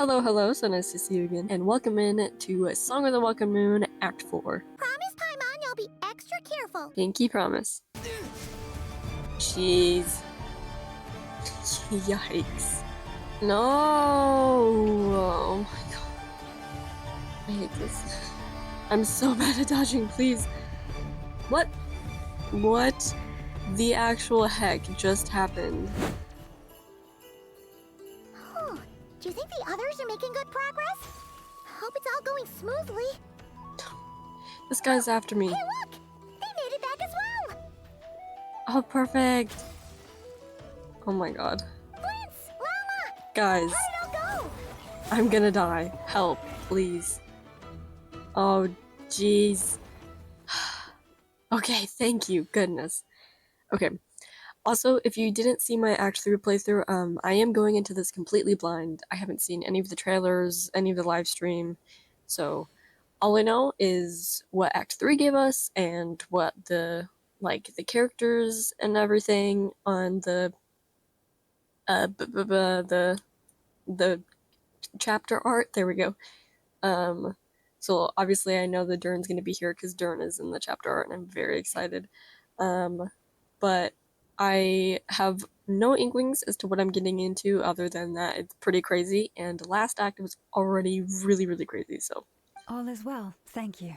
Hello, hello, so nice to see you again, and welcome in to Song of the Welcome Moon, Act 4. Promise, Paimon, you'll be extra careful. Pinky promise. Jeez. Yikes. No! Oh my god. I hate this. I'm so bad at dodging, please. What? What the actual heck just happened? Do you think the others are making good progress? Hope it's all going smoothly. This guy's after me. Hey, look! They made it back as well! Oh, perfect. Oh my god. Flint's! Lauma! Guys. How did it all go? I'm gonna die. Help, please. Oh, jeez. Okay, thank you. Goodness. Okay. Also, if you didn't see my Act 3 playthrough, I am going into this completely blind. I haven't seen any of the trailers, any of the live stream, so all I know is what Act 3 gave us and what the characters and everything on the chapter art. There we go. So obviously I know that Durin's gonna be here because Durin is in the chapter art and I'm very excited. But I have no inklings as to what I'm getting into other than that it's pretty crazy, and the last act was already really, really crazy, so. All is well, thank you.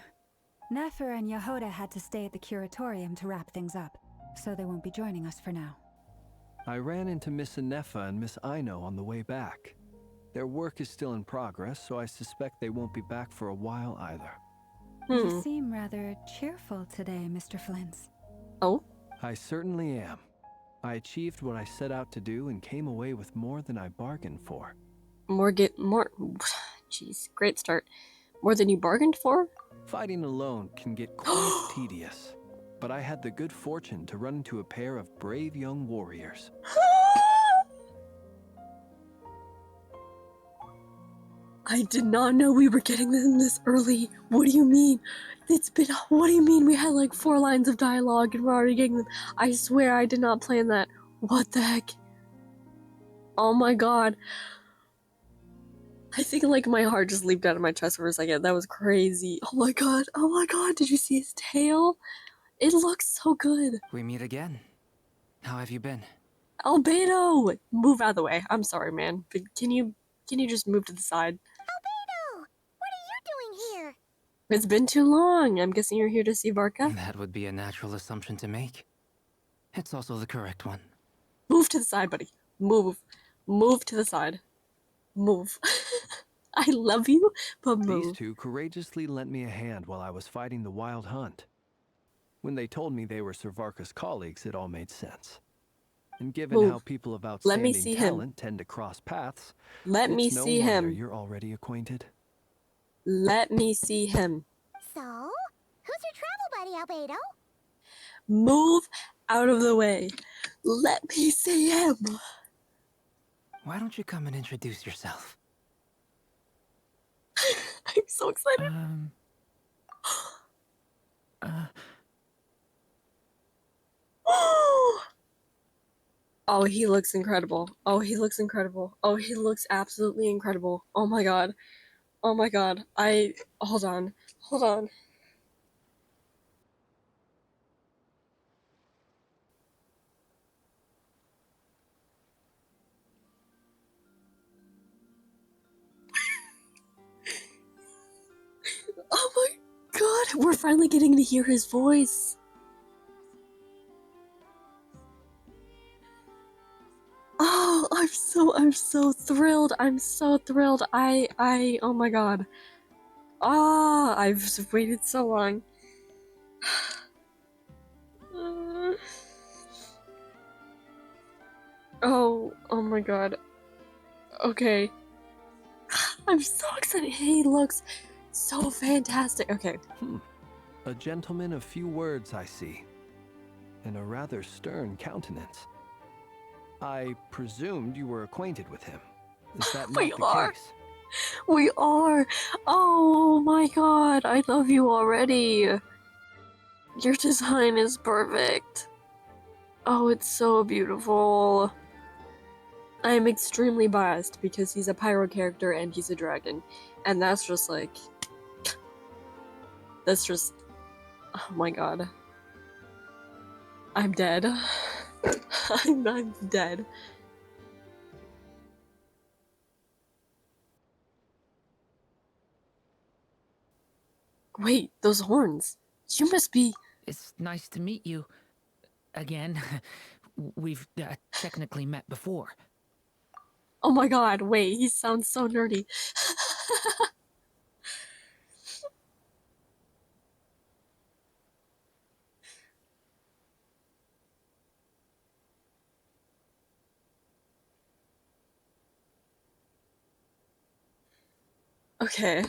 Nefer and Yehoda had to stay at the Curatorium to wrap things up, so they won't be joining us for now. I ran into Miss Nefer and Miss Aino on the way back. Their work is still in progress, so I suspect they won't be back for a while either. You seem rather cheerful today, Mr. Flint's. Oh? I certainly am. I achieved what I set out to do and came away with more than I bargained for. Jeez, great start. More than you bargained for? Fighting alone can get quite tedious, but I had the good fortune to run into a pair of brave young warriors. I did not know we were getting them this early. What do you mean? What do you mean we had like 4 lines of dialogue and we're already getting them? I swear I did not plan that. What the heck? Oh my god. I think like my heart just leaped out of my chest for a second. That was crazy. Oh my god, did you see his tail? It looks so good. We meet again. How have you been? Albedo! Move out of the way. I'm sorry, man. But can you just move to the side? Albedo! What are you doing here? It's been too long. I'm guessing you're here to see Varka? That would be a natural assumption to make. It's also the correct one. Move to the side, buddy. Move. Move to the side. Move. I love you, but move. These two courageously lent me a hand while I was fighting the wild hunt. When they told me they were Sir Varka's colleagues, it all made sense. And given how people of outstanding talent tend to cross paths, it's no wonder you're already acquainted. Let me see him. So, who's your travel buddy, Albedo? Move out of the way. Let me see him. Why don't you come and introduce yourself? I'm so excited. Oh, he looks incredible. Oh, he looks incredible. Oh, he looks absolutely incredible. Oh my god. Oh my god. Hold on. Hold on. Oh my god. We're finally getting to hear his voice. Oh, I'm so thrilled. I'm so thrilled. Oh my god. Ah, I've waited so long. Oh my god. Okay. I'm so excited. He looks so fantastic. Okay. A gentleman of few words, I see. And a rather stern countenance. I presumed you were acquainted with him. Is that not the case? We are! Oh my god, I love you already! Your design is perfect. Oh, it's so beautiful. I am extremely biased because he's a pyro character and he's a dragon. And that's just like... That's just... Oh my god. I'm dead. I'm dead. Wait, those horns. You must be... It's nice to meet you. Again. We've technically met before. Oh my god, wait, he sounds so nerdy. Okay,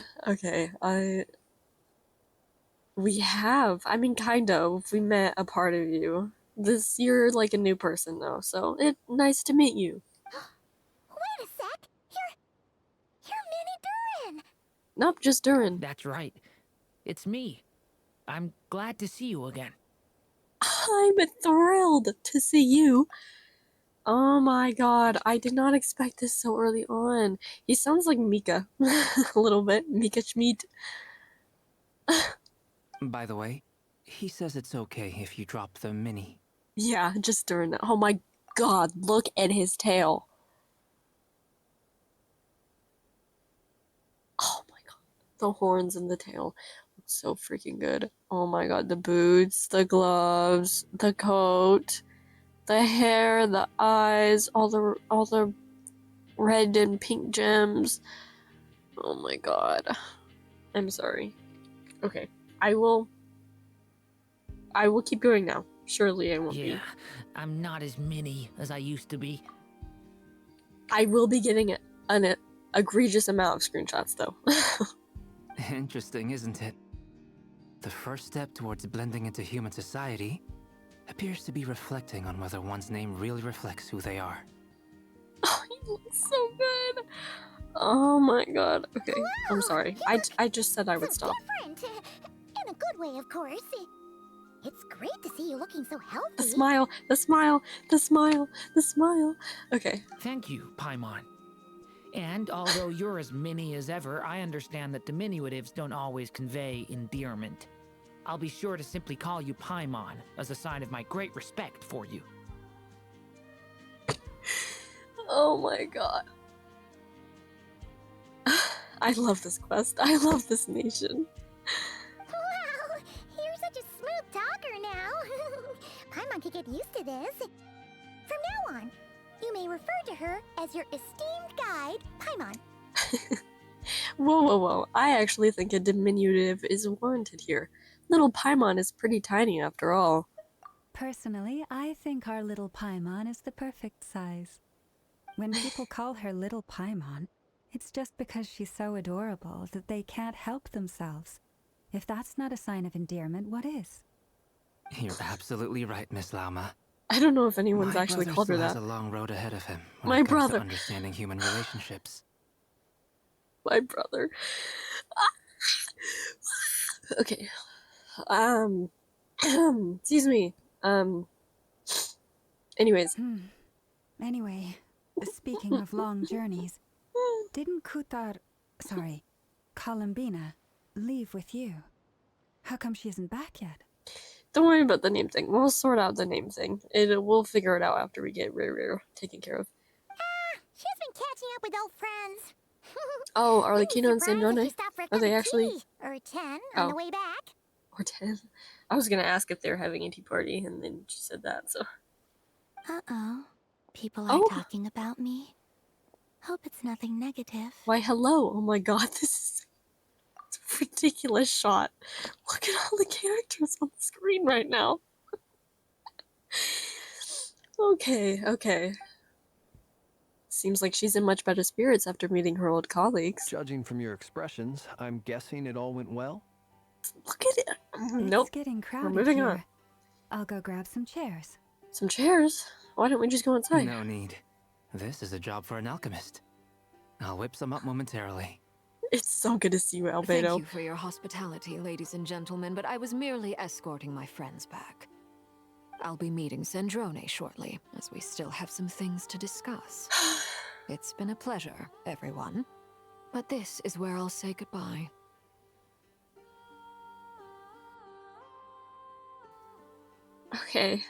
we have. I mean, kind of. We met a part of you. You're like a new person though, so nice to meet you. Wait a sec! You're Mini Durin! Nope, just Durin. That's right. It's me. I'm glad to see you again. I'm thrilled to see you. Oh my god, I did not expect this so early on. He sounds like Mika. A little bit. Mika Schmidt. By the way, he says it's okay if you drop the mini. Yeah, just Durin. Oh my god, look at his tail. Oh my god. The horns and the tail look so freaking good. Oh my god, the boots, the gloves, the coat, the hair, the eyes, all the red and pink gems. Oh my god. I'm sorry. Okay. I will keep going now. Surely I won't be. I'm not as mini as I used to be. I will be getting an egregious amount of screenshots though. Interesting, isn't it? The first step towards blending into human society appears to be reflecting on whether one's name really reflects who they are. Oh, he looks so good. Oh my god. Okay, wow, I'm sorry. I just said I would stop. Different. In a good way, of course. It's great to see you looking so healthy. The smile, the smile, the smile, the smile. Okay. Thank you, Paimon. And although you're as mini as ever, I understand that diminutives don't always convey endearment. I'll be sure to simply call you Paimon as a sign of my great respect for you. Oh my god. I love this quest. I love this nation. Wow, you're such a smooth talker now. Paimon could get used to this. From now on, you may refer to her as your esteemed guide, Paimon. Whoa, whoa, whoa. I actually think a diminutive is warranted here. Little Paimon is pretty tiny after all. Personally, I think our little Paimon is the perfect size. When people call her little Paimon, it's just because she's so adorable that they can't help themselves. If that's not a sign of endearment, what is? You're absolutely right, Miss Lauma. I don't know if anyone's actually called her that. Has a long road ahead of him when My it comes brother. to understanding human relationships. My brother. Okay. Excuse me. Anyways. Anyway, speaking of long journeys, didn't Columbina, leave with you? How come she isn't back yet? Don't worry about the name thing. We'll sort out the name thing. We'll figure it out after we get Rerir taken care of. She's been catching up with old friends. Oh, Arlecchino and Sandrone? Are they actually... Or 10 on the way back. Or 10? I was gonna ask if they're having a tea party, and then she said that, so... Uh-oh. People are talking about me. Hope it's nothing negative. Why, hello! Oh my god, this is a ridiculous shot. Look at all the characters on the screen right now. Okay. Seems like she's in much better spirits after meeting her old colleagues. Judging from your expressions, I'm guessing it all went well? Look at it! Nope. It's getting crowded. We're moving here. on. I'll go grab some chairs. Some chairs? Why don't we just go inside? No need. This is a job for an alchemist. I'll whip some up momentarily. It's so good to see you, Albedo. Thank you for your hospitality, ladies and gentlemen, but I was merely escorting my friends back. I'll be meeting Sandrone shortly, as we still have some things to discuss. It's been a pleasure, everyone. But this is where I'll say goodbye. Okay.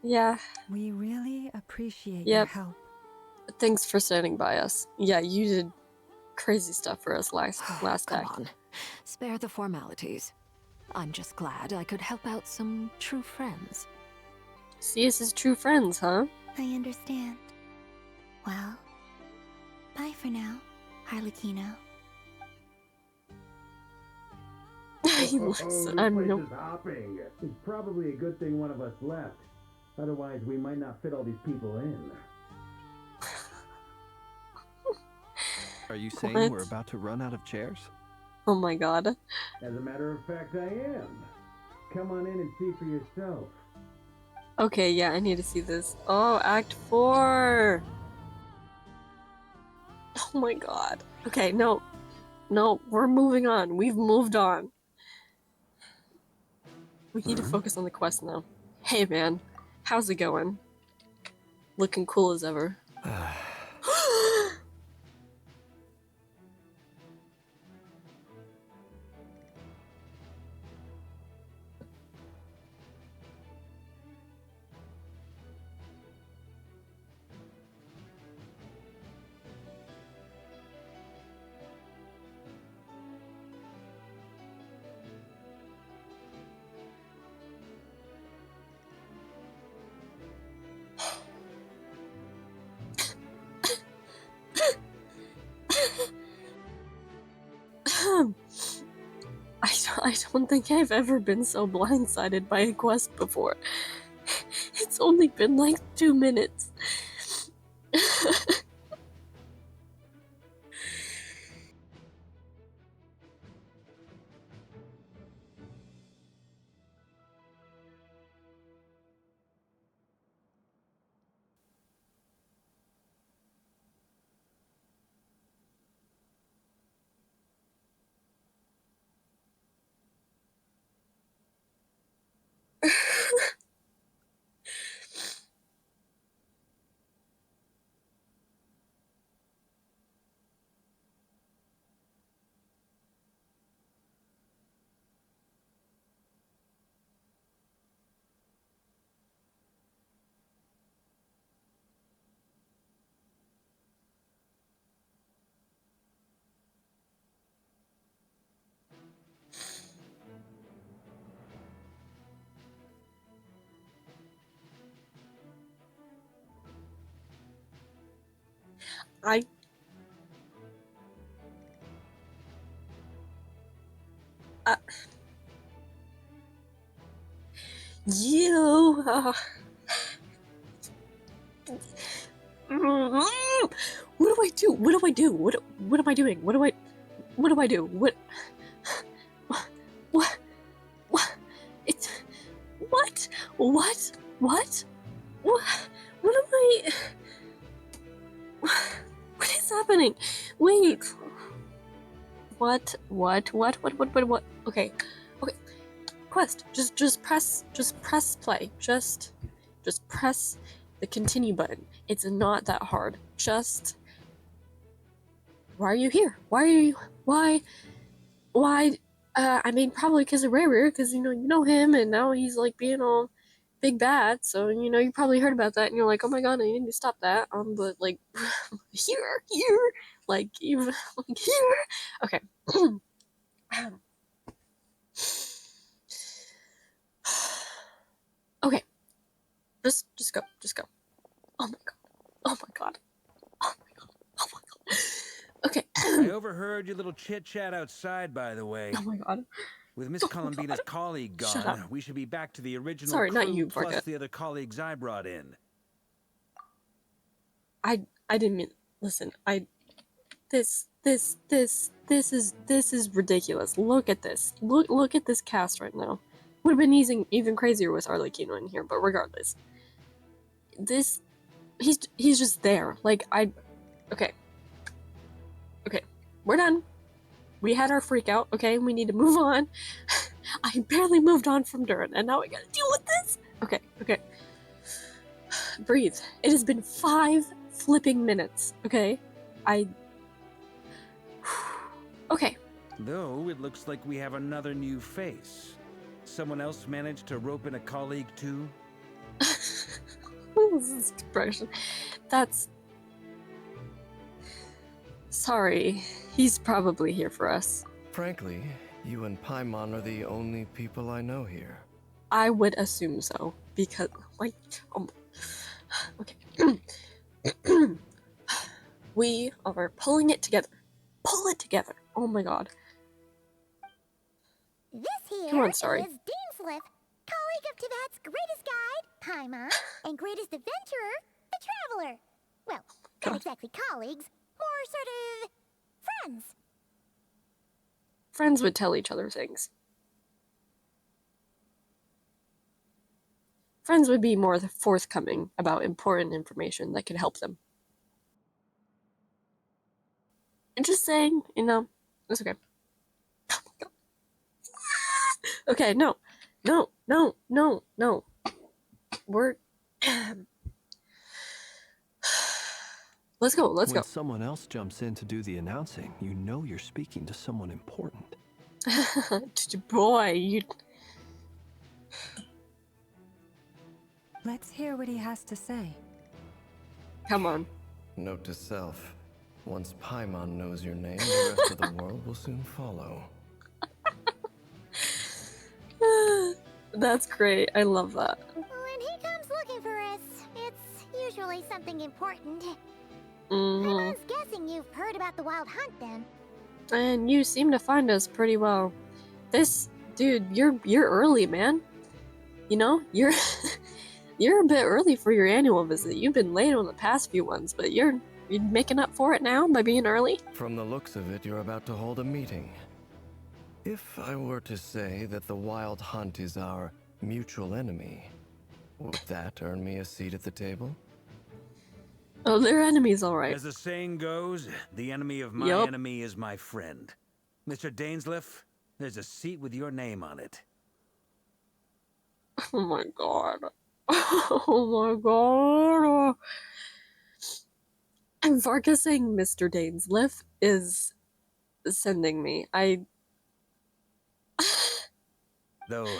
Yeah. We really appreciate Yep. your help. Thanks for standing by us. Yeah, you did crazy stuff for us last Come act. on. Spare the formalities. I'm just glad I could help out some true friends. See us as true friends, huh? I understand. Well, bye for now, Arlecchino. I'm no. Is hopping. It's probably a good thing one of us left. Otherwise, we might not fit all these people in. Are you saying What? we're about to run out of chairs? Oh my god. As a matter of fact, I am. Come on in and see for yourself. Okay, yeah, I need to see this. Oh, Act 4! Oh my god. Okay, no. No, we're moving on. We've moved on. We need to focus on the quest now. Hey man, how's it going? Looking cool as ever. I don't think I've ever been so blindsided by a quest before. It's only been like 2 minutes. I... You... What do I do? What do I do? What am I doing? What do I do? What? It's... What? What? What? What am I... What is happening? Wait. What? Okay. Quest. Just press play. Just press the continue button. It's not that hard. Why are you here? Why? I mean, probably because of Rerir, because you know him, and now he's like being all big bad. So you probably heard about that, and you're like, oh my god, I need to stop that. But like, here, like you, like here. Okay. Okay. Just go. Oh my god. Oh my god. Oh my god. Oh my god. Okay. I overheard your little chit-chat outside, by the way. Oh my god. With Miss Columbina's colleague gone, we should be back to the original Sorry, crew not you, plus Varka. the other colleagues I brought in. I didn't mean... Listen, This is ridiculous. Look at this. Look at this cast right now. Would have been even crazier with Arlecchino in here, but regardless. He's just there. Like, okay. Okay, we're done. We had our freak out, okay? We need to move on. I barely moved on from Durin, and now we gotta deal with this? Okay, okay. Breathe. It has been 5 flipping minutes, okay? Okay. Though it looks like we have another new face. Someone else managed to rope in a colleague too? This is depression. That's... Sorry. He's probably here for us. Frankly, you and Paimon are the only people I know here. I would assume so, because, like, okay. We are pulling it together. Pull it together. Oh my god. This here Come on, sorry. is Dainsleif, colleague of Teyvat's greatest guide, Paimon, and greatest adventurer, the Traveler. Well, not exactly colleagues, more sort of friends. Friends would tell each other things. Friends would be more forthcoming about important information that could help them. I'm just saying, you know, it's okay. Okay, no. We're... Let's go. When someone else jumps in to do the announcing, you know you're speaking to someone important. Boy, you... Let's hear what he has to say. Come on. Note to self. Once Paimon knows your name, the rest of the world will soon follow. That's great. I love that. When he comes looking for us, it's usually something important. Mm-hmm. I was guessing you've heard about the wild hunt then. And you seem to find us pretty well. This dude, you're early, man. You know, you're a bit early for your annual visit. You've been late on the past few ones, but you're making up for it now by being early? From the looks of it, you're about to hold a meeting. If I were to say that the Wild Hunt is our mutual enemy, would that earn me a seat at the table? Oh, they're enemies, all right. As the saying goes, the enemy of my enemy is my friend. Mr. Dainsleif, there's a seat with your name on it. Oh my god. Oh my god. And Varka saying Mr. Dainsleif is sending me. Though,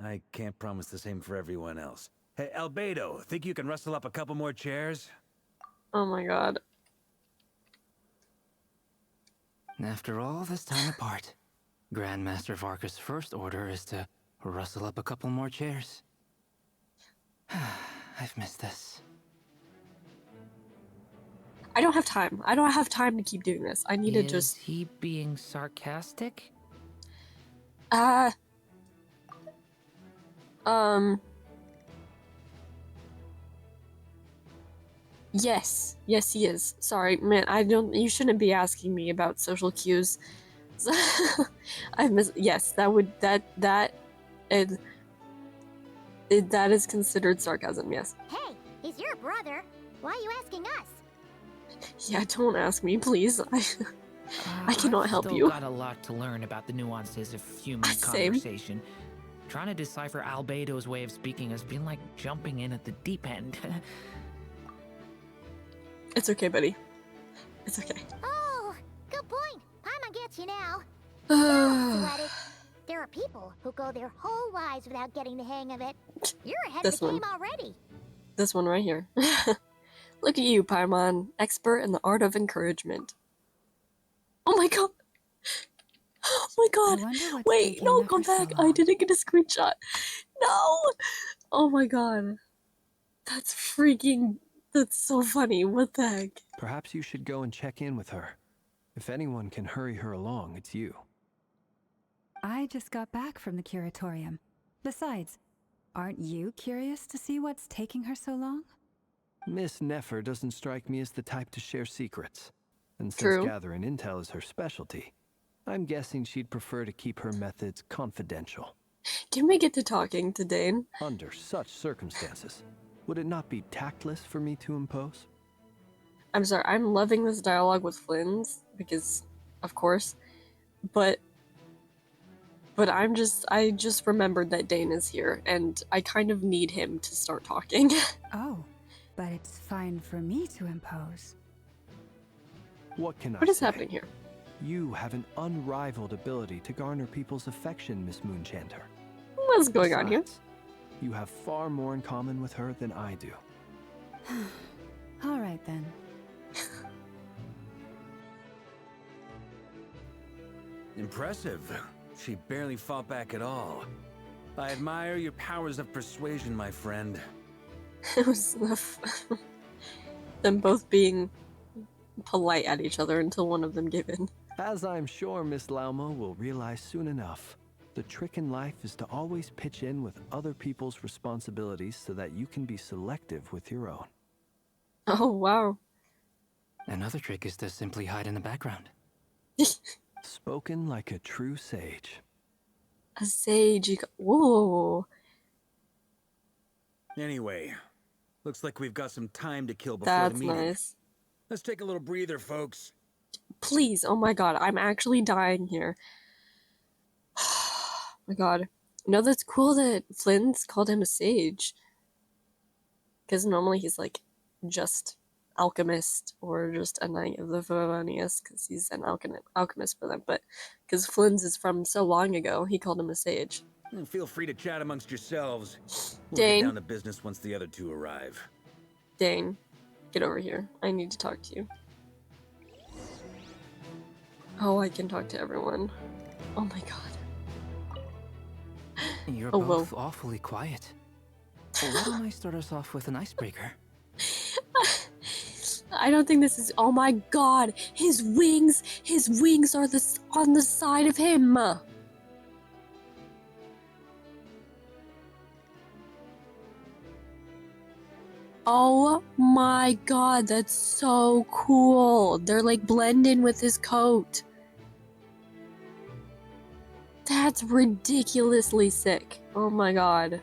I can't promise the same for everyone else. Hey, Albedo, think you can rustle up a couple more chairs? Oh my god. After all this time apart, Grandmaster Varka's first order is to rustle up a couple more chairs. I've missed this. I don't have time. I don't have time to keep doing this. I need to just... Is he being sarcastic? Yes. Yes, he is. Sorry, man, you shouldn't be asking me about social cues. Yes, that is considered sarcasm, yes. Hey, he's your brother. Why are you asking us? Yeah, don't ask me, please. I cannot help you. I've still got a lot to learn about the nuances of human conversation. Trying to decipher Albedo's way of speaking has been like jumping in at the deep end. It's okay, buddy. It's okay. Oh, good point. Paimon gets you now. There are people who go their whole lives without getting the hang of it. You're ahead of the game already. This one right here. Look at you, Paimon, expert in the art of encouragement. Oh my god! Oh my god! Wait, no, come back! I didn't get a screenshot. No! Oh my god. That's so funny. What the heck? Perhaps you should go and check in with her. If anyone can hurry her along, it's you. I just got back from the Curatorium. Besides, aren't you curious to see what's taking her so long? Miss Nefer doesn't strike me as the type to share secrets. And since gathering intel is her specialty, I'm guessing she'd prefer to keep her methods confidential. Can we get to talking to Dain? Under such circumstances, would it not be tactless for me to impose? I'm sorry, I'm loving this dialogue with Flynn's, because, of course, but But I just remembered that Dain is here, and I kind of need him to start talking. Oh, but it's fine for me to impose. What can I say? What is happening here? You have an unrivaled ability to garner people's affection, Miss Moonchanter. What's going on here? You have far more in common with her than I do. All right then. Impressive. She barely fought back at all. I admire your powers of persuasion, my friend. It was them both being polite at each other until one of them gave in. As I'm sure Miss Lauma will realize soon enough, the trick in life is to always pitch in with other people's responsibilities so that you can be selective with your own. Oh, wow. Another trick is to simply hide in the background. Spoken like a true sage. A sage, whoa. Anyway, looks like we've got some time to kill before the meeting. That's nice. Let's take a little breather, folks. Please, oh my god, I'm actually dying here. Oh my god. No, that's cool that Flynn's called him a sage. Because normally he's like just alchemist or just a knight of the Favonius because he's an alchemist for them. But because Flynn's is from so long ago, he called him a sage. Feel free to chat amongst yourselves. We'll Dain. get down to business once the other two arrive. Dain, get over here. I need to talk to you. Oh, I can talk to everyone. Oh my god. You're both awfully quiet. Why don't I start us off with an icebreaker? I don't think this is. Oh my god, his wings are on the side of him. Oh my god, that's so cool. They're like blend in with his coat. That's ridiculously sick. Oh my god.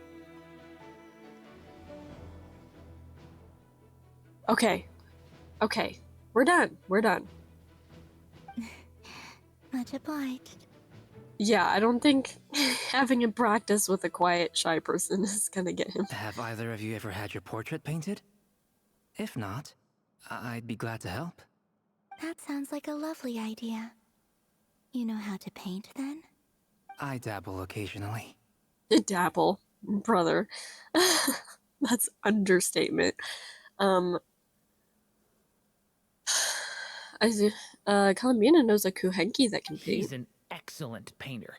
Okay. Okay. We're done. We're done. Much obliged. Yeah, I don't think having a practice with a quiet, shy person is gonna get him. Have either of you ever had your portrait painted? If not, I'd be glad to help. That sounds like a lovely idea. You know how to paint, then? I dabble occasionally. Dabble, brother. That's understatement. Columbina knows a Kuhenki that can paint. He's an excellent painter.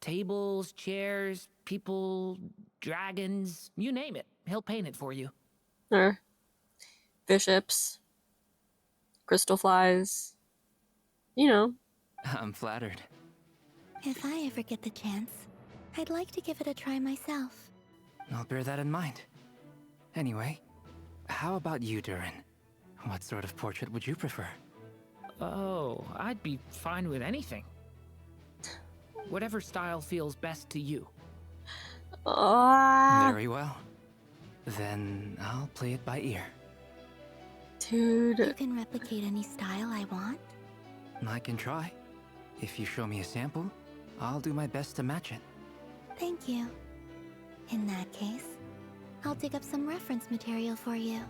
Tables, chairs, people, dragons, you name it. He'll paint it for you. Bishops, crystal flies, you know. I'm flattered. If I ever get the chance, I'd like to give it a try myself. I'll bear that in mind. Anyway, how about you, Durin? What sort of portrait would you prefer? Oh, I'd be fine with anything. Whatever style feels best to you. Very well. Then I'll play it by ear. Dude. You can replicate any style I want? I can try. If you show me a sample, I'll do my best to match it. Thank you. In that case, I'll dig up some reference material for you.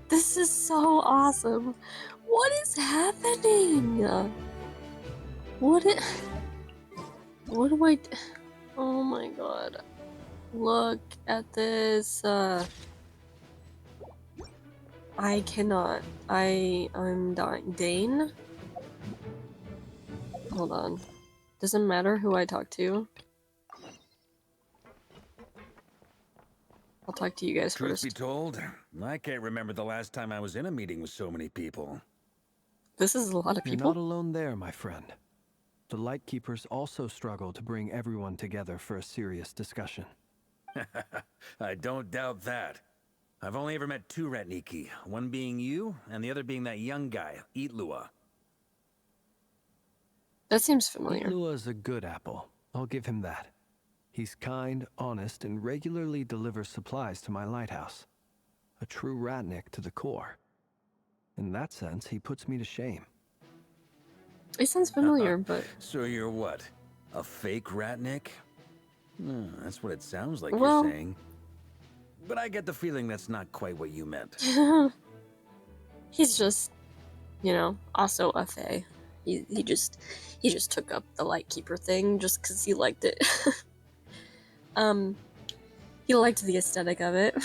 This is so awesome. What is happening? What do I... Oh my god. Look at this. I cannot. I'm dying. Dain? Hold on. Doesn't matter who I talk to. I'll talk to you guys Truth first. be told, I can't remember the last time I was in a meeting with so many people. This is a lot of people. You're not alone there, my friend. The Lightkeepers also struggle to bring everyone together for a serious discussion. I don't doubt that. I've only ever met two Ratniki, one being you, and the other being that young guy, Itlua. That seems familiar. Itlua's a good apple. I'll give him that. He's kind, honest, and regularly delivers supplies to my lighthouse. A true Ratnik to the core. In that sense, he puts me to shame. It sounds familiar, but... So you're what? A fake Ratnik? That's what it sounds like Well, you're saying. But I get the feeling that's not quite what you meant. he's just, you know, also a fae. He just took up the Lightkeeper thing just because he liked it. He liked the aesthetic of it.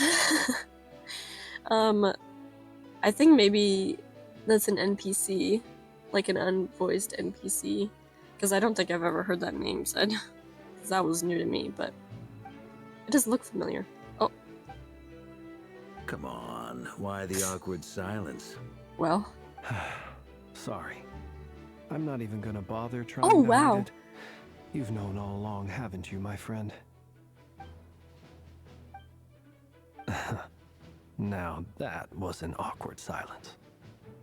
I think maybe that's an NPC, like an unvoiced NPC, because I don't think I've ever heard that name said, because that was new to me, but it does look familiar. Oh. Come on, why the awkward silence? Well. Sorry. I'm not even gonna bother trying to hide it. You've known all along, haven't you, my friend? Now that was an awkward silence.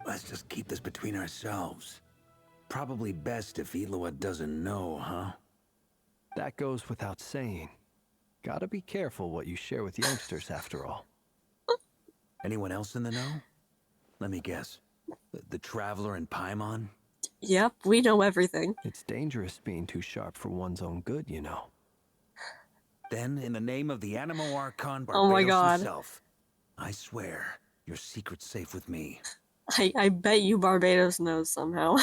Let's just keep this between ourselves. Probably best if Itlua doesn't know, huh? That goes without saying. Gotta be careful what you share with youngsters, after all. Anyone else in the know? Let me guess. The Traveler and Paimon? Yep, we know everything. It's dangerous being too sharp for one's own good, you know. Then, in the name of the Animo Archon Barbados himself, I swear, your secret's safe with me. I bet you Barbados knows somehow.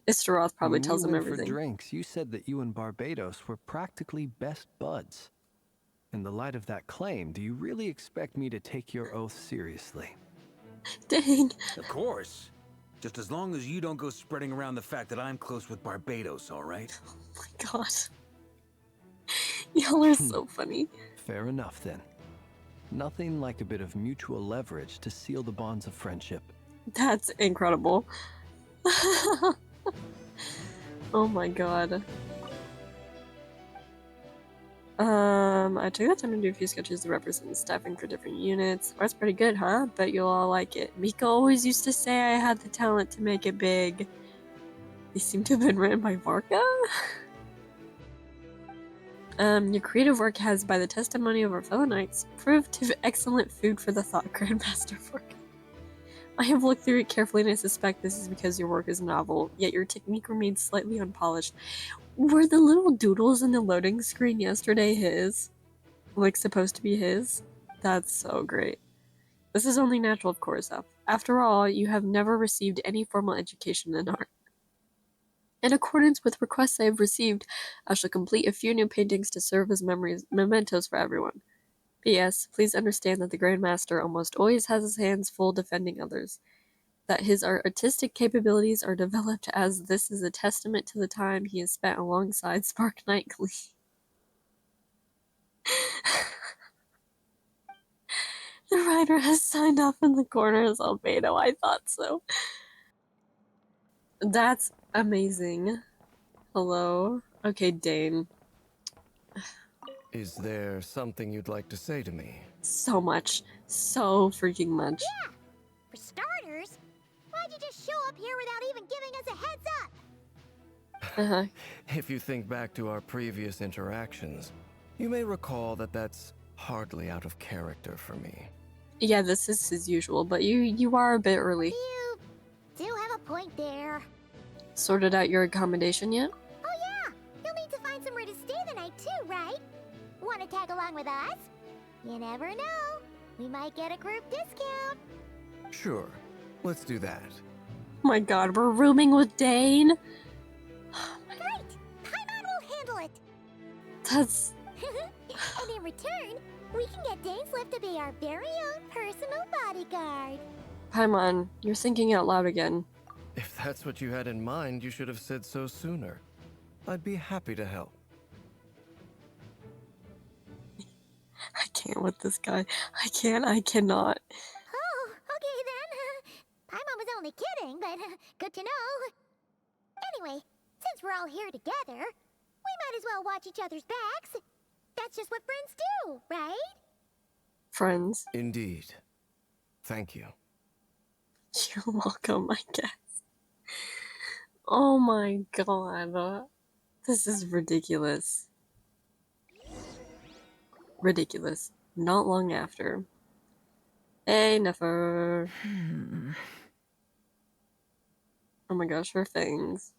Istaroth probably tells him everything. For drinks, you said that you and Barbados were practically best buds. In the light of that claim, do you really expect me to take your oath seriously? Dang. Of course. Just as long as you don't go spreading around the fact that I'm close with Barbados, all right? Oh my god. Y'all are so funny. Fair enough, then. Nothing like a bit of mutual leverage to seal the bonds of friendship. That's incredible. Oh my god. I took the time to do a few sketches to represent staffing for different units. That's pretty good, huh? Bet you'll all like it. Mika always used to say I had the talent to make it big. They seem to have been written by Varka? Your creative work has, by the testimony of our fellow knights, proved to be excellent food for the thought, Grandmaster Varka. I have looked through it carefully and I suspect this is because your work is novel, yet your technique remains slightly unpolished. Were the little doodles in the loading screen yesterday his? Like, supposed to be his? That's so great. This is only natural, of course. After all, you have never received any formal education in art. In accordance with requests I have received, I shall complete a few new paintings to serve as mementos for everyone. P.S. Please understand that the Grand Master almost always has his hands full defending others. That his artistic capabilities are developed as this is a testament to the time he has spent alongside Spark Knight Glee. The writer has signed off in the corner as Albedo. I thought so. That's amazing. Hello? Okay, Dain. Is there something you'd like to say to me? So much. So freaking much. Yeah! For starters, why'd you just show up here without even giving us a heads up? If you think back to our previous interactions, you may recall that that's hardly out of character for me. Yeah, this is his usual, but you are a bit early. You do have a point there. Sorted out your accommodation yet? Oh yeah! You'll need to find somewhere to stay the night too, right? Want to tag along with us? You never know. We might get a group discount. Sure. Let's do that. Oh my god, we're rooming with Dain? Great! Paimon will handle it! That's... And in return, we can get Dainsleif to be our very own personal bodyguard. Paimon, you're thinking out loud again. If that's what you had in mind, you should have said so sooner. I'd be happy to help. I can't with this guy. I cannot. Oh, okay then. Paimon was only kidding, but good to know. Anyway, since we're all here together, we might as well watch each other's backs. That's just what friends do, right? Friends. Indeed. Thank you. You're welcome, I guess. Oh my god. This is ridiculous. Ridiculous. Not long after. Hey, Nefer. Oh my gosh, her fangs.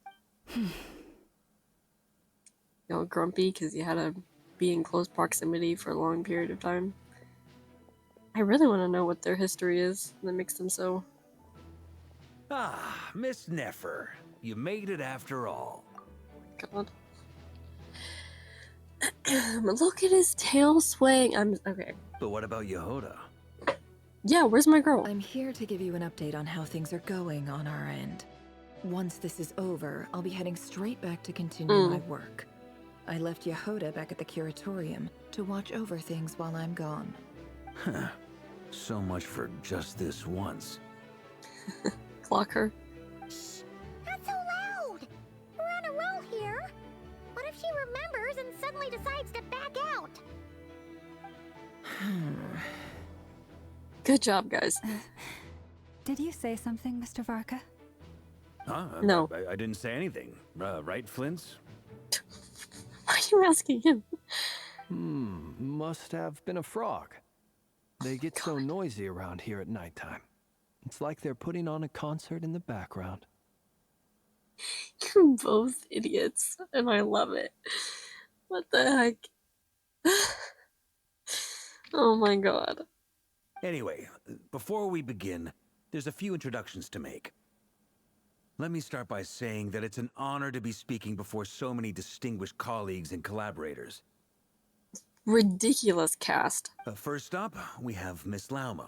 Y'all grumpy because you had to be in close proximity for a long period of time. I really want to know what their history is that makes them so... Ah, Miss Nefer. You made it after all. God. Look at his tail swaying. Okay. But what about Yehoda? Yeah, where's my girl? I'm here to give you an update on how things are going on our end. Once this is over, I'll be heading straight back to continue my work. I left Yehoda back at the Curatorium to watch over things while I'm gone. Huh. So much for just this once. Clock her. Shh! Not so loud! We're on a roll here. What if she remembers and suddenly decides to back out? Good job, guys. Did you say something, Mr. Varka? Huh? No. I didn't say anything. Right, Flints? Why are you asking him? Must have been a frog. They get so noisy around here at nighttime. It's like they're putting on a concert in the background. You're both idiots, and I love it. What the heck? Oh my god. Anyway, before we begin, there's a few introductions to make. Let me start by saying that it's an honor to be speaking before so many distinguished colleagues and collaborators. Ridiculous cast. First up, we have Miss Lauma.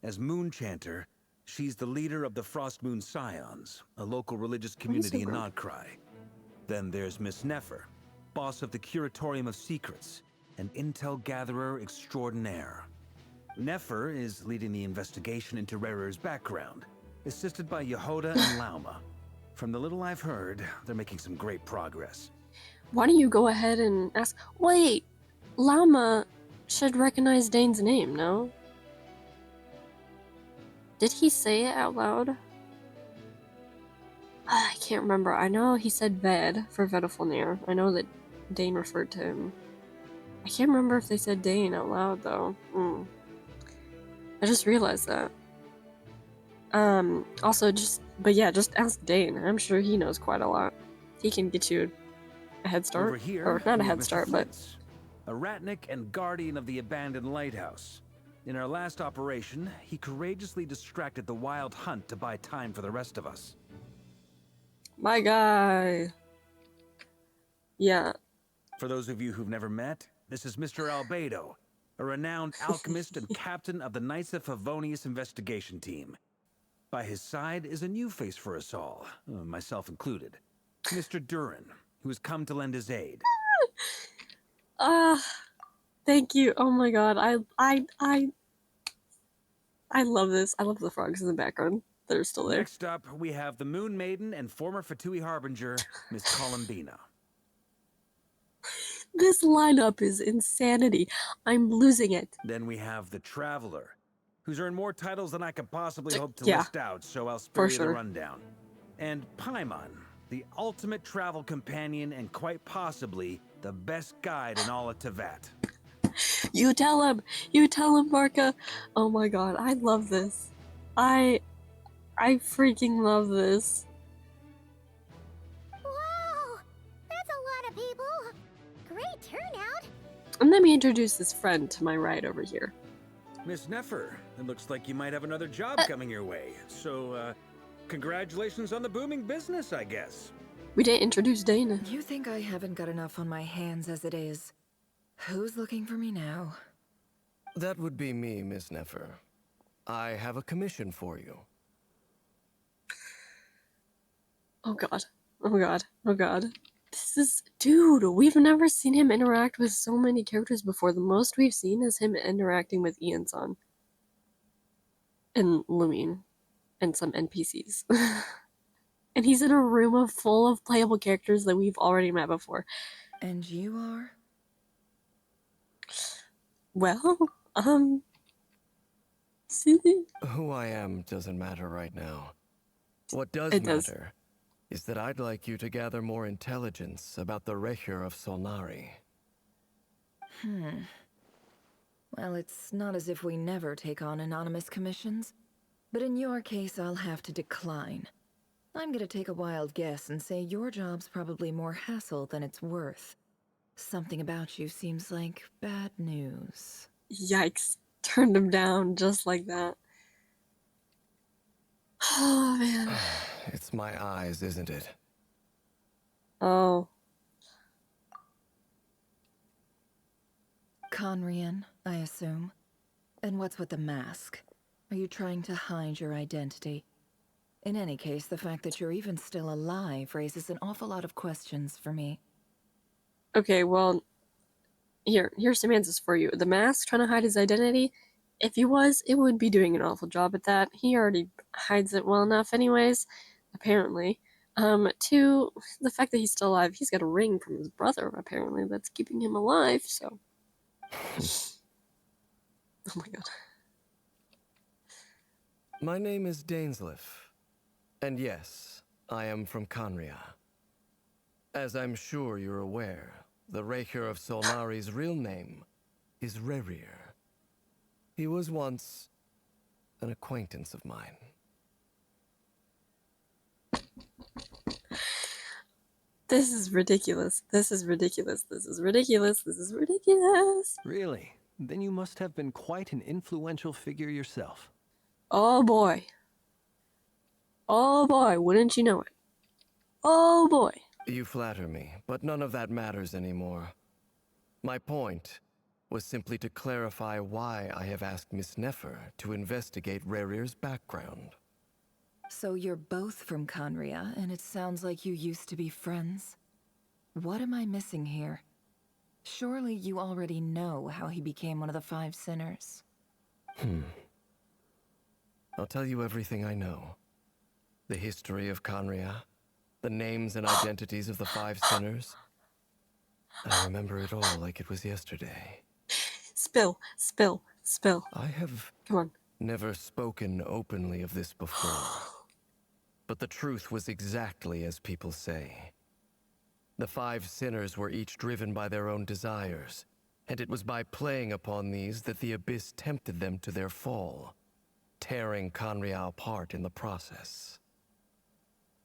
As Moon Chanter, she's the leader of the Frost Moon Scions, a local religious community in Krai. Then there's Miss Nefer, boss of the Curatorium of Secrets, an intel gatherer extraordinaire. Nefer is leading the investigation into Rerir's background, assisted by Yehoda and Lauma. From the little I've heard, they're making some great progress. Why don't you go ahead and ask... Wait! Lauma should recognize Dain's name, no? Did he say it out loud? I can't remember. I know he said Ved for Vedifalnir. I know that Dain referred to him. I can't remember if they said Dain out loud, though. I just realized that. Also but yeah, just ask Dain. I'm sure he knows quite a lot. He can get you a head start. Over here, or not a head Mr. start, but... Flint's, a Ratnik and guardian of the abandoned lighthouse. In our last operation, he courageously distracted the wild hunt to buy time for the rest of us. My guy. Yeah. For those of you who've never met, this is Mr. Albedo, a renowned alchemist and captain of the Knights of Favonius investigation team. By his side is a new face for us all, myself included. Mr. Durin, who has come to lend his aid. Thank you. Oh my god. I love this. I love the frogs in the background. They're still there. Next up, we have the Moon Maiden and former Fatui Harbinger, Miss Columbina. This lineup is insanity. I'm losing it. Then we have the Traveler, who's earned more titles than I could possibly hope to list out, so I'll spare you the rundown. And Paimon, the ultimate travel companion and quite possibly the best guide in all of Tevat. You tell him, Varka. Oh my god, I love this. I freaking love this. Wow, that's a lot of people. Great turnout. And let me introduce this friend to my right over here. Miss Nefer, it looks like you might have another job coming your way. So, congratulations on the booming business, I guess. We didn't introduce Dana. You think I haven't got enough on my hands as it is? Who's looking for me now? That would be me, Miss Nefer. I have a commission for you. Oh god. Oh god. Oh god. This is... Dude, we've never seen him interact with so many characters before. The most we've seen is him interacting with Ian-san. And Lumine. And some NPCs. And he's in a room full of playable characters that we've already met before. And you are? Well, Who I am doesn't matter right now. What does matter is that I'd like you to gather more intelligence about the Rerir of Solnari. Well, it's not as if we never take on anonymous commissions. But in your case, I'll have to decline. I'm gonna take a wild guess and say your job's probably more hassle than it's worth. Something about you seems like bad news. Yikes. Turned him down just like that. Oh, man. It's my eyes, isn't it? Oh. Conrian, I assume. And what's with the mask? Are you trying to hide your identity? In any case, the fact that you're even still alive raises an awful lot of questions for me. Okay, well, here's some answers for you. The mask trying to hide his identity, if he was, it would be doing an awful job at that. He already hides it well enough anyways, apparently. Two, the fact that he's still alive, he's got a ring from his brother, apparently, that's keeping him alive, so. Oh my god. My name is Dainsleif. And yes, I am from Khanria. As I'm sure you're aware, the Rerir of Solnari's real name is Rerir. He was once an acquaintance of mine. This is ridiculous. This is ridiculous. This is ridiculous. This is ridiculous. Really? Then you must have been quite an influential figure yourself. Oh boy. Oh boy, wouldn't you know it? Oh boy. You flatter me, but none of that matters anymore. My point was simply to clarify why I have asked Miss Nefer to investigate Rerir's background. So you're both from Khanria, and it sounds like you used to be friends? What am I missing here? Surely you already know how he became one of the 5 sinners. I'll tell you everything I know. The history of Khanria, the names and identities of the 5 sinners. I remember it all like it was yesterday. Spill, spill, spill. I have Come on. Never spoken openly of this before. But the truth was exactly as people say. The 5 sinners were each driven by their own desires, and it was by playing upon these that the Ibis tempted them to their fall, tearing Khanria apart in the process.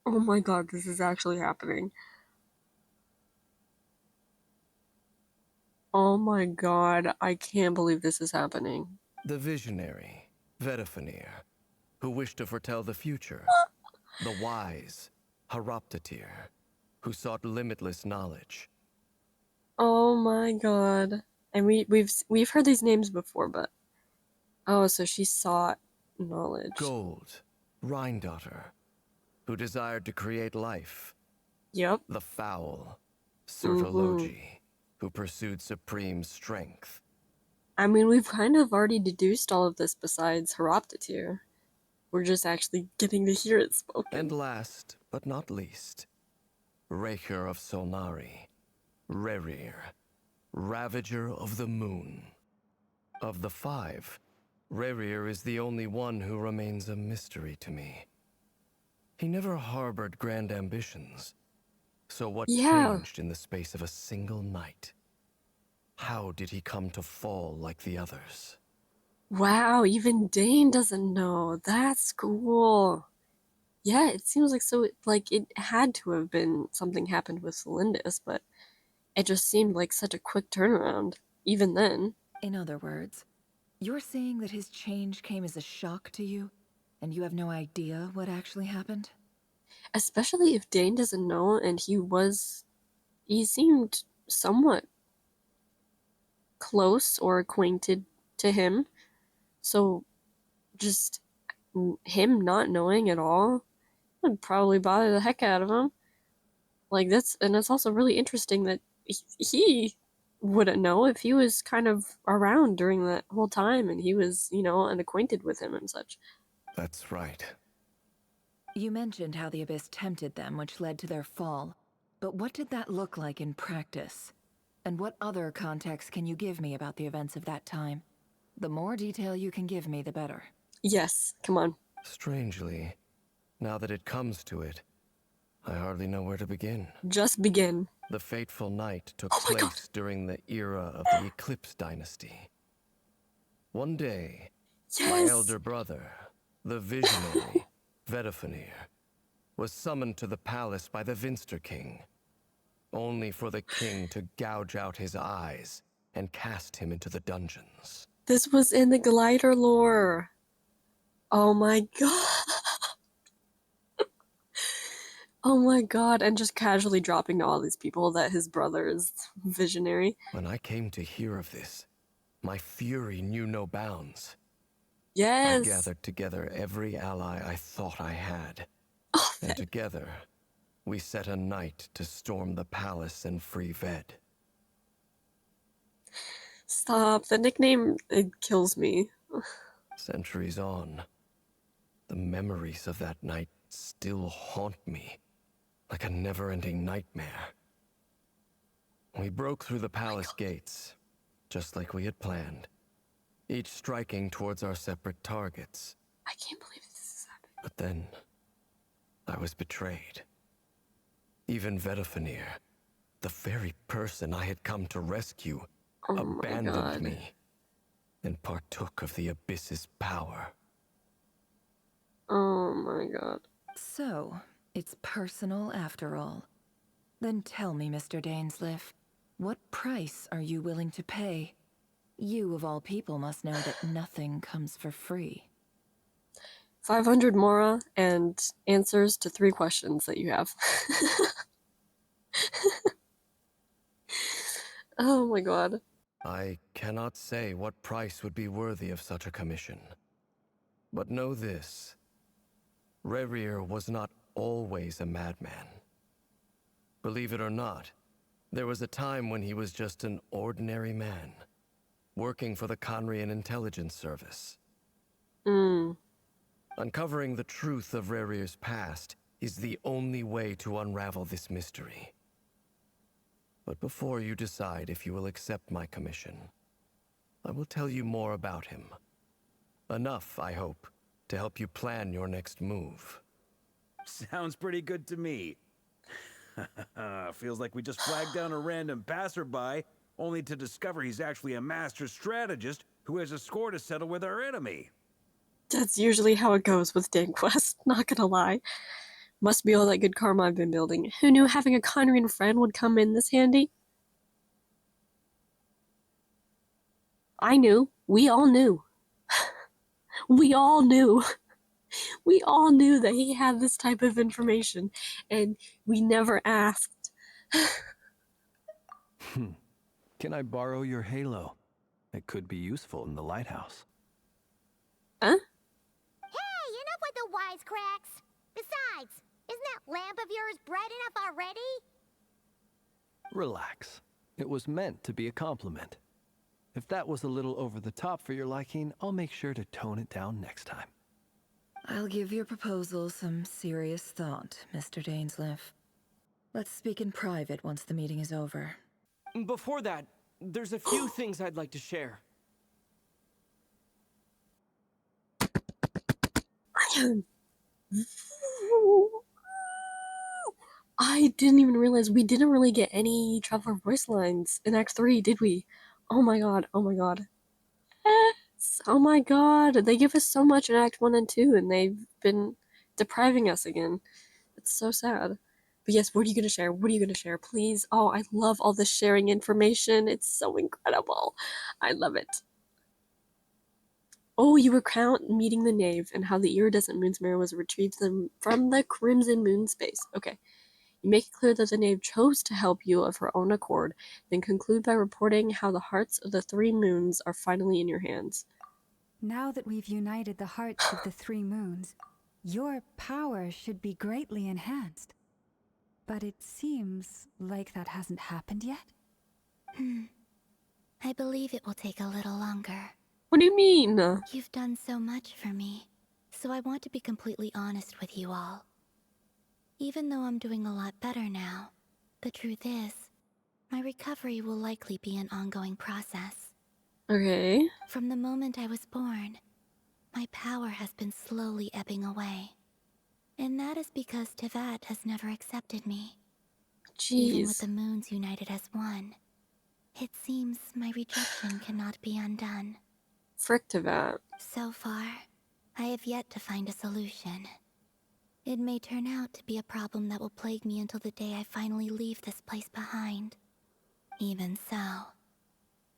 Oh my god, this is actually happening. Oh my god, I can't believe this is happening. The visionary, Vedafenir, who wished to foretell the future. The wise, Haroptatir, who sought limitless knowledge. Oh my god. And we've heard these names before, but oh, so she sought knowledge. Gold, Rhindaughter, who desired to create life. Yep. The foul, Sertologi, who pursued supreme strength. I mean, we've kind of already deduced all of this besides Haroptatir. We're just actually getting to hear it spoken. And last, but not least, Rerir of Solnari, Rerir, Ravager of the Moon. Of the 5, Rerir is the only one who remains a mystery to me. He never harbored grand ambitions. So what changed in the space of a single night? How did he come to fall like the others? Wow, even Dain doesn't know. That's cool. Yeah, it seems like it had to have been something happened with Tholindis, but it just seemed like such a quick turnaround, even then. In other words, you're saying that his change came as a shock to you, and you have no idea what actually happened? Especially if Dain doesn't know, and he seemed somewhat close or acquainted to him. So just him not knowing at all would probably bother the heck out of him. Like and it's also really interesting that he wouldn't know if he was kind of around during that whole time and he was, unacquainted with him and such. That's right. You mentioned how the Abyss tempted them, which led to their fall. But what did that look like in practice? And what other context can you give me about the events of that time? The more detail you can give me, the better. Yes, come on. Strangely, now that it comes to it, I hardly know where to begin. Just begin. The fateful night took place during the era of the Eclipse Dynasty. One day, my elder brother, the visionary, Vedafenir, was summoned to the palace by the Vinster King, only for the king to gouge out his eyes and cast him into the dungeons. This was in the glider lore. Oh my god. Oh my god, and just casually dropping to all these people that his brother is visionary. When I came to hear of this, my fury knew no bounds. Yes! I gathered together every ally I thought I had. And together, we set a night to storm the palace and free Ved. Stop, the nickname, it kills me. Centuries on, the memories of that night still haunt me, like a never-ending nightmare. We broke through the palace gates, just like we had planned, each striking towards our separate targets. I can't believe this is happening. But then, I was betrayed. Even Vedifenir, the very person I had come to rescue, abandoned me and partook of the Abyss's power. Oh my god. So, it's personal after all. Then tell me, Mr. Dainsleif, what price are you willing to pay? You, of all people, must know that nothing comes for free. 500 Mora and answers to 3 questions that you have. Oh my god. I cannot say what price would be worthy of such a commission. But know this. Rerir was not always a madman. Believe it or not, there was a time when he was just an ordinary man, working for the Conrian Intelligence Service. Uncovering the truth of Rerir's past is the only way to unravel this mystery. But before you decide if you will accept my commission, I will tell you more about him. Enough, I hope, to help you plan your next move. Sounds pretty good to me. Feels like we just flagged down a random passerby, only to discover he's actually a master strategist who has a score to settle with our enemy. That's usually how it goes with Dan Quest, not gonna lie. Must be all that good karma I've been building. Who knew having a Conrian friend would come in this handy? I knew. We all knew. We all knew. We all knew that he had this type of information, and we never asked. Can I borrow your halo? It could be useful in the lighthouse. Hey, enough with the wisecracks! Besides, isn't that lamp of yours bright enough already? Relax. It was meant to be a compliment. If that was a little over the top for your liking, I'll make sure to tone it down next time. I'll give your proposal some serious thought, Mr. Dainsleif. Let's speak in private once the meeting is over. Before that, there's a few things I'd like to share. I didn't even realize we didn't really get any Traveler voice lines in Act 3, did we? Oh my god, oh my god. Oh my god, they give us so much in Act 1 and 2, and they've been depriving us again. It's so sad. But yes, what are you going to share? What are you going to share? Please. Oh, I love all this sharing information. It's so incredible. I love it. Oh, you recount meeting the knave and how the iridescent moonsmere was retrieved from the crimson moon space. Okay. You make it clear that the knave chose to help you of her own accord, then conclude by reporting how the hearts of the 3 moons are finally in your hands. Now that we've united the hearts of the 3 moons, your power should be greatly enhanced. But it seems like that hasn't happened yet. I believe it will take a little longer. What do you mean? You've done so much for me, so I want to be completely honest with you all. Even though I'm doing a lot better now, the truth is, my recovery will likely be an ongoing process. Okay. From the moment I was born, my power has been slowly ebbing away. And that is because Tevat has never accepted me. Jeez. Even with the moons united as one, it seems my rejection cannot be undone. Frick Tevat. So far, I have yet to find a solution. It may turn out to be a problem that will plague me until the day I finally leave this place behind. Even so,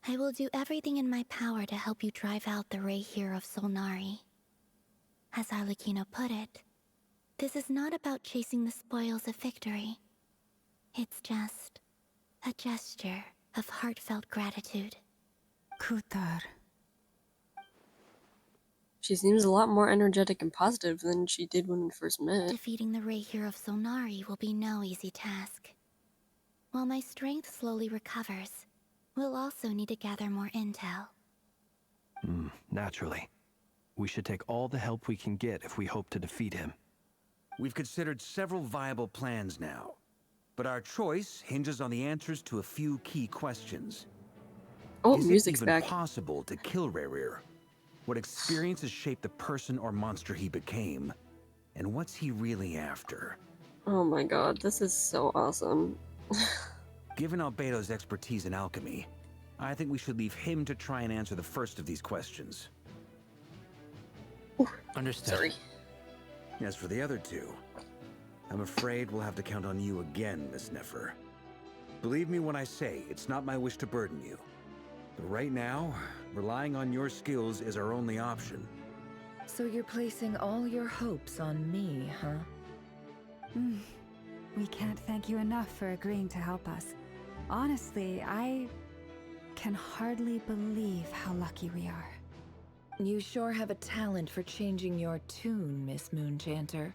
I will do everything in my power to help you drive out the Rerir of Solnari. As Arlecchino put it, this is not about chasing the spoils of victory. It's just a gesture of heartfelt gratitude. Kutar. She seems a lot more energetic and positive than she did when we first met. Defeating the Rerir of Solnari will be no easy task. While my strength slowly recovers, we'll also need to gather more intel. Naturally. We should take all the help we can get if we hope to defeat him. We've considered several viable plans now, but our choice hinges on the answers to a few key questions. Oh, Is music's it even back. possible to kill Rerir? What experiences shaped the person or monster he became? And what's he really after? Oh my god, this is so awesome. Given Albedo's expertise in alchemy, I think we should leave him to try and answer the first of these questions. Understood. Sorry. As for the other two, I'm afraid we'll have to count on you again, Miss Nefer. Believe me when I say it's not my wish to burden you. But right now, relying on your skills is our only option. So you're placing all your hopes on me, huh? We can't thank you enough for agreeing to help us. Honestly, I can hardly believe how lucky we are. You sure have a talent for changing your tune, Miss Moonchanter.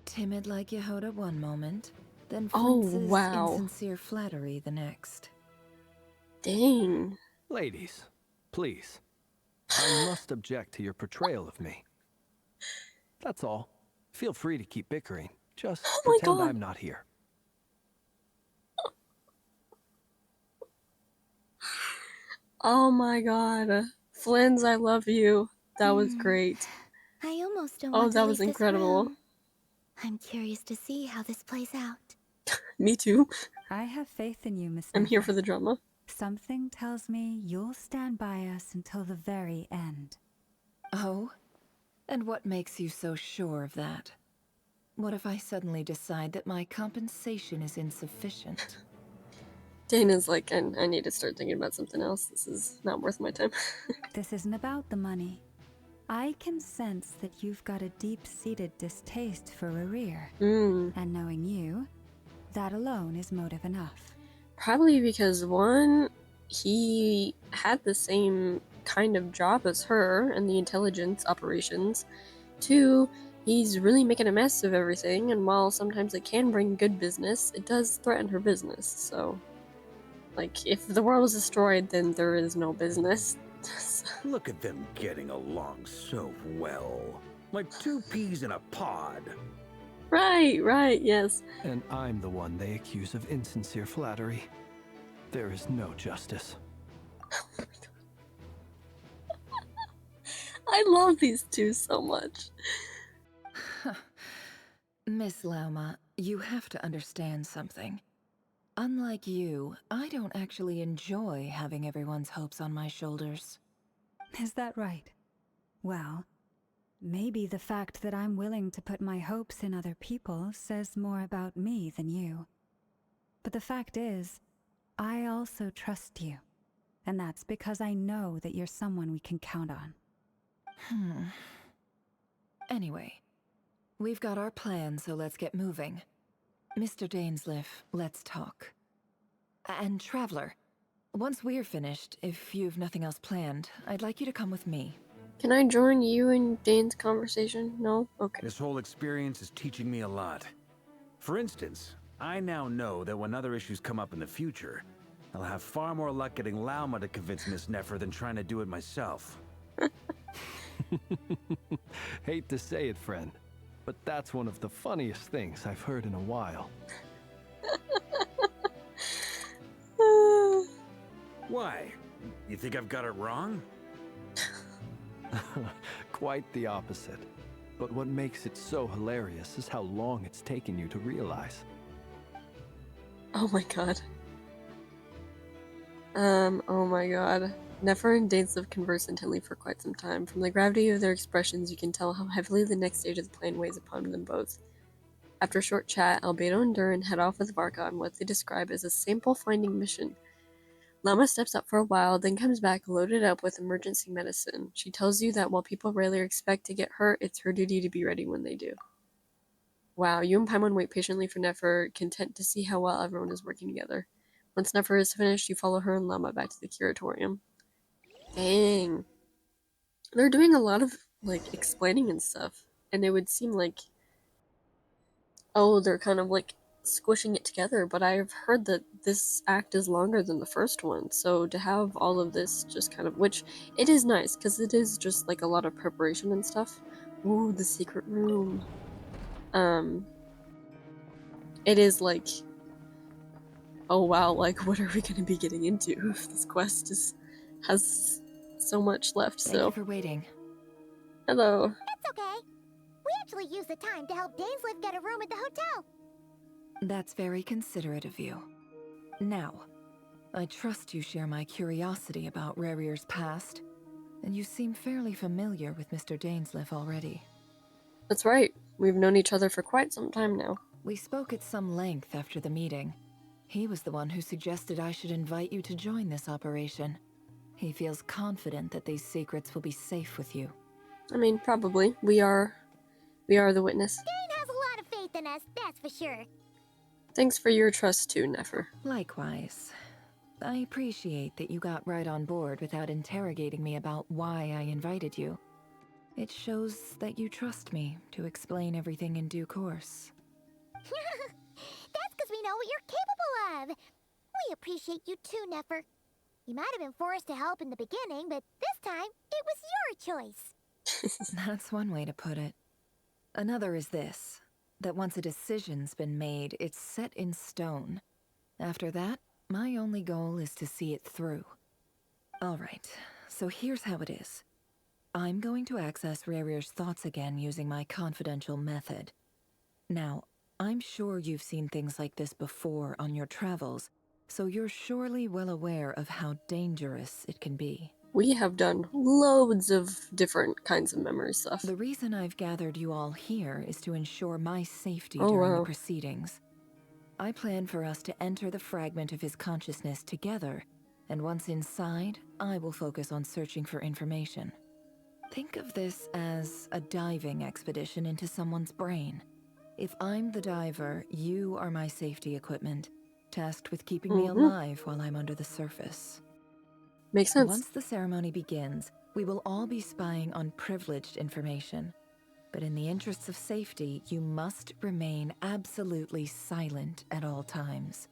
Timid like Yehoda one moment, then flinches insincere flattery the next. Dang. Ladies, please. I must object to your portrayal of me. That's all. Feel free to keep bickering. Just pretend I'm not here. Oh my god. Flins, I love you. That was great. I almost don't want to that leave was this incredible. room. I'm curious to see how this plays out. Me too. I have faith in you, Miss I'm Nefer. here for the drama. Something tells me you'll stand by us until the very end. Oh? And what makes you so sure of that? What if I suddenly decide that my compensation is insufficient? Dana's like, I need to start thinking about something else. This is not worth my time. This isn't about the money. I can sense that you've got a deep-seated distaste for Rerir. And knowing you, that alone is motive enough. Probably because, one, he had the same kind of job as her in the intelligence operations. Two, he's really making a mess of everything, and while sometimes it can bring good business, it does threaten her business, so... Like, if the world is destroyed, then there is no business. Look at them getting along so well. Like two peas in a pod. Right, yes. And I'm the one they accuse of insincere flattery. There is no justice. I love these two so much. Miss Lauma, you have to understand something. Unlike you, I don't actually enjoy having everyone's hopes on my shoulders. Is that right? Well, maybe the fact that I'm willing to put my hopes in other people says more about me than you. But the fact is, I also trust you. And that's because I know that you're someone we can count on. Anyway, we've got our plan, so let's get moving. Mr. Dainsleif, let's talk. And Traveler, once we're finished, if you've nothing else planned, I'd like you to come with me. Can I join you in Dane's conversation? No? Okay. This whole experience is teaching me a lot. For instance, I now know that when other issues come up in the future, I'll have far more luck getting Lauma to convince Miss Nefer than trying to do it myself. Hate to say it, friend, but that's one of the funniest things I've heard in a while. Why? You think I've got it wrong? Quite the opposite. But what makes it so hilarious is how long it's taken you to realize. Oh my god. Oh my god. Nefer and Dainsleif converse intently for quite some time. From the gravity of their expressions, you can tell how heavily the next stage of the plan weighs upon them both. After a short chat, Albedo and Durin head off with Varka on what they describe as a sample-finding mission. Lauma steps up for a while, then comes back loaded up with emergency medicine. She tells you that while people rarely expect to get hurt, it's her duty to be ready when they do. Wow, you and Paimon wait patiently for Nefer, content to see how well everyone is working together. Once Nefer is finished, you follow her and Lauma back to the Curatorium. Dang. They're doing a lot of, like, explaining and stuff. And it would seem like, oh, they're kind of, like, squishing it together. But I've heard that this act is longer than the first one. So to have all of this just kind of, which, it is nice, because it is just, like, a lot of preparation and stuff. Ooh, the secret room. It is, like, oh wow, like, what are we gonna be getting into? This quest has so much left, so. Thank you for waiting. Hello. That's okay. We actually used the time to help Dainsleif get a room at the hotel. That's very considerate of you. Now, I trust you share my curiosity about Rerir's past, and you seem fairly familiar with Mr. Dainsleif already. That's right. We've known each other for quite some time now. We spoke at some length after the meeting. He was the one who suggested I should invite you to join this operation. He feels confident that these secrets will be safe with you. I mean, probably. We are the witness. Dain has a lot of faith in us, that's for sure. Thanks for your trust too, Nefer. Likewise. I appreciate that you got right on board without interrogating me about why I invited you. It shows that you trust me to explain everything in due course. That's because we know what you're capable of. We appreciate you too, Nefer. You might have been forced to help in the beginning, but this time, it was your choice. That's one way to put it. Another is this, that once a decision's been made, it's set in stone. After that, my only goal is to see it through. Alright, so here's how it is. I'm going to access Rerir's thoughts again using my confidential method. Now, I'm sure you've seen things like this before on your travels, so you're surely well aware of how dangerous it can be. We have done loads of different kinds of memory stuff. The reason I've gathered you all here is to ensure my safety during the proceedings. I plan for us to enter the fragment of his consciousness together, and once inside, I will focus on searching for information. Think of this as a diving expedition into someone's brain. If I'm the diver, you are my safety equipment, tasked with keeping me alive while I'm under the surface. Makes sense. Once the ceremony begins, we will all be spying on privileged information. But in the interests of safety, you must remain absolutely silent at all times.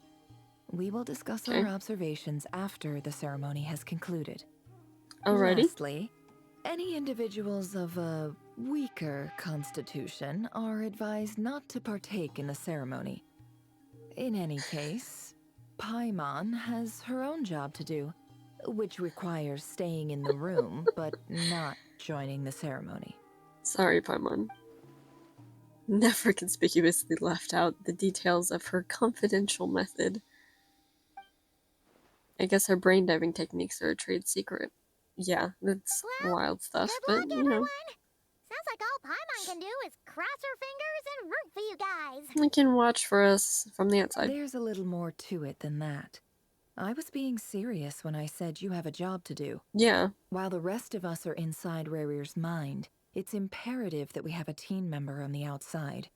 We will discuss our observations after the ceremony has concluded. Alrighty. Lastly, any individuals of a weaker constitution are advised not to partake in the ceremony. In any case, Paimon has her own job to do, which requires staying in the room, but not joining the ceremony. Sorry, Paimon. Never conspicuously left out the details of her confidential method. I guess her brain diving techniques are a trade secret. Yeah, that's wild stuff, but you know. Everyone. Sounds like all Paimon can do is cross her fingers and root for you guys. They can watch for us from the outside. There's a little more to it than that. I was being serious when I said you have a job to do. Yeah. While the rest of us are inside Rerir's mind, it's imperative that we have a team member on the outside.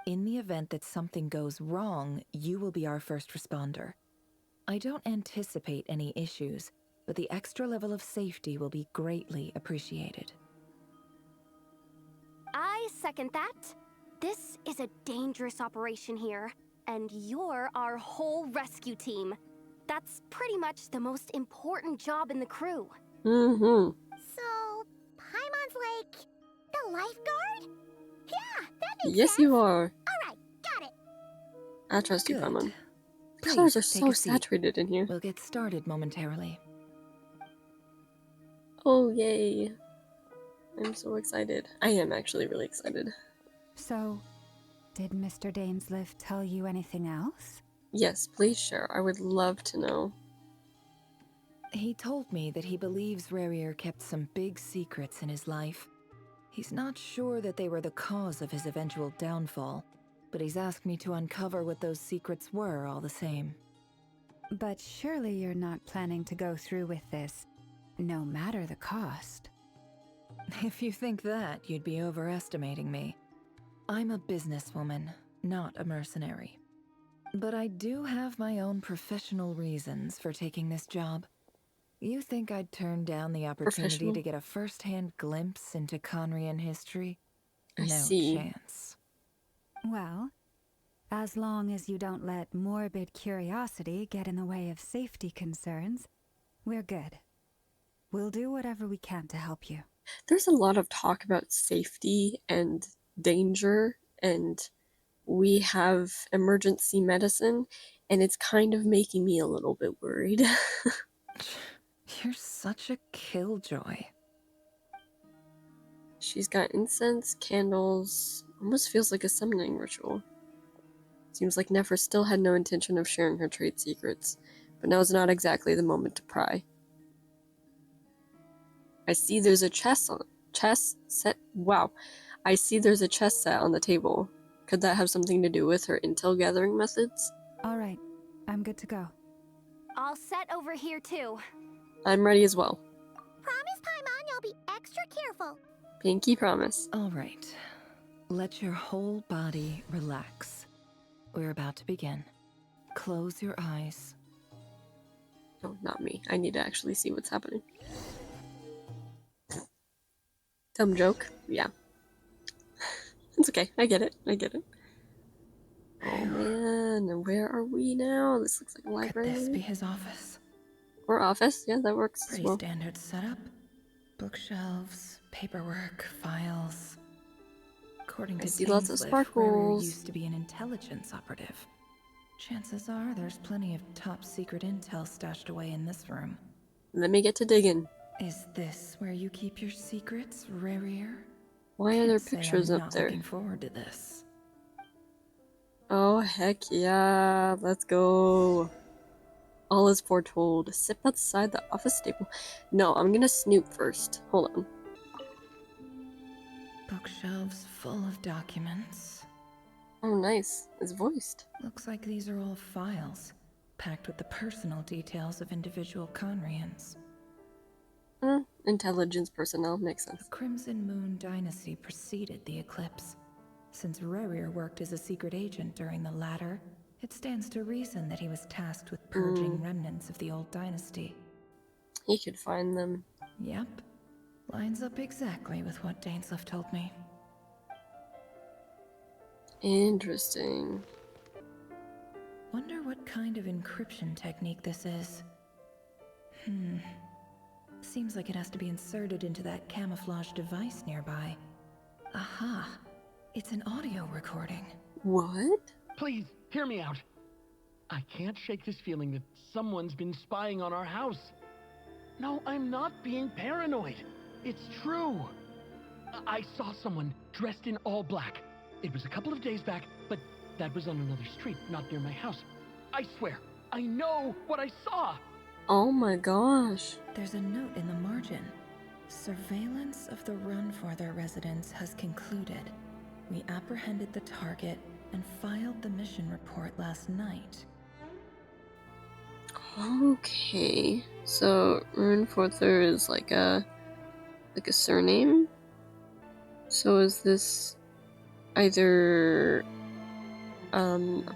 In the event that something goes wrong, you will be our first responder. I don't anticipate any issues, but the extra level of safety will be greatly appreciated. I second that. This is a dangerous operation here, and you're our whole rescue team. That's pretty much the most important job in the crew. Mm-hmm. So, Paimon's like the lifeguard? Yeah, that makes sense. Yes, you are. Alright, got it. I trust you, Paimon. Please, colors are take so a seat. saturated in here. We'll get started momentarily. Oh, yay. I'm so excited. I am actually really excited. So, did Mr. Dainsleif tell you anything else? Yes, please share. I would love to know. He told me that he believes Rerir kept some big secrets in his life. He's not sure that they were the cause of his eventual downfall, but he's asked me to uncover what those secrets were all the same. But surely you're not planning to go through with this, no matter the cost. If you think that, you'd be overestimating me. I'm a businesswoman, not a mercenary. But I do have my own professional reasons for taking this job. You think I'd turn down the opportunity to get a first-hand glimpse into Conrian history? I No see. chance. Well, as long as you don't let morbid curiosity get in the way of safety concerns, we're good. We'll do whatever we can to help you. There's a lot of talk about safety and danger, and we have emergency medicine, and it's kind of making me a little bit worried. You're such a killjoy. She's got incense, candles, almost feels like a summoning ritual. Seems like Nefer still had no intention of sharing her trade secrets, but now is not exactly the moment to pry. I see there's a chess set. Wow. I see there's a chess set on the table. Could that have something to do with her intel gathering methods? All right, I'm good to go. All set over here too. I'm ready as well. Promise, Paimon, you'll be extra careful. Pinky promise. All right. Let your whole body relax. We're about to begin. Close your eyes. Oh, not me. I need to actually see what's happening. Dumb joke? Yeah. It's okay. I get it. I get it. Oh man, where are we now? This looks like a library. Could this be his office? Or office? Yeah, that works as Pretty well. standard setup. Bookshelves, paperwork, files. According to I see lots of Dainsleif, Rerir sparkles. used to be an intelligence operative. Chances are there's plenty of top secret intel stashed away in this room. Let me get to digging. Is this where you keep your secrets, Rerir? Why are there Can't say pictures I'm up not there? looking forward to this. Oh, heck yeah. Let's go. All is foretold. Sit outside the office table. No, I'm gonna snoop first. Hold on. Bookshelves full of documents. Oh, nice. It's voiced. Looks like these are all files, packed with the personal details of individual Conrians. Intelligence personnel. Makes sense. The Crimson Moon dynasty preceded the eclipse. Since Rerir worked as a secret agent during the latter, it stands to reason that he was tasked with purging remnants of the old dynasty. He could find them. Yep. Lines up exactly with what Dainsleif told me. Interesting. Wonder what kind of encryption technique this is. Seems like it has to be inserted into that camouflage device nearby. Aha! It's an audio recording. What? Please, hear me out. I can't shake this feeling that someone's been spying on our house. No, I'm not being paranoid. It's true. I saw someone dressed in all black. It was a couple of days back, but that was on another street, not near my house. I swear, I know what I saw. Oh my gosh. There's a note in the margin. Surveillance of the Runforther residence has concluded. We apprehended the target and filed the mission report last night. Okay. So Runforther is like a surname? So is this either an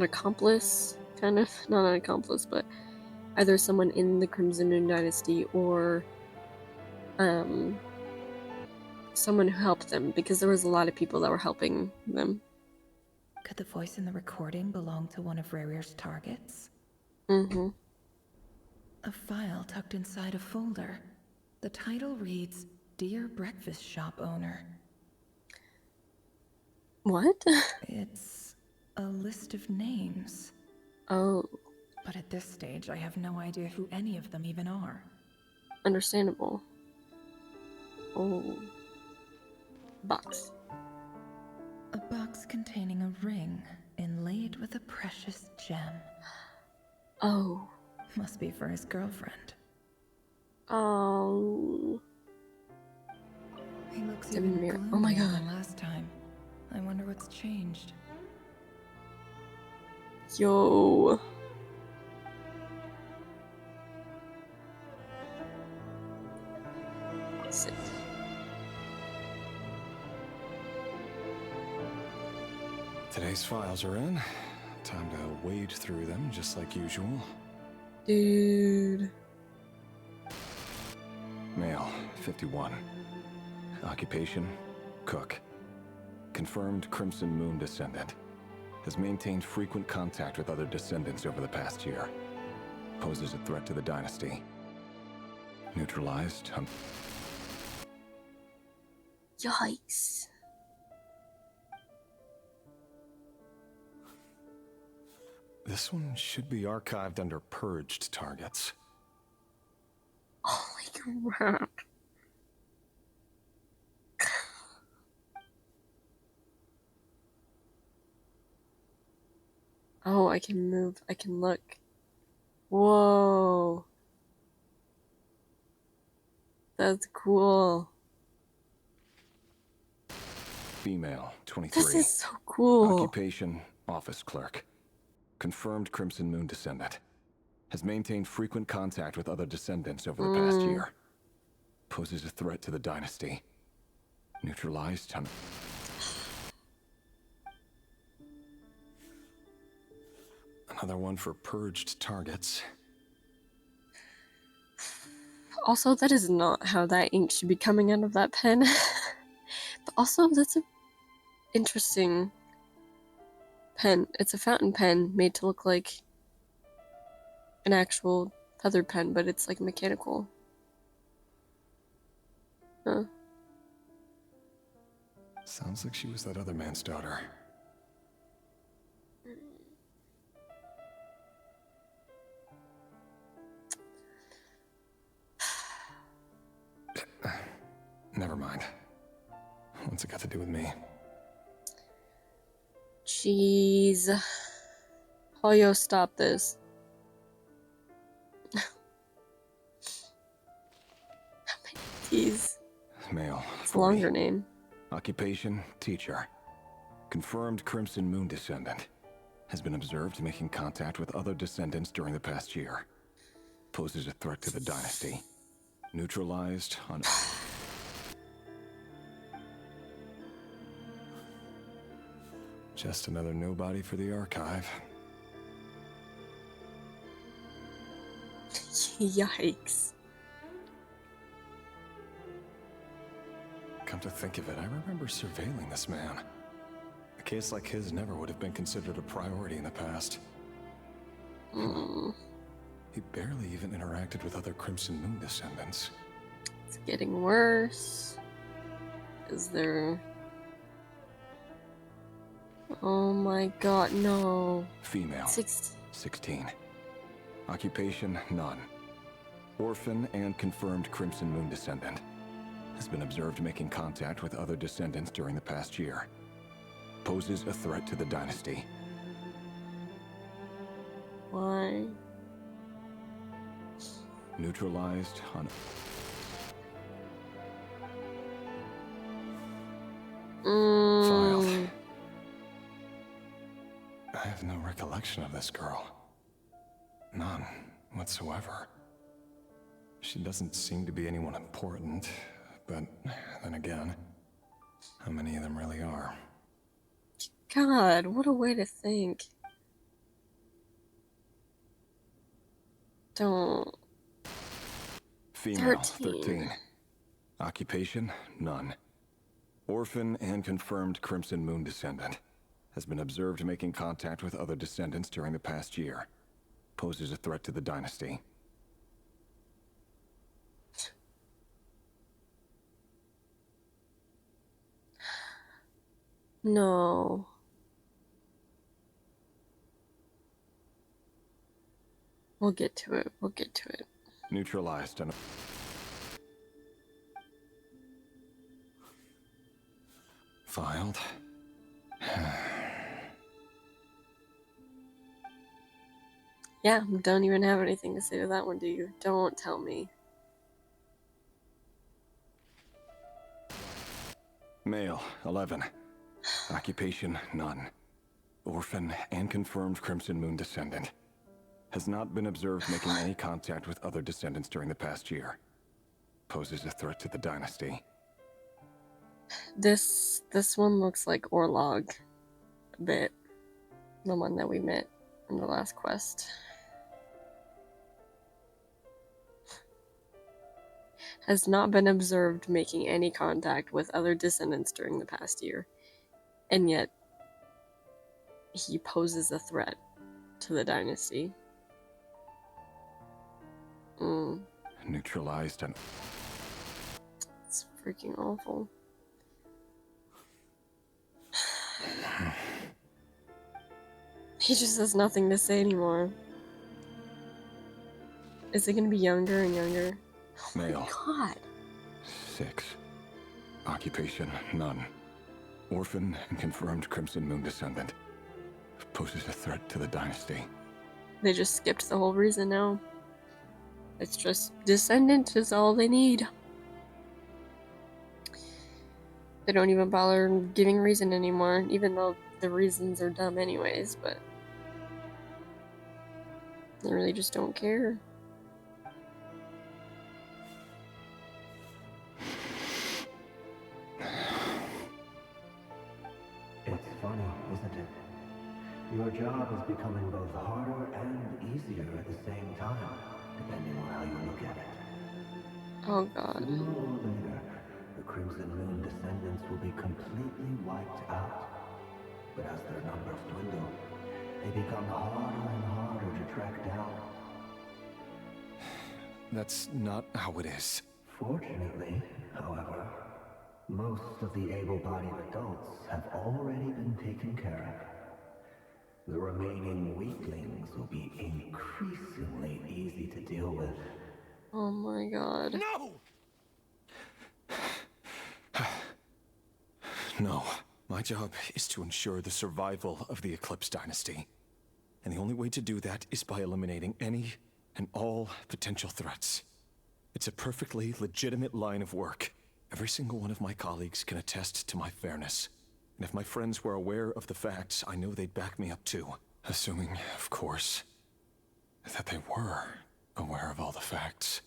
accomplice, kind of? Not an accomplice, but either someone in the Crimson Moon Dynasty or someone who helped them, because there was a lot of people that were helping them. Could the voice in the recording belong to one of Rerir's targets? Mm-hmm. A file tucked inside a folder. The title reads, Dear Breakfast Shop Owner. What? It's a list of names. Oh. But at this stage, I have no idea who any of them even are. Understandable. Oh. Box. A box containing a ring inlaid with a precious gem. Oh. Must be for his girlfriend. Oh. He looks Dim even mirror. gloomier Oh my god. than last time. I wonder what's changed. Yo. Sick. Today's files are in. Time to wade through them just like usual. Dude. Male, 51. Occupation, cook. Confirmed Crimson Moon descendant. Has maintained frequent contact with other descendants over the past year. Poses a threat to the dynasty. Neutralized. Yikes. This one should be archived under purged targets. Holy crap. Oh, I can move. I can look. Whoa. That's cool. Female, 23. This is so cool. Occupation, office clerk. Confirmed Crimson Moon descendant. Has maintained frequent contact with other descendants over the past year. Poses a threat to the dynasty. Neutralized. Another one for purged targets. Also, that is not how that ink should be coming out of that pen. But also, that's an interesting pen. It's a fountain pen made to look like an actual feather pen, but it's like mechanical. Huh. Sounds like she was that other man's daughter. Never mind. What's it got to do with me? Jeez. Polyo, stop this. How many T's? Male. It's a longer name. Occupation, teacher. Confirmed Crimson Moon descendant. Has been observed making contact with other descendants during the past year. Poses a threat to the dynasty. Neutralized on... Just another nobody for the archive. Yikes. Come to think of it, I remember surveilling this man. A case like his never would have been considered a priority in the past. He barely even interacted with other Crimson Moon descendants. It's getting worse. Is there... Oh my god, no. Female. 16. Occupation, none. Orphan and confirmed Crimson Moon descendant. Has been observed making contact with other descendants during the past year. Poses a threat to the dynasty. Why? Neutralized on... Filed. I have no recollection of this girl. None whatsoever. She doesn't seem to be anyone important, but then again, how many of them really are? God, what a way to think. Don't. Female, 13. Occupation, none. Orphan and confirmed Crimson Moon descendant. Has been observed making contact with other descendants during the past year. Poses a threat to the dynasty. No. We'll get to it. We'll get to it. Neutralized and... Filed. Yeah, don't even have anything to say to that one, do you? Don't tell me. Male, 11. Occupation, none. Orphan and confirmed Crimson Moon descendant. Has not been observed making any contact with other descendants during the past year. Poses a threat to the dynasty. This one looks like Orlog a bit. The one that we met in the last quest. Has not been observed making any contact with other descendants during the past year. And yet, he poses a threat to the dynasty. Neutralized and... It's freaking awful. He just has nothing to say anymore. Is it gonna be younger and younger? Male. Oh my god. 6. Occupation, none. Orphan and confirmed Crimson Moon descendant. Poses a threat to the dynasty. They just skipped the whole reason now. It's just descendant is all they need. They don't even bother giving reason anymore, even though the reasons are dumb anyways, but they really just don't care. It's funny, isn't it? Your job is becoming both harder and easier at the same time, depending on how you look at it. Oh god. Sooner or later, the Crimson Moon descendants will be completely wiped out. But as their numbers dwindle, they become harder and harder to track down. That's not how it is. Fortunately, however, most of the able-bodied adults have already been taken care of. The remaining weaklings will be increasingly easy to deal with. Oh my god. No! No. My job is to ensure the survival of the Eclipse Dynasty. And the only way to do that is by eliminating any and all potential threats. It's a perfectly legitimate line of work. Every single one of my colleagues can attest to my fairness. And if my friends were aware of the facts, I know they'd back me up too. Assuming, of course, that they were aware of all the facts.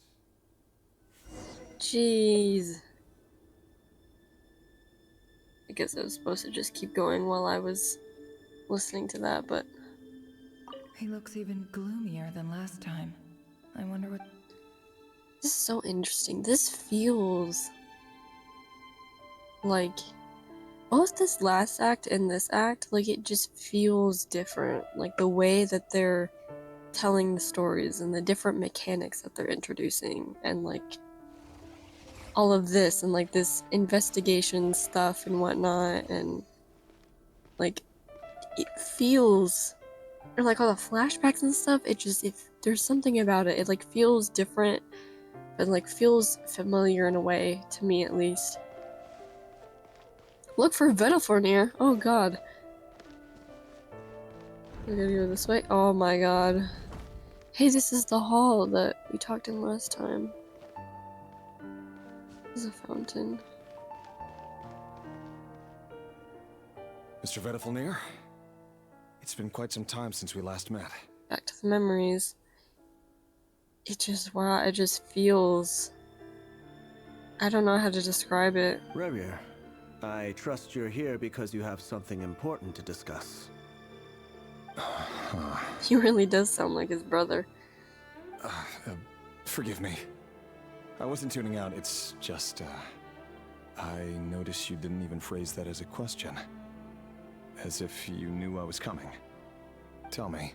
Jeez. I guess I was supposed to just keep going while I was listening to that, but... He looks even gloomier than last time. I wonder what... This is so interesting. This feels... like... both this last act and this act, like, it just feels different. Like, the way that they're telling the stories and the different mechanics that they're introducing, and, like... all of this, and, like, this investigation stuff and whatnot, and... like... it feels... or, like, all the flashbacks and stuff, it just... there's something about it. It, like, feels different, but, like, feels familiar in a way, to me at least. Look for Tholindis. Oh god. We're gonna go this way. Oh my god. Hey, this is the hall that we talked in last time. There's a fountain. Mr. Tholindis? It's been quite some time since we last met. Back to the memories. It just, wow, it just feels... I don't know how to describe it. Rerir, I trust you're here because you have something important to discuss. He really does sound like his brother. Forgive me. I wasn't tuning out, it's just, I noticed you didn't even phrase that as a question. As if you knew I was coming. Tell me,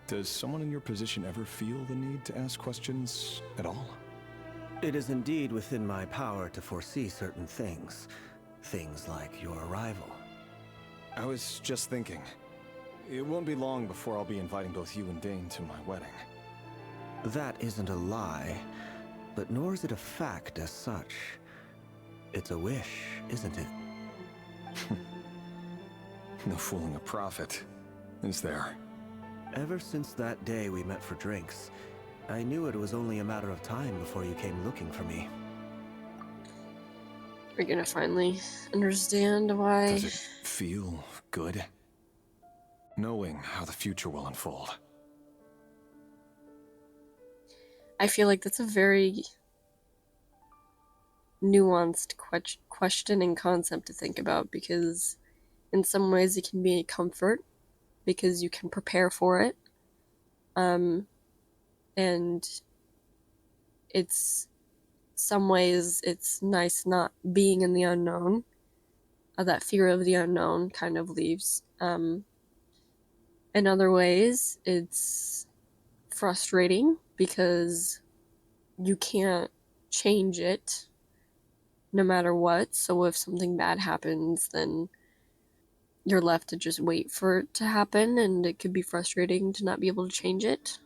does someone in your position ever feel the need to ask questions at all? It is indeed within my power to foresee certain things. Things like your arrival. I was just thinking. It won't be long before I'll be inviting both you and Dain to my wedding. That isn't a lie, but nor is it a fact as such. It's a wish, isn't it? No fooling a prophet, is there? Ever since that day we met for drinks, I knew it was only a matter of time before you came looking for me. We're gonna finally understand why. Does it feel good? Knowing how the future will unfold. I feel like that's a very nuanced question and concept to think about, because in some ways it can be a comfort because you can prepare for it, and it's some ways it's nice not being in the unknown. That fear of the unknown kind of leaves. In other ways it's frustrating because you can't change it no matter what. So if something bad happens, then you're left to just wait for it to happen, and it could be frustrating to not be able to change it.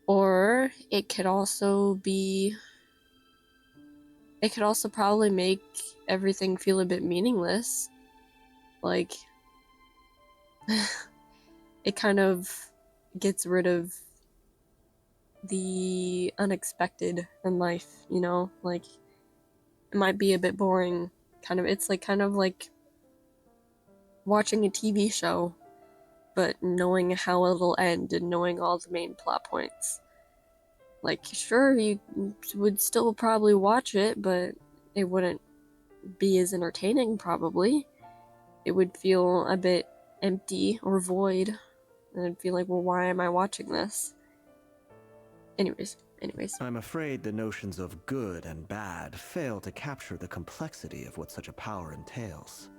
Or it could also probably make everything feel a bit meaningless. Like, it kind of gets rid of the unexpected in life, you know? Like, it might be a bit boring. It's kind of like watching a TV show, but knowing how it'll end and knowing all the main plot points. Like, sure, you would still probably watch it, but it wouldn't be as entertaining, probably. It would feel a bit empty or void, and I'd feel like, well, why am I watching this? Anyways. I'm afraid the notions of good and bad fail to capture the complexity of what such a power entails.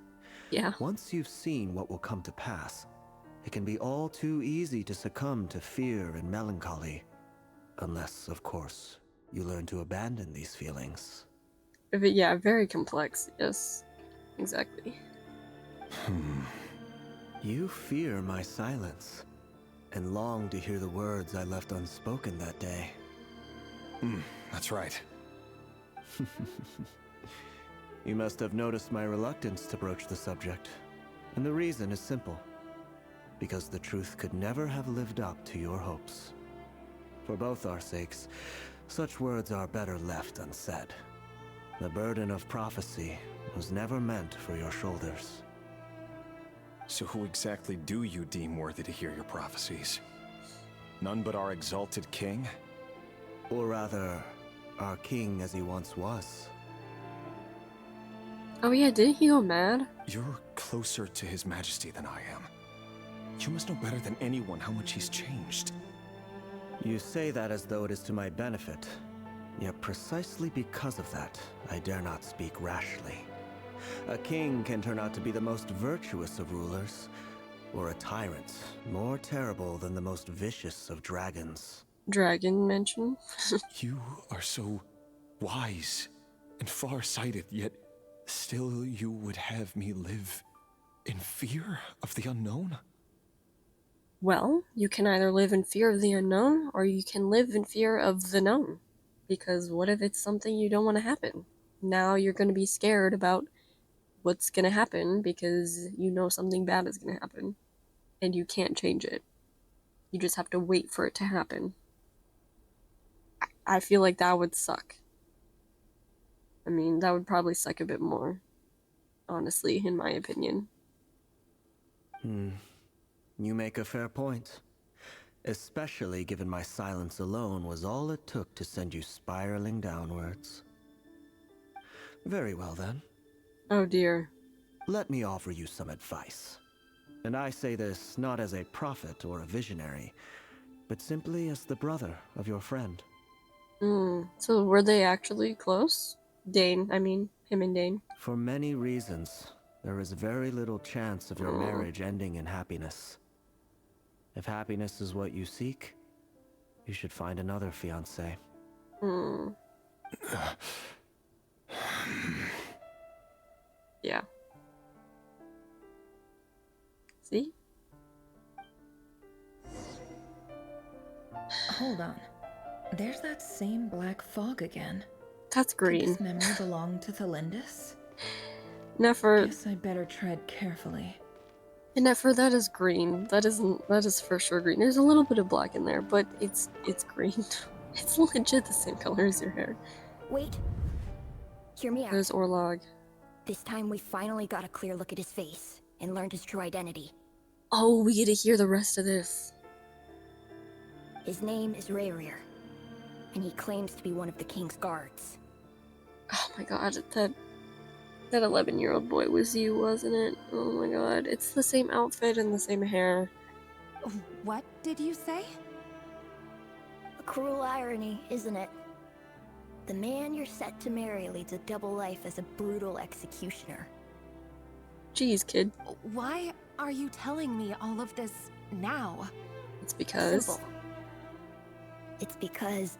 Yeah. Once you've seen what will come to pass, it can be all too easy to succumb to fear and melancholy. Unless, of course, you learn to abandon these feelings. Yeah, very complex. Yes, exactly. You fear my silence, and long to hear the words I left unspoken that day. That's right. You must have noticed my reluctance to broach the subject, and the reason is simple. Because the truth could never have lived up to your hopes. For both our sakes, such words are better left unsaid. The burden of prophecy was never meant for your shoulders. So who exactly do you deem worthy to hear your prophecies? None but our exalted king? Or rather, our king as he once was. Oh yeah, didn't he go mad? You're closer to his majesty than I am. You must know better than anyone how much he's changed. You say that as though it is to my benefit. Yet precisely because of that, I dare not speak rashly. A king can turn out to be the most virtuous of rulers, or a tyrant more terrible than the most vicious of dragons. Dragon mention? You are so wise and far-sighted, yet still you would have me live in fear of the unknown? Well, you can either live in fear of the unknown, or you can live in fear of the known. Because what if it's something you don't want to happen? Now you're going to be scared about what's going to happen because you know something bad is going to happen. And you can't change it. You just have to wait for it to happen. I feel like that would suck. I mean, that would probably suck a bit more. Honestly, in my opinion. You make a fair point. Especially given my silence alone was all it took to send you spiraling downwards. Very well then. Oh dear. Let me offer you some advice. And I say this not as a prophet or a visionary, but simply as the brother of your friend. So were they actually close? Dain, I mean, him and Dain. For many reasons, there is very little chance of your marriage ending in happiness. If happiness is what you seek, you should find another fiancé. Yeah. See? Hold on. There's that same black fog again. That's green. Could this memory belong to Tholindis? Nefer. Guess I better tread carefully. And Nefer, that is green. That is for sure green. There's a little bit of black in there, but it's green. It's legit the same color as your hair. Wait. Hear me out. There's Orlog. This time we finally got a clear look at his face and learned his true identity. Oh, we get to hear the rest of this. His name is Rerir, and he claims to be one of the king's guards. Oh my god, that 11-year-old boy was you, wasn't it? Oh my god, it's the same outfit and the same hair. What did you say? A cruel irony, isn't it? The man you're set to marry leads a double life as a brutal executioner. Jeez, kid. Why are you telling me all of this now? It's because... Simple. It's because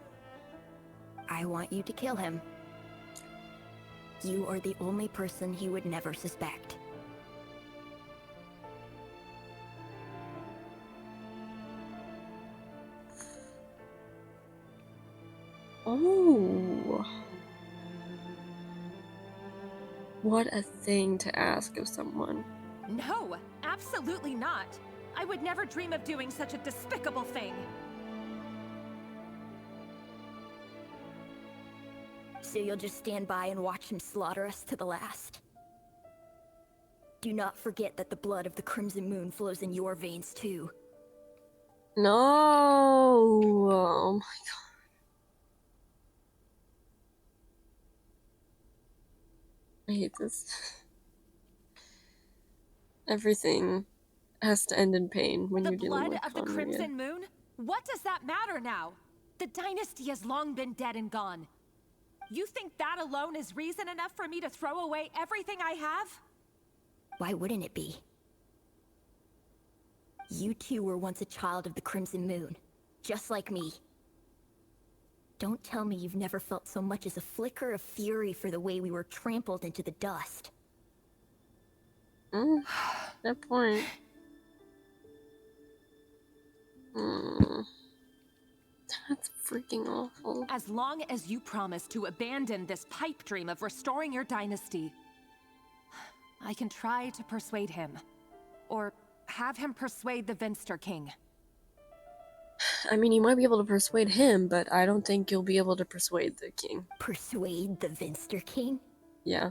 I want you to kill him. You are the only person he would never suspect. Oh. What a thing to ask of someone. No, absolutely not. I would never dream of doing such a despicable thing. So you'll just stand by and watch him slaughter us to the last? Do not forget that the blood of the Crimson Moon flows in your veins too. No! Oh my god. I hate this. Everything has to end in pain when you're dealing with The blood of the Crimson Moon? What does that matter now? The dynasty has long been dead and gone. You think that alone is reason enough for me to throw away everything I have? Why wouldn't it be? You two were once a child of the Crimson Moon, just like me. Don't tell me you've never felt so much as a flicker of fury for the way we were trampled into the dust. That point. That's freaking awful. As long as you promise to abandon this pipe dream of restoring your dynasty, I can try to persuade him. Or have him persuade the Vinster King. I mean, you might be able to persuade him, but I don't think you'll be able to persuade the king. Persuade the Vinster King? Yeah.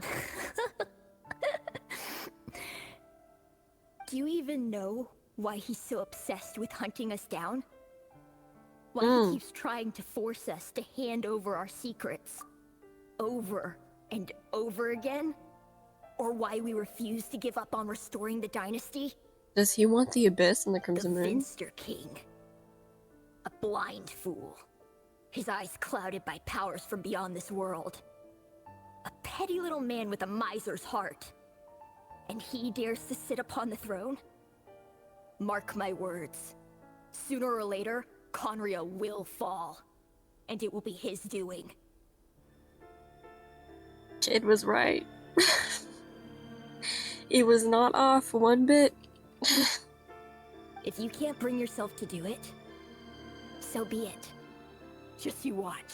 Do you even know why he's so obsessed with hunting us down? Why he keeps trying to force us to hand over our secrets over and over again? Or why we refuse to give up on restoring the dynasty? Does he want the Abyss and the Crimson Moon? The Vinster King. A blind fool. His eyes clouded by powers from beyond this world. A petty little man with a miser's heart. And he dares to sit upon the throne? Mark my words. Sooner or later, Conria will fall. And it will be his doing. Jade was right. He was not off one bit. If you can't bring yourself to do it, so be it. Just you watch.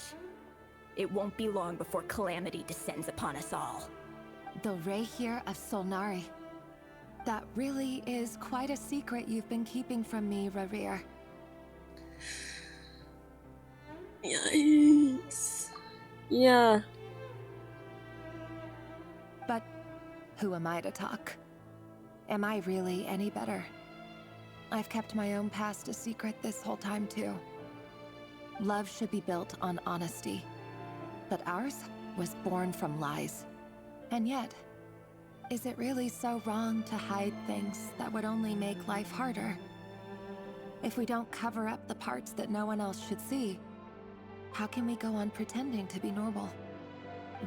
It won't be long before calamity descends upon us all. The Rerir of Solnari. That really is quite a secret you've been keeping from me, Rerir. Yikes. Yeah. But who am I to talk? Am I really any better? I've kept my own past a secret this whole time too. Love should be built on honesty. But ours was born from lies. And yet, is it really so wrong to hide things that would only make life harder? If we don't cover up the parts that no one else should see, how can we go on pretending to be normal?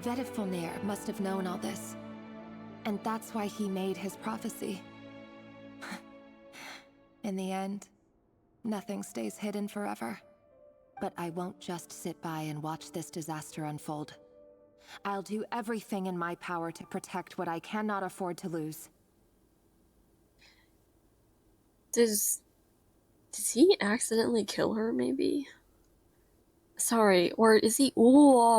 Vedifulnir must have known all this. And that's why he made his prophecy. In the end, nothing stays hidden forever. But I won't just sit by and watch this disaster unfold. I'll do everything in my power to protect what I cannot afford to lose. Does he accidentally kill her, maybe? Sorry, or is he ordered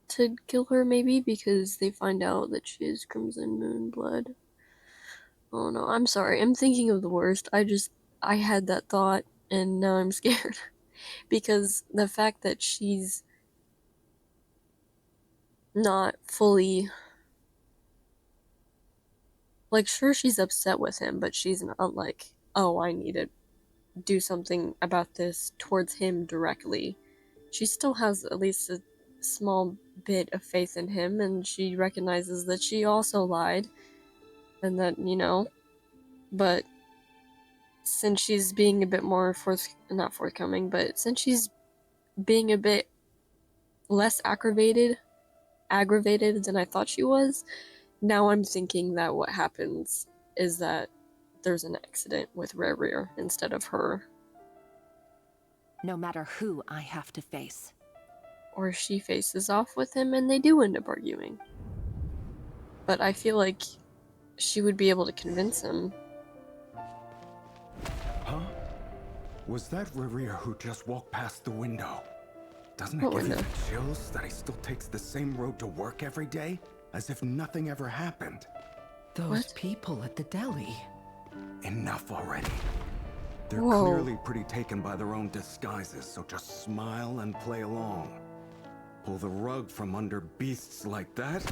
to kill her, maybe, because they find out that she is Crimson Moon blood? Oh no, I'm sorry. I'm thinking of the worst. I had that thought and now I'm scared. Because the fact that she's not fully, like, sure, she's upset with him, but she's not like, oh, I need to do something about this towards him directly. She still has at least a small bit of faith in him, and she recognizes that she also lied, and that, but since she's being a bit more not forthcoming, but since she's being a bit less aggravated than I thought she was, now I'm thinking that what happens is that there's an accident with Rerir instead of her. No matter who I have to face. Or she faces off with him and they do end up arguing. But I feel like she would be able to convince him. Huh? Was that Rerir who just walked past the window? Doesn't it give you the chills that he still takes the same road to work every day? As if nothing ever happened. Those people at the deli. Enough already. They're Whoa. clearly pretty taken by their own disguises, so just smile and play along. Pull the rug from under beasts like that,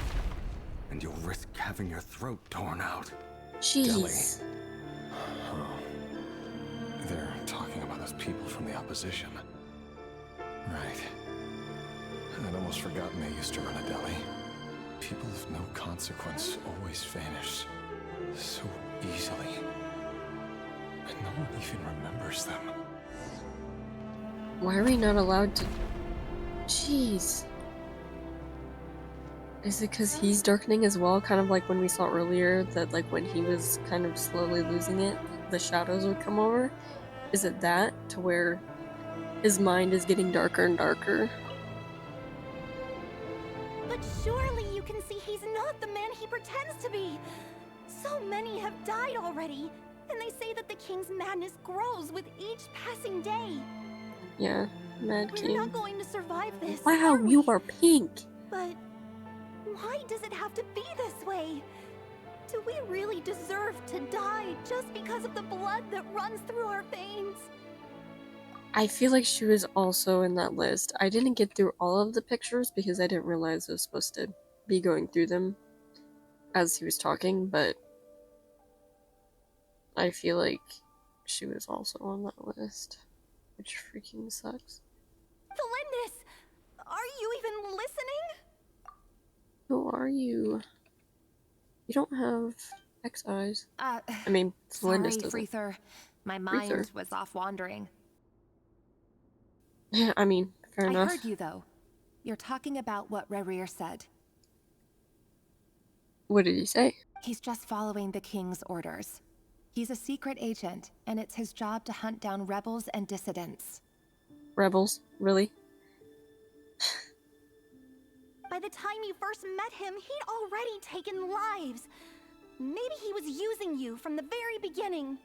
and you'll risk having your throat torn out. Jeez. They're talking about those people from the opposition. Right. I'd almost forgotten they used to run a deli. People of no consequence always vanish so easily. And no one even remembers them. Why are we not allowed to... Jeez. Is it because he's darkening as well? Kind of like when we saw earlier that, like, when he was kind of slowly losing it, the shadows would come over? Is it that? To where his mind is getting darker and darker? But surely you can see he's not the man he pretends to be. So many have died already, and they say that the king's madness grows with each passing day. Yeah, Mad King. We're not going to survive this. Wow, you are pink. But why does it have to be this way? Do we really deserve to die just because of the blood that runs through our veins? I feel like she was also in that list. I didn't get through all of the pictures because I didn't realize I was supposed to be going through them as he was talking, but I feel like she was also on that list, which freaking sucks. Tholindis, are you even listening? Who are you? You don't have X eyes. I mean, Tholindis doesn't. Sorry, Frithr. My mind was off wandering. Yeah, I mean, fair enough. I heard you, though. You're talking about what Rerir said. What did he say? He's just following the king's orders. He's a secret agent, and it's his job to hunt down rebels and dissidents. Rebels? Really? By the time you first met him, he'd already taken lives. Maybe he was using you from the very beginning.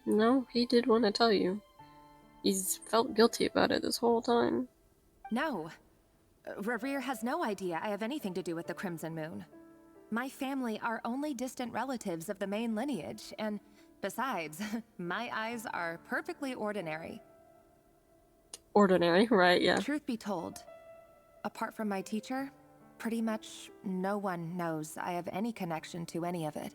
No, he did want to tell you. He's felt guilty about it this whole time. No. Rerir has no idea I have anything to do with the Crimson Moon. My family are only distant relatives of the main lineage, and besides, my eyes are perfectly ordinary. Ordinary, right, yeah. Truth be told, apart from my teacher, pretty much no one knows I have any connection to any of it.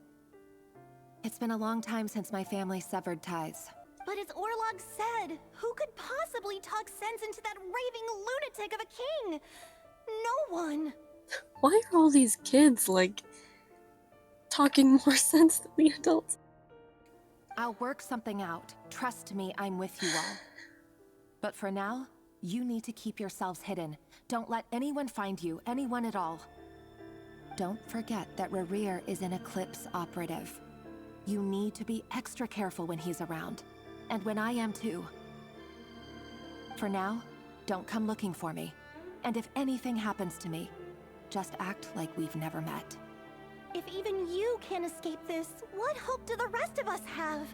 It's been a long time since my family severed ties. But as Orlog said, who could possibly talk sense into that raving lunatic of a king? No one. Why are all these kids, like, talking more sense than the adults? I'll work something out. Trust me, I'm with you all. But for now, you need to keep yourselves hidden. Don't let anyone find you, anyone at all. Don't forget that Rerir is an Eclipse operative. You need to be extra careful when he's around. And when I am too. For now, don't come looking for me. And if anything happens to me, just act like we've never met. If even you can't escape this, what hope do the rest of us have?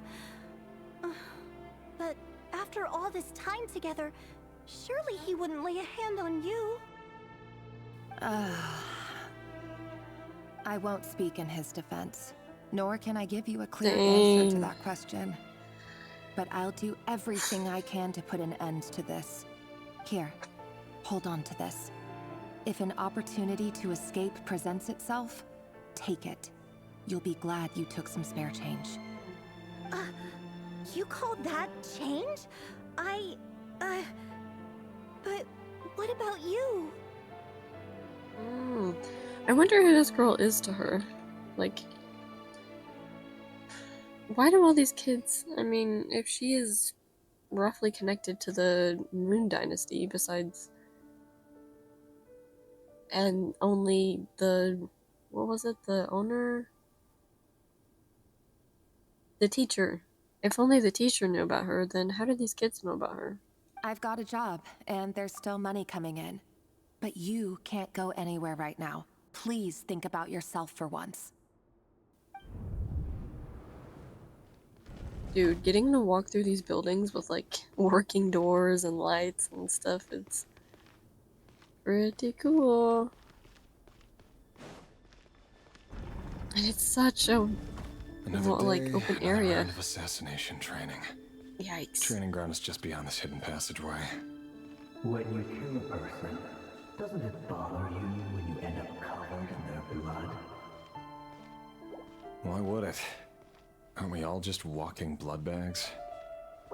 But after all this time together, surely he wouldn't lay a hand on you. I won't speak in his defense. Nor can I give you a clear answer to that question. But I'll do everything I can to put an end to this. Here, hold on to this. If an opportunity to escape presents itself, take it. You'll be glad you took some spare change. You call that change? But what about you? I wonder who this girl is to her. Like, why do all these kids, I mean, if she is roughly connected to the Moon Dynasty, besides, and only the, what was it, the owner? The teacher. If only the teacher knew about her, then how do these kids know about her? I've got a job, and there's still money coming in. But you can't go anywhere right now. Please think about yourself for once. Dude, getting to walk through these buildings with, like, working doors and lights and stuff, it's pretty cool. And it's such a, like, open area. Round of assassination training. Yikes. Training ground is just beyond this hidden passageway. When you kill a person, doesn't it bother you when you end up covered in their blood? Why would it? Aren't we all just walking blood bags?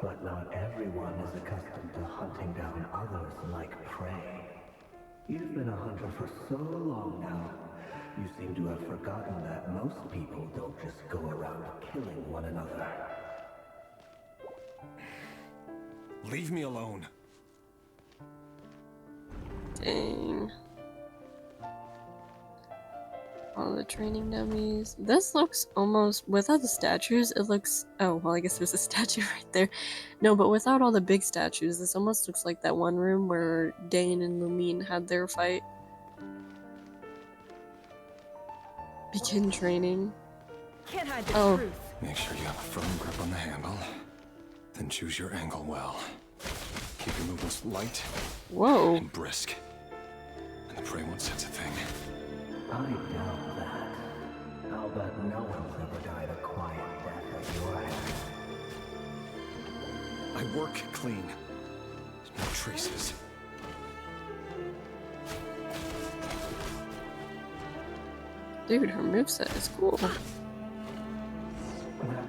But not everyone is accustomed to hunting down others like prey. You've been a hunter for so long now, you seem to have forgotten that most people don't just go around killing one another. Leave me alone. Dang. All the training dummies. This looks almost, without the statues, it looks, oh, well, I guess there's a statue right there. No, but without all the big statues, this almost looks like that one room where Dain and Lumine had their fight. Begin training. Can't hide the truth. Make sure you have a firm grip on the handle. Then choose your angle well. Keep your movements light and brisk. And the prey won't sense a thing. I doubt that. I'll bet no one's ever died a quiet death at your hands. I work clean. No traces. Dude, her moveset is cool. That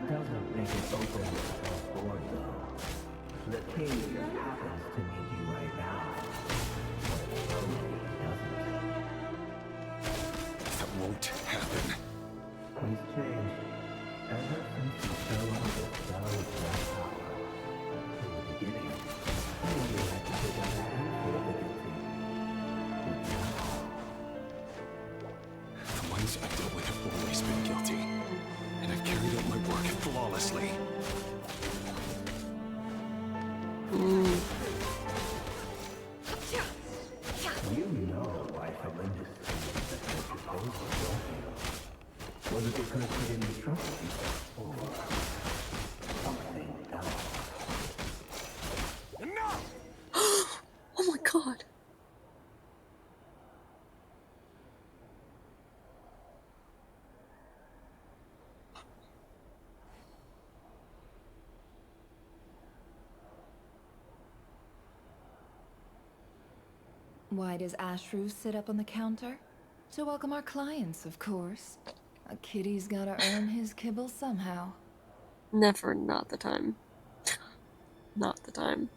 doesn't make it open above board, though. The king just happens to need you right now. That won't happen. He's changed. Ever since he fell on the cell of that power. In the beginning, he only had to take out a handful of the guilty. But now... The ones I've dealt with have always been guilty. And I've carried out my work flawlessly. You know why Tholindis accepted your proposal, don't you? Was it because he didn't trust you? Or something else? Enough! Oh my god. Why does Ashru sit up on the counter? To welcome our clients, of course. A kitty's gotta earn his kibble somehow. Never, not the time. Not the time.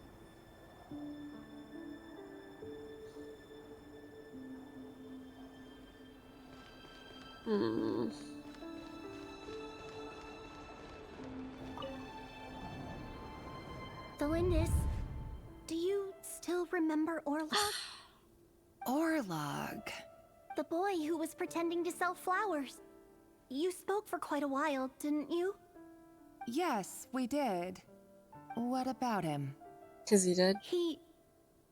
Tholindis, do you still remember Orlog? Orlog. The boy who was pretending to sell flowers. You spoke for quite a while, didn't you? Yes, we did. What about him? Is he dead? He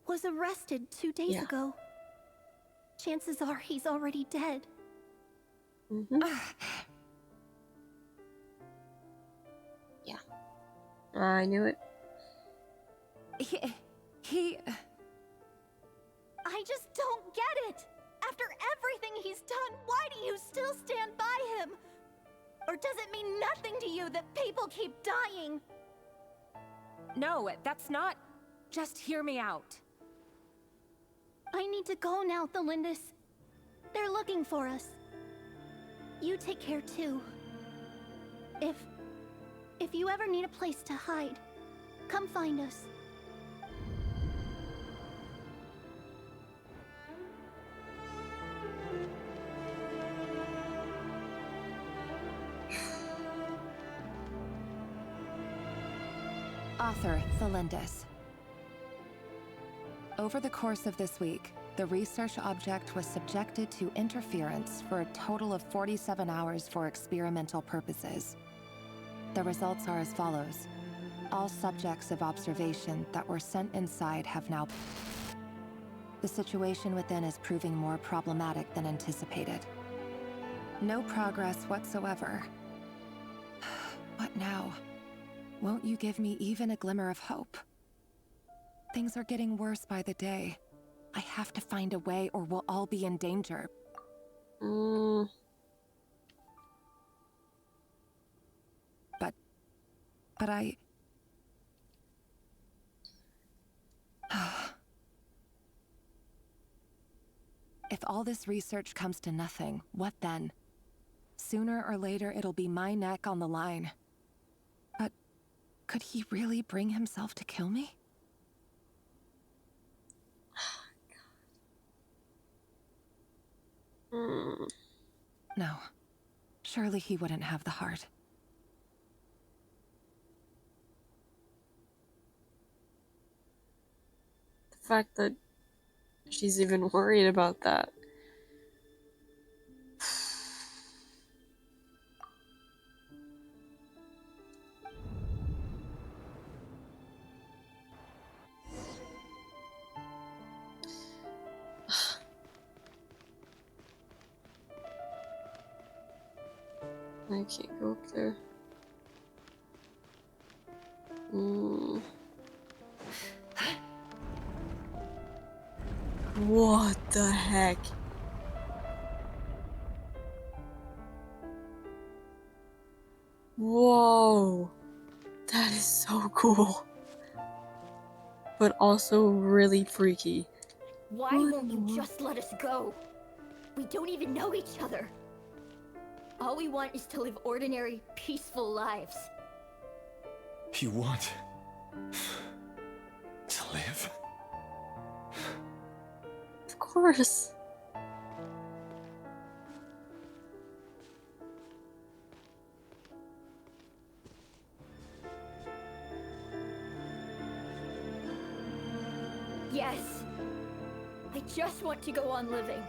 was arrested 2 days ago. Chances are he's already dead. Yeah. I knew it. He... I just don't get it! After everything he's done, why do you still stand by him? Or does it mean nothing to you that people keep dying? No, that's not... Just hear me out. I need to go now, Tholindis. They're looking for us. You take care too. If you ever need a place to hide, come find us. Author Tholindis. Over the course of this week, the research object was subjected to interference for a total of 47 hours for experimental purposes. The results are as follows. All subjects of observation that were sent inside have now... The situation within is proving more problematic than anticipated. No progress whatsoever. What now? Won't you give me even a glimmer of hope? Things are getting worse by the day. I have to find a way or we'll all be in danger. But I... If all this research comes to nothing, what then? Sooner or later, it'll be my neck on the line. But could he really bring himself to kill me? No. Surely he wouldn't have the heart. The fact that she's even worried about that. I can't go up there. What the heck? Whoa! That is so cool. But also really freaky. Why won't you just let us go? We don't even know each other. All we want is to live ordinary, peaceful lives. You want to live? Of course. Yes. I just want to go on living.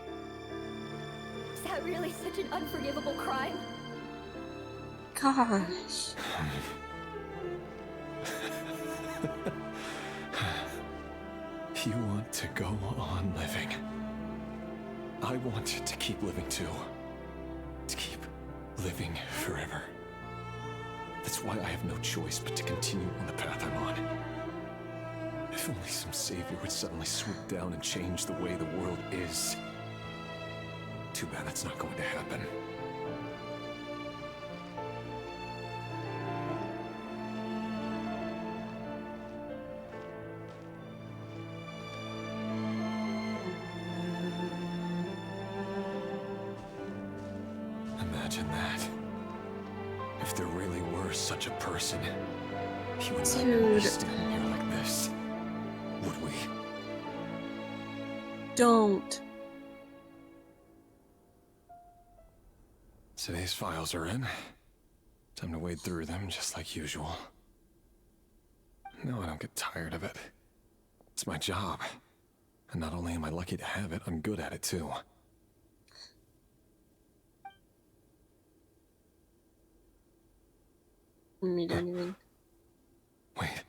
Is that really such an unforgivable crime? Gosh. You want to go on living. I want to keep living too. To keep living forever. That's why I have no choice but to continue on the path I'm on. If only some savior would suddenly swoop down and change the way the world is. Too bad that's not going to happen. Imagine that. If there really were such a person, he would not be standing here like this, would we? Don't. Today's files are in. Time to wade through them just like usual. No, I don't get tired of it. It's my job. And not only am I lucky to have it, I'm good at it too. You don't even... Wait.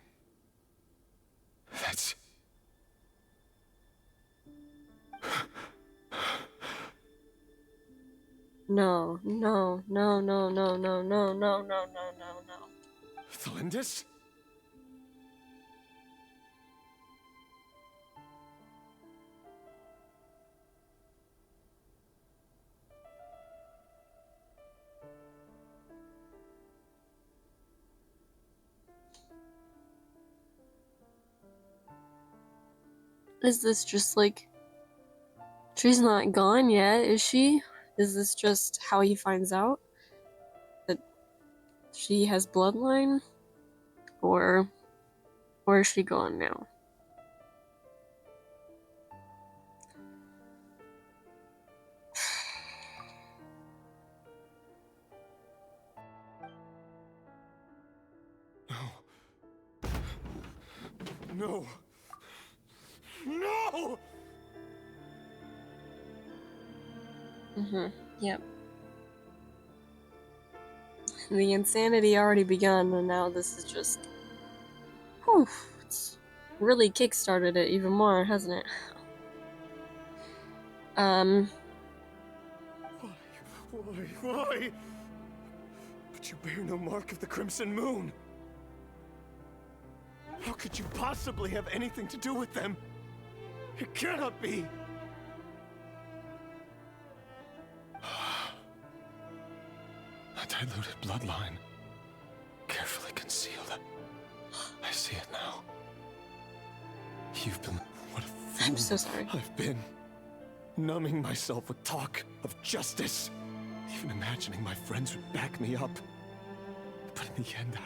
That's... No, no, no, no, no, no, no, no, no, no, no, no. Tholindis? Is this just like... She's not gone yet, is she? Is this just how he finds out that she has bloodline? Or is she gone now? No. No! Yep. The insanity already begun, and now this is just... Whew, it's really kickstarted it even more, hasn't it? Why? But you bear no mark of the Crimson Moon. How could you possibly have anything to do with them? It cannot be! A diluted bloodline. Carefully concealed. I see it now. You've been... What a fool I'm so sorry. I've been. Numbing myself with talk of justice. Even imagining my friends would back me up. But in the end,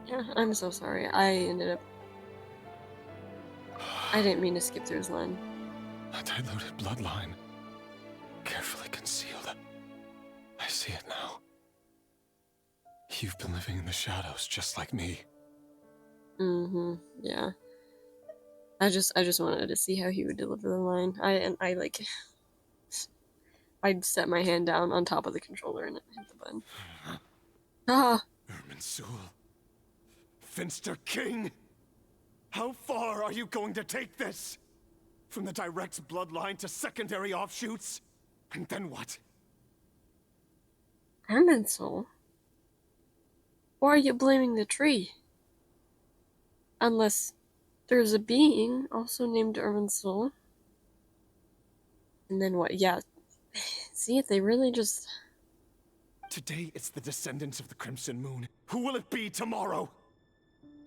Yeah, I'm so sorry. I didn't mean to skip through his line. A diluted bloodline. Carefully concealed. I see it now. You've been living in the shadows just like me. Yeah. I just wanted to see how he would deliver the line. I'd set my hand down on top of the controller and hit the button. Ah! Irminsul. Finster King! How far are you going to take this? From the direct bloodline to secondary offshoots? And then what? Irminsul? Why are you blaming the tree? Unless there's a being also named Irminsul. And then what? Yeah. See, if they really just... Today it's the descendants of the Crimson Moon. Who will it be tomorrow?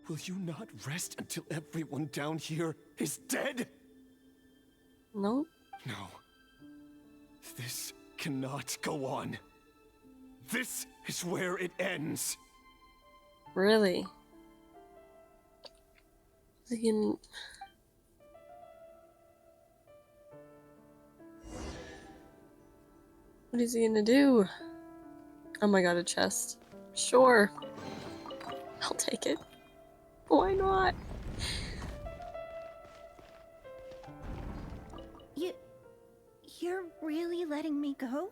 Will you not rest until everyone down here is dead? No. No. This cannot go on. This is where it ends. Really? Again... What is he gonna do? Oh my god, a chest. Sure. I'll take it. Why not? You're really letting me go?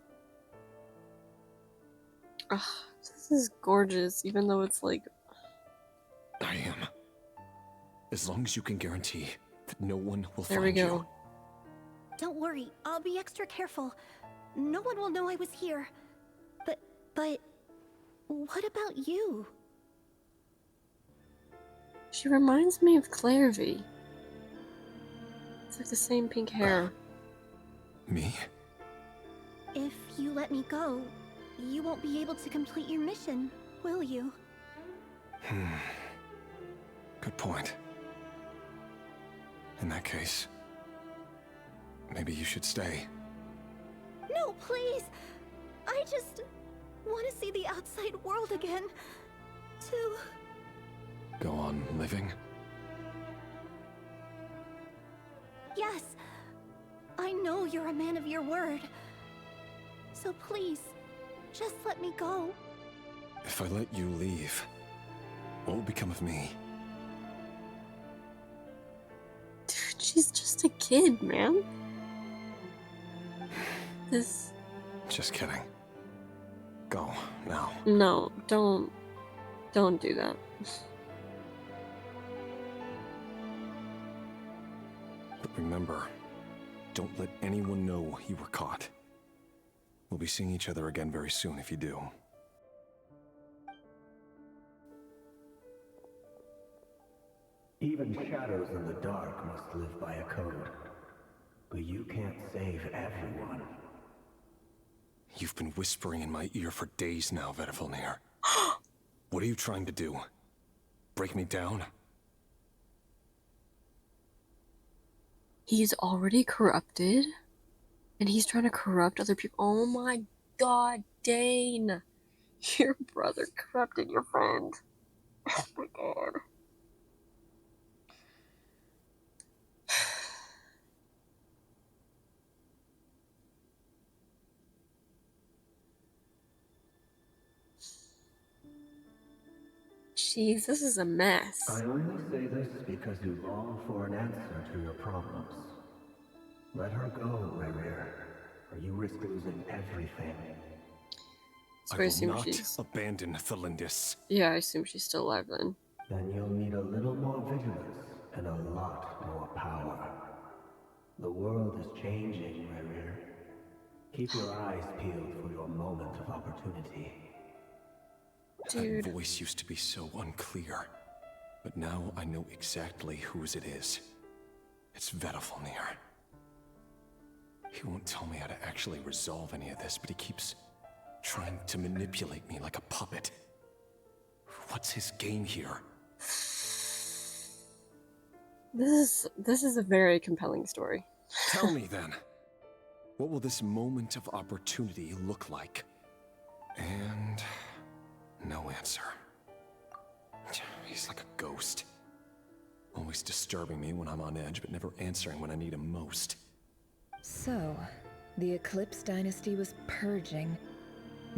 Ugh, this is gorgeous, even though it's like... I am. As long as you can guarantee that no one will There find we go. you. Don't worry, I'll be extra careful. No one will know I was here. But what about you? She reminds me of Clarevy. It's like the same pink hair. Me? If you let me go, you won't be able to complete your mission, will you? Good point. In that case, maybe you should stay. No, please! I just want to see the outside world again. To... Go on living? Yes. I know you're a man of your word. So please, just let me go. If I let you leave, what will become of me? Dude, she's just a kid, man. This... Just kidding. Go, now. No, don't do that. But remember, don't let anyone know you were caught. We'll be seeing each other again very soon if you do. Even shadows in the dark must live by a code. But you can't save everyone. You've been whispering in my ear for days now, Vedifilnir. What are you trying to do? Break me down? He's already corrupted, and he's trying to corrupt other people. Oh my god, Dain! Your brother corrupted your friend. Oh my god. Jeez, this is a mess. I only say this because you long for an answer to your problems. Let her go, Rerir, or you risk losing everything. So I will not abandon Tholindis. Yeah, I assume she's still alive then. Then you'll need a little more vigilance and a lot more power. The world is changing, Rerir. Keep your eyes peeled for your moment of opportunity. Dude. That voice used to be so unclear, but now I know exactly whose it is. It's Frithr. He won't tell me how to actually resolve any of this, but he keeps trying to manipulate me like a puppet. What's his game here? This is a very compelling story. Tell me then, what will this moment of opportunity look like? And no answer. He's like a ghost. Always disturbing me when I'm on edge, but never answering when I need him most. So, the Eclipse Dynasty was purging,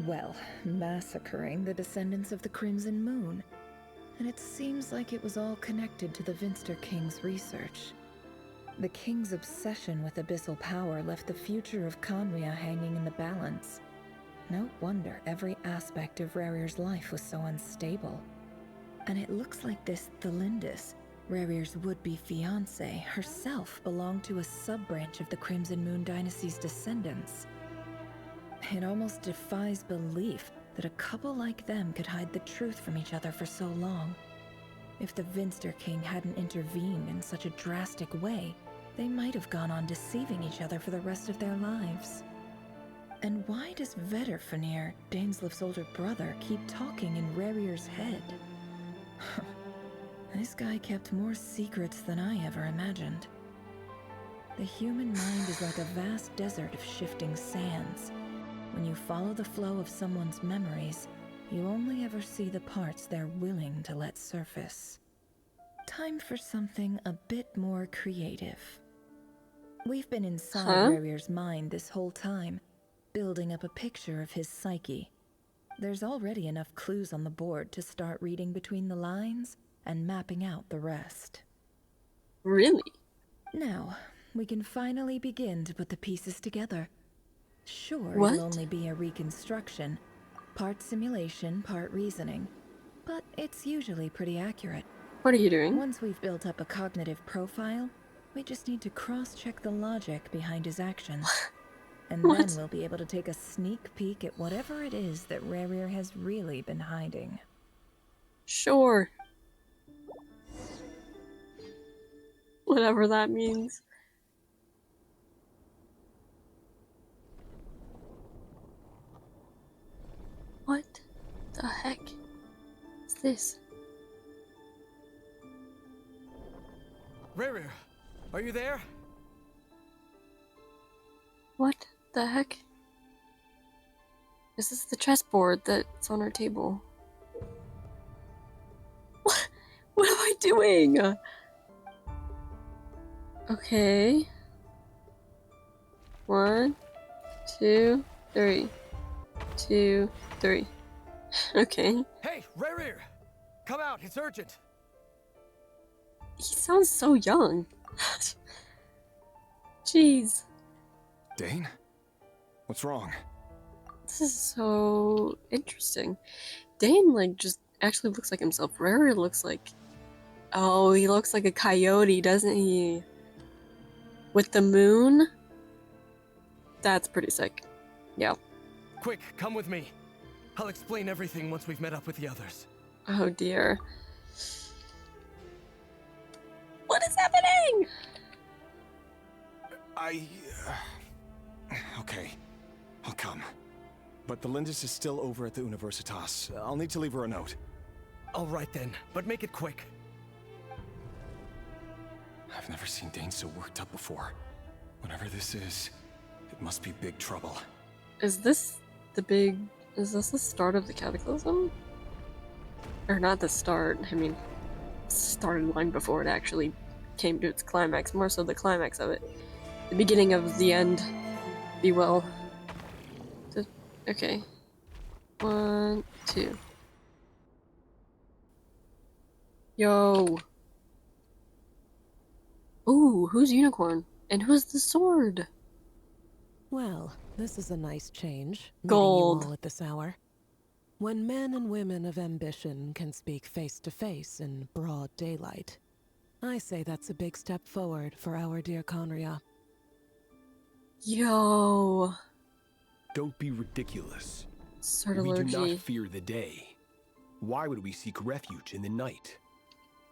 well, massacring the descendants of the Crimson Moon. And it seems like it was all connected to the Vinster King's research. The King's obsession with abyssal power left the future of Khaenri'ah hanging in the balance. No wonder every aspect of Rerir's life was so unstable. And it looks like this Tholindis, Rerir's would-be fiancée, herself belonged to a sub-branch of the Crimson Moon Dynasty's descendants. It almost defies belief that a couple like them could hide the truth from each other for so long. If the Vinster King hadn't intervened in such a drastic way, they might have gone on deceiving each other for the rest of their lives. And why does Frithr, Dainsleif's older brother, keep talking in Rerir's head? This guy kept more secrets than I ever imagined. The human mind is like a vast desert of shifting sands. When you follow the flow of someone's memories, you only ever see the parts they're willing to let surface. Time for something a bit more creative. We've been inside Rerir's mind this whole time, building up a picture of his psyche. There's already enough clues on the board to start reading between the lines and mapping out the rest. Really? Now, we can finally begin to put the pieces together. Sure, What? it'll only be a reconstruction, part simulation, part reasoning, but it's usually pretty accurate. What are you doing? Once we've built up a cognitive profile, we just need to cross-check the logic behind his actions. And then we'll be able to take a sneak peek at whatever it is that Rerir has really been hiding. Sure. Whatever that means. What the heck is this? Rerir, are you there? What the heck? This is the chessboard that's on our table. What am I doing? Okay. 1, 2, 3. 2, 3. Okay. Hey, Rerir! Come out, it's urgent! He sounds so young. Jeez. Dain? What's wrong? This is so interesting. Dain, like, just actually looks like himself. Rerir looks like... Oh, he looks like a coyote, doesn't he? With the moon? That's pretty sick. Yeah. Quick, come with me. I'll explain everything once we've met up with the others. Oh dear. What is happening? Okay. I'll come. But Tholindis is still over at the Universitas. I'll need to leave her a note. All right then, but make it quick. I've never seen Dain so worked up before. Whatever this is, it must be big trouble. Is this the start of the Cataclysm? Or not the start, I mean, started long before it actually came to its climax, more so the climax of it. The beginning of the end. Be well. Okay. 1, 2. Yo. Ooh, who's Unicorn? And who's the sword? Well, this is a nice change, Gold. meeting you all at this hour. When men and women of ambition can speak face to face in broad daylight, I say that's a big step forward for our dear Khaenri'ah. Yo. Don't be ridiculous. Sortilegi. We do not fear the day. Why would we seek refuge in the night?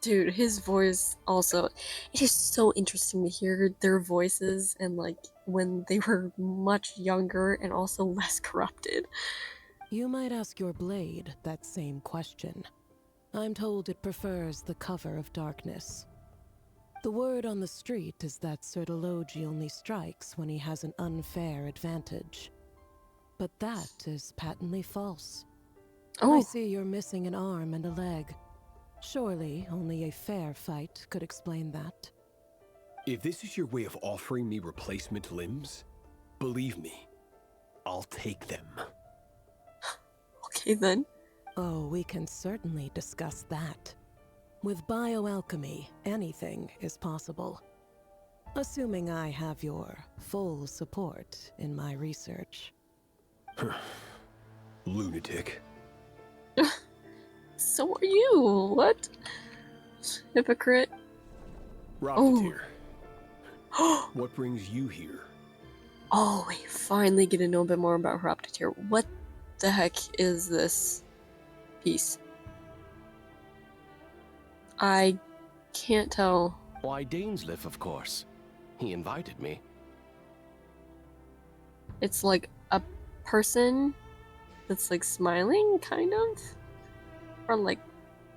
Dude, his voice also, it is so interesting to hear their voices and like when they were much younger and also less corrupted. You might ask your blade that same question. I'm told it prefers the cover of darkness. The word on the street is that Sortilegi only strikes when he has an unfair advantage. But that is patently false. Oh. I see you're missing an arm and a leg. Surely only a fair fight could explain that. If this is your way of offering me replacement limbs, believe me, I'll take them. Okay then. Oh, we can certainly discuss that. With bioalchemy, anything is possible. Assuming I have your full support in my research. Lunatic. So are you. What? Hypocrite. Raptor. Oh. What brings you here? Oh, we finally get to know a bit more about Raptor. What the heck is this piece? I can't tell. Why, Dainsleif, of course. He invited me. It's like a person that's like smiling, kind of? Or like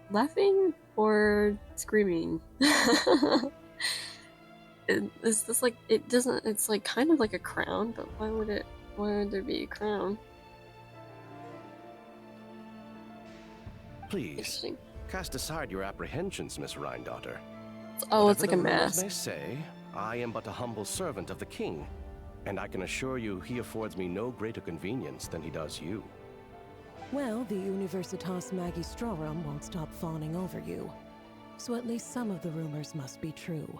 laughing or screaming. Is this like, it doesn't, it's like kind of like a crown, but why would there be a crown? Please, cast aside your apprehensions, Miss Rhine-daughter. Oh, Whatever it's like a the rumors mask. may say, I am but a humble servant of the king, and I can assure you he affords me no greater convenience than he does you. Well, the Universitas Magistrorum won't stop fawning over you. So at least some of the rumors must be true.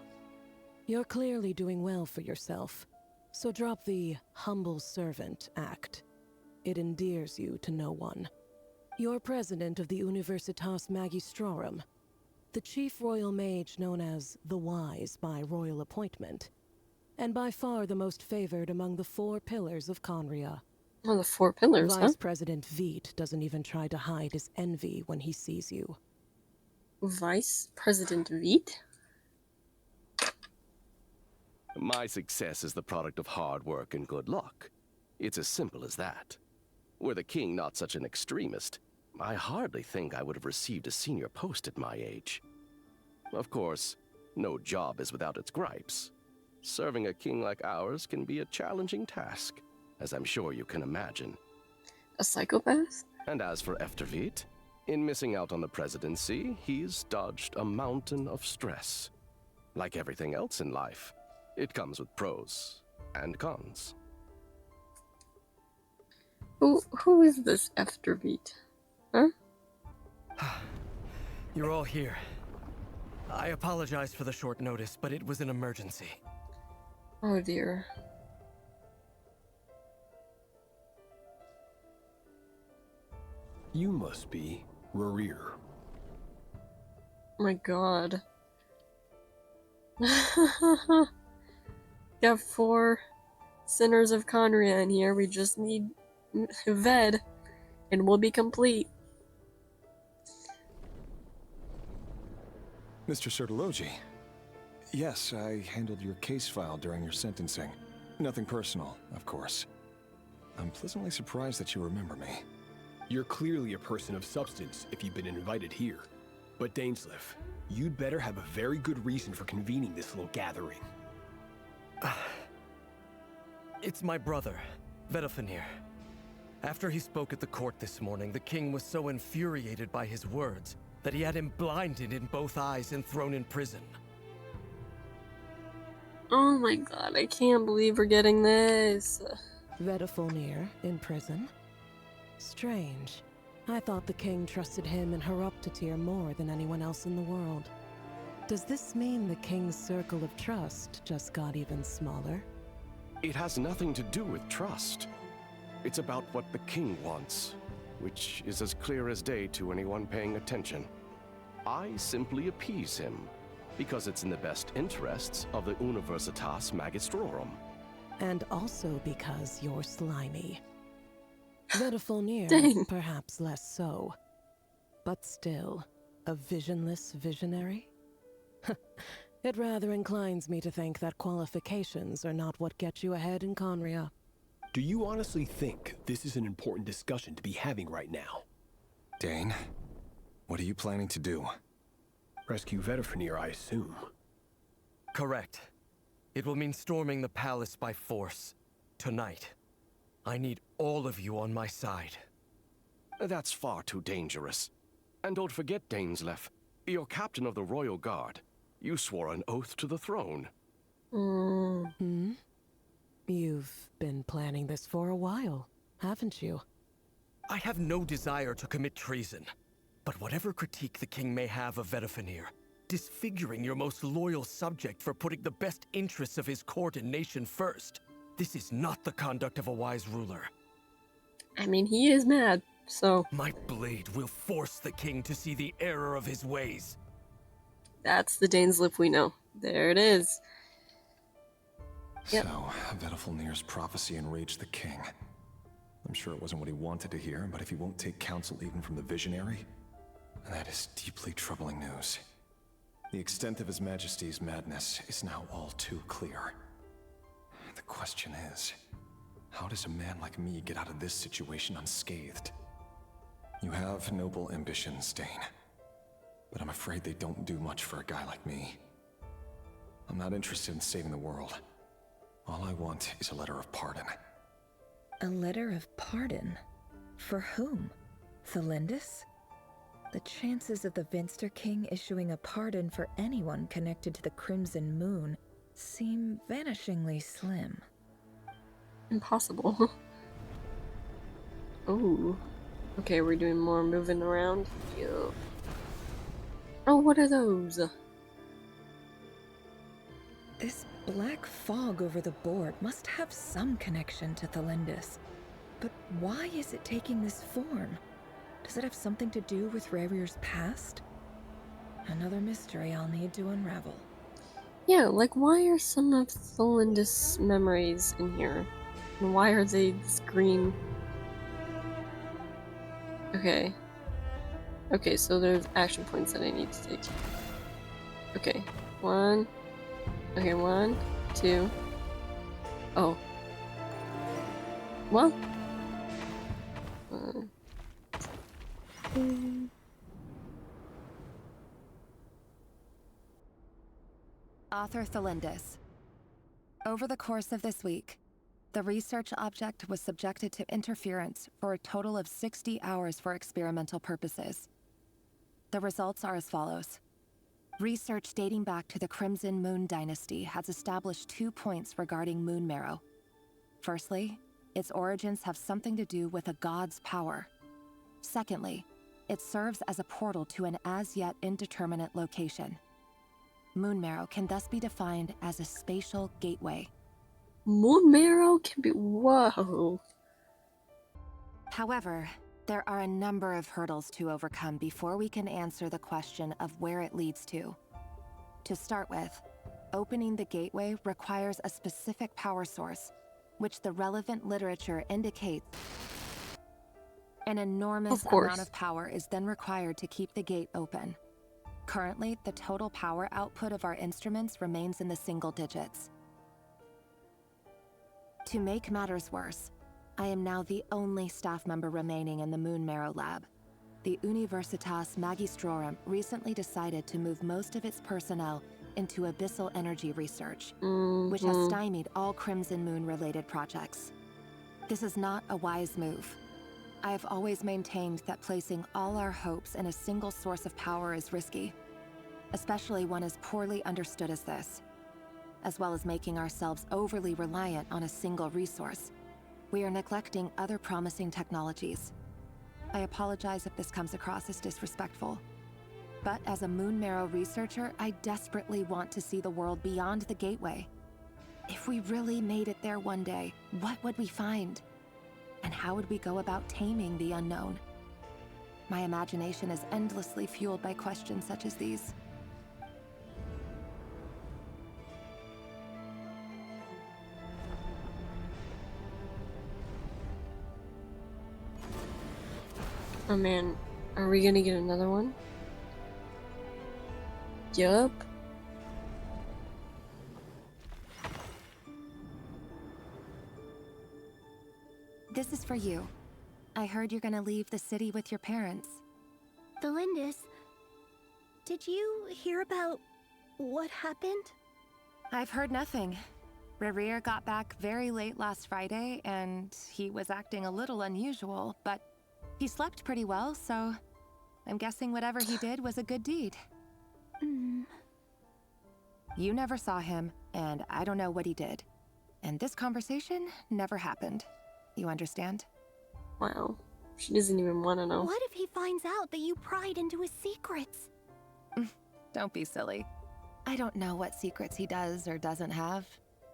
You're clearly doing well for yourself, so drop the humble servant act. It endears you to no one. You're president of the Universitas Magistrorum, the chief royal mage known as the Wise by royal appointment, and by far the most favored among the 4 pillars of Khaenri'ah. Oh, the 4 pillars, Vice President Veit doesn't even try to hide his envy when he sees you. Vice President Veit? My success is the product of hard work and good luck. It's as simple as that. Were the king not such an extremist, I hardly think I would have received a senior post at my age. Of course, no job is without its gripes. Serving a king like ours can be a challenging task, as I'm sure you can imagine. A psychopath? And as for Efterveit, in missing out on the presidency, he's dodged a mountain of stress. Like everything else in life, it comes with pros and cons. Who is this Efterveit? Huh? You're all here. I apologize for the short notice, but it was an emergency. Oh dear. You must be Rerir. My god. Got 4 sinners of Khaenri'ah in here. We just need Ved, and we'll be complete. Mr. Sortilegi. Yes, I handled your case file during your sentencing. Nothing personal, of course. I'm pleasantly surprised that you remember me. You're clearly a person of substance if you've been invited here. But Dainsleif, you'd better have a very good reason for convening this little gathering. It's my brother, Vedafenir. After he spoke at the court this morning, the king was so infuriated by his words that he had him blinded in both eyes and thrown in prison. Oh my god, I can't believe we're getting this. Vedafenir in prison? Strange. I thought the king trusted him and Horoptatyr more than anyone else in the world. Does this mean the king's circle of trust just got even smaller? It has nothing to do with trust. It's about what the king wants, which is as clear as day to anyone paying attention. I simply appease him, because it's in the best interests of the Universitas Magistrorum. And also because you're slimy. Vedafenir, perhaps less so. But still, a visionless visionary? It rather inclines me to think that qualifications are not what get you ahead in Conria. Do you honestly think this is an important discussion to be having right now? Dain, what are you planning to do? Rescue Vedafenir, I assume. Correct. It will mean storming the palace by force. Tonight. I need all of you on my side. That's far too dangerous. And don't forget, Dainsleif, you're captain of the Royal Guard. You swore an oath to the throne. You've been planning this for a while, haven't you? I have no desire to commit treason. But whatever critique the king may have of Vedafenir, disfiguring your most loyal subject for putting the best interests of his court and nation first, this is not the conduct of a wise ruler. I mean, he is mad, so... My blade will force the king to see the error of his ways. That's the Dainsleif we know. There it is. Yep. So, Vedafenir's prophecy enraged the king. I'm sure it wasn't what he wanted to hear, but if he won't take counsel even from the visionary, that is deeply troubling news. The extent of His Majesty's madness is now all too clear. The question is, how does a man like me get out of this situation unscathed? You have noble ambitions, Dain, but I'm afraid they don't do much for a guy like me. I'm not interested in saving the world. All I want is a letter of pardon. A letter of pardon? For whom? Tholindis? The chances of the Vinster King issuing a pardon for anyone connected to the Crimson Moon seem vanishingly slim. Impossible. Oh. Okay, we're doing more moving around. Yeah. Oh, what are those? This black fog over the board must have some connection to Tholindis. But why is it taking this form? Does it have something to do with Rerir's past? Another mystery I'll need to unravel. Yeah, like why are some of Tholindis' memories in here? And why are they this green? Okay. Okay, so there's action points that I need to take. Okay, one. Okay, 1, 2. Oh. Well. 1, 2. Author Tholindis. Over the course of this week, the research object was subjected to interference for a total of 60 hours for experimental purposes. The results are as follows. Research dating back to the Crimson Moon Dynasty has established 2 points regarding moon marrow. Firstly, its origins have something to do with a god's power. Secondly, it serves as a portal to an as-yet indeterminate location. Moon marrow can thus be defined as a spatial gateway. Moon marrow can be... Whoa. However, there are a number of hurdles to overcome before we can answer the question of where it leads to. To start with, opening the gateway requires a specific power source, which the relevant literature indicates. An enormous amount of power is then required to keep the gate open. Currently, the total power output of our instruments remains in the single digits. To make matters worse, I am now the only staff member remaining in the Moon Marrow lab. the Universitas Magistrorum recently decided to move most of its personnel into abyssal energy research, which has stymied all Crimson Moon-related projects. This is not a wise move. I have always maintained that placing all our hopes in a single source of power is risky, especially one as poorly understood as this. As well as making ourselves overly reliant on a single resource, we are neglecting other promising technologies. I apologize if this comes across as disrespectful, but as a Moon Marrow researcher, I desperately want to see the world beyond the gateway. If we really made it there one day, what would we find? And how would we go about taming the unknown? My imagination is endlessly fueled by questions such as these. Oh man, are we gonna get another one? Yup. This is for you. I heard you're gonna leave the city with your parents. Tholindis, did you hear about what happened? I've heard nothing. Rerir got back very late last Friday, and he was acting a little unusual, but he slept pretty well, so I'm guessing whatever he did was a good deed. You never saw him, and I don't know what he did. And this conversation never happened. You understand? Wow. She doesn't even want to know. What if he finds out that you pried into his secrets? Don't be silly. I don't know what secrets he does or doesn't have.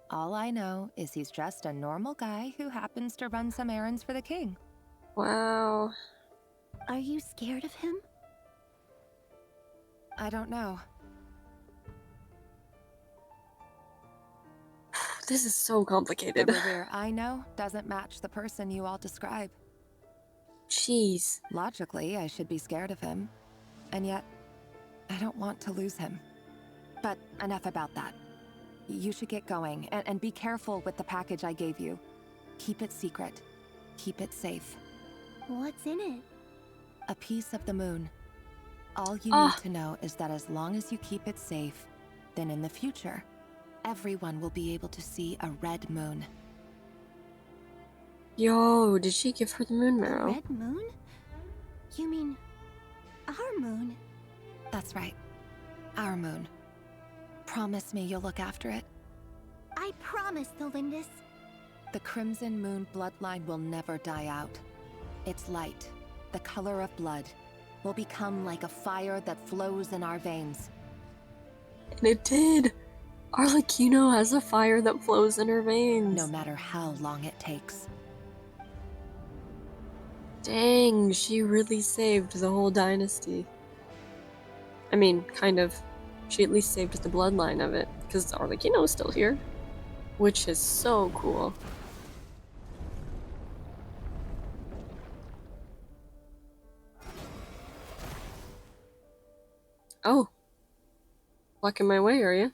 All I know is he's just a normal guy who happens to run some errands for the king. Wow. Are you scared of him? I don't know. This is so complicated. The Rerir I know doesn't match the person you all describe. Jeez. Logically, I should be scared of him. And yet, I don't want to lose him. But enough about that. You should get going, and be careful with the package I gave you. Keep it secret. Keep it safe. What's in it? A piece of the moon. All you need to know is that as long as you keep it safe, then in the future, everyone will be able to see a red moon. Yo, did she give her the moon marrow? Red moon? You mean our moon? That's right. Our moon. Promise me you'll look after it. I promise, Tholindis. The Crimson Moon bloodline will never die out. Its light, the color of blood, will become like a fire that flows in our veins. And it did! Arlecchino has a fire that flows in her veins. No matter how long it takes. Dang, she really saved the whole dynasty. I mean, kind of. She at least saved the bloodline of it, because Arlecchino is still here. Which is so cool. Oh. Blocking my way, are you?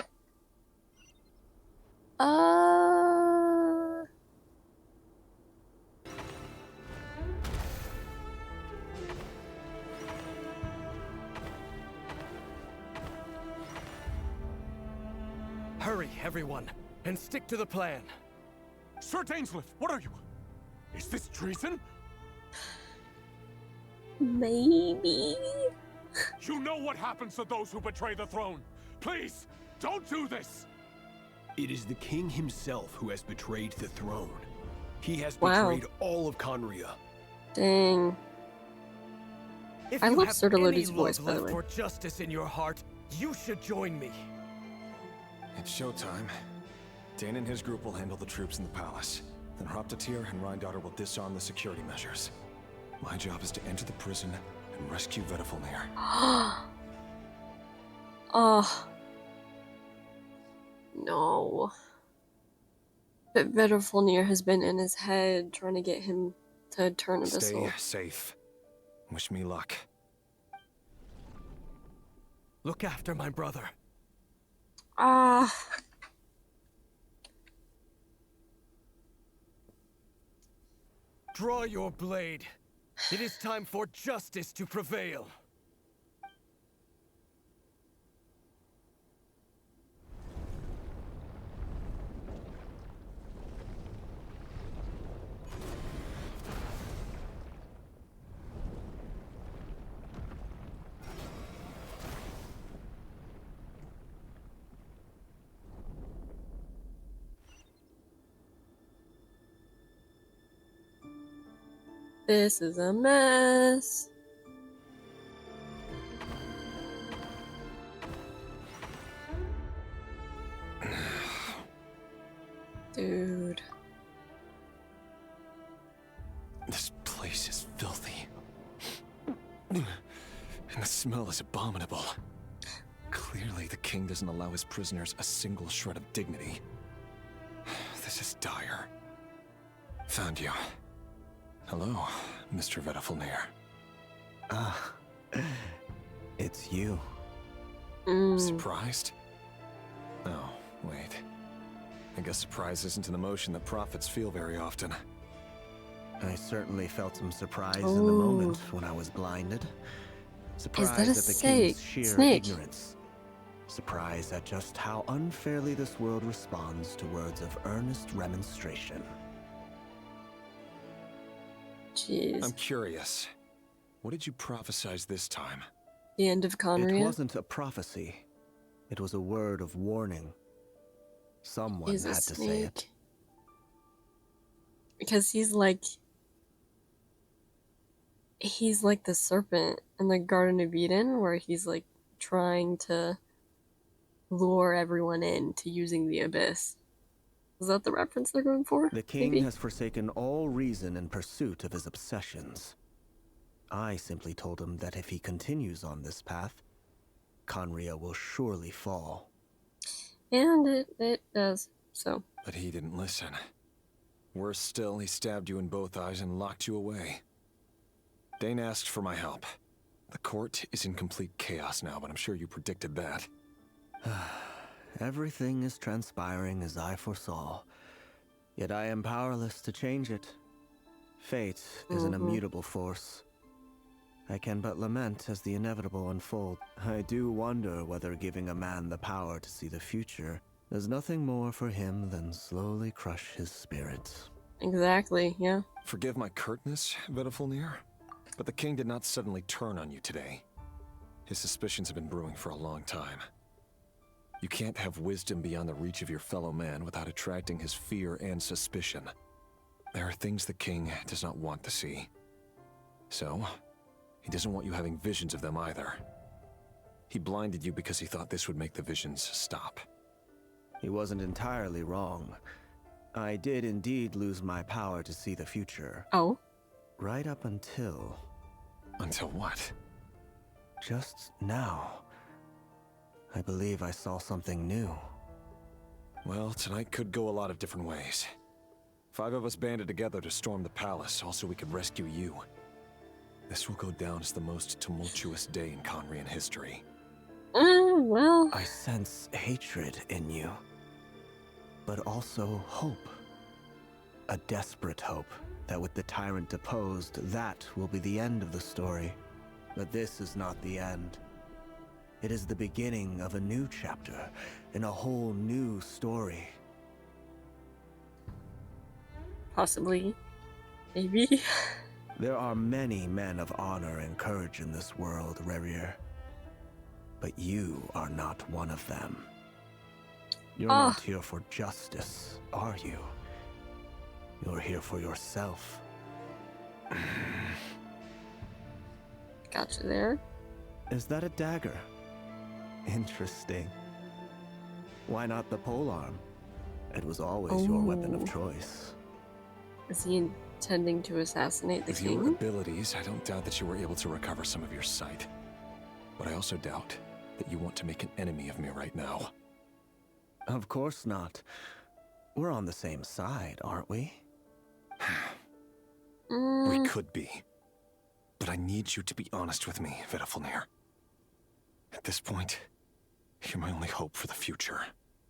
Hurry, everyone, and stick to the plan. Sir Dainsleif, what are you? Is this treason? Maybe. You know what happens to those who betray the throne. Please, don't do this. It is the king himself who has betrayed the throne. He has Wow. betrayed all of Conria. Dang. I love Sir Deludie's voice, by the left way. for justice in your heart, you should join me. It's showtime. Dain and his group will handle the troops in the palace. Then Hraptatir and Rheindotter will disarm the security measures. My job is to enter the prison and rescue Vedifalnir. Oh. No. But Vedifalnir has been in his head trying to get him to turn abyssal. Stay safe. Wish me luck. Look after my brother. Ah. Draw your blade. It is time for justice to prevail. This is a mess. Dude. This place is filthy. And the smell is abominable. Clearly, the king doesn't allow his prisoners a single shred of dignity. This is dire. Found you. Hello, Mr. Vedafilnir. Ah, it's you. Surprised? Oh, wait. I guess surprise isn't an emotion that prophets feel very often. I certainly felt some surprise in the moment when I was blinded. Surprise at the king's sheer ignorance. Surprise at just how unfairly this world responds to words of earnest remonstration. Jeez. I'm curious. What did you prophesize this time? The end of Conria? It wasn't a prophecy. It was a word of warning. Someone had to say it. Because he's like the serpent in the Garden of Eden, where he's like trying to lure everyone into using the Abyss. Is that the reference they're going for? The king has forsaken all reason in pursuit of his obsessions. I simply told him that if he continues on this path, Conria will surely fall. And it does, so. But he didn't listen. Worse still, he stabbed you in both eyes and locked you away. Dain asked for my help. The court is in complete chaos now, but I'm sure you predicted that. Everything is transpiring as I foresaw, yet I am powerless to change it. Fate is an immutable force. I can but lament as the inevitable unfold. I do wonder whether giving a man the power to see the future does nothing more for him than slowly crush his spirit. Exactly, yeah. Forgive my curtness, Vedafilnir, but the king did not suddenly turn on you today. His suspicions have been brewing for a long time. You can't have wisdom beyond the reach of your fellow man without attracting his fear and suspicion. There are things the king does not want to see. So, he doesn't want you having visions of them either. He blinded you because he thought this would make the visions stop. He wasn't entirely wrong. I did indeed lose my power to see the future. Oh? Right up until... Until what? Just now. I believe I saw something new. Well, tonight could go a lot of different ways. 5 of us banded together to storm the palace, also we could rescue you. This will go down as the most tumultuous day in Conrian history. Well... I sense hatred in you. But also hope. A desperate hope that with the tyrant deposed, that will be the end of the story. But this is not the end. It is the beginning of a new chapter, in a whole new story. Possibly. Maybe. There are many men of honor and courage in this world, Rerir. But you are not one of them. You're not here for justice, are you? You're here for yourself. Gotcha there. Is that a dagger? Interesting. Why not the polearm? It was always your weapon of choice. Is he intending to assassinate the king? With your abilities, I don't doubt that you were able to recover some of your sight. But I also doubt that you want to make an enemy of me right now. Of course not. We're on the same side, aren't we? We could be. But I need you to be honest with me, Vedafilnir. At this point, you're my only hope for the future.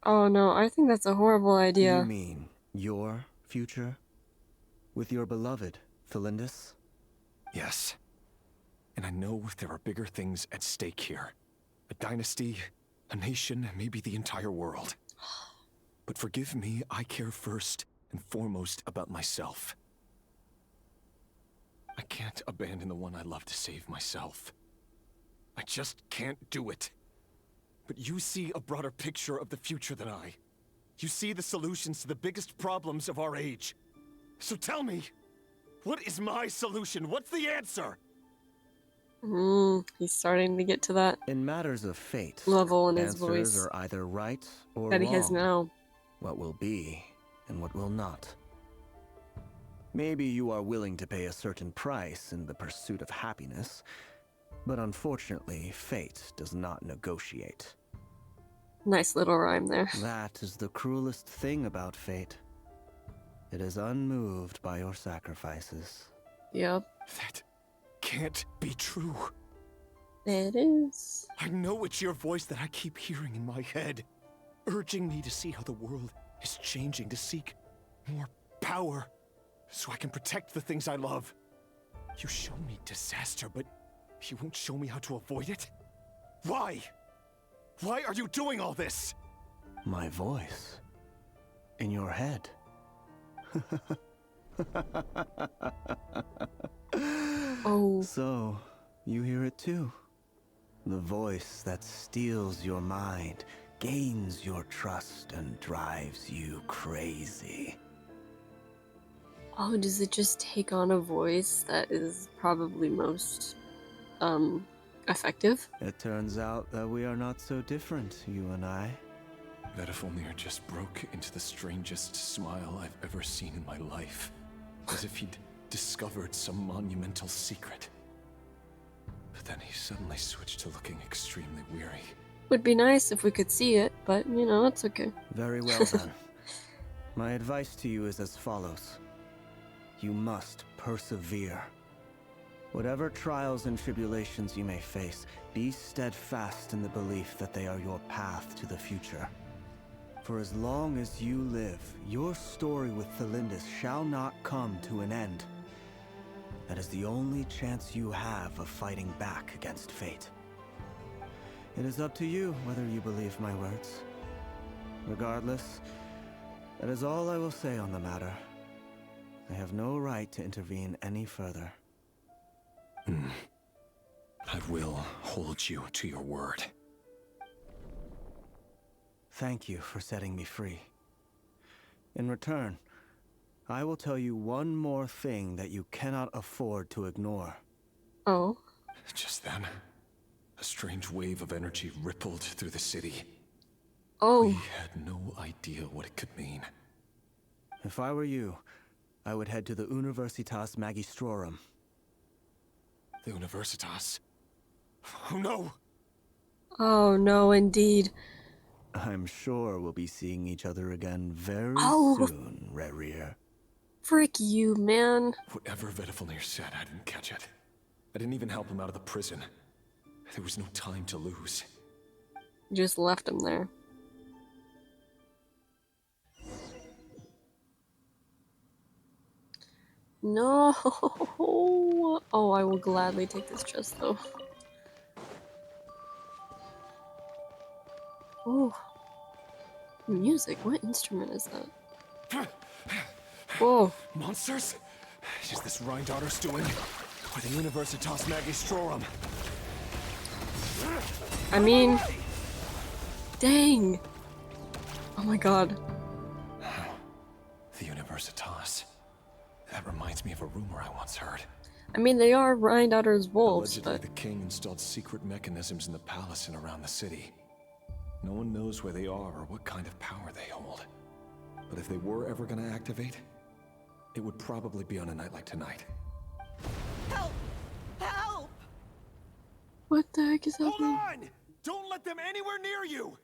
Oh no, I think that's a horrible idea. You mean your future? With your beloved, Tholindis? Yes. And I know there are bigger things at stake here. A dynasty, a nation, maybe the entire world. But forgive me, I care first and foremost about myself. I can't abandon the one I love to save myself. I just can't do it. But you see a broader picture of the future than I. You see the solutions to the biggest problems of our age. So tell me, what is my solution? What's the answer? He's starting to get to that in matters of fate, level in his answers voice are either right or that he wrong. has now. What will be and what will not. Maybe you are willing to pay a certain price in the pursuit of happiness, but unfortunately, fate does not negotiate. Nice little rhyme there. That is the cruelest thing about fate. It is unmoved by your sacrifices. Yep. That can't be true. It is. I know it's your voice that I keep hearing in my head, urging me to see how the world is changing, to seek more power, so I can protect the things I love. You show me disaster, but you won't show me how to avoid it? Why? Why are you doing all this? My voice. In your head. Oh. So, you hear it too? The voice that steals your mind, gains your trust, and drives you crazy. Oh, does it just take on a voice that is probably most, effective? It turns out that we are not so different, you and I. Vedifilnir just broke into the strangest smile I've ever seen in my life, as if he'd discovered some monumental secret. But then he suddenly switched to looking extremely weary. Would be nice if we could see it, but, you know, it's okay. Very well then. My advice to you is as follows. You must persevere. Whatever trials and tribulations you may face, be steadfast in the belief that they are your path to the future. For as long as you live, your story with Tholindis shall not come to an end. That is the only chance you have of fighting back against fate. It is up to you whether you believe my words. Regardless, that is all I will say on the matter. I have no right to intervene any further. I will hold you to your word. Thank you for setting me free. In return, I will tell you one more thing that you cannot afford to ignore. Oh? Just then, a strange wave of energy rippled through the city. Oh. We had no idea what it could mean. If I were you, I would head to the Universitas Magistrorum. The Universitas? Oh no! Oh no, indeed. I'm sure we'll be seeing each other again very soon, Rerir. Frick you, man. Whatever Vedifilnir said, I didn't catch it. I didn't even help him out of the prison. There was no time to lose. Just left him there. No. Oh, I will gladly take this chest though. Oh. Music? What instrument is that? Whoa. Monsters? Is this Rhindaughter's doing? Or the Universitas Magistrorum? I mean... Dang! Oh my god. The Universitas. That reminds me of a rumor I once heard. I mean, they are Rhindaughter's wolves, Allegedly, but... the king installed secret mechanisms in the palace and around the city. No one knows where they are or what kind of power they hold. But if they were ever going to activate, it would probably be on a night like tonight. Help! Help! What the heck is happening? Hold on! Don't let them anywhere near you!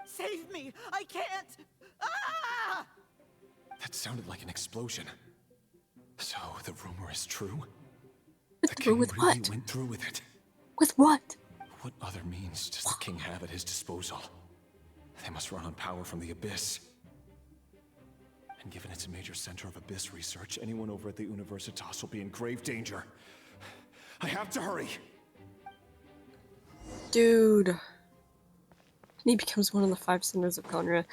Save me! I can't! Ah! That sounded like an explosion. So, the rumor is true? The king with really what? went through with it. With what? What other means does the king have at his disposal? They must run on power from the Ibis. And given it's a major center of Abyss research, anyone over at the Universitas will be in grave danger. I have to hurry! Dude. And he becomes one of the 5 centers of Conra.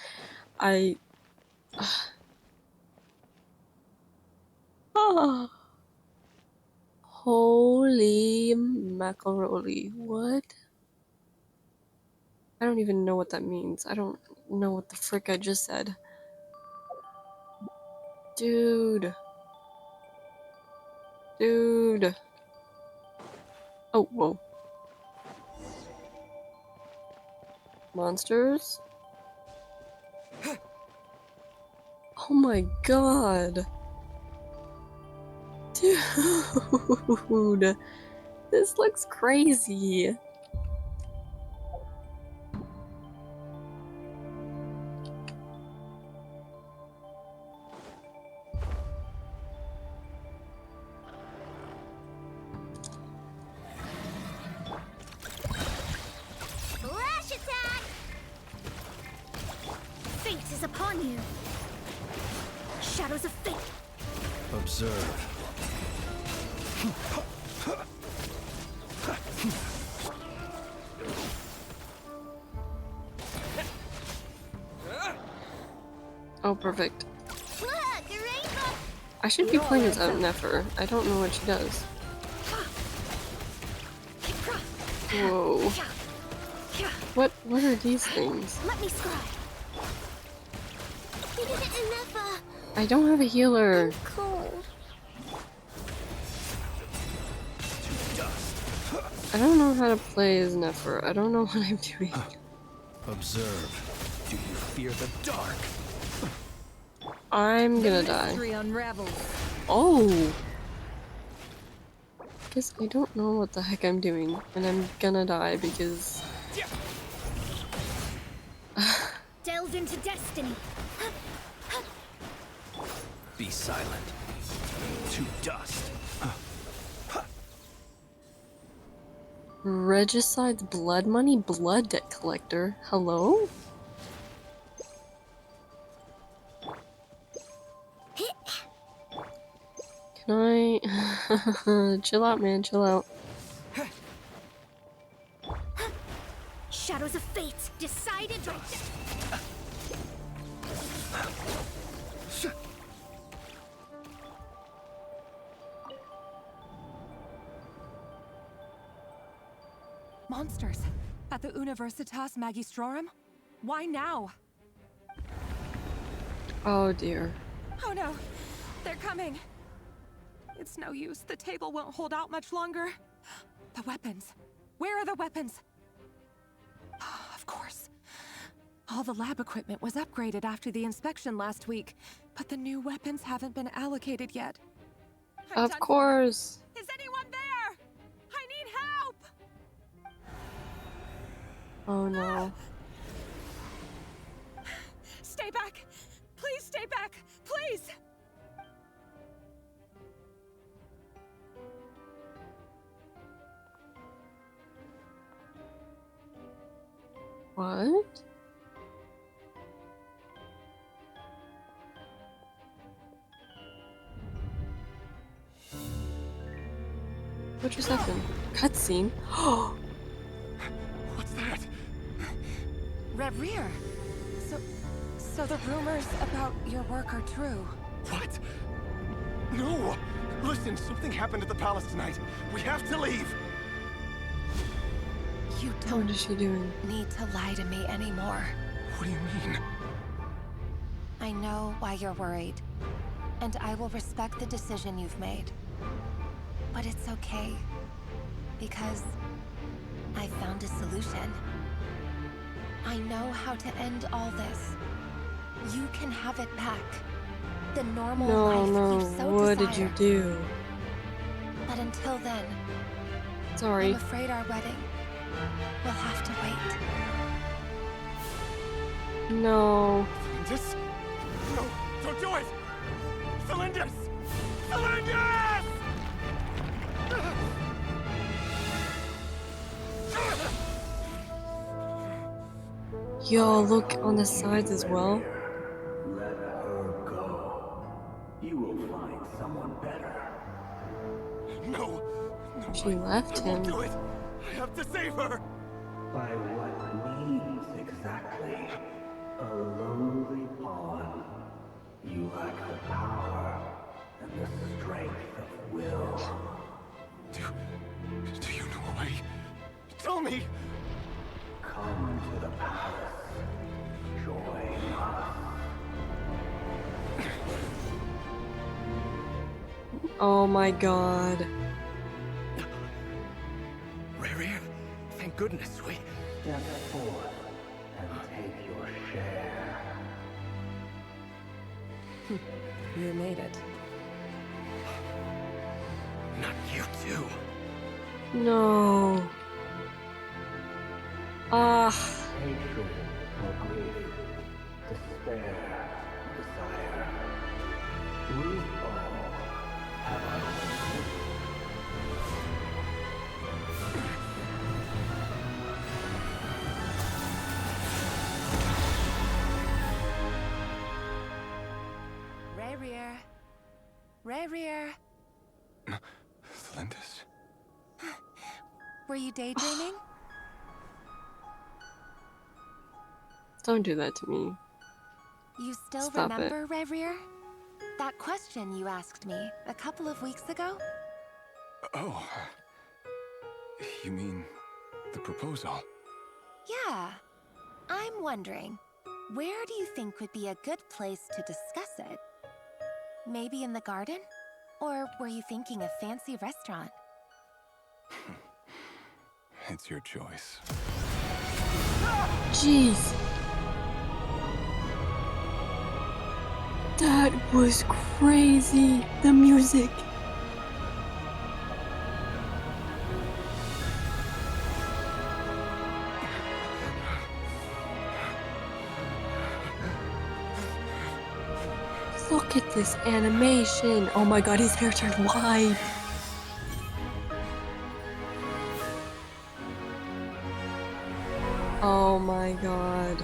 Holy macaroni. What? I don't even know what that means. I don't know what the frick I just said. Dude. Dude. Oh, whoa. Monsters? Oh my god. Dude. This looks crazy. Flash attack! Fate is upon you. Shadows of fate. Observe. Oh, perfect. Look, a rainbow! I should be playing as Nefer. I don't know what she does. Whoa. What are these things? Let me scribe. Nefer. I don't have a healer. Cold. I don't know how to play as Nefer. I don't know what I'm doing. Observe. Do you fear the dark? I'm gonna die. Unravels. Oh! Guess I don't know what the heck I'm doing, and I'm gonna die because... Delve into destiny. Be silent. To dust. Regicide's blood money? Blood debt collector? Hello? Can I... chill out, man, chill out. Shadows of fate decided right. Monsters at the Universitas Magistrorum? Why now? Oh dear. Oh no, they're coming. It's no use. The table won't hold out much longer. The weapons. Where are the weapons? Of course. All the lab equipment was upgraded after the inspection last week, but the new weapons haven't been allocated yet. Of course. Is anyone there? I need help! Oh no. Stay back! Please stay back! Please! What? What just happened? Cutscene? What's that? Rerir! So the rumors about your work are true. What? No! Listen, something happened at the palace tonight. We have to leave! You don't What is she doing? need to lie to me anymore. What do you mean? I know why you're worried, and I will respect the decision you've made. But it's okay, because I found a solution. I know how to end all this. You can have it back. The normal life you so what desire. did you do? But until then, Sorry. I'm afraid our wedding will have to wait. No. Tholindis? No, don't do it! Tholindis! Tholindis! Yo, look on the sides as well. Let her go. She left him. Do it! I have to save her! By what means exactly? A lowly pawn. You lack the power and the strength of will. Do you know a way? Tell me! Come to the palace. Join us. Oh my god. Rerir, thank goodness we... Step forth and take your share. You made it. Not you too. No. Ah. Hatred or grief, despair, desire. We all have our own. Rerir. Rerir. Tholindis? Were you daydreaming? Don't do that to me. You still Stop it. remember, Rerir? That question you asked me a couple of weeks ago? Oh. You mean the proposal? Yeah. I'm wondering, where do you think would be a good place to discuss it? Maybe in the garden? Or were you thinking a fancy restaurant? It's your choice. Jeez. That was crazy. The music. Look at this animation. Oh my god, his hair turned white. Oh my god.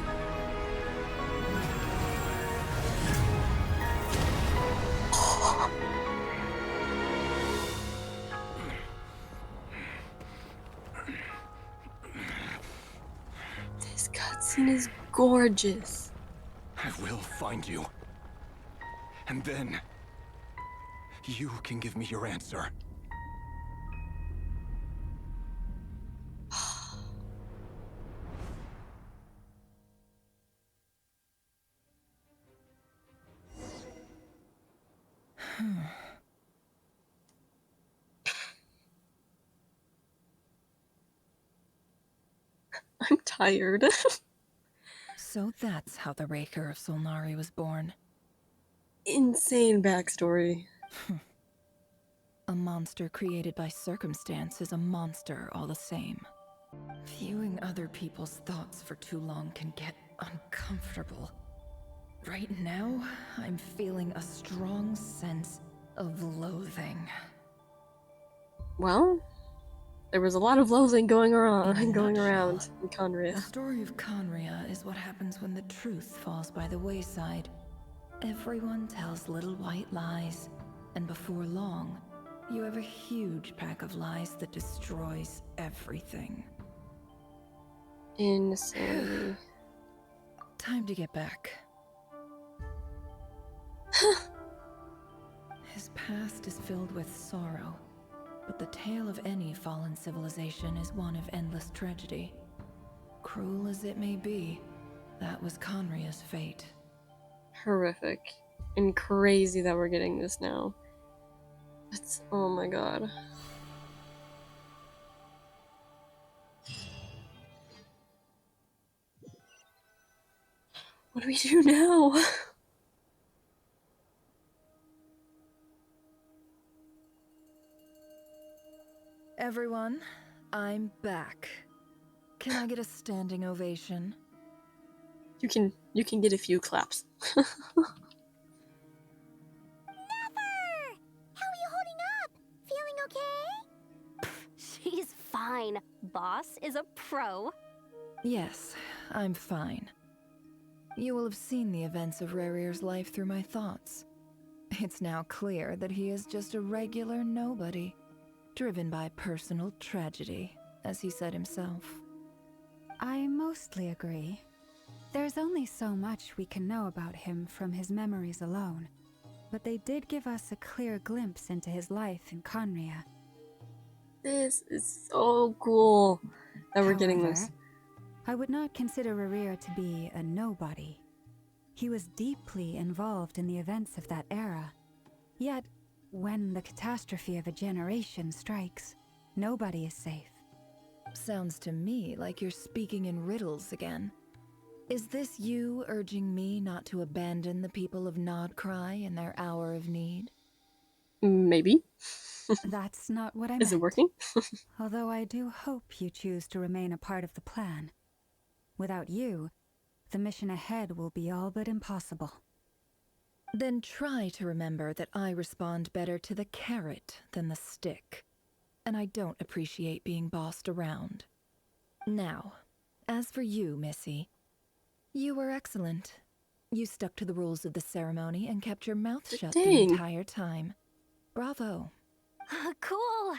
This cutscene is gorgeous. I will find you. And then... you can give me your answer. I'm tired. So that's how the Rerir of Solnari was born. Insane backstory. A monster created by circumstance is a monster all the same. Viewing other people's thoughts for too long can get uncomfortable. Right now, I'm feeling a strong sense of loathing. Well, there was a lot of loathing going around in The Khaenri'ah. story of Khaenri'ah is what happens when the truth falls by the wayside. Everyone tells little white lies, and before long, you have a huge pack of lies that destroys everything. Insane. Time to get back. His past is filled with sorrow, but the tale of any fallen civilization is one of endless tragedy. Cruel as it may be, that was Khaenri'ah's fate. Horrific. And crazy that we're getting this now. That's... oh my god. What do we do now? Everyone, I'm back. Can I get a standing ovation? You can get a few claps. Nefer! How are you holding up? Feeling okay? She's fine. Boss is a pro. Yes, I'm fine. You will have seen the events of Rerir's life through my thoughts. It's now clear that he is just a regular nobody, driven by personal tragedy, as he said himself. I mostly agree. There's only so much we can know about him from his memories alone, but they did give us a clear glimpse into his life in Conria. This is so cool that we're getting this. However, I would not consider Rerir to be a nobody. He was deeply involved in the events of that era. Yet, when the catastrophe of a generation strikes, nobody is safe. Sounds to me like you're speaking in riddles again. Is this you urging me not to abandon the people of Nod Krai in their hour of need? Maybe. That's not what I meant. Is it working? Although I do hope you choose to remain a part of the plan. Without you, the mission ahead will be all but impossible. Then try to remember that I respond better to the carrot than the stick. And I don't appreciate being bossed around. Now, as for you, Missy, you were excellent. You stuck to the rules of the ceremony and kept your mouth shut the entire time. Bravo. Cool.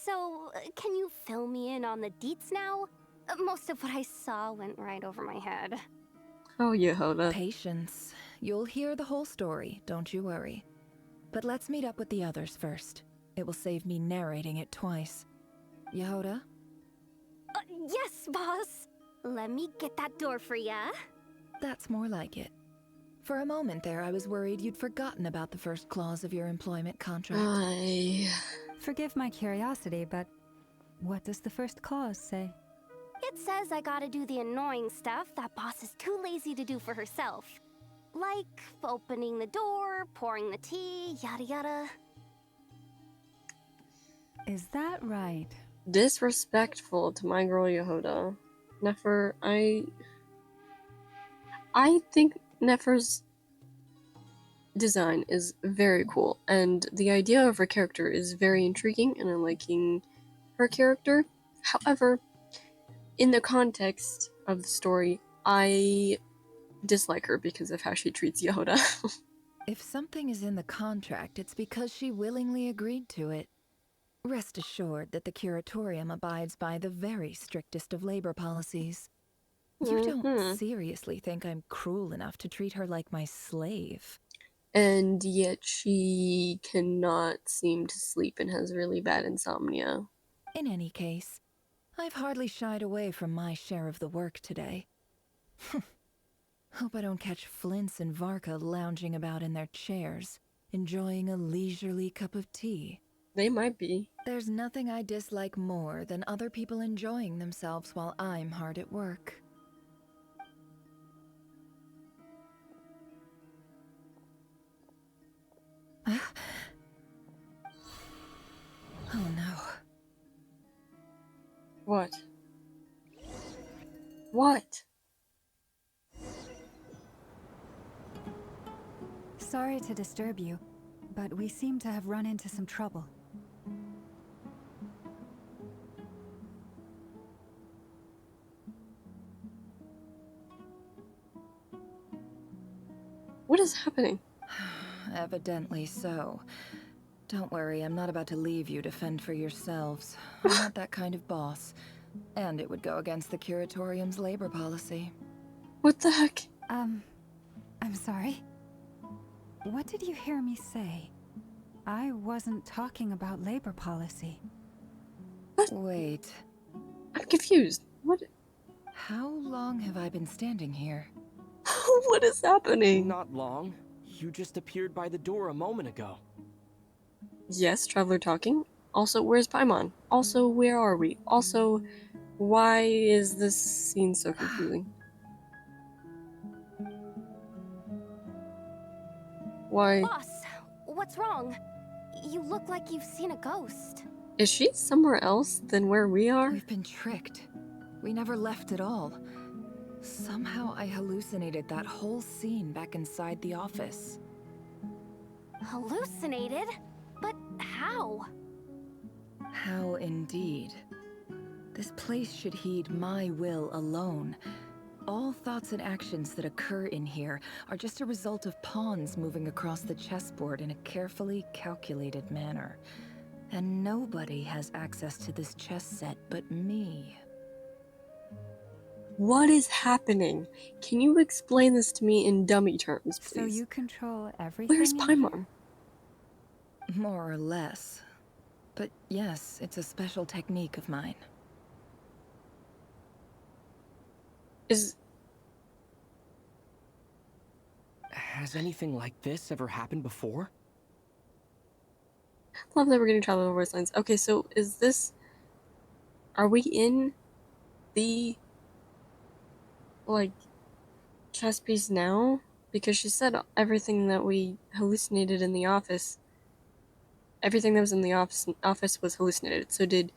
So, can you fill me in on the deets now? Most of what I saw went right over my head. Oh, Yehoda. Patience. You'll hear the whole story, don't you worry. But let's meet up with the others first. It will save me narrating it twice. Yehoda? Yes, boss. Let me get that door for ya. That's more like it. For a moment there, I was worried you'd forgotten about the first clause of your employment contract. Forgive my curiosity, but what does the first clause say? It says I gotta do the annoying stuff that boss is too lazy to do for herself. Like opening the door, pouring the tea, yada yada. Is that right? Disrespectful to my girl Yehoda. Nefer, I think Nefer's design is very cool, and the idea of her character is very intriguing, and I'm liking her character. However, in the context of the story, I dislike her because of how she treats Yehoda. If something is in the contract, it's because she willingly agreed to it. Rest assured that the Curatorium abides by the very strictest of labor policies. You don't seriously think I'm cruel enough to treat her like my slave? And yet she cannot seem to sleep and has really bad insomnia. In any case, I've hardly shied away from my share of the work today. Hope I don't catch Flints and Varka lounging about in their chairs, enjoying a leisurely cup of tea. They might be. There's nothing I dislike more than other people enjoying themselves while I'm hard at work. Oh no. What? What? Sorry to disturb you, but we seem to have run into some trouble. What is happening? Evidently so. Don't worry, I'm not about to leave you to fend for yourselves. I'm not that kind of boss. And it would go against the Curatorium's labor policy. What the heck? I'm sorry. What did you hear me say? I wasn't talking about labor policy. What? Wait. I'm confused. What? How long have I been standing here? What is happening? Not long. You just appeared by the door a moment ago. Yes, Traveler talking. Also, where's Paimon? Also, where are we? Also, why is this scene so confusing? Why? Boss, what's wrong? You look like you've seen a ghost. Is she somewhere else than where we are? We've been tricked. We never left at all. Somehow I hallucinated that whole scene back inside the office. Hallucinated? But how? How indeed. This place should heed my will alone. All thoughts and actions that occur in here are just a result of pawns moving across the chessboard in a carefully calculated manner. And nobody has access to this chess set but me. What is happening? Can you explain this to me in dummy terms, please? So you control everything? Where's Paimon? More or less. But yes, it's a special technique of mine. Has anything like this ever happened before? Love that we're getting travel voice lines. Okay, so is this... Are we in the... like... chess piece now? Because she said everything that we hallucinated in the office... Everything that was in the office was hallucinated. So did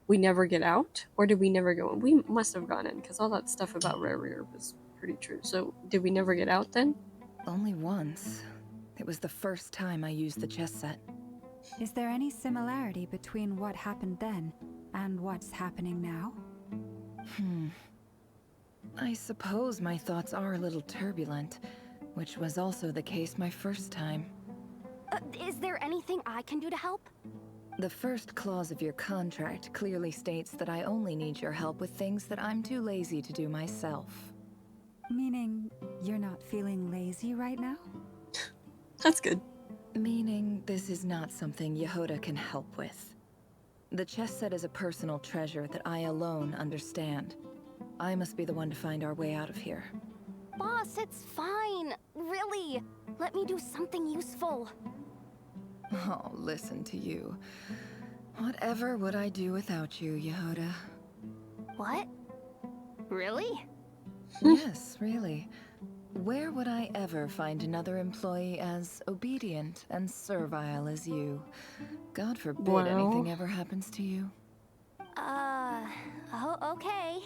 we never get out? Or did we never go in? We must have gone in, because all that stuff about Rerir was pretty true. So did we never get out then? Only once. It was the first time I used the chess set. Is there any similarity between what happened then and what's happening now? I suppose my thoughts are a little turbulent, which was also the case my first time. Is there anything I can do to help? The first clause of your contract clearly states that I only need your help with things that I'm too lazy to do myself. Meaning you're not feeling lazy right now? That's good. Meaning this is not something Yehoda can help with. The chess set is a personal treasure that I alone understand. I must be the one to find our way out of here. Boss, it's fine. Really. Let me do something useful. Oh, listen to you. Whatever would I do without you, Yehoda? What? Really? Yes, really. Where would I ever find another employee as obedient and servile as you? God forbid anything ever happens to you. Oh, okay.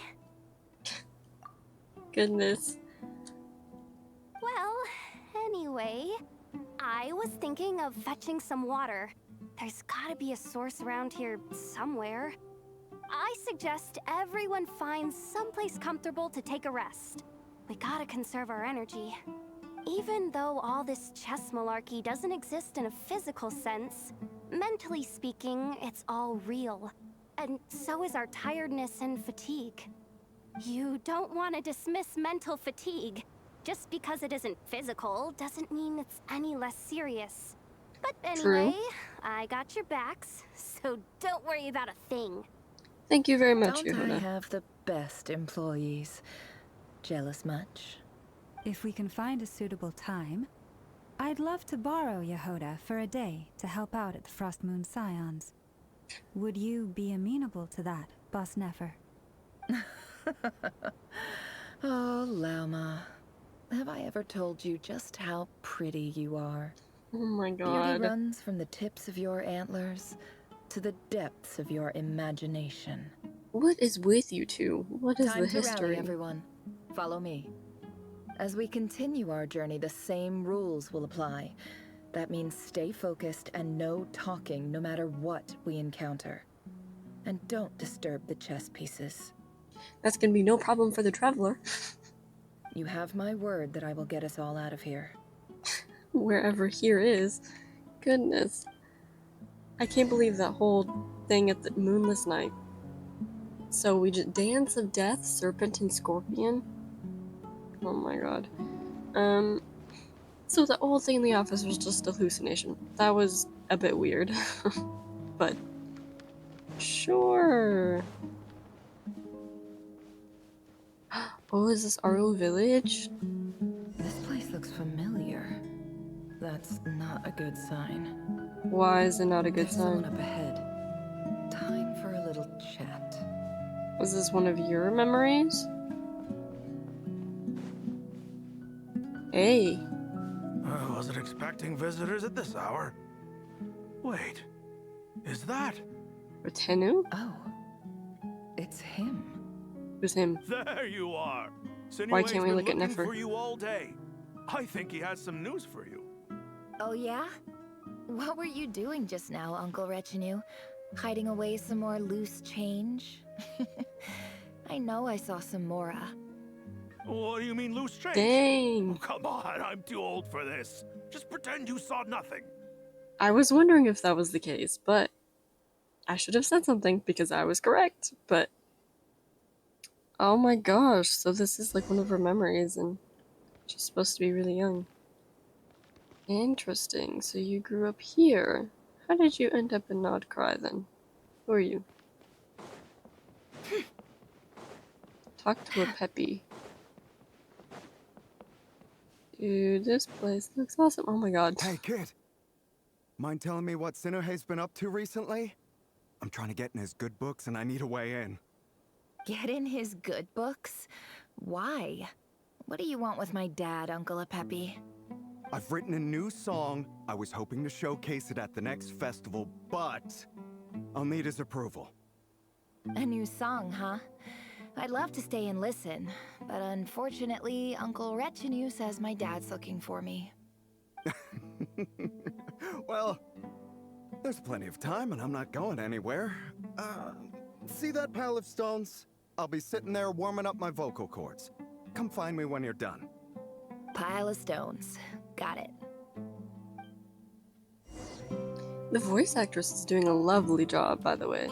Goodness. Well, anyway, I was thinking of fetching some water. There's gotta be a source around here somewhere. I suggest everyone finds someplace comfortable to take a rest. We gotta conserve our energy. Even though all this chess malarkey doesn't exist in a physical sense, mentally speaking, it's all real. And so is our tiredness and fatigue. You don't want to dismiss mental fatigue. Just because it isn't physical doesn't mean it's any less serious. But anyway, I got your backs, so don't worry about a thing. Thank you very much, Don't I Yehoda. have the best employees? Jealous much? If we can find a suitable time, I'd love to borrow Yehoda for a day to help out at the Frost Moon Scions. Would you be amenable to that, Boss Nefer? Oh, Lauma. Have I ever told you just how pretty you are? Oh my god. Beauty runs from the tips of your antlers to the depths of your imagination. What is with you two? What is Time the to rally, history? everyone. Follow me. As we continue our journey, the same rules will apply. That means stay focused and no talking no matter what we encounter. And don't disturb the chess pieces. That's gonna be no problem for the traveler. You have my word that I will get us all out of here. Wherever here is. Goodness. I can't believe that whole thing at the Moonless Night. So we just... Dance of Death, Serpent and Scorpion? Oh my god. So the whole thing in the office was just a hallucination. That was a bit weird. But... sure. Oh, is this our old village? This place looks familiar. That's not a good sign. Why is it not a good There's sign? someone up ahead. Time for a little chat. Was this one of your memories? Hey. I wasn't expecting visitors at this hour. Wait, is that? Retenu? Oh, it's him. Who's him? There you are. Why can't we Sinue's look been at looking Nefer? for you all day. I think he has some news for you. Oh yeah? What were you doing just now, Uncle Retinue? Hiding away some more loose change? I know I saw some Mora. What do you mean loose change? Dang. Oh, come on, I'm too old for this. Just pretend you saw nothing. I was wondering if that was the case, but I should have said something because I was correct, but oh my gosh, so this is like one of her memories and she's supposed to be really young. Interesting, so you grew up here. How did you end up in Nod Krai then? Who are you? Talk to a Peppy. Dude, this place looks awesome. Oh my god. Hey, kid. Mind telling me what Sinnoh's been up to recently? I'm trying to get in his good books and I need a way in. Get in his good books? Why? What do you want with my dad, Uncle Peppy? I've written a new song. I was hoping to showcase it at the next festival, but I'll need his approval. A new song, huh? I'd love to stay and listen, but unfortunately, Uncle Retinue says my dad's looking for me. Well, there's plenty of time and I'm not going anywhere. See that pile of stones? I'll be sitting there warming up my vocal cords. Come find me when you're done. Pile of stones. Got it. The voice actress is doing a lovely job, by the way.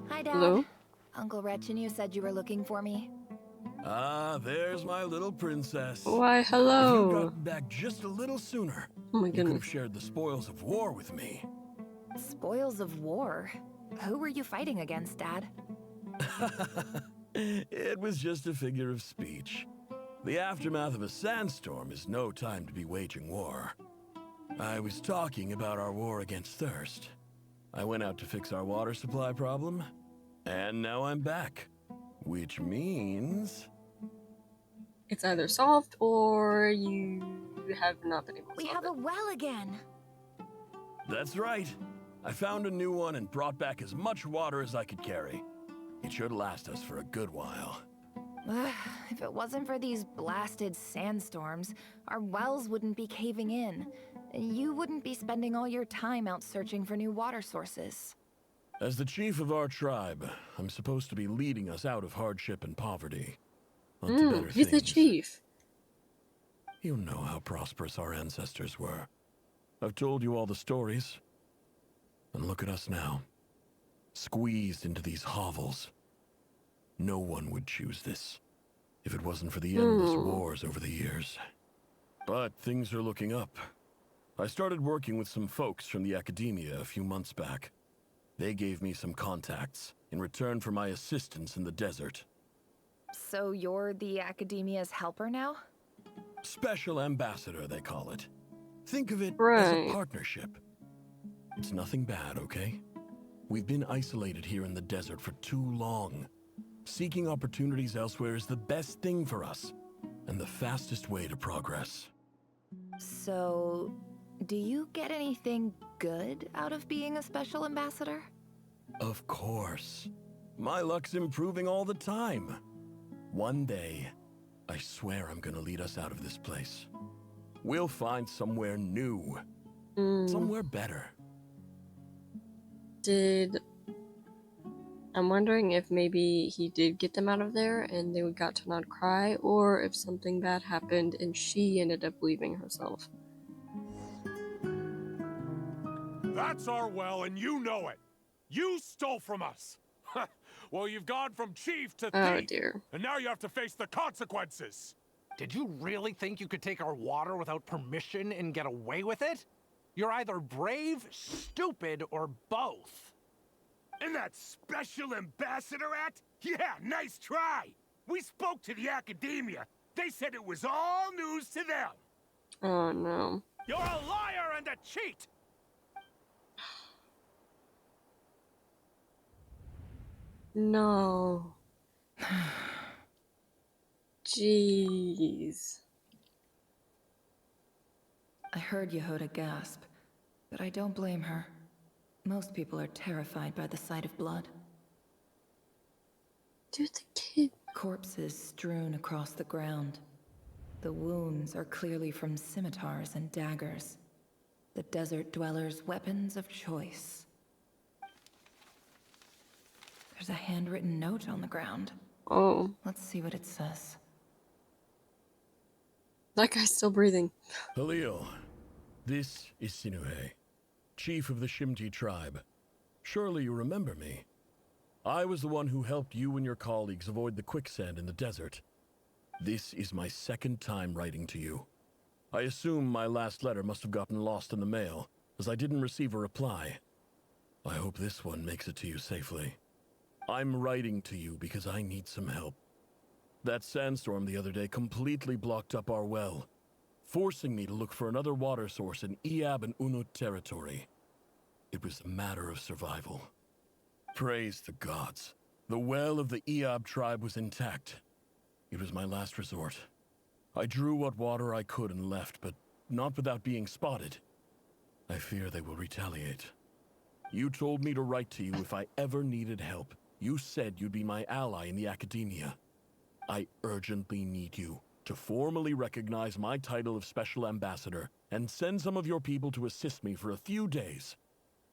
Hi, Dad. Hello? Uncle Retinue said you were looking for me. Ah, there's my little princess. Why, If hello. you'd gotten back just a little sooner, Oh my you could goodness. have shared the spoils of war with me. Spoils of war? Who were you fighting against, Dad? It was just a figure of speech. The aftermath of a sandstorm is no time to be waging war. I was talking about our war against thirst. I went out to fix our water supply problem, and now I'm back. Which means... It's either solved or you have not been able to We solve have a well again. That's right. I found a new one and brought back as much water as I could carry. It should last us for a good while. If it wasn't for these blasted sandstorms, our wells wouldn't be caving in. You wouldn't be spending all your time out searching for new water sources. As the chief of our tribe, I'm supposed to be leading us out of hardship and poverty. Onto better He's the things. chief. You know how prosperous our ancestors were. I've told you all the stories. And look at us now. Squeezed into these hovels. No one would choose this, if it wasn't for the endless wars over the years. But things are looking up. I started working with some folks from the Akademiya a few months back. They gave me some contacts in return for my assistance in the desert. So you're the Akademiya's helper now? Special ambassador, they call it. Think of it as Right. a partnership. It's nothing bad, okay? We've been isolated here in the desert for too long. Seeking opportunities elsewhere is the best thing for us, and the fastest way to progress. So, do you get anything good out of being a special ambassador? Of course. My luck's improving all the time. One day, I swear I'm gonna lead us out of this place. We'll find somewhere new. Somewhere better. I'm wondering if maybe he did get them out of there and they got to not cry, or if something bad happened and she ended up leaving herself. That's our well, and you know it. You stole from us. Well, you've gone from chief to thief. Oh dear. And now you have to face the consequences. Did you really think you could take our water without permission and get away with it? You're either brave, stupid, or both. And that special ambassador act? Yeah, nice try. We spoke to the Akademiya. They said it was all news to them. Oh no. You're a liar and a cheat. No. Jeez. I heard Yehoda gasp, but I don't blame her. Most people are terrified by the sight of blood. Dude, the kid. Corpses strewn across the ground. The wounds are clearly from scimitars and daggers. The desert dwellers' weapons of choice. There's a handwritten note on the ground. Oh. Let's see what it says. That guy's still breathing. Halil, This is Sinuhe, chief of the Shimti tribe. Surely you remember me. I was the one who helped you and your colleagues avoid the quicksand in the desert. This is my second time writing to you. I assume my last letter must have gotten lost in the mail, as I didn't receive a reply. I hope this one makes it to you safely. I'm writing to you because I need some help. That sandstorm the other day completely blocked up our well, forcing me to look for another water source in Iab and Unut territory. It was a matter of survival. Praise the gods. The well of the Iab tribe was intact. It was my last resort. I drew what water I could and left, but not without being spotted. I fear they will retaliate. You told me to write to you if I ever needed help. You said you'd be my ally in the Akademiya. I urgently need you to formally recognize my title of Special Ambassador and send some of your people to assist me for a few days.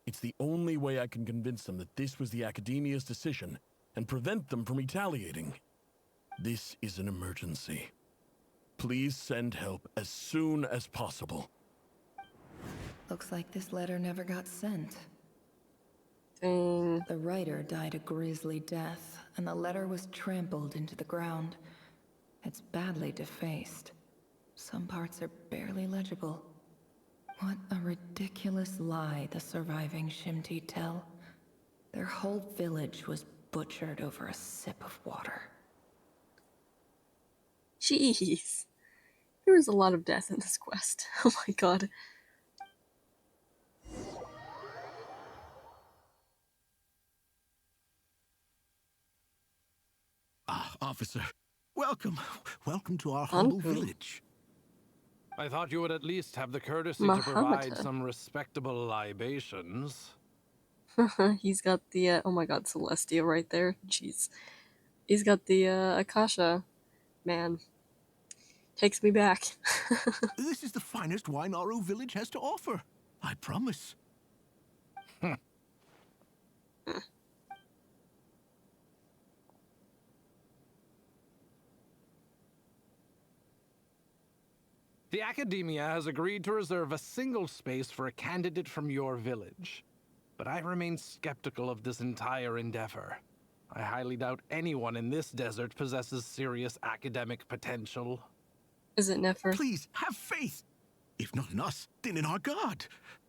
It's the only way I can convince them that this was the Akademiya's decision and prevent them from retaliating. This is an emergency. Please send help as soon as possible. Looks like this letter never got sent. Dang. The writer died a grisly death, and the letter was trampled into the ground. It's badly defaced. Some parts are barely legible. What a ridiculous lie the surviving Shimti tell. Their whole village was butchered over a sip of water. Jeez. There was a lot of death in this quest. Oh my god. Ah, officer. Welcome. Welcome to our humble village. I thought you would at least have the courtesy to provide some respectable libations. He's got the, oh my god, Celestia right there. Jeez. He's got the, Akasha. Man. Takes me back. This is the finest wine Aru village has to offer. I promise. The Akademiya has agreed to reserve a single space for a candidate from your village. But I remain skeptical of this entire endeavor. I highly doubt anyone in this desert possesses serious academic potential. Is it Nefer? Please, have faith. If not in us, then in our god.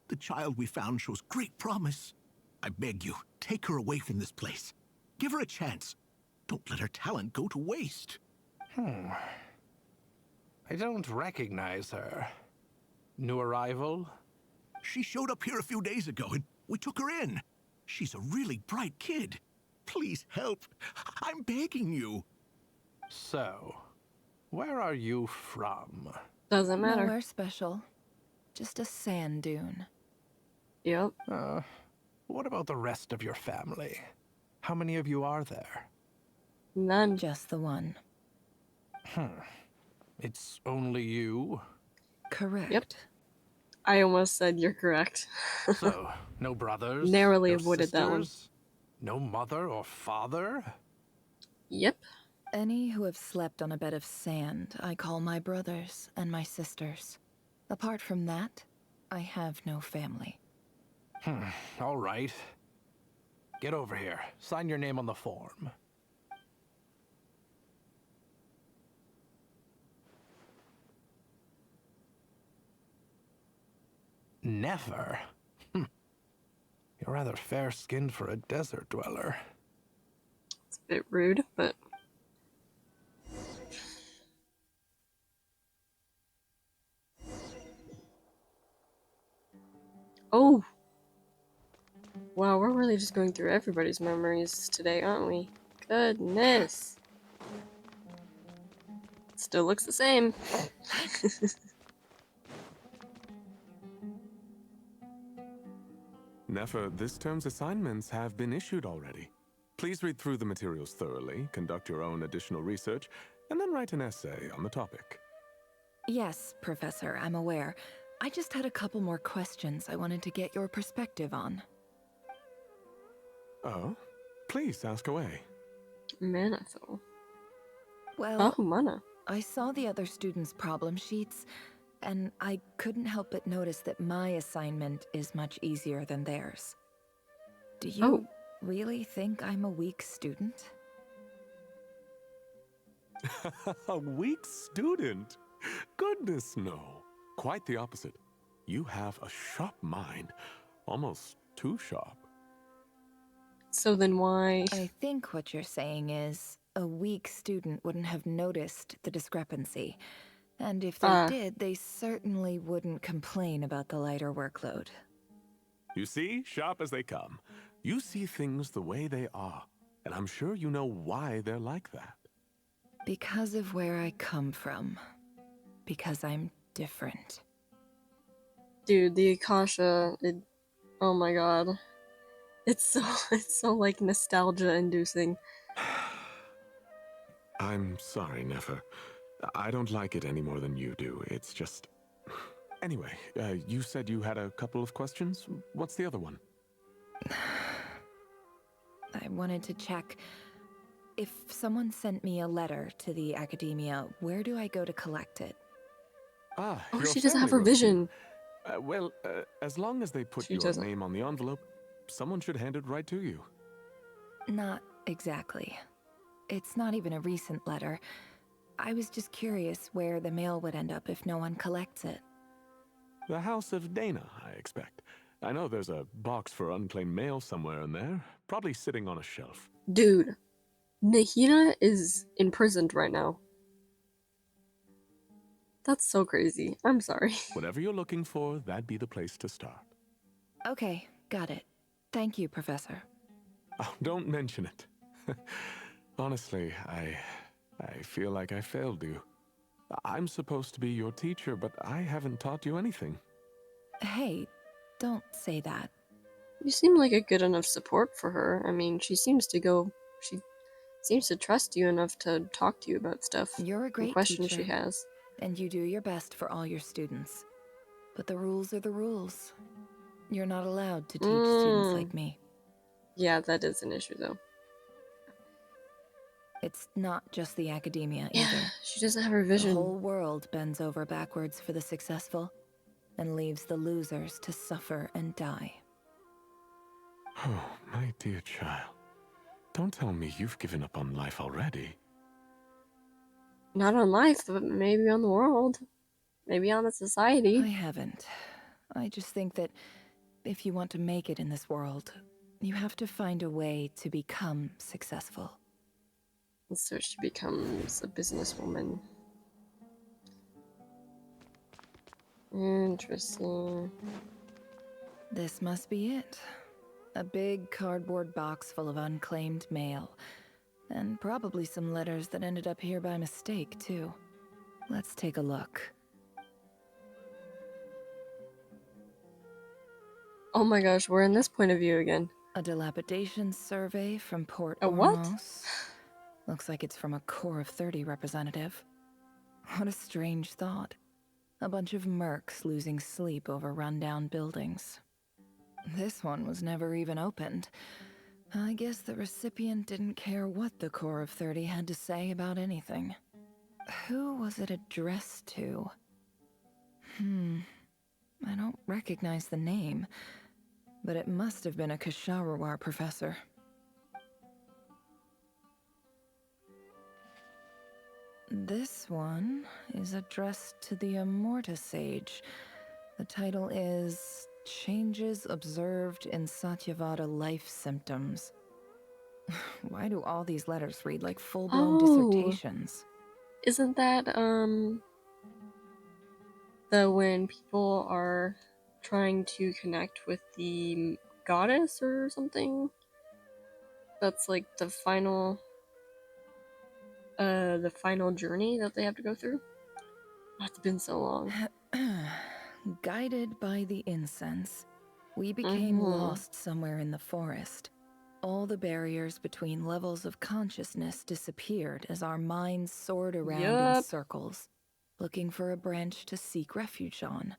The child we found shows great promise. I beg you, take her away from this place. Give her a chance. Don't let her talent go to waste. I don't recognize her. New arrival? She showed up here a few days ago and we took her in. She's a really bright kid. Please help. I'm begging you. So, where are you from? Doesn't matter. Nowhere special. Just a sand dune. Yep. What about the rest of your family? How many of you are there? None. Just the one. It's only you? Correct. Yep. I almost said you're correct. So, no brothers? Narrowly no avoided that one. sisters? No mother or father? Yep. Any who have slept on a bed of sand, I call my brothers and my sisters. Apart from that, I have no family. All right. Get over here. Sign your name on the form. Nefer? You're rather fair-skinned for a desert dweller. It's a bit rude, but... Oh! Wow, we're really just going through everybody's memories today, aren't we? Goodness! Still looks the same. Nefer, this term's assignments have been issued already. Please read through the materials thoroughly, conduct your own additional research, and then write an essay on the topic. Yes, Professor, I'm aware. I just had a couple more questions I wanted to get your perspective on. Oh? Please, ask away. Manethil. Well, Oh, mana. I saw the other students' problem sheets, and I couldn't help but notice that my assignment is much easier than theirs. Do you really think I'm a weak student? A weak student? Goodness, no. Quite the opposite. You have a sharp mind. Almost too sharp. So then why? I think what you're saying is a weak student wouldn't have noticed the discrepancy. And if they did, they certainly wouldn't complain about the lighter workload. You see, sharp as they come. You see things the way they are. And I'm sure you know why they're like that. Because of where I come from. Because I'm different. Dude, the Akasha, oh my god. It's so like nostalgia inducing. I'm sorry, Nefer. I don't like it any more than you do. It's just... Anyway, you said you had a couple of questions. What's the other one? I wanted to check. If someone sent me a letter to the Akademiya, where do I go to collect it? Ah, oh, your she doesn't have family her wrote to you. vision. Well, as long as they put She your doesn't. name on the envelope, someone should hand it right to you. Not exactly. It's not even a recent letter. I was just curious where the mail would end up if no one collects it. The House of Dana, I expect. I know there's a box for unclaimed mail somewhere in there, probably sitting on a shelf. Dude, Nahina is imprisoned right now. That's so crazy. I'm sorry. Whatever you're looking for, that'd be the place to start. Okay, got it. Thank you, Professor. Oh, don't mention it. Honestly, I feel like I failed you. I'm supposed to be your teacher, but I haven't taught you anything. Hey, don't say that. You seem like a good enough support for her. I mean, she seems to trust you enough to talk to you about stuff. You're a great questions teacher, she has. and you do your best for all your students. But the rules are the rules. You're not allowed to teach students like me. Yeah, that is an issue, though. It's not just the Akademiya either. She doesn't have her vision. The whole world bends over backwards for the successful, and leaves the losers to suffer and die. Oh, my dear child. Don't tell me you've given up on life already. Not on life, but maybe on the world. Maybe on the society. I haven't. I just think that if you want to make it in this world, you have to find a way to become successful. And so she becomes a businesswoman. Interesting. This must be it. A big cardboard box full of unclaimed mail. And probably some letters that ended up here by mistake, too. Let's take a look. Oh my gosh, we're in this point of view again. A dilapidation survey from Port A what? Ormos. Looks like it's from a Core of 30 representative. What a strange thought. A bunch of mercs losing sleep over rundown buildings. This one was never even opened. I guess the recipient didn't care what the Core of 30 had to say about anything. Who was it addressed to? I don't recognize the name, but it must have been a Kasharawar professor. This one is addressed to the Immorta Sage. The title is Changes Observed in Satyavada Life Symptoms. Why do all these letters read like full-blown dissertations? Isn't that, when people are trying to connect with the goddess or something? That's like the final journey that they have to go through? Oh, it's been so long. Guided by the incense, we became lost somewhere in the forest. All the barriers between levels of consciousness disappeared as our minds soared around in circles, looking for a branch to seek refuge on.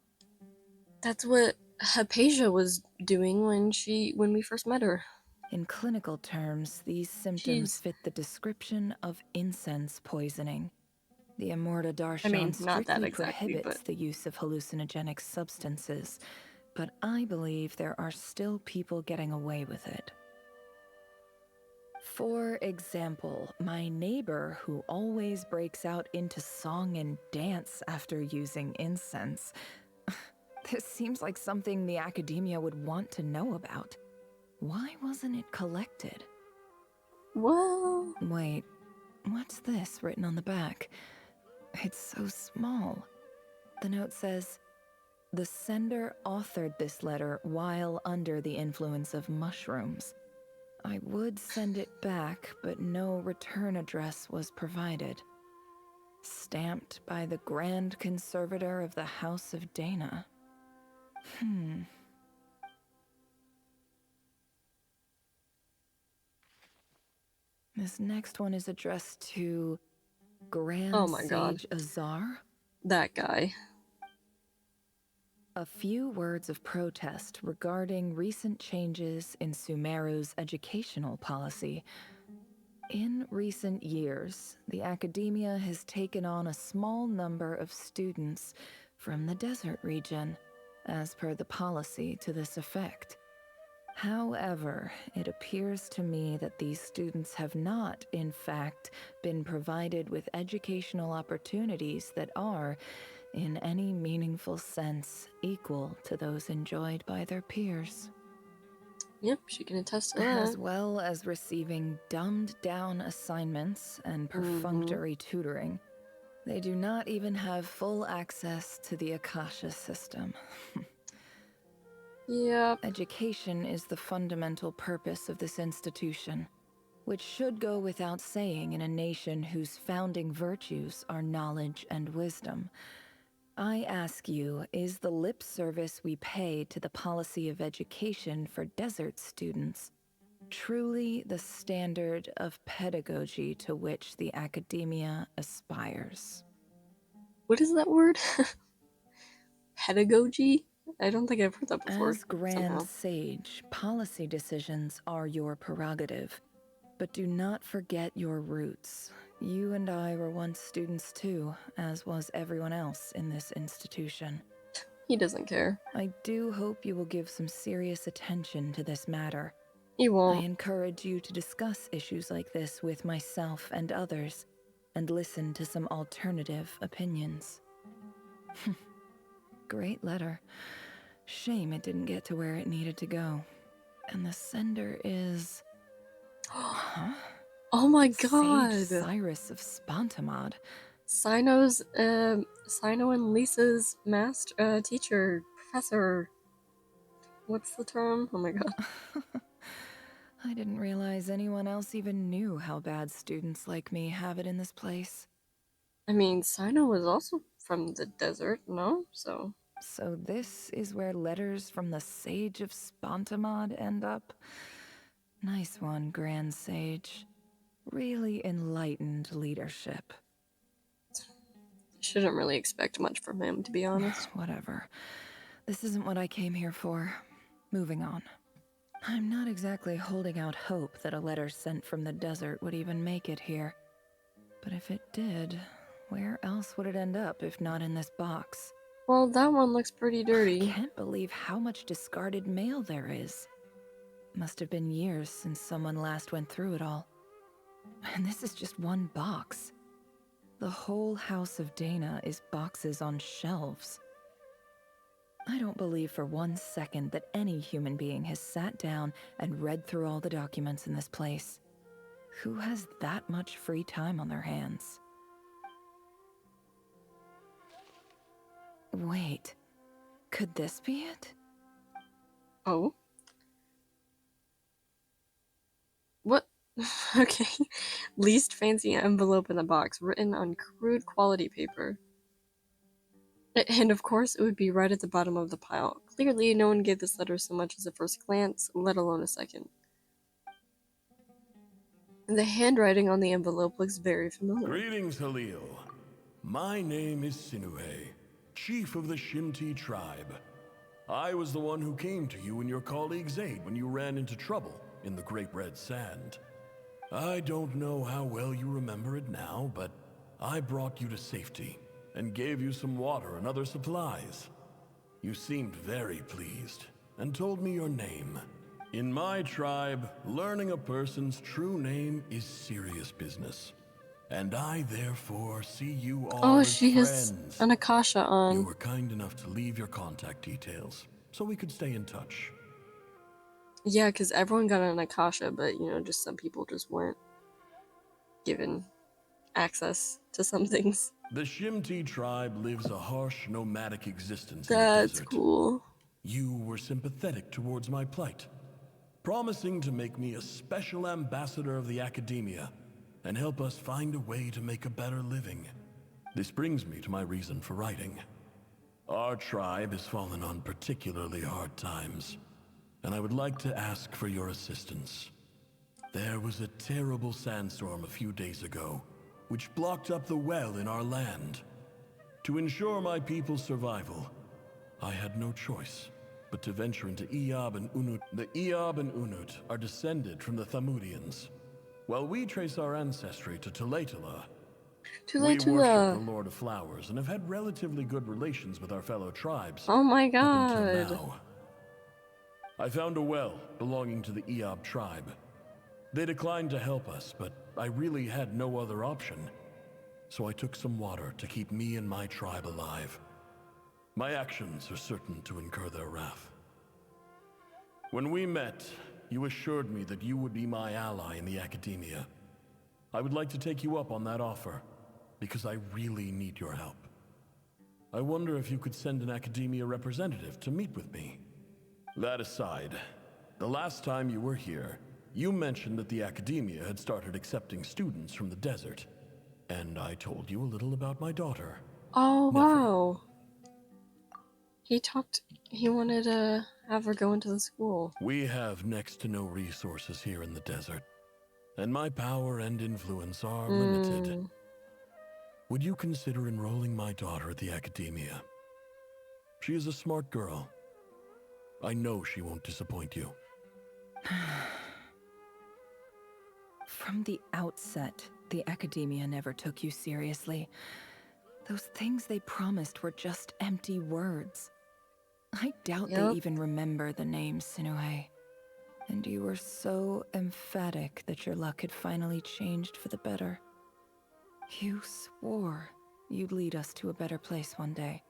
That's what Hypatia was doing when we first met her. In clinical terms, these symptoms fit the description of incense poisoning. The Immorta Darshan I mean, not that strictly exactly, prohibits but the use of hallucinogenic substances, but I believe there are still people getting away with it. For example, my neighbor who always breaks out into song and dance after using incense. This seems like something the Akademiya would want to know about. Why wasn't it collected? Well... Wait, what's this written on the back? It's so small. The note says, "The sender authored this letter while under the influence of mushrooms. I would send it back, but no return address was provided. Stamped by the Grand Conservator of the House of Dana." This next one is addressed to Grand Oh my god. Sage Azar? That guy. A few words of protest regarding recent changes in Sumeru's educational policy. In recent years, the Akademiya has taken on a small number of students from the desert region, as per the policy to this effect. However, it appears to me that these students have not, in fact, been provided with educational opportunities that are, in any meaningful sense, equal to those enjoyed by their peers. Yep, she can attest to that. As well as receiving dumbed-down assignments and perfunctory tutoring. They do not even have full access to the Akasha system. Yep. Education is the fundamental purpose of this institution, which should go without saying in a nation whose founding virtues are knowledge and wisdom. I ask you, is the lip service we pay to the policy of education for desert students truly the standard of pedagogy to which the Akademiya aspires? What is that word? Pedagogy? I don't think I've heard that before. As Grand Sage, policy decisions are your prerogative, but do not forget your roots. You and I were once students too, as was everyone else in this institution. He doesn't care. I do hope you will give some serious attention to this matter. He won't. I encourage you to discuss issues like this with myself and others, and listen to some alternative opinions. Great letter. Shame it didn't get to where it needed to go. And the sender is... Huh? Oh my god! Sage Cyrus of Spontamod. Sino and Lisa's master, teacher, professor. What's the term? Oh my god. I didn't realize anyone else even knew how bad students like me have it in this place. I mean, Sino was also from the desert, no? So this is where letters from the Sage of Spontamod end up? Nice one, Grand Sage. Really enlightened leadership. Shouldn't really expect much from him, to be honest. Whatever. This isn't what I came here for. Moving on. I'm not exactly holding out hope that a letter sent from the desert would even make it here. But if it did, where else would it end up if not in this box? Well, that one looks pretty dirty. I can't believe how much discarded mail there is. Must have been years since someone last went through it all. And this is just one box. The whole House of Dana is boxes on shelves. I don't believe for 1 second that any human being has sat down and read through all the documents in this place. Who has that much free time on their hands? Wait, could this be it? Oh? What? Okay. Least fancy envelope in the box, written on crude quality paper. And of course, it would be right at the bottom of the pile. Clearly, no one gave this letter so much as a first glance, let alone a second. The handwriting on the envelope looks very familiar. Greetings, Halil. My name is Sinuhe, chief of the Shinti tribe. I was the one who came to you and your colleagues' aid when you ran into trouble in the Great Red Sand. I don't know how well you remember it now, but I brought you to safety and gave you some water and other supplies. You seemed very pleased and told me your name. In my tribe, learning a person's true name is serious business. And I therefore see you all Oh, as she has friends. an Akasha on. You were kind enough to leave your contact details so we could stay in touch. Yeah, because everyone got an Akasha, but you know, just some people just weren't given access to some things. The Shimti tribe lives a harsh nomadic existence in the That's desert. cool. You were sympathetic towards my plight, promising to make me a special ambassador of the Akademiya and help us find a way to make a better living. This brings me to my reason for writing. Our tribe has fallen on particularly hard times, and I would like to ask for your assistance. There was a terrible sandstorm a few days ago, which blocked up the well in our land. To ensure my people's survival, I had no choice but to venture into Eob and Unut. The Eob and Unut are descended from the Thamudians, while we trace our ancestry to Tulatula. We worship the Lord of Flowers and have had relatively good relations with our fellow tribes. Oh my up until god. now. I found a well belonging to the Eob tribe. They declined to help us, but I really had no other option. So I took some water to keep me and my tribe alive. My actions are certain to incur their wrath. When we met, you assured me that you would be my ally in the Akademiya. I would like to take you up on that offer, because I really need your help. I wonder if you could send an Akademiya representative to meet with me. That aside, the last time you were here, you mentioned that the Akademiya had started accepting students from the desert, and I told you a little about my daughter. Oh, Nefer. wow. He wanted to have her go into the school. We have next to no resources here in the desert, and my power and influence are limited. Would you consider enrolling my daughter at the Akademiya? She is a smart girl. I know she won't disappoint you. From the outset, the Akademiya never took you seriously. Those things they promised were just empty words. I doubt they even remember the name Sinuhe. And you were so emphatic that your luck had finally changed for the better. You swore you'd lead us to a better place one day.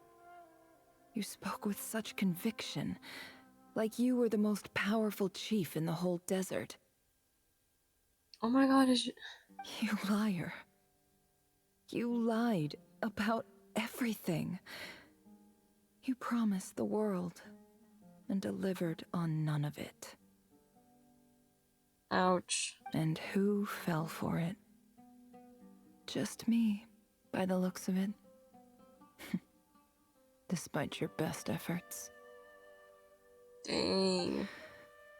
You spoke with such conviction, like you were the most powerful chief in the whole desert. Oh my god, You liar. You lied about everything. You promised the world and delivered on none of it. Ouch. And who fell for it? Just me, by the looks of it. Despite your best efforts. Dang.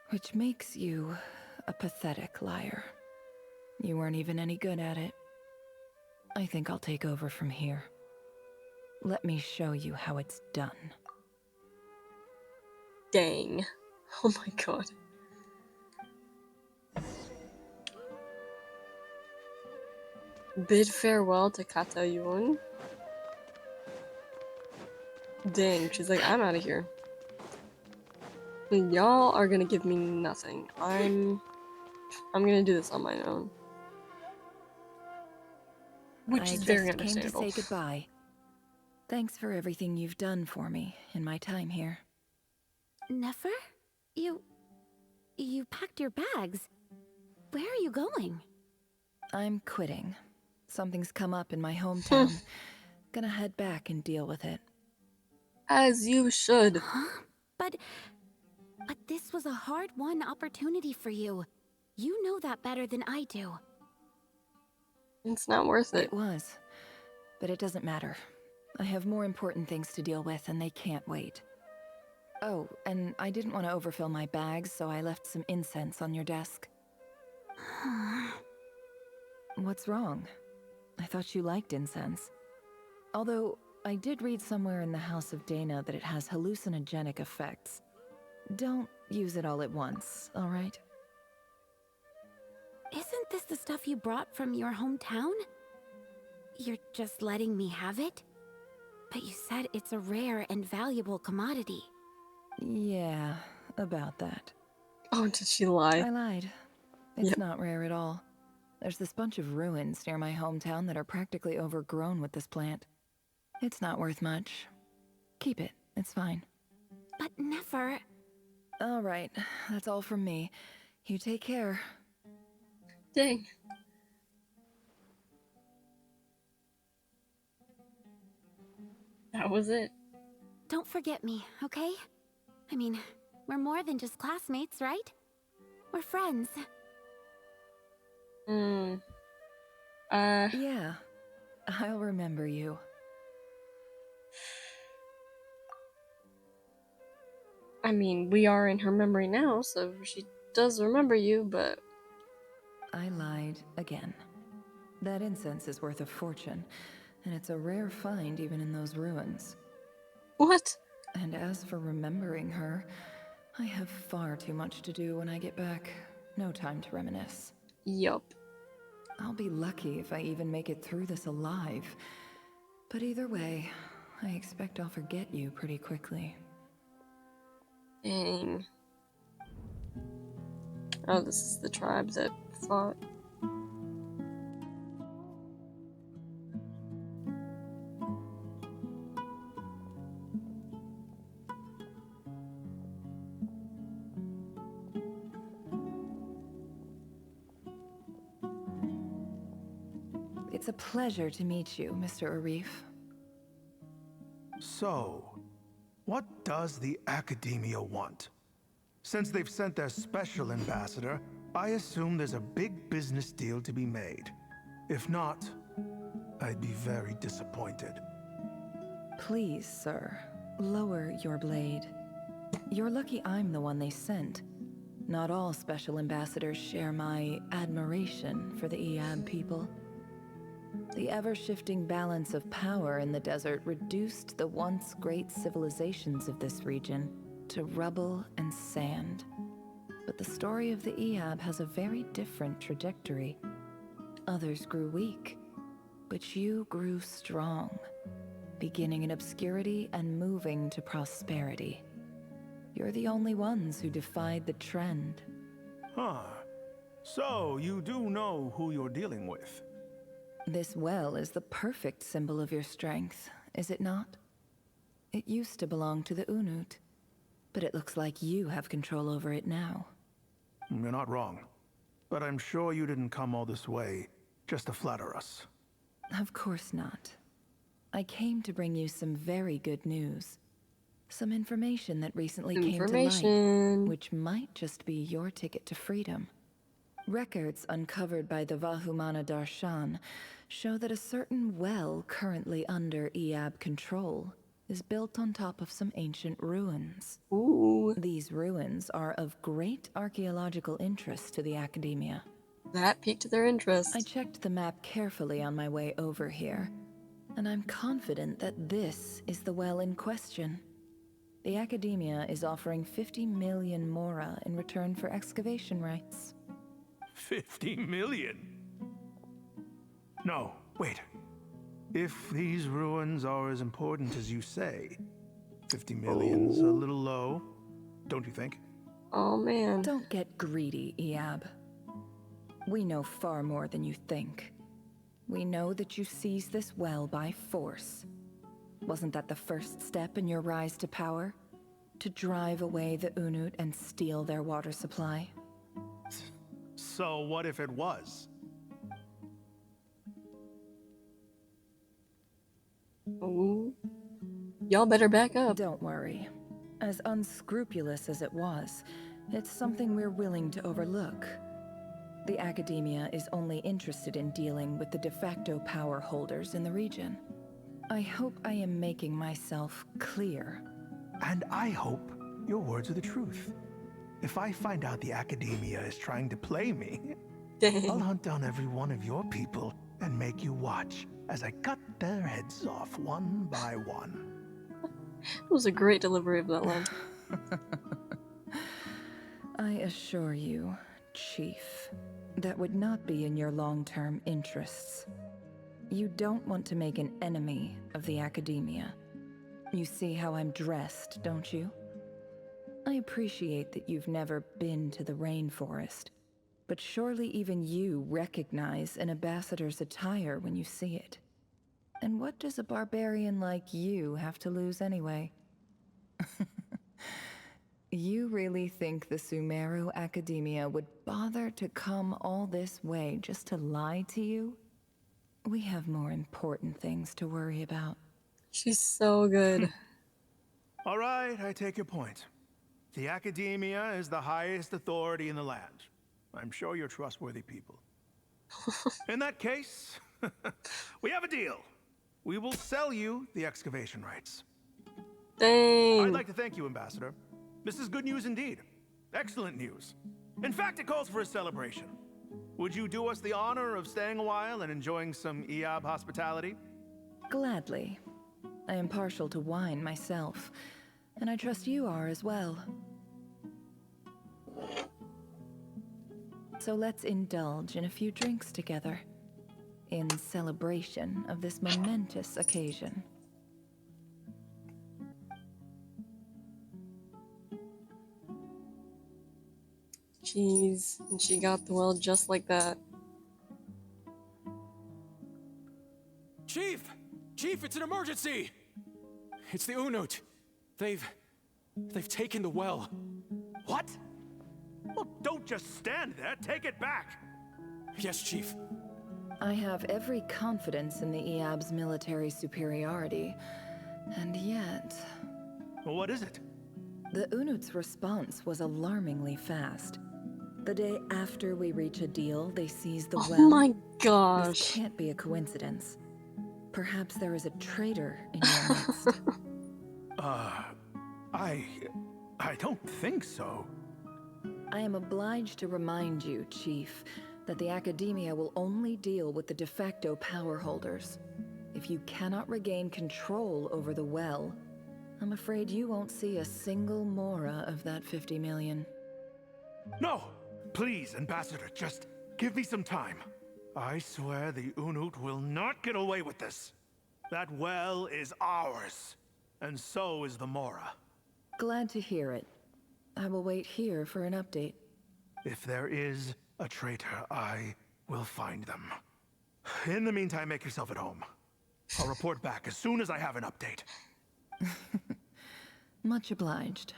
Which makes you a pathetic liar. You weren't even any good at it. I think I'll take over from here. Let me show you how it's done. Dang. Oh my god. Bid farewell to Katayun. Dang, she's like, I'm out of here. Y'all are gonna give me nothing. I'm gonna do this on my own. Which is very understandable. I just came to say goodbye. Thanks for everything you've done for me in my time here. Nefer? You packed your bags. Where are you going? I'm quitting. Something's come up in my hometown. Gonna head back and deal with it. As you should. Huh? But this was a hard-won opportunity for you. You know that better than I do. It's not worth it. It was. But it doesn't matter. I have more important things to deal with, and they can't wait. Oh, and I didn't want to overfill my bags, so I left some incense on your desk. What's wrong? I thought you liked incense. Although, I did read somewhere in the House of Dana that it has hallucinogenic effects. Don't use it all at once, alright? Isn't this the stuff you brought from your hometown? You're just letting me have it? But you said it's a rare and valuable commodity. Yeah, about that. Oh, did she lie? I lied. It's not rare at all. There's this bunch of ruins near my hometown that are practically overgrown with this plant. It's not worth much. Keep it. It's fine. But Nefer... All right. That's all from me. You take care. Dang. That was it. Don't forget me, okay? I mean, we're more than just classmates, right? We're friends. Yeah. I'll remember you. I mean, we are in her memory now, so she does remember you, but... I lied again. That incense is worth a fortune, and it's a rare find even in those ruins. What? And as for remembering her, I have far too much to do when I get back. No time to reminisce. Yup. I'll be lucky if I even make it through this alive. But either way, I expect I'll forget you pretty quickly. Dang. Oh, this is the tribe that fought. It's a pleasure to meet you, Mr. Arif. So, what does the Akademiya want? Since they've sent their special ambassador, I assume there's a big business deal to be made. If not, I'd be very disappointed. Please, sir, lower your blade. You're lucky I'm the one they sent. Not all special ambassadors share my admiration for the Iab people. The ever-shifting balance of power in the desert reduced the once great civilizations of this region to rubble and sand. But the story of the Iab has a very different trajectory. Others grew weak, but you grew strong, beginning in obscurity and moving to prosperity. You're the only ones who defied the trend. Huh. So, you do know who you're dealing with? This well is the perfect symbol of your strength, is it not? It used to belong to the Unut, but it looks like you have control over it now. You're not wrong. But I'm sure you didn't come all this way just to flatter us. Of course not. I came to bring you some very good news. Some information that recently came to light, which might just be your ticket to freedom. Records uncovered by the Vahumana Darshan show that a certain well currently under Iab control is built on top of some ancient ruins. Ooh. These ruins are of great archaeological interest to the Akademiya. That piqued their interest. I checked the map carefully on my way over here, and I'm confident that this is the well in question. The Akademiya is offering 50 million mora in return for excavation rights. 50 million? No, wait. If these ruins are as important as you say, 50 million's a little low, don't you think? Oh man. Don't get greedy, Iab. We know far more than you think. We know that you seized this well by force. Wasn't that the first step in your rise to power? To drive away the Unut and steal their water supply? So what if it was? Ooh. Y'all better back up. Don't worry. As unscrupulous as it was, it's something we're willing to overlook. The Akademiya is only interested in dealing with the de facto power holders in the region. I hope I am making myself clear. And I hope your words are the truth. If I find out the Akademiya is trying to play me, I'll hunt down every one of your people and make you watch as I cut their heads off one by one. It was a great delivery of that line. I assure you, Chief, that would not be in your long-term interests. You don't want to make an enemy of the Akademiya. You see how I'm dressed, don't you? I appreciate that you've never been to the rainforest, but surely even you recognize an ambassador's attire when you see it. And what does a barbarian like you have to lose anyway? You really think the Sumeru Akademiya would bother to come all this way just to lie to you? We have more important things to worry about. She's so good. All right, I take your point. The Akademiya is the highest authority in the land. I'm sure you're trustworthy people. In that case, we have a deal. We will sell you the excavation rights. Dang. I'd like to thank you, Ambassador. This is good news indeed. Excellent news. In fact, it calls for a celebration. Would you do us the honor of staying a while and enjoying some Iyab hospitality? Gladly. I am partial to wine myself, and I trust you are as well. So let's indulge in a few drinks together, in celebration of this momentous occasion. Jeez, and she got the well just like that. Chief! Chief, it's an emergency! It's the Unut. They've taken the well. What? Well, don't just stand there. Take it back. Yes, Chief. I have every confidence in the Iyab's military superiority, and yet... Well, what is it? The Unut's response was alarmingly fast. The day after we reach a deal, they seize the well. Oh my gosh. This can't be a coincidence. Perhaps there is a traitor in your midst. I don't think so. I am obliged to remind you, Chief, that the Akademiya will only deal with the de facto power holders. If you cannot regain control over the well, I'm afraid you won't see a single mora of that 50 million. No! Please, Ambassador, just give me some time. I swear the Unut will not get away with this. That well is ours, and so is the mora. Glad to hear it. I will wait here for an update. If there is a traitor, I will find them. In the meantime, make yourself at home. I'll report back as soon as I have an update. Much obliged.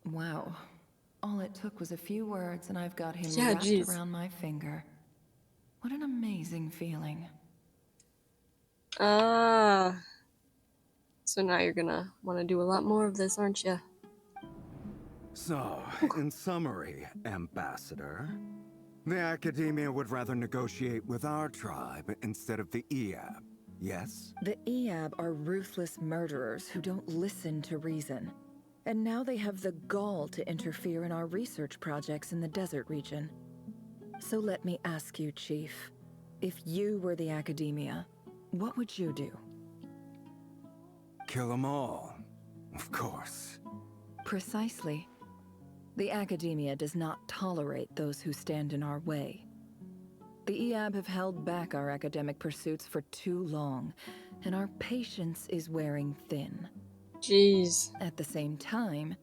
Wow. All it took was a few words and I've got him wrapped around my finger. What an amazing feeling. So now you're gonna want to do a lot more of this, aren't you? So, in summary, Ambassador, the Akademiya would rather negotiate with our tribe instead of the Iyab, yes? The Iyab are ruthless murderers who don't listen to reason. And now they have the gall to interfere in our research projects in the desert region. So let me ask you, Chief, if you were the Akademiya, what would you do? Kill them all, of course. Precisely. The Akademiya does not tolerate those who stand in our way. The Iyab have held back our academic pursuits for too long, and our patience is wearing thin. Jeez. At the same time,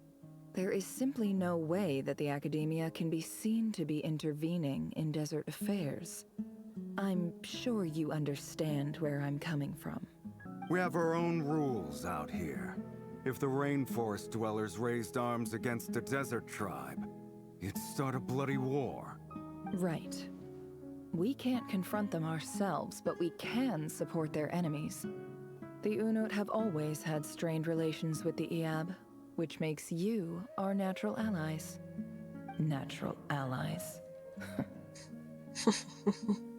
there is simply no way that the Akademiya can be seen to be intervening in desert affairs. I'm sure you understand where I'm coming from. We have our own rules out here. If the rainforest dwellers raised arms against a desert tribe, it'd start a bloody war. Right. We can't confront them ourselves, but we can support their enemies. The Unut have always had strained relations with the Iyab, which makes you our natural allies. Natural allies.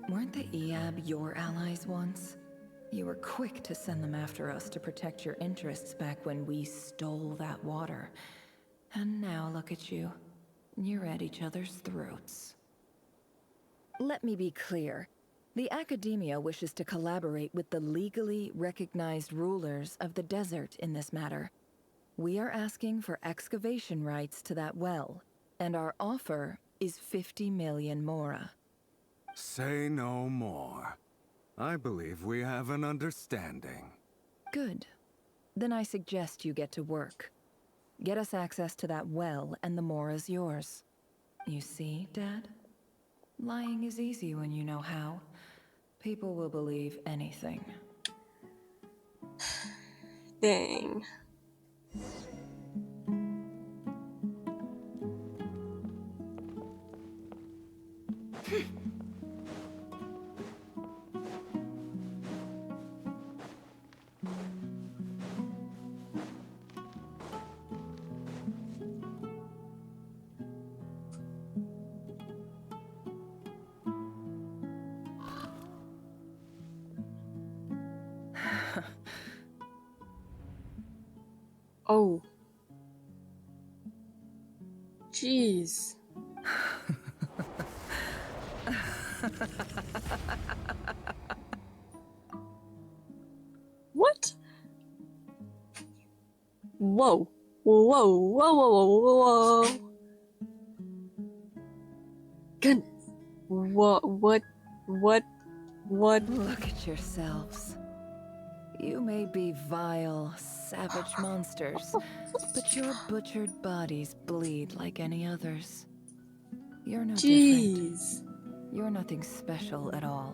Weren't the Iyab your allies once? You were quick to send them after us to protect your interests back when we stole that water. And now look at you. You're at each other's throats. Let me be clear. The Akademiya wishes to collaborate with the legally recognized rulers of the desert in this matter. We are asking for excavation rights to that well, and our offer is 50 million mora. Say no more. I believe we have an understanding. Good. Then I suggest you get to work. Get us access to that well, and the more is yours. You see, Dad? Lying is easy when you know how. People will believe anything. Dang. Oh. Jeez. What? Whoa. Whoa, whoa, whoa, whoa, whoa. Goodness. What? Look at yourselves. You may be vile, savage monsters, but your butchered bodies bleed like any others. You're no different. You're nothing special at all.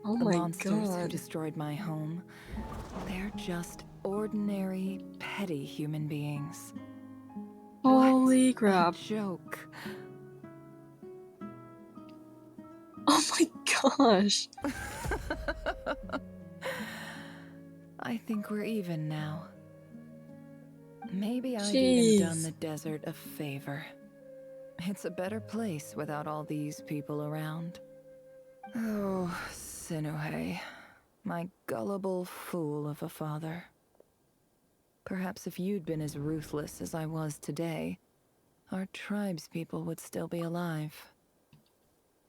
Oh the my monsters who God. destroyed my home, they're just ordinary, petty human beings. Holy crap. A joke. Oh my gosh. I think we're even now. Maybe I've Jeez. even done the desert a favor. It's a better place without all these people around. Oh, Sinuhe, my gullible fool of a father. Perhaps if you'd been as ruthless as I was today, our tribespeople would still be alive.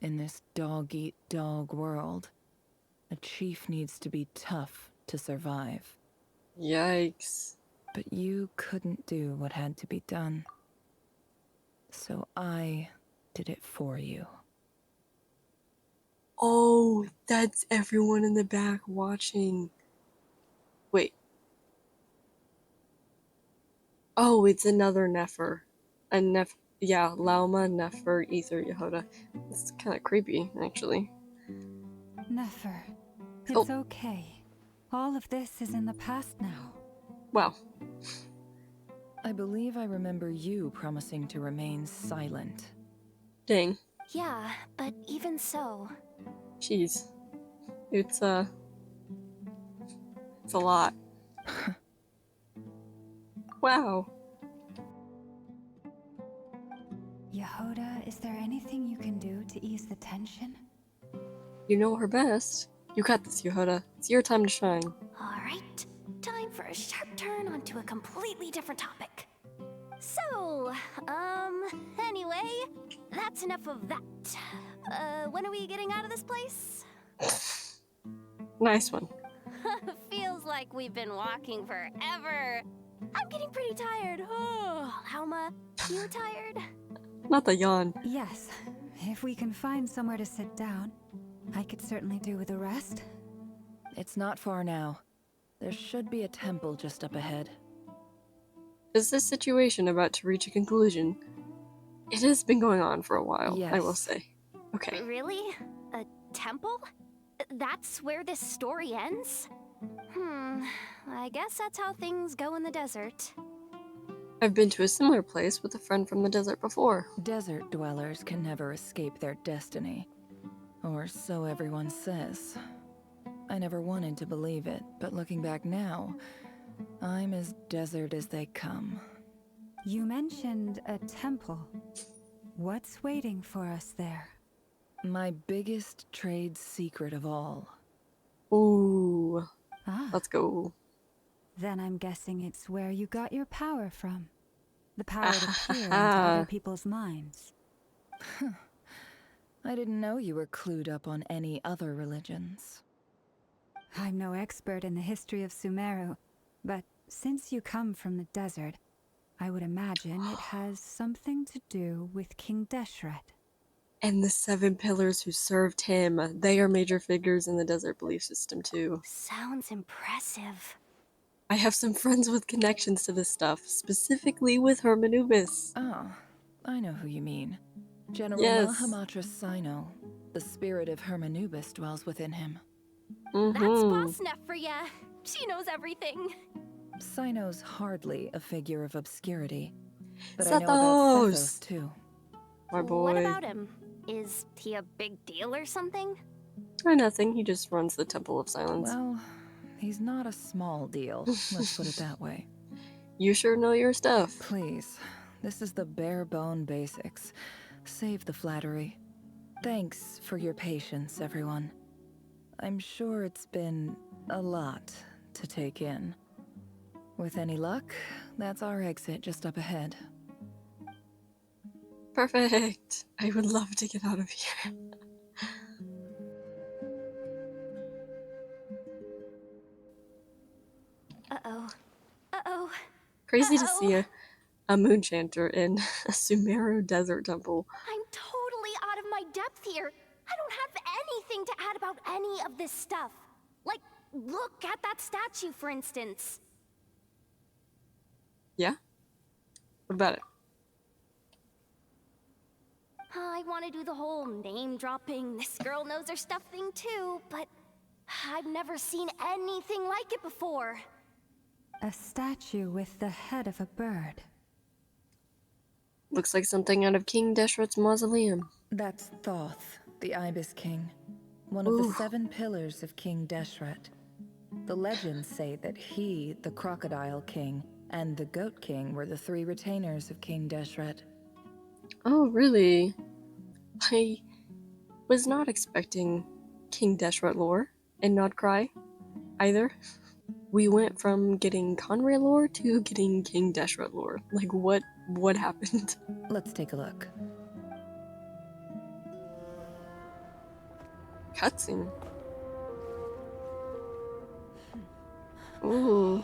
In this dog-eat-dog world, a chief needs to be tough to survive. Yikes. But you couldn't do what had to be done. So I did it for you. Oh, that's everyone in the back watching. Wait. Oh, it's another Nefer. Yeah, Lauma, Nefer, Ether, Yehoda. It's kind of creepy, actually. Nefer, it's okay. All of this is in the past now. Wow. I believe I remember you promising to remain silent. Dang. Yeah, but even so. Jeez. It's a lot. Wow. Yehoda, is there anything you can do to ease the tension? You know her best. You got this, Yehoda. It's your time to shine. Alright, time for a sharp turn onto a completely different topic. So, anyway, that's enough of that. When are we getting out of this place? Nice one. Feels like we've been walking forever. I'm getting pretty tired. Oh, Lauma, you tired? Not the yawn. Yes. If we can find somewhere to sit down, I could certainly do with a rest. It's not far now. There should be a temple just up ahead. Is this situation about to reach a conclusion? It has been going on for a while, I will Yes. say. Okay. Really? A temple? That's where this story ends? I guess that's how things go in the desert. I've been to a similar place with a friend from the desert before. Desert dwellers can never escape their destiny. Or so everyone says. I never wanted to believe it, but looking back now, I'm as desert as they come. You mentioned a temple. What's waiting for us there? My biggest trade secret of all. Ooh. Ah. Let's go. Then I'm guessing it's where you got your power from. The power to peer into other people's minds. I didn't know you were clued up on any other religions. I'm no expert in the history of Sumeru, but since you come from the desert, I would imagine it has something to do with King Deshret. And the 7 pillars who served him. They are major figures in the desert belief system too. Sounds impressive. I have some friends with connections to this stuff, specifically with Hermanubis. Oh, I know who you mean. General Yes. Mahamatras Sino. The spirit of Hermanubis dwells within him. That's Boss Neff for ya. She knows everything. Sino's hardly a figure of obscurity. But I know Sethos! about Sethos too. My boy. What about him? Is he a big deal or something? Or nothing, he just runs the Temple of Silence. Well, he's not a small deal, let's put it that way. You sure know your stuff. Please, this is the bare bone basics. Save the flattery. Thanks for your patience, everyone. I'm sure it's been a lot to take in. With any luck, that's our exit just up ahead. Perfect. I would love to get out of here. Uh-oh. Uh-oh. Crazy to see a moon chanter in a Sumeru desert temple. I'm totally out of my depth here. I don't have anything to add about any of this stuff. Like, look at that statue, for instance. Yeah? What about it? I want to do the whole name-dropping, this girl knows her stuff thing too, but I've never seen anything like it before. A statue with the head of a bird. Looks like something out of King Deshret's mausoleum. That's Thoth, the Ibis King. One of the 7 pillars of King Deshret. The legends say that he, the Crocodile King, and the Goat King were the 3 retainers of King Deshret. Oh, really? I was not expecting King Deshret lore, and not Krai, either. We went from getting Conray lore to getting King Deshret lore. Like, what happened? Let's take a look. Cutscene. Ooh.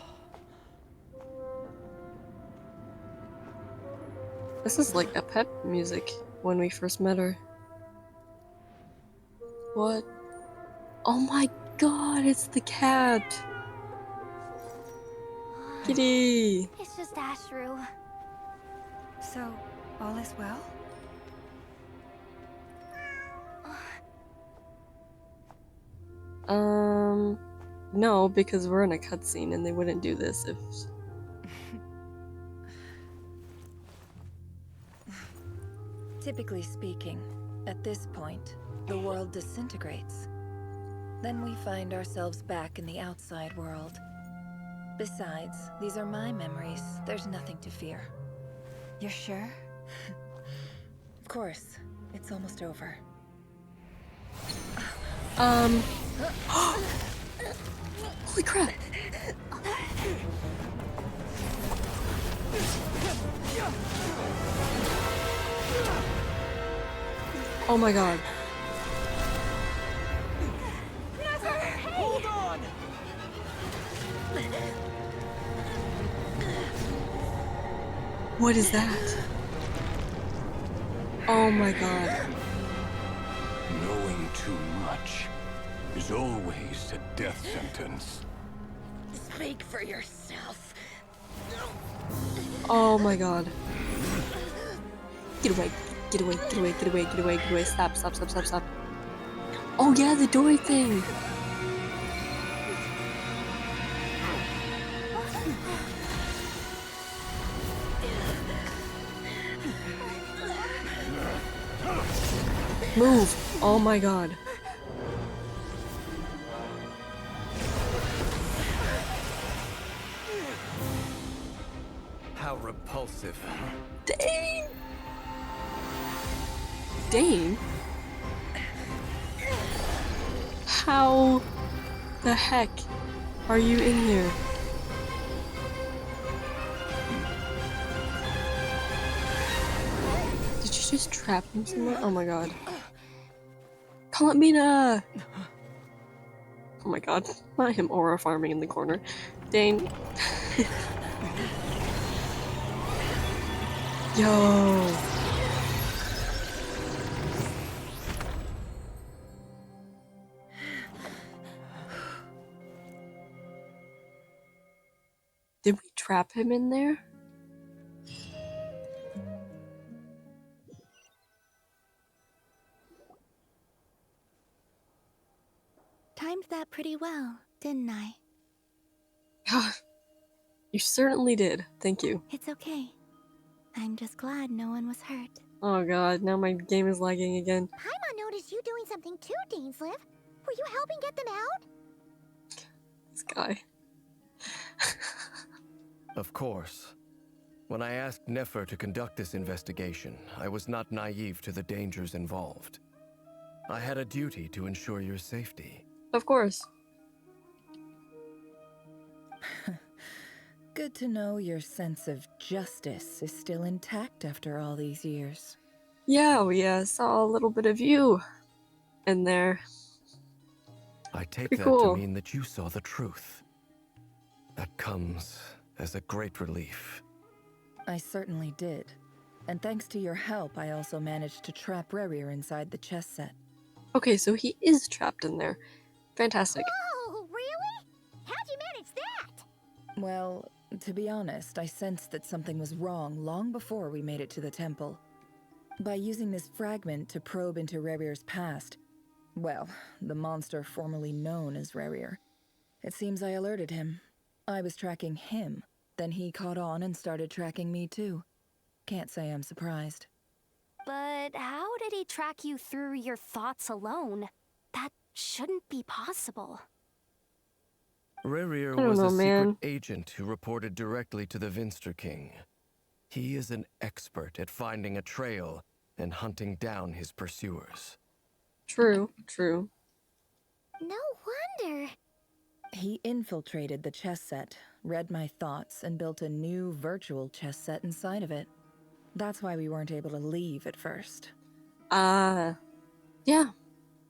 This is like a pep music when we first met her. What? Oh my god, it's the cat! Kitty! It's just Ashru. So, all is well? No, because we're in a cutscene and they wouldn't do this if... Typically speaking, at this point, the world disintegrates. Then we find ourselves back in the outside world. Besides, these are my memories. There's nothing to fear. You're sure? Of course. It's almost over. Holy crap! Oh my god. Nefer, hold on! What is that? Oh my god. Knowing too much is always a death sentence. Speak for yourself. Oh my god. Get away, get away, get away, get away, get away, get away. Stop, stop, stop, stop, stop. Oh yeah, the Dori thing! Move! Oh my god. How repulsive. Dain! Dain? How the heck are you in here? Did you just trap him somewhere? Oh my god. Columbina! Oh my god. Not him aura farming in the corner. Dain. Yo. trap him in there? Timed that pretty well, didn't I? You certainly did. Thank you. It's okay. I'm just glad no one was hurt. Oh god, now my game is lagging again. Paimon noticed you doing something too, Dainsleif. Were you helping get them out? This guy. Of course. When I asked Nefer to conduct this investigation, I was not naive to the dangers involved. I had a duty to ensure your safety. Of course. Good to know your sense of justice is still intact after all these years. Yeah, we saw a little bit of you in there. I take Pretty that cool. to mean that you saw the truth. That comes as a great relief. I certainly did. And thanks to your help, I also managed to trap Rerir inside the chess set. Okay, so he is trapped in there. Fantastic. Whoa, really? How'd you manage that? Well, to be honest, I sensed that something was wrong long before we made it to the temple. By using this fragment to probe into Rerir's past, well, the monster formerly known as Rerir, it seems I alerted him. I was tracking him, then he caught on and started tracking me too. Can't say I'm surprised. But how did he track you through your thoughts alone? That shouldn't be possible. Rerir I don't was know, a man. secret agent who reported directly to the Vinster King. He is an expert at finding a trail and hunting down his pursuers. True, true. No wonder. He infiltrated the chess set, read my thoughts, and built a new virtual chess set inside of it. That's why we weren't able to leave at first. Yeah.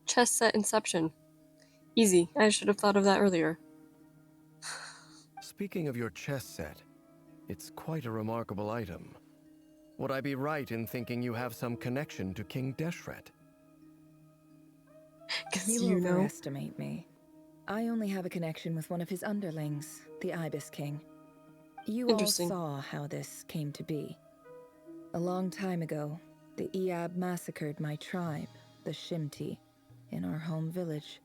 Chess set inception. Easy. I should have thought of that earlier. Speaking of your chess set, it's quite a remarkable item. Would I be right in thinking you have some connection to King Deshret? You overestimate me. I only have a connection with one of his underlings, the Ibis King. You all Interesting. saw how this came to be. A long time ago, the Iab massacred my tribe, the Shimti, in our home village.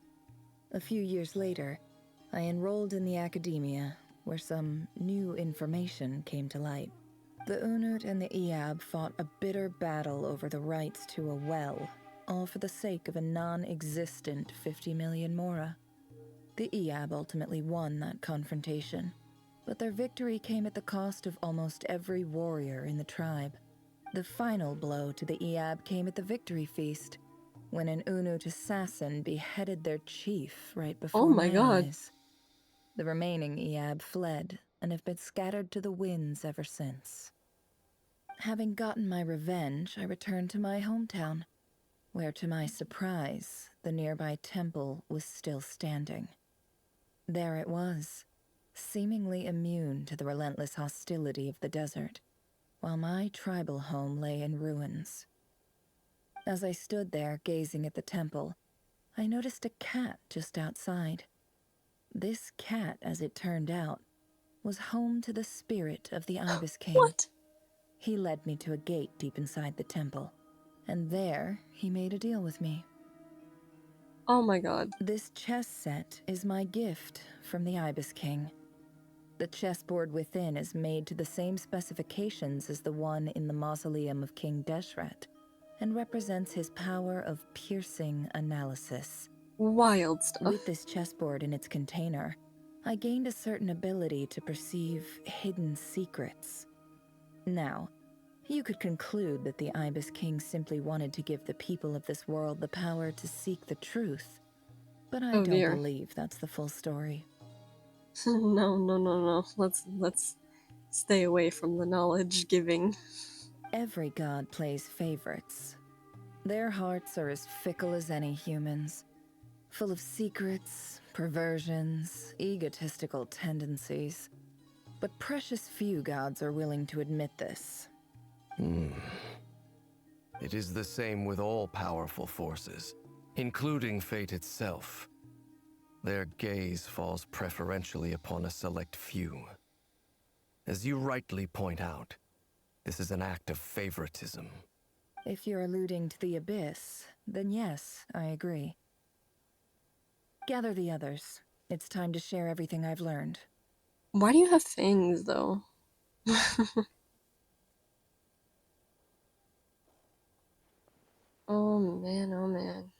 A few years later, I enrolled in the Akademiya, where some new information came to light. The Unut and the Iab fought a bitter battle over the rights to a well, all for the sake of a non-existent 50 million mora. The Iab ultimately won that confrontation, but their victory came at the cost of almost every warrior in the tribe. The final blow to the Iab came at the victory feast, when an Unut assassin beheaded their chief right before my God. eyes. The remaining Iab fled and have been scattered to the winds ever since. Having gotten my revenge, I returned to my hometown, where to my surprise, the nearby temple was still standing. There it was, seemingly immune to the relentless hostility of the desert, while my tribal home lay in ruins. As I stood there gazing at the temple, I noticed a cat just outside. This cat, as it turned out, was home to the spirit of the Ibis King. What? He led me to a gate deep inside the temple, and there he made a deal with me. Oh my god. This chess set is my gift from the Ibis King. The chessboard within is made to the same specifications as the one in the mausoleum of King Deshret, and represents his power of piercing analysis. Wild stuff. With this chessboard in its container, I gained a certain ability to perceive hidden secrets. Now, you could conclude that the Ibis King simply wanted to give the people of this world the power to seek the truth, but I don't believe that's the full story. No. Let's stay away from the knowledge giving. Every god plays favorites. Their hearts are as fickle as any human's, full of secrets, perversions, egotistical tendencies. But precious few gods are willing to admit this. It is the same with all powerful forces, including fate itself. Their gaze falls preferentially upon a select few. As you rightly point out, this is an act of favoritism. If you're alluding to the Abyss, then yes, I agree. Gather the others. It's time to share everything I've learned. Why do you have fangs, though? Oh man, oh man.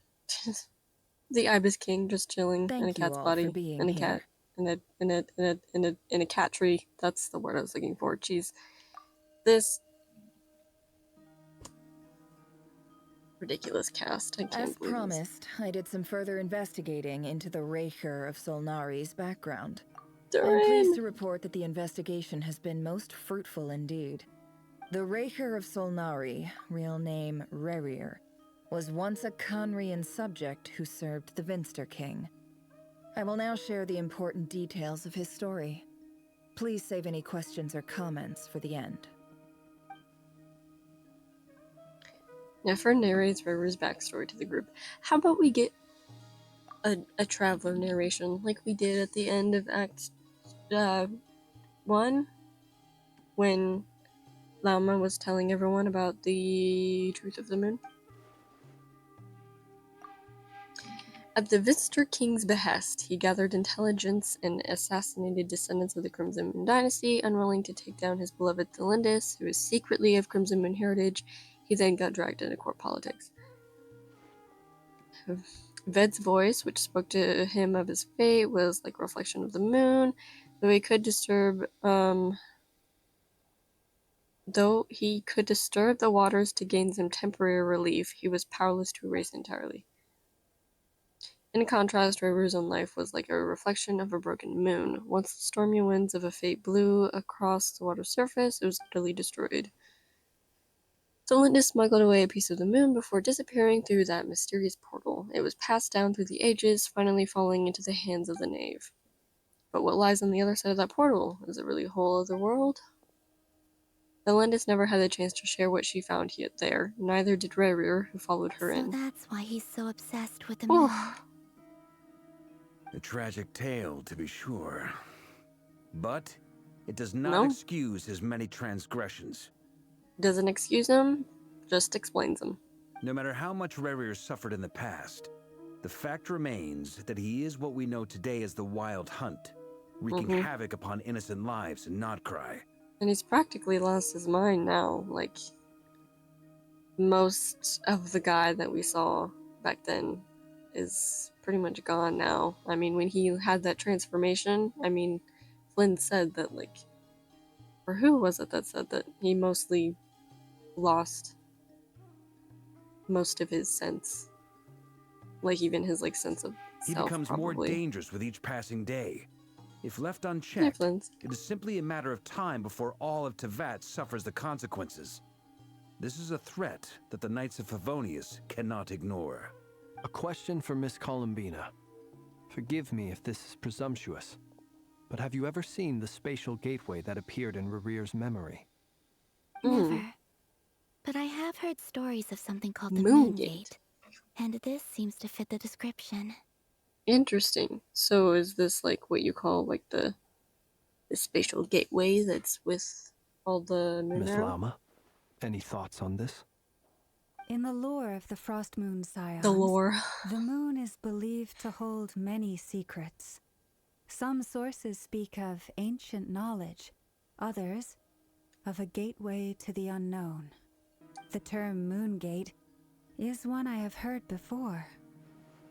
The Ibis King just chilling in a Thank you cat's all for body. being In a here. cat. In a cat tree. That's the word I was looking for. Jeez. This ridiculous cast. I can't As believe this. promised, I did some further investigating into the Rerir of Solnari's background. Durin! I'm pleased to report that the investigation has been most fruitful indeed. The Rerir of Solnari, real name Rerir, was once a Khanrian subject who served the Vinster King. I will now share the important details of his story. Please save any questions or comments for the end. Nefer narrates Rerir's backstory to the group. How about we get a traveler narration like we did at the end of Act 1 when Lauma was telling everyone about the truth of the moon? At the Vinster King's behest, he gathered intelligence and assassinated descendants of the Crimson Moon dynasty, unwilling to take down his beloved Tholindis, who is secretly of Crimson Moon heritage. He then got dragged into court politics. Ved's voice, which spoke to him of his fate, was like a reflection of the moon, though he could disturb the waters to gain some temporary relief, he was powerless to erase entirely. In contrast, Rerir's own life was like a reflection of a broken moon. Once the stormy winds of a fate blew across the water's surface, it was utterly destroyed. Tholindis smuggled away a piece of the moon before disappearing through that mysterious portal. It was passed down through the ages, finally falling into the hands of the knave. But what lies on the other side of that portal? Is it really a whole other world? Tholindis never had the chance to share what she found yet there. Neither did Rerir, who followed her in. So that's why he's so obsessed with the moon. A tragic tale, to be sure. But it does not excuse his many transgressions. Doesn't excuse him, just explains them. No matter how much Rerir suffered in the past, the fact remains that he is what we know today as the Wild Hunt, wreaking havoc upon innocent lives in Krai. And he's practically lost his mind now. Like, most of the guy that we saw back then is pretty much gone now. I mean, when he had that transformation, I mean, Flynn said that, like, or who was it that said that he mostly lost most of his sense, like even his like sense of He self, becomes probably. more dangerous with each passing day. If left unchecked, it is simply a matter of time before all of Teyvat suffers the consequences. This is a threat that the Knights of Favonius cannot ignore. A question for Miss Columbina. Forgive me if this is presumptuous, but have you ever seen the spatial gateway that appeared in Rerir's memory? Never. But I have heard stories of something called the Moon Gate, and this seems to fit the description. Interesting. So is this like what you call like the spatial gateway that's with all the moon Miss arrow? Lauma, any thoughts on this? In the lore of the Frost Moon Scions, the moon is believed to hold many secrets. Some sources speak of ancient knowledge, others of a gateway to the unknown. The term Moon Gate is one I have heard before,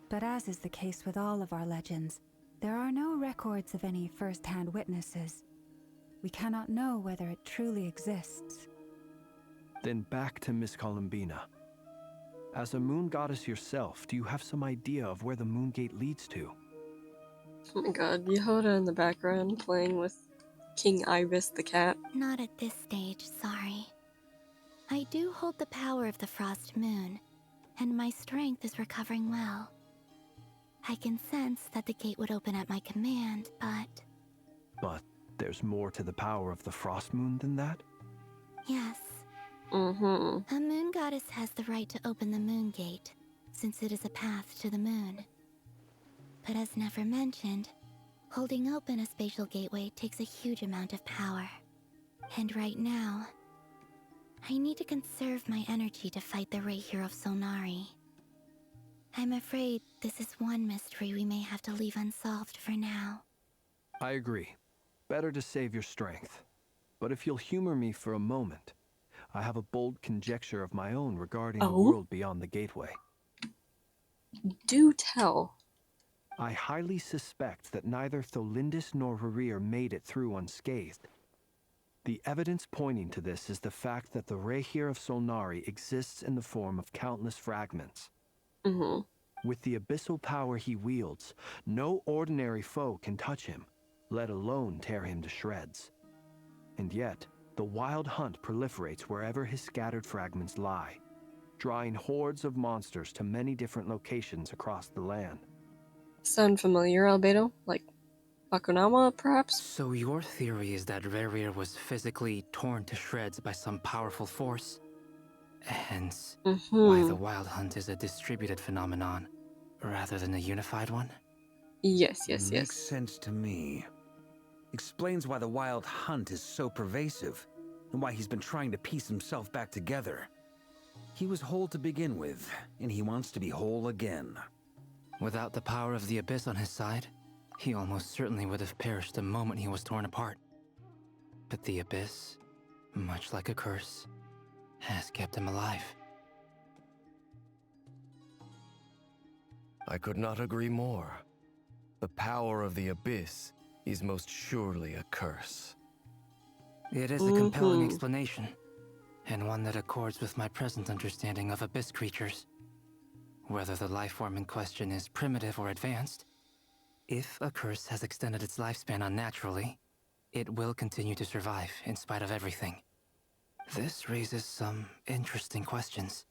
but as is the case with all of our legends, there are no records of any first-hand witnesses. We cannot know whether it truly exists. Then back to Miss Columbina. As a moon goddess yourself, do you have some idea of where the Moon Gate leads to? Oh my god, Yehoda in the background playing with King Ibis the cat. Not at this stage, sorry. I do hold the power of the Frost Moon, and my strength is recovering well. I can sense that the gate would open at my command, but... But there's more to the power of the Frost Moon than that? Yes. A moon goddess has the right to open the Moon Gate, since it is a path to the moon. But as Nefer mentioned, holding open a spatial gateway takes a huge amount of power. And right now, I need to conserve my energy to fight the Rerir of Solnari. I'm afraid this is one mystery we may have to leave unsolved for now. I agree. Better to save your strength. But if you'll humor me for a moment, I have a bold conjecture of my own regarding the world beyond the gateway. Do tell. I highly suspect that neither Tholindis nor Rerir made it through unscathed. The evidence pointing to this is the fact that the Rerir of Solnari exists in the form of countless fragments. With the abyssal power he wields, no ordinary foe can touch him, let alone tear him to shreds. And yet, the wild hunt proliferates wherever his scattered fragments lie, drawing hordes of monsters to many different locations across the land. Sound familiar, Albedo? Like Bakunama, perhaps? So your theory is that Rerir was physically torn to shreds by some powerful force? Hence, why the wild hunt is a distributed phenomenon, rather than a unified one? Yes. Makes sense to me. Explains why the wild hunt is so pervasive, and why he's been trying to piece himself back together. He was whole to begin with, and he wants to be whole again. Without the power of the Abyss on his side, he almost certainly would have perished the moment he was torn apart. But the Abyss, much like a curse, has kept him alive. I could not agree more. The power of the Abyss is most surely a curse. It is a compelling explanation, and one that accords with my present understanding of Abyss creatures. Whether the life form in question is primitive or advanced, if a curse has extended its lifespan unnaturally, it will continue to survive in spite of everything. This raises some interesting questions.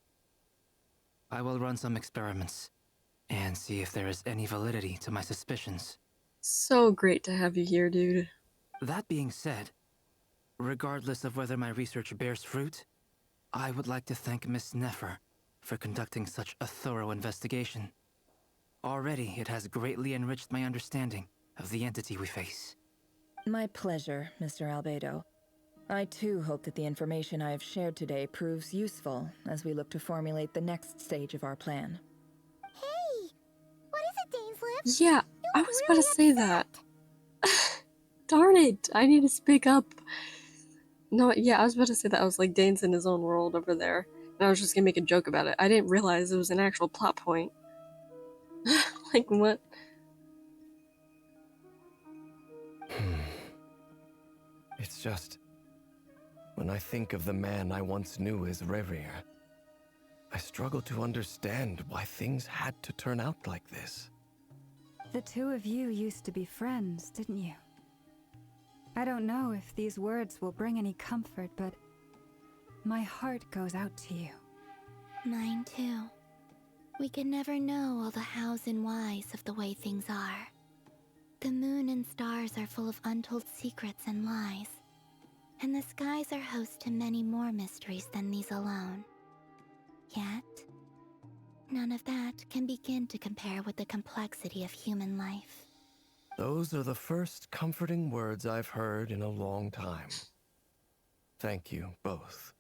I will run some experiments and see if there is any validity to my suspicions. So great to have you here, dude. That being said, regardless of whether my research bears fruit, I would like to thank Miss Nefer for conducting such a thorough investigation. Already, it has greatly enriched my understanding of the entity we face. My pleasure, Mr. Albedo. I too hope that the information I have shared today proves useful as we look to formulate the next stage of our plan. Hey! What is it, Dainsleif? Yeah, I was about to say that. Darn it, I need to speak up. No, yeah, I was about to say that. I was like, Dane's in his own world over there. And I was just gonna make a joke about it. I didn't realize it was an actual plot point. Like, what? It's just... when I think of the man I once knew as Rerir, I struggle to understand why things had to turn out like this. The two of you used to be friends, didn't you? I don't know if these words will bring any comfort, but my heart goes out to you. Mine too. We can never know all the hows and whys of the way things are. The moon and stars are full of untold secrets and lies. And the skies are host to many more mysteries than these alone. Yet, none of that can begin to compare with the complexity of human life. Those are the first comforting words I've heard in a long time. Thank you, both.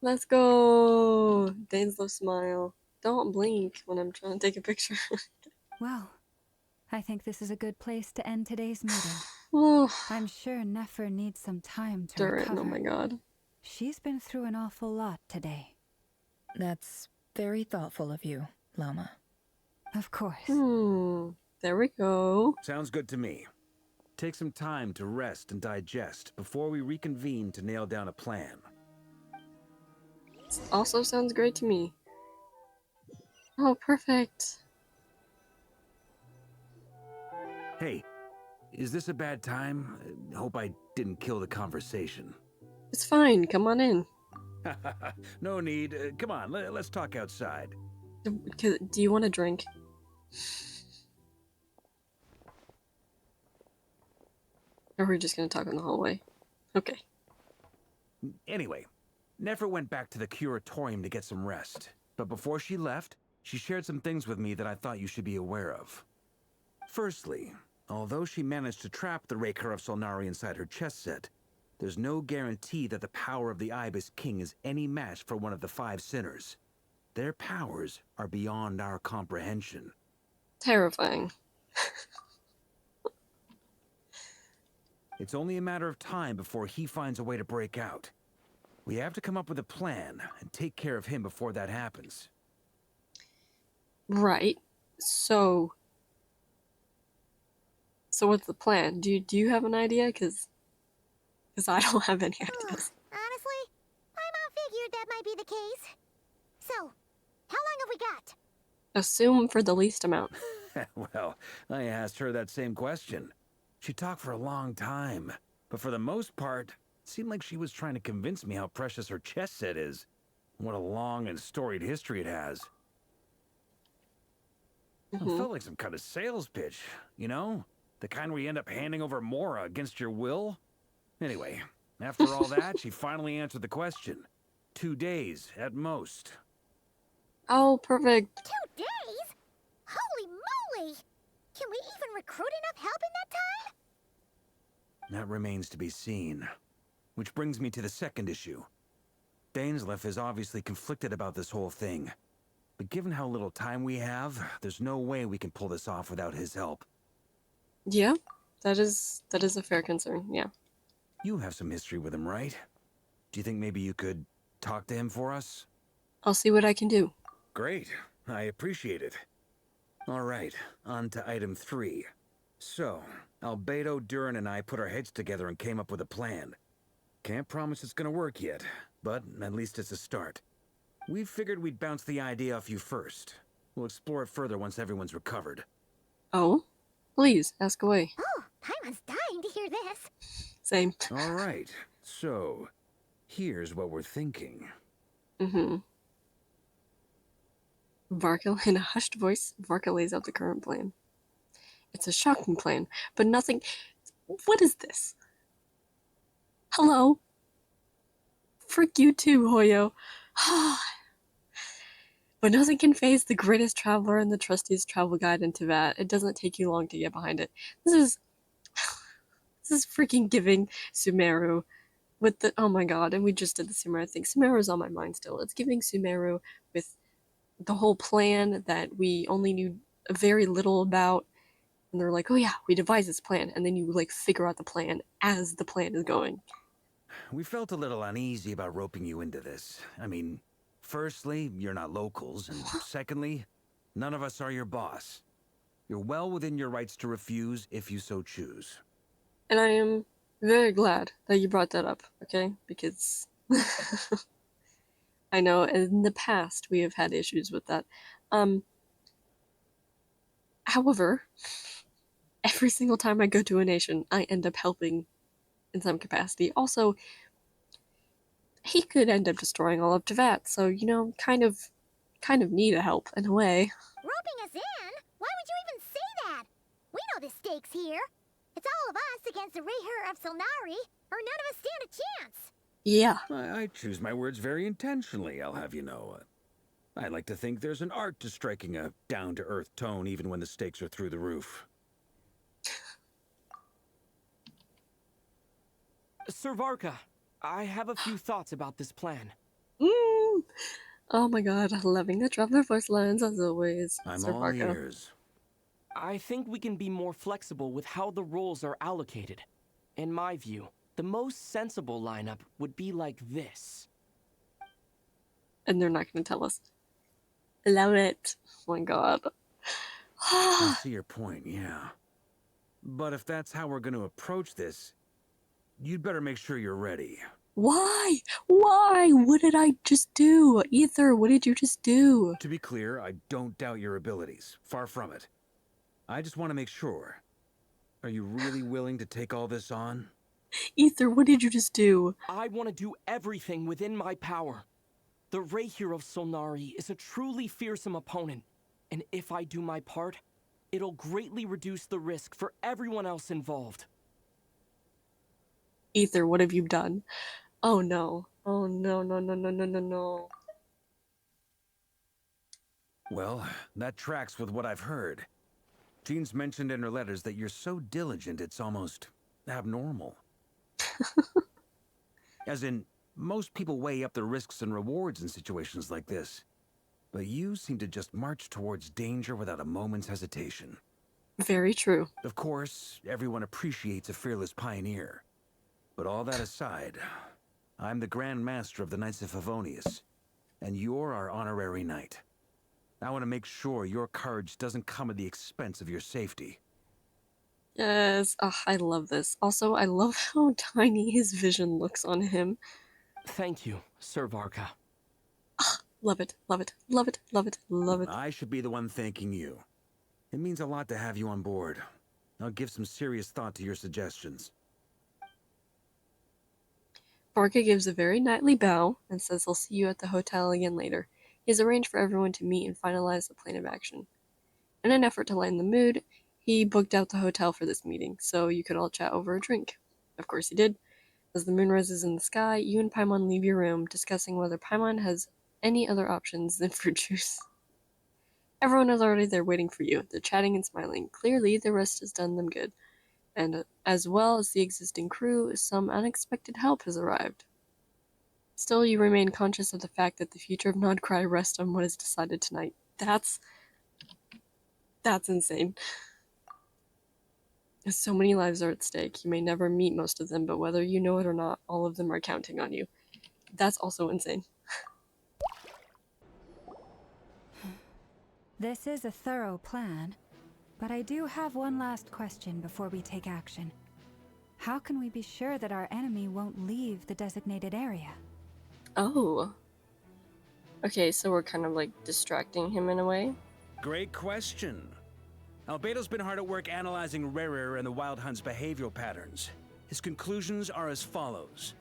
Let's go! Dainsleif smile. Don't blink when I'm trying to take a picture. Well, I think this is a good place to end today's meeting. I'm sure Nefer needs some time to recover. Oh my god. She's been through an awful lot today. That's very thoughtful of you, Lauma. Of course. There we go. Sounds good to me. Take some time to rest and digest before we reconvene to nail down a plan. Also sounds great to me. Oh, perfect. Hey, is this a bad time? Hope I didn't kill the conversation. It's fine. Come on in. No need. Come on, let's talk outside. Do you want a drink? Or are we just gonna talk in the hallway? Okay. Anyway, Nefer went back to the Curatorium to get some rest. But before she left, she shared some things with me that I thought you should be aware of. Firstly, although she managed to trap the Rerir of Solnari inside her chess set, there's no guarantee that the power of the Ibis King is any match for one of the 5 sinners. Their powers are beyond our comprehension. Terrifying. It's only a matter of time before he finds a way to break out. We have to come up with a plan and take care of him before that happens. Right. So what's the plan? Do you have an idea? Because I don't have any ideas. Honestly, Paimon figured that might be the case. So, how long have we got? Assume for the least amount. Well, I asked her that same question. She talked for a long time, but for the most part, it seemed like she was trying to convince me how precious her chess set is. What a long and storied history it has. It felt like some kind of sales pitch, you know? The kind where you end up handing over Mora against your will. Anyway, after all that, she finally answered the question. 2 days, at most. Oh, perfect. 2 days? Holy moly! Can we even recruit enough help in that time? That remains to be seen. Which brings me to the second issue. Dainsleif is obviously conflicted about this whole thing. But given how little time we have, there's no way we can pull this off without his help. Yeah, that is a fair concern, yeah. You have some history with him, right? Do you think maybe you could talk to him for us? I'll see what I can do. Great. I appreciate it. All right, on to item 3. So, Albedo, Durin, and I put our heads together and came up with a plan. Can't promise it's gonna work yet, but at least it's a start. We figured we'd bounce the idea off you first. We'll explore it further once everyone's recovered. Oh? Please, ask away. Oh, Paimon's dying to hear this. Same. All right, so here's what we're thinking. Varka, in a hushed voice, Varka lays out the current plan. It's a shocking plan, but nothing... What is this? Hello? Frick you too, Hoyo. But nothing can phase the greatest traveler and the trustiest travel guide in Teyvat. It doesn't take you long to get behind it. This is freaking giving Sumeru with the... Oh my god, and we just did the Sumeru thing. Sumeru's on my mind still. It's giving Sumeru with the whole plan that we only knew very little about. And they're like, oh yeah, we devised this plan. And then you like figure out the plan as the plan is going. We felt a little uneasy about roping you into this. I mean, firstly, you're not locals, and secondly, none of us are your boss. You're well within your rights to refuse if you so choose. And I am very glad that you brought that up, okay? Because I know in the past we have had issues with that. However, every single time I go to a nation, I end up helping in some capacity. Also, he could end up destroying all of Teyvat, so, you know, kind of need a help in a way. Roping us in? Why would you even say that? We know the stakes here. It's all of us against the Rerir of Solnari, or none of us stand a chance. Yeah. I choose my words very intentionally, I'll have you know. I like to think there's an art to striking a down-to-earth tone even when the stakes are through the roof. Sir Varka, I have a few thoughts about this plan. Oh my god, loving the Traveler voice lines as always. I'm Sir all Varka. ears. I think we can be more flexible with how the roles are allocated. In my view, the most sensible lineup would be like this. And they're not going to tell us. Love it. Oh my god. I see your point, yeah. But if that's how we're going to approach this, you'd better make sure you're ready. Why? Why? What did I just do? Ether, what did you just do? To be clear, I don't doubt your abilities. Far from it. I just want to make sure. Are you really willing to take all this on? Ether, what did you just do? I want to do everything within my power. The Rerir of Solnari is a truly fearsome opponent, and if I do my part, it'll greatly reduce the risk for everyone else involved. Ether, what have you done? Oh no. Oh no, no, no, no, no, no, no. Well, that tracks with what I've heard. Jean's mentioned in her letters that you're so diligent it's almost abnormal. As in, most people weigh up the risks and rewards in situations like this. But you seem to just march towards danger without a moment's hesitation. Very true. Of course, everyone appreciates a fearless pioneer. But all that aside, I'm the Grand Master of the Knights of Favonius, and you're our honorary knight. I want to make sure your courage doesn't come at the expense of your safety. Yes, I love this. Also, I love how tiny his vision looks on him. Thank you, Sir Varka. Love it, love it, love it, love it, love it. I should be the one thanking you. It means a lot to have you on board. I'll give some serious thought to your suggestions. Varka gives a very knightly bow and says he'll see you at the hotel again later. He has arranged for everyone to meet and finalize the plan of action. In an effort to lighten the mood, he booked out the hotel for this meeting, so you could all chat over a drink. Of course he did. As the moon rises in the sky, you and Paimon leave your room, discussing whether Paimon has any other options than fruit juice. Everyone is already there waiting for you. They're chatting and smiling. Clearly, the rest has done them good. And as well as the existing crew, some unexpected help has arrived. Still, you remain conscious of the fact that the future of Krai rests on what is decided tonight. That's insane. So many lives are at stake. You may never meet most of them, but whether you know it or not, all of them are counting on you. That's also insane. This is a thorough plan, but I do have one last question before we take action. How can we be sure that our enemy won't leave the designated area? Oh. Okay, so we're kind of like distracting him in a way? Great question. Albedo's been hard at work analyzing Rerir and the Wild Hunt's behavioral patterns. His conclusions are as follows.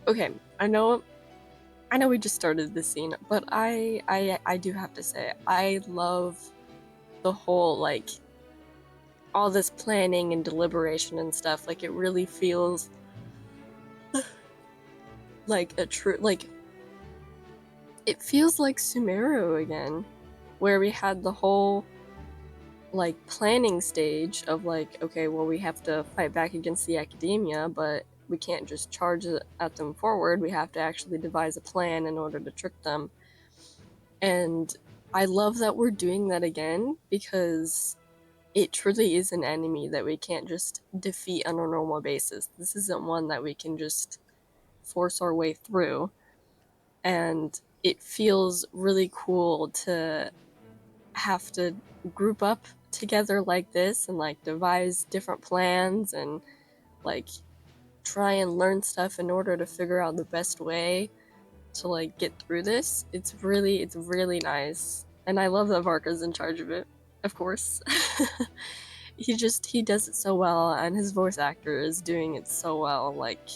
Okay, I know we just started this scene, but I do have to say, I love the whole, like, all this planning and deliberation and stuff. Like, it really feels like a true, like, it feels like Sumeru again, where we had the whole, like, planning stage of, like, okay, well, we have to fight back against the Akademiya, but we can't just charge at them forward. We have to actually devise a plan in order to trick them. And I love that we're doing that again, because it truly is an enemy that we can't just defeat on a normal basis. This isn't one that we can just force our way through. And it feels really cool to have to group up together like this and, like, devise different plans and, like, try and learn stuff in order to figure out the best way to, like, get through this. It's really nice. And I love that Varka's in charge of it, of course. He does it so well, and his voice actor is doing it so well. Like,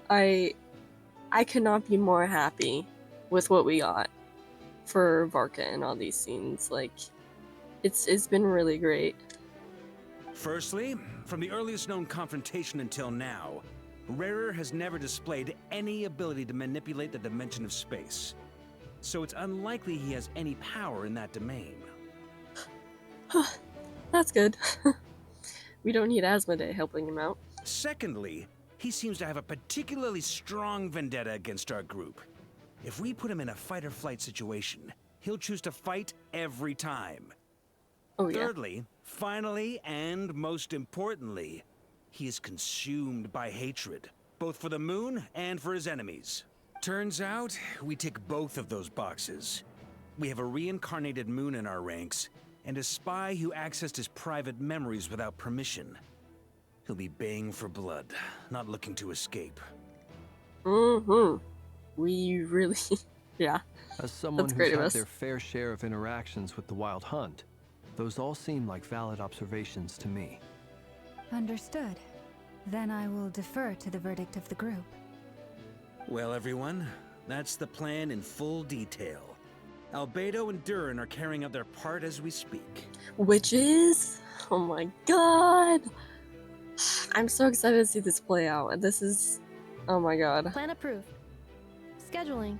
I could not be more happy with what we got for Varka in all these scenes. Like, it's been really great. Firstly, from the earliest known confrontation until now, Rerir has never displayed any ability to manipulate the dimension of space. So it's unlikely he has any power in that domain. That's good. We don't need Asmodee helping him out. Secondly, he seems to have a particularly strong vendetta against our group. If we put him in a fight-or-flight situation, he'll choose to fight every time. Oh, yeah. Thirdly, finally, and most importantly, he is consumed by hatred, both for the moon and for his enemies. Turns out, we tick both of those boxes. We have a reincarnated moon in our ranks, and a spy who accessed his private memories without permission. He'll be baying for blood, not looking to escape. Mm-hmm. We really... yeah. As someone who's had their fair share of interactions with the Wild Hunt, those all seem like valid observations to me. Understood. Then I will defer to the verdict of the group. Well, everyone, that's the plan in full detail. Albedo and Durin are carrying out their part as we speak. Witches? Oh my god! I'm so excited to see this play out. This is... oh my god. Plan approved. Scheduling.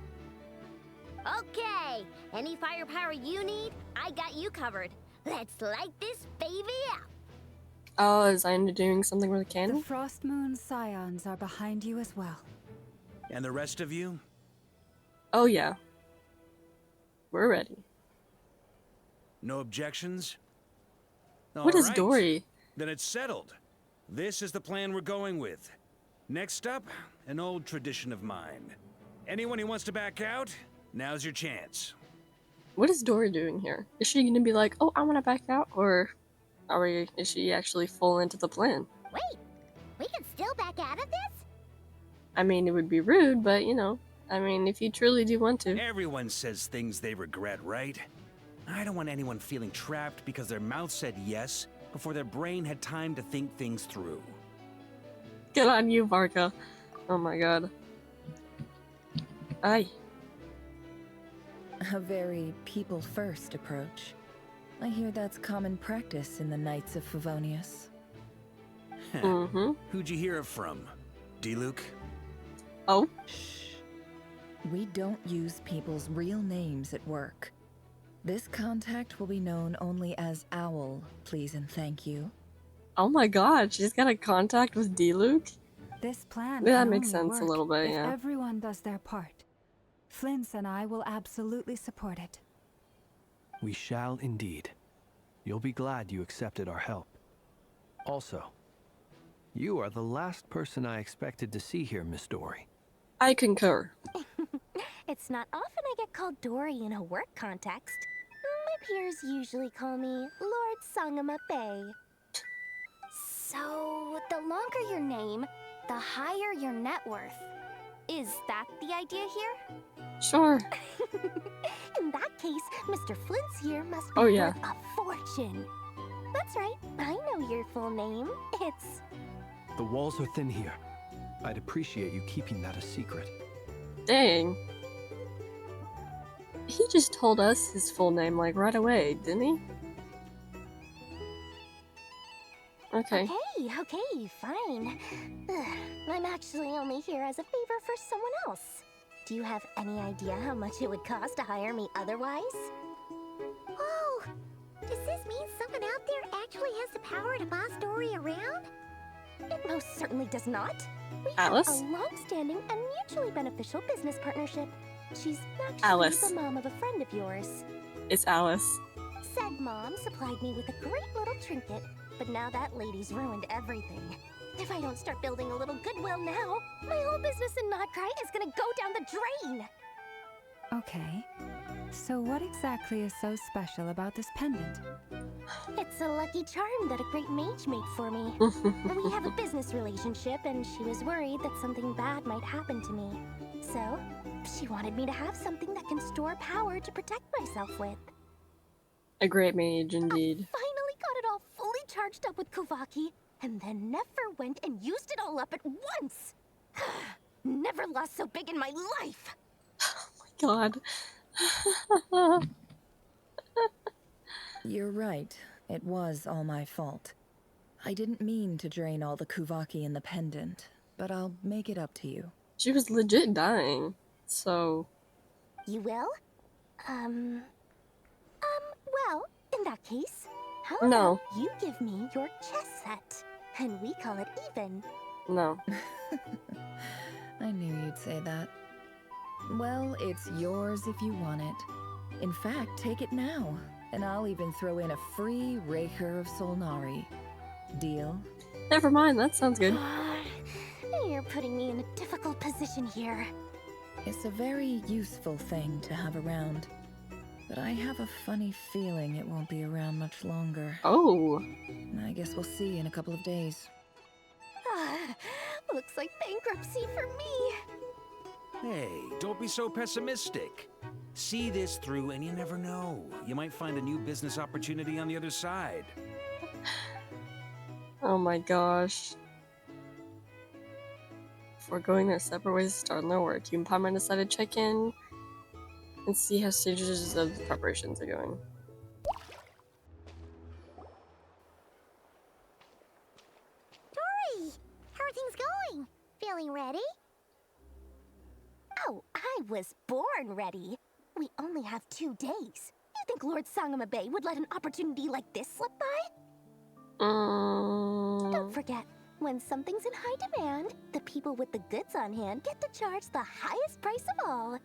Okay, any firepower you need, I got you covered. Let's light this baby up. Oh, is Ina doing something with a The candle? Frost Moon Scions are behind you as well. And the rest of you? Oh yeah. We're ready. No objections? What All is right. Dori? Then it's settled. This is the plan we're going with. Next up, an old tradition of mine. Anyone who wants to back out, now's your chance. What is Dori doing here? Is she gonna be like, oh, I wanna back out? Or is she actually full into the plan? Wait, we can still back out of this? I mean, it would be rude, but you know, I mean, if you truly do want to. Everyone says things they regret, right? I don't want anyone feeling trapped because their mouth said yes before their brain had time to think things through. Good on you, Varka. Oh my god. Aye. A very people-first approach. I hear that's common practice in the Knights of Favonius. Who'd you hear it from? D-Luke? Oh? Shh. We don't use people's real names at work. This contact will be known only as Owl, please and thank you. Oh my god, she's got a contact with D-Luke? This plan Yeah, that can makes only sense work a little bit, if yeah. everyone does their part. Flint's and I will absolutely support it. We shall indeed. You'll be glad you accepted our help. Also, you are the last person I expected to see here, Miss Dori. I concur. It's not often I get called Dori in a work context. My peers usually call me Lord Sangama Bay. So, the longer your name, the higher your net worth. Is that the idea here? Sure. In that case, Mr. Flint's here must be Oh, yeah. worth a fortune. That's right, I know your full name. It's... The walls are thin here. I'd appreciate you keeping that a secret. Dang. He just told us his full name, like, right away, didn't he? Okay. Okay, fine. Ugh, I'm actually only here as a favor for someone else. Do you have any idea how much it would cost to hire me otherwise? Oh, does this mean someone out there actually has the power to boss Dori around? It most certainly does not. We Alice? have a long-standing and mutually beneficial business partnership. She's actually Alice. the mom of a friend of yours. It's Alice. Said mom supplied me with a great little trinket, but now that lady's ruined everything. If I don't start building a little goodwill now, my whole business in Krai is gonna go down the drain! Okay. So what exactly is so special about this pendant? It's a lucky charm that a great mage made for me. We have a business relationship, and she was worried that something bad might happen to me. So, she wanted me to have something that can store power to protect myself with. A great mage, indeed. Finally got it all fully charged up with Kuvaki, and then Nefer went and used it all up at once! Never lost so big in my life! God. You're right. It was all my fault. I didn't mean to drain all the Kuvaki in the pendant, but I'll make it up to you. She was legit dying, so... You will? Well, in that case, how No. about you give me your chess set, and we call it even? No. I knew you'd say that. Well, it's yours if you want it. In fact, take it now, and I'll even throw in a free Rerir of Solnari. Deal? Never mind, that sounds good. You're putting me in a difficult position here. It's a very useful thing to have around. But I have a funny feeling it won't be around much longer. Oh. I guess we'll see in a couple of days. Looks like bankruptcy for me. Hey, don't be so pessimistic. See this through and you never know. You might find a new business opportunity on the other side. Oh my gosh. Before going their separate ways to start their work, you and Paimon decided to check in and see how stages of the preparations are going. Dori! How are things going? Feeling ready? Oh, I was born ready. We only have 2 days. You think Lord Sangama Bay would let an opportunity like this slip by? Don't forget, when something's in high demand, the people with the goods on hand get to charge the highest price of all,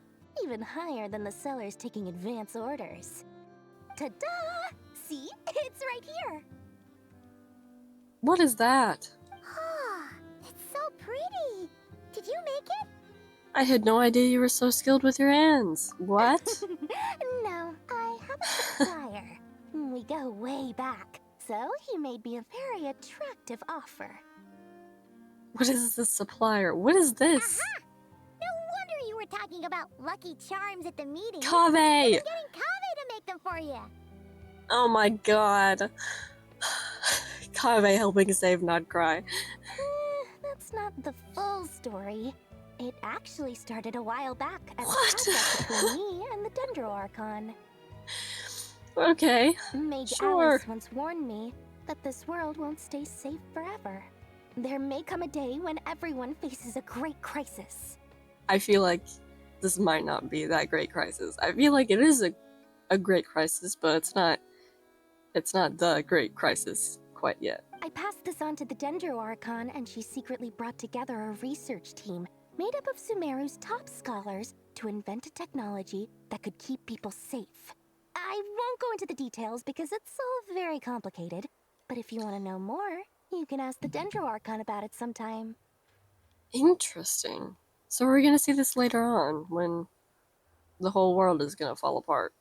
even higher than the sellers taking advance orders. Ta-da! See? It's right here. What is that? It's so pretty. Did you make it? I had no idea you were so skilled with your hands. What? No, I have a supplier. We go way back, so he made me a very attractive offer. What is this supplier? What is this? Aha! No wonder you were talking about lucky charms at the meeting. Kaveh! I've been getting Kaveh to make them for you. Oh my god. Kaveh helping save not Krai. That's not the full story. It actually started a while back as a contract between me and the Dendro Archon. Okay, Mage sure. Alice once warned me that this world won't stay safe forever. There may come a day when everyone faces a great crisis. I feel like this might not be that great crisis. I feel like it is a great crisis, but it's not the great crisis quite yet. I passed this on to the Dendro Archon, and she secretly brought together a research team made up of Sumeru's top scholars to invent a technology that could keep people safe. I won't go into the details because it's all very complicated, but if you want to know more, you can ask the Dendro Archon about it sometime. Interesting. So we're gonna see this later on, when the whole world is gonna fall apart.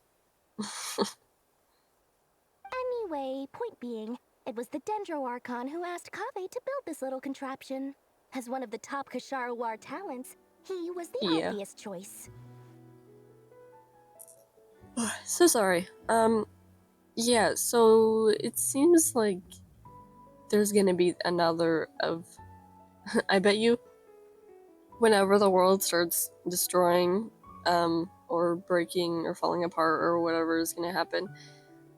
Anyway, point being, it was the Dendro Archon who asked Kaveh to build this little contraption. As one of the top Kashara War talents, he was the obvious choice. So sorry. Yeah, so it seems like there's gonna be another of... I bet you, whenever the world starts destroying, or breaking, or falling apart, or whatever is gonna happen,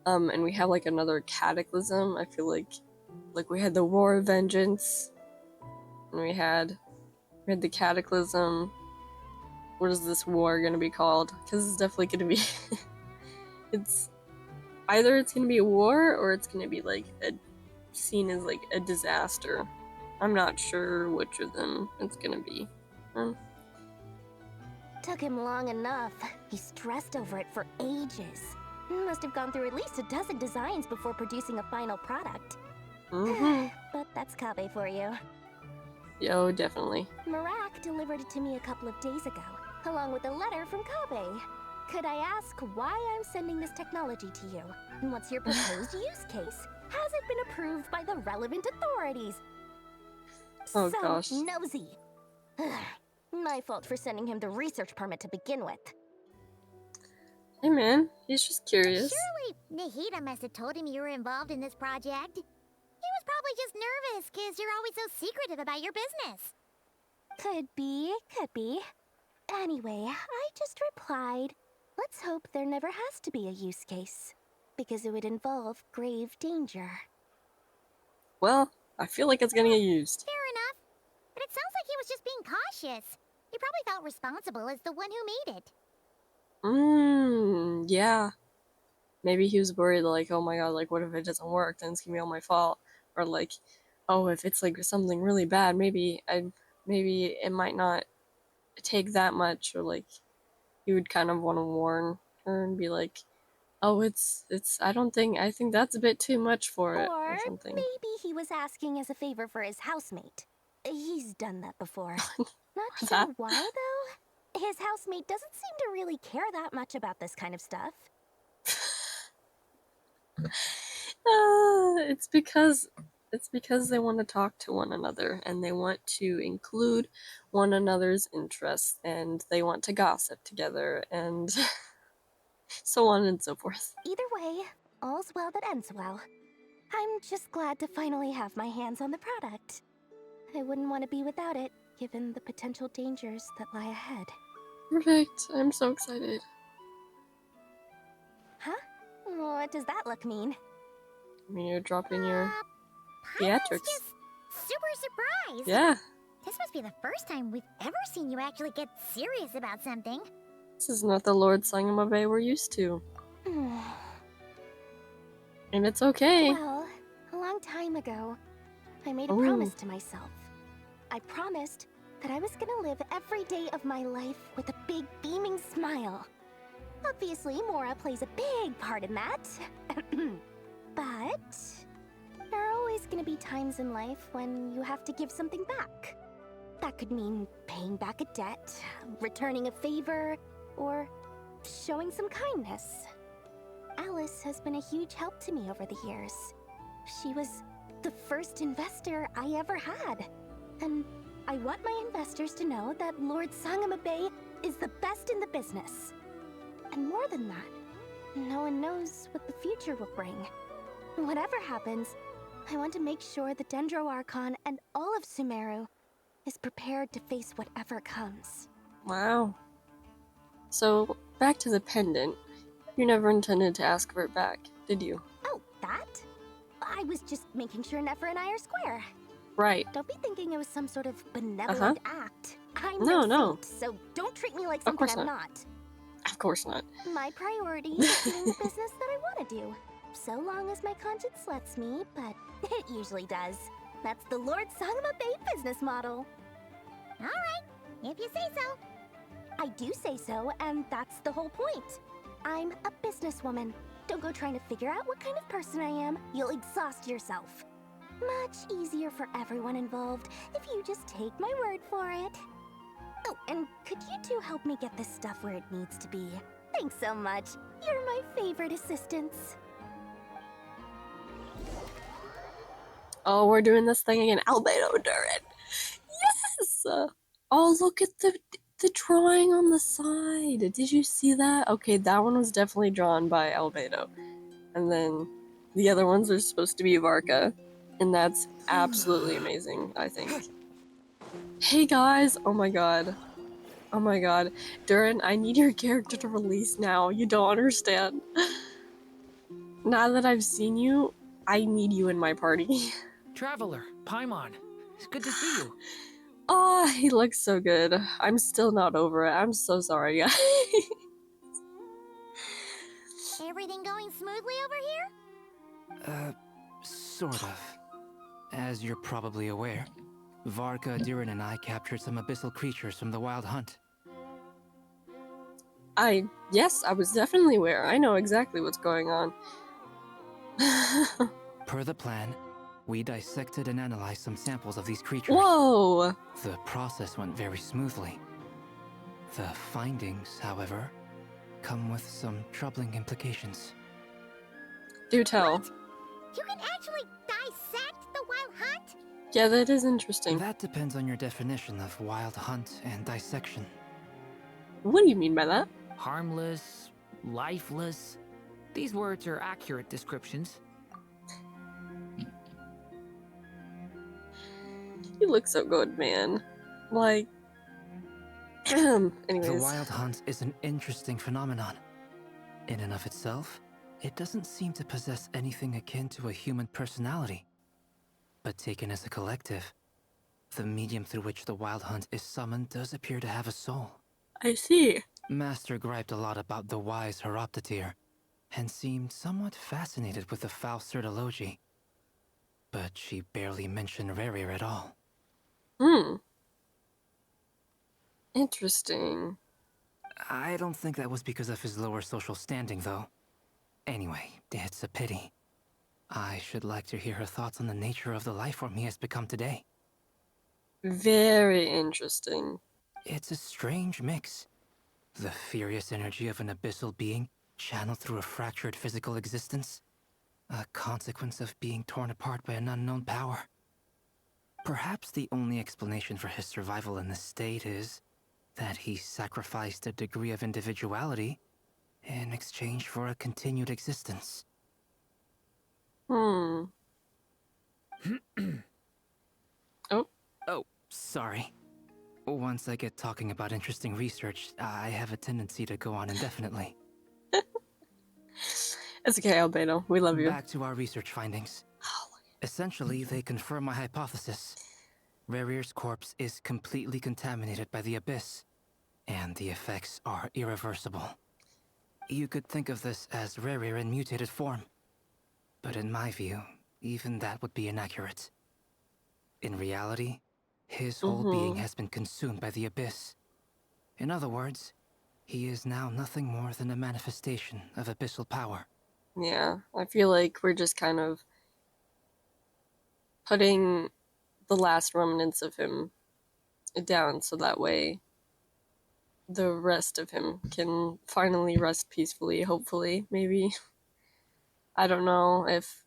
and we have like another cataclysm, I feel like we had the War of Vengeance, and we had the cataclysm. What is this war gonna be called? Because it's definitely gonna be... it's gonna be a war, or it's gonna be like seen as like a disaster. I'm not sure which of them it's gonna be. Took him long enough. He stressed over it for ages. Must have gone through at least a dozen designs before producing a final product. But that's Kaveh for you. Yo, definitely. Marak delivered it to me a couple of days ago, along with a letter from Kaveh. Could I ask why I'm sending this technology to you? And what's your proposed use case? Has it been approved by the relevant authorities? Oh so gosh. nosy. My fault for sending him the research permit to begin with. Hey man, he's just curious. Surely Nahida must have told him you were involved in this project. He was probably just nervous because you're always so secretive about your business. Could be, could be. Anyway, I just replied, let's hope there never has to be a use case, because it would involve grave danger. Well, I feel like it's gonna get used. Fair enough. But it sounds like he was just being cautious. He probably felt responsible as the one who made it. Yeah. Maybe he was worried, like, oh my god, like, what if it doesn't work? Then it's gonna be all my fault. Or like, oh, if it's like something really bad, maybe it might not take that much. Or like, he would kind of want to warn her and be like, oh, I think that's a bit too much for it, or something. Maybe he was asking as a favor for his housemate. He's done that before. Not sure why, though. His housemate doesn't seem to really care that much about this kind of stuff. It's because they want to talk to one another, and they want to include one another's interests, and they want to gossip together, and so on and so forth. Either way, all's well that ends well. I'm just glad to finally have my hands on the product. I wouldn't want to be without it, given the potential dangers that lie ahead. Perfect. I'm so excited. Huh? What does that look mean? I mean, you're dropping your theatrics. Just super surprised. Yeah. This must be the first time we've ever seen you actually get serious about something. This is not the Lord Sangamave we're used to. And it's okay. Well, a long time time ago, I made a Ooh. promise to myself. I promised that I was gonna live every day of my life with a big beaming smile. Obviously, Mora plays a big part in that. But there are always gonna be times in life when you have to give something back. That could mean paying back a debt, returning a favor, or showing some kindness. Alice has been a huge help to me over the years. She was the first investor I ever had. And I want my investors to know that Lord Sangama Bay is the best in the business. And more than that, no one knows what the future will bring. Whatever happens, I want to make sure the Dendro Archon and all of Sumeru is prepared to face whatever comes. Wow. So, back to the pendant. You never intended to ask for it back, did you? Oh, that? I was just making sure Nefer and I are square. Right. Don't be thinking it was some sort of benevolent act. I'm No, no saint, so don't treat me like Of something course I'm not. not. Of course not. My priority is doing the business that I want to do. So long as my conscience lets me, but it usually does. That's the Lord Sangama Bay business model. Alright, if you say so. I do say so, and that's the whole point. I'm a businesswoman. Don't go trying to figure out what kind of person I am. You'll exhaust yourself. Much easier for everyone involved if you just take my word for it. Oh, and could you two help me get this stuff where it needs to be? Thanks so much. You're my favorite assistants. Oh, we're doing this thing again. Albedo and Durin. Yes! Oh, look at the drawing on the side. Did you see that? Okay, that one was definitely drawn by Albedo. And then the other ones are supposed to be Varka. And that's absolutely amazing, I think. Hey guys! Oh my god. Oh my god. Durin, I need your character to release now. You don't understand. Now that I've seen you, I need you in my party. Traveler, Paimon, it's good to see you. Oh, he looks so good. I'm still not over it. I'm so sorry, guys. Everything going smoothly over here? Sort of. As you're probably aware, Varka, Durin, and I captured some abyssal creatures from the Wild Hunt. Yes, I was definitely aware. I know exactly what's going on. Per the plan, we dissected and analyzed some samples of these creatures. Whoa! The process went very smoothly. The findings, however, come with some troubling implications. Do tell. What? You can actually dissect the Wild Hunt? Yeah, that is interesting. That depends on your definition of Wild Hunt and dissection. What do you mean by that? Harmless, lifeless. These words are accurate descriptions. You look so good, man. Like... anyways. The Wild Hunt is an interesting phenomenon. In and of itself, it doesn't seem to possess anything akin to a human personality. But taken as a collective, the medium through which the Wild Hunt is summoned does appear to have a soul. I see. Master griped a lot about the wise Horoptetyr, and seemed somewhat fascinated with the foul Certology. But she barely mentioned Rerir at all. Interesting. I don't think that was because of his lower social standing, though. Anyway, it's a pity. I should like to hear her thoughts on the nature of the lifeform he has become today. Very interesting. It's a strange mix. The furious energy of an abyssal being channeled through a fractured physical existence. A consequence of being torn apart by an unknown power. Perhaps the only explanation for his survival in this state is that he sacrificed a degree of individuality in exchange for a continued existence. Oh. Oh, sorry. Once I get talking about interesting research, I have a tendency to go on indefinitely. It's okay, Albedo. We love you. Back to our research findings. Essentially, they confirm my hypothesis. Rerir's corpse is completely contaminated by the Abyss, and the effects are irreversible. You could think of this as Rerir in mutated form. But in my view, even that would be inaccurate. In reality, his whole being has been consumed by the Abyss. In other words, he is now nothing more than a manifestation of abyssal power. Yeah, I feel like we're just kind of putting the last remnants of him down so that way the rest of him can finally rest peacefully, hopefully, maybe. I don't know if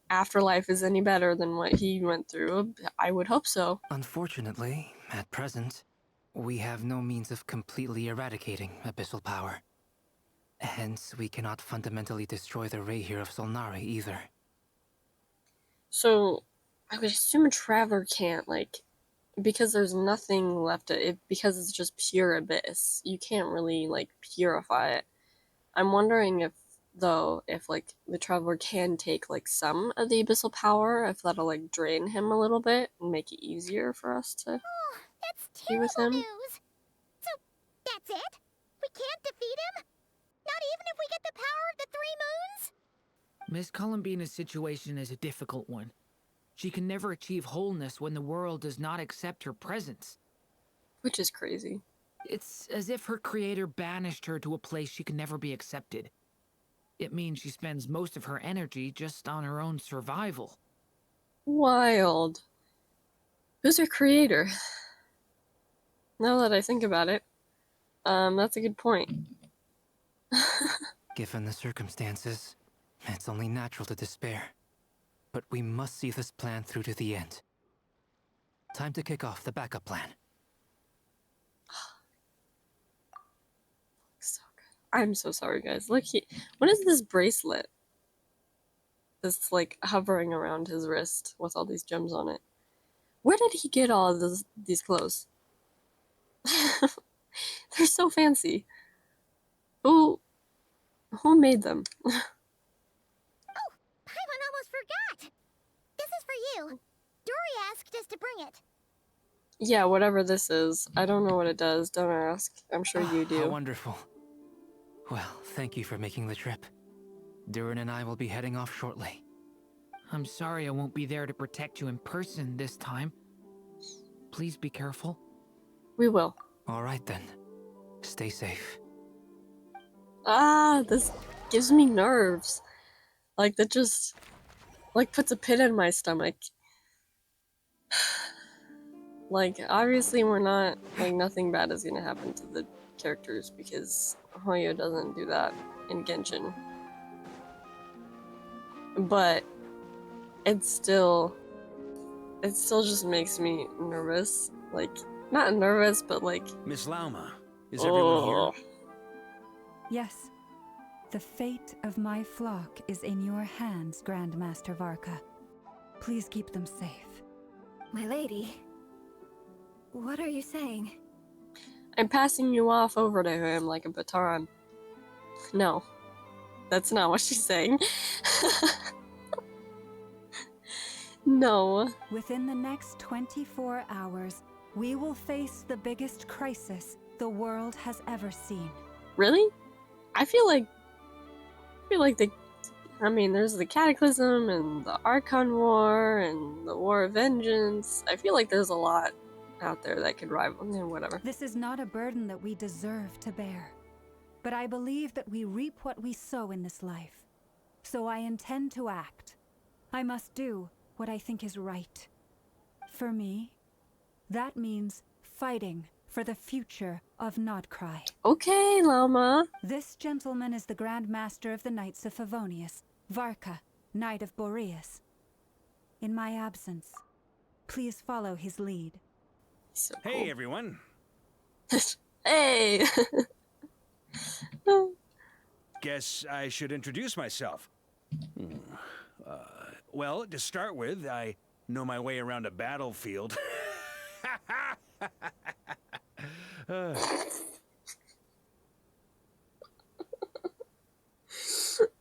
afterlife is any better than what he went through. I would hope so. Unfortunately, at present, we have no means of completely eradicating abyssal power. Hence, we cannot fundamentally destroy the Rerir of Solnari either. So, I would assume a traveler can't, like, because there's nothing left of it, because it's just pure abyss. You can't really, like, purify it. I'm wondering if, though, if, like, the traveler can take, like, some of the abyssal power, if that'll, like, drain him a little bit and make it easier for us to be with him. News. So, that's it? We can't defeat him? Not even if we get the power of the three moons? Miss Columbina's situation is a difficult one. She can never achieve wholeness when the world does not accept her presence. Which is crazy. It's as if her creator banished her to a place she can never be accepted. It means she spends most of her energy just on her own survival. Wild. Who's her creator? Now that I think about it, that's a good point. Given the circumstances, it's only natural to despair. But we must see this plan through to the end. Time to kick off the backup plan. So good. I'm so sorry, guys. Look, what is this bracelet? That's like hovering around his wrist with all these gems on it. Where did he get all of these clothes? They're so fancy. Who made them? Oh, Paimon almost forgot. This is for you. Dori asked us to bring it. Yeah, whatever this is. I don't know what it does. Don't ask. I'm sure you do. How wonderful. Well, thank you for making the trip. Durin and I will be heading off shortly. I'm sorry I won't be there to protect you in person this time. Please be careful. We will. All right then. Stay safe. Ah, this gives me nerves. Like, that just, like, puts a pit in my stomach. Like, obviously we're not, like, nothing bad is gonna happen to the characters because Hoyo doesn't do that in Genshin. But it still just makes me nervous. Like, not nervous, but like... Miss Lauma, is everyone here? Yes. The fate of my flock is in your hands, Grandmaster Varka. Please keep them safe. My lady, what are you saying? I'm passing you off over to him like a baton. No, that's not what she's saying. No. Within the next 24 hours, we will face the biggest crisis the world has ever seen. Really? I feel like there's the Cataclysm and the Archon War and the War of Vengeance. I feel like there's a lot out there that could rival, whatever. This is not a burden that we deserve to bear. But I believe that we reap what we sow in this life. So I intend to act. I must do what I think is right. For me, that means fighting for the future of Krai. Okay, Lauma. This gentleman is the Grand Master of the Knights of Favonius, Varka, Knight of Boreas. In my absence, please follow his lead. So cool. Hey, everyone. Hey! Guess I should introduce myself. Well, to start with, I know my way around a battlefield.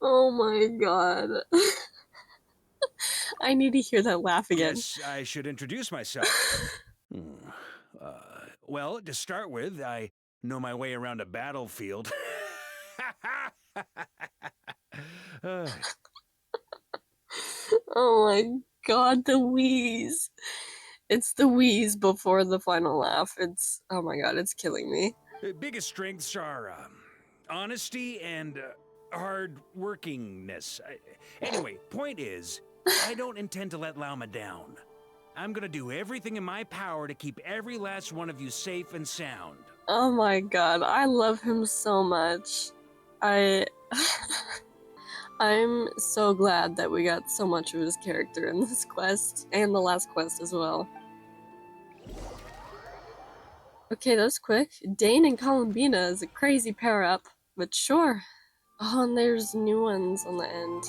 Oh my god. I need to hear that laugh again. Guess I should introduce myself. Well, to start with, I know my way around a battlefield. Oh my god, the wheeze. It's the wheeze before the final laugh. It's, oh my god, it's killing me. The biggest strengths are honesty and hard workingness. Anyway, point is, I don't intend to let Lauma down. I'm gonna do everything in my power to keep every last one of you safe and sound. Oh my god, I love him so much. I'm so glad that we got so much of his character in this quest, and the last quest as well. Okay, that was quick. Dain and Columbina is a crazy pair-up, but sure. Oh, and there's new ones on the end.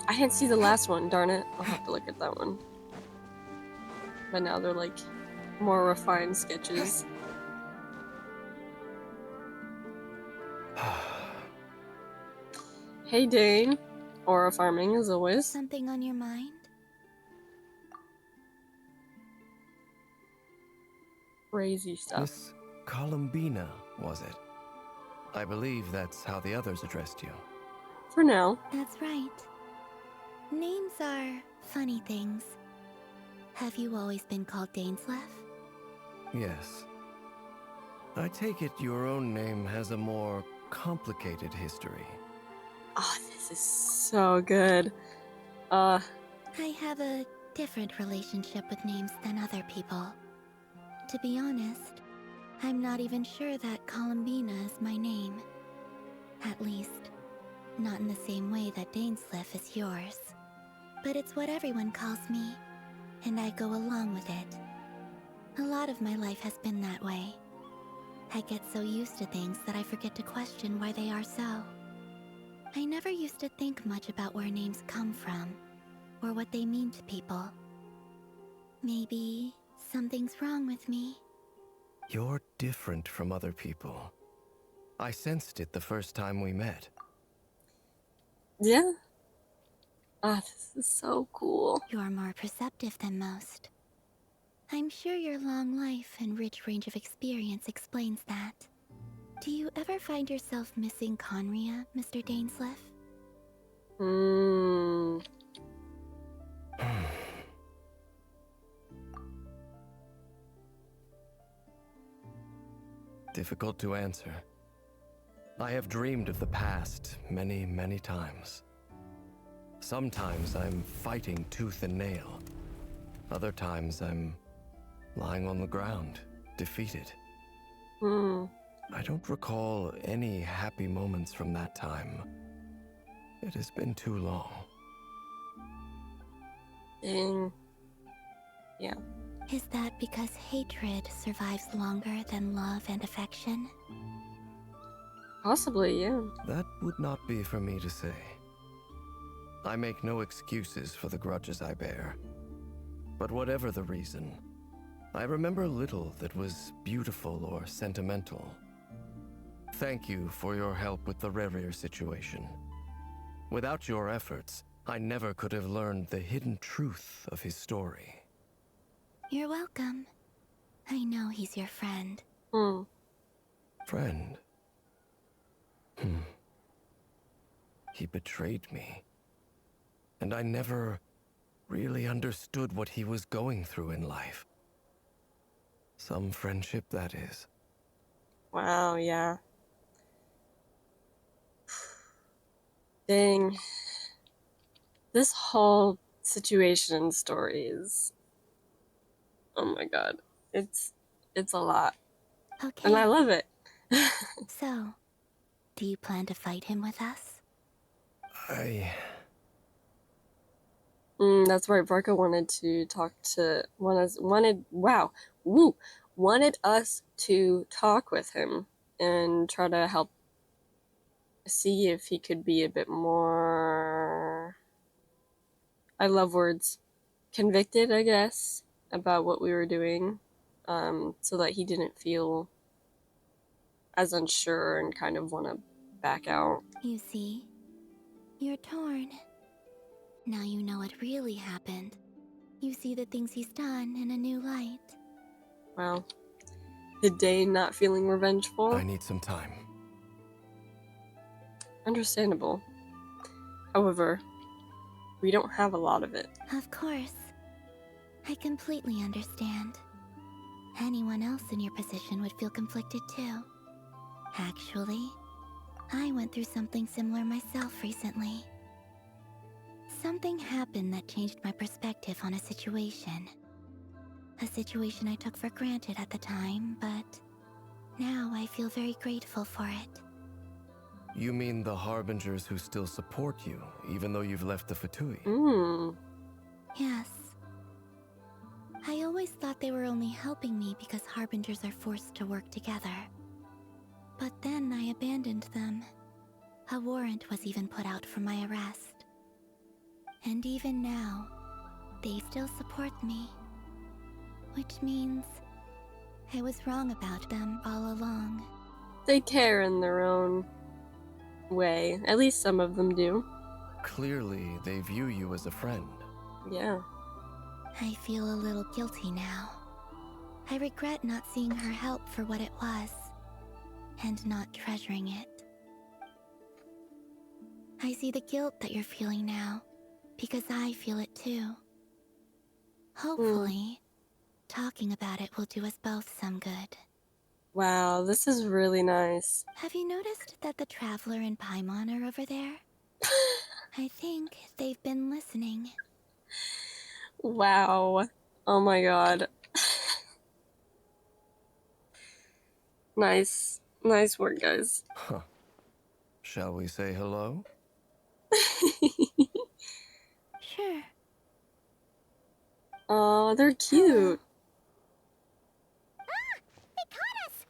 I didn't see the last one, darn it. I'll have to look at that one. But now they're like more refined sketches. Hey Dain. Aura farming as always. Something on your mind? Crazy stuff. Miss Columbina, was it? I believe that's how the others addressed you. For now. That's right. Names are funny things. Have you always been called Dainsleif? Yes. I take it your own name has a more complicated history. Oh, this is so good. I have a different relationship with names than other people. To be honest, I'm not even sure that Columbina is my name. At least, not in the same way that Dainsleif is yours. But it's what everyone calls me, and I go along with it. A lot of my life has been that way. I get so used to things that I forget to question why they are so. I never used to think much about where names come from, or what they mean to people. Maybe something's wrong with me. You're different from other people. I sensed it the first time we met. Yeah. Ah, this is so cool. You're more perceptive than most. I'm sure your long life and rich range of experience explains that. Do you ever find yourself missing Conria, Mr. Dainsleif? Difficult to answer. I have dreamed of the past many, many times. Sometimes I'm fighting tooth and nail. Other times I'm lying on the ground, defeated. I don't recall any happy moments from that time. It has been too long. Dang. Yeah. Is that because hatred survives longer than love and affection? Possibly, yeah. That would not be for me to say. I make no excuses for the grudges I bear. But whatever the reason, I remember little that was beautiful or sentimental. Thank you for your help with the Rerir situation. Without your efforts, I never could have learned the hidden truth of his story. You're welcome. I know he's your friend. Friend? He betrayed me. And I never really understood what he was going through in life. Some friendship, that is. Wow, yeah. Dang. This whole situation and story is... Oh my god. It's a lot. Okay. And I love it. So, do you plan to fight him with us? That's right. Varka wanted to talk to... wanted us to talk with him and try to help see if he could be a bit more... I love words. Convicted, I guess, about what we were doing, so that he didn't feel as unsure and kind of want to back out. You see, you're torn. Now you know what really happened. You see the things he's done in a new light. Wow. The Dain not feeling revengeful? I need some time. Understandable. However, We don't have a lot of it. Of course. I completely understand. Anyone else in your position would feel conflicted too. Actually, I went through something similar myself recently. Something happened that changed my perspective on a situation. A situation I took for granted at the time, but now I feel very grateful for it. You mean the Harbingers who still support you, even though you've left the Fatui? Yes. I always thought they were only helping me because Harbingers are forced to work together. But then I abandoned them. A warrant was even put out for my arrest. And even now, they still support me. Which means I was wrong about them all along. They care in their own way. At least some of them do. Clearly, they view you as a friend. Yeah. I feel a little guilty now. I regret not seeing her help for what it was, and not treasuring it. I see the guilt that you're feeling now, because I feel it too. Hopefully, talking about it will do us both some good. Wow, this is really nice. Have you noticed that the Traveler and Paimon are over there? I think they've been listening. Wow. Oh my god. Nice. Nice work, guys. Huh. Shall we say hello? Sure. Oh, they're cute. They caught us!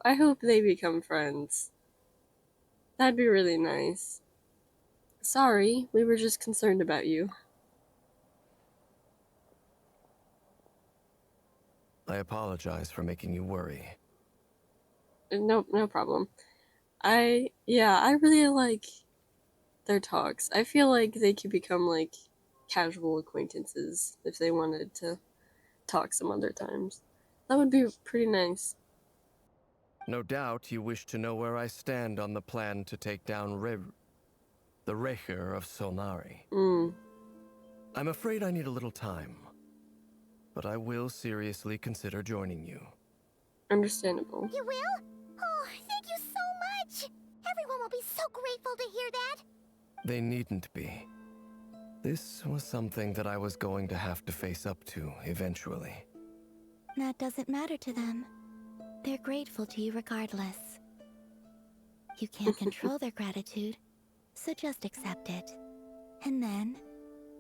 I hope they become friends. That'd be really nice. Sorry, we were just concerned about you. I apologize for making you worry. No problem. I really like their talks. I feel like they could become like casual acquaintances if they wanted to talk some other times. That would be pretty nice. No doubt you wish to know where I stand on the plan to take down the Rerir of Solnari. I'm afraid I need a little time, but I will seriously consider joining you. Understandable. You will? Oh, thank you so much! Everyone will be so grateful to hear that! They needn't be. This was something that I was going to have to face up to eventually. That doesn't matter to them. They're grateful to you regardless. You can't control their gratitude, so just accept it. And then,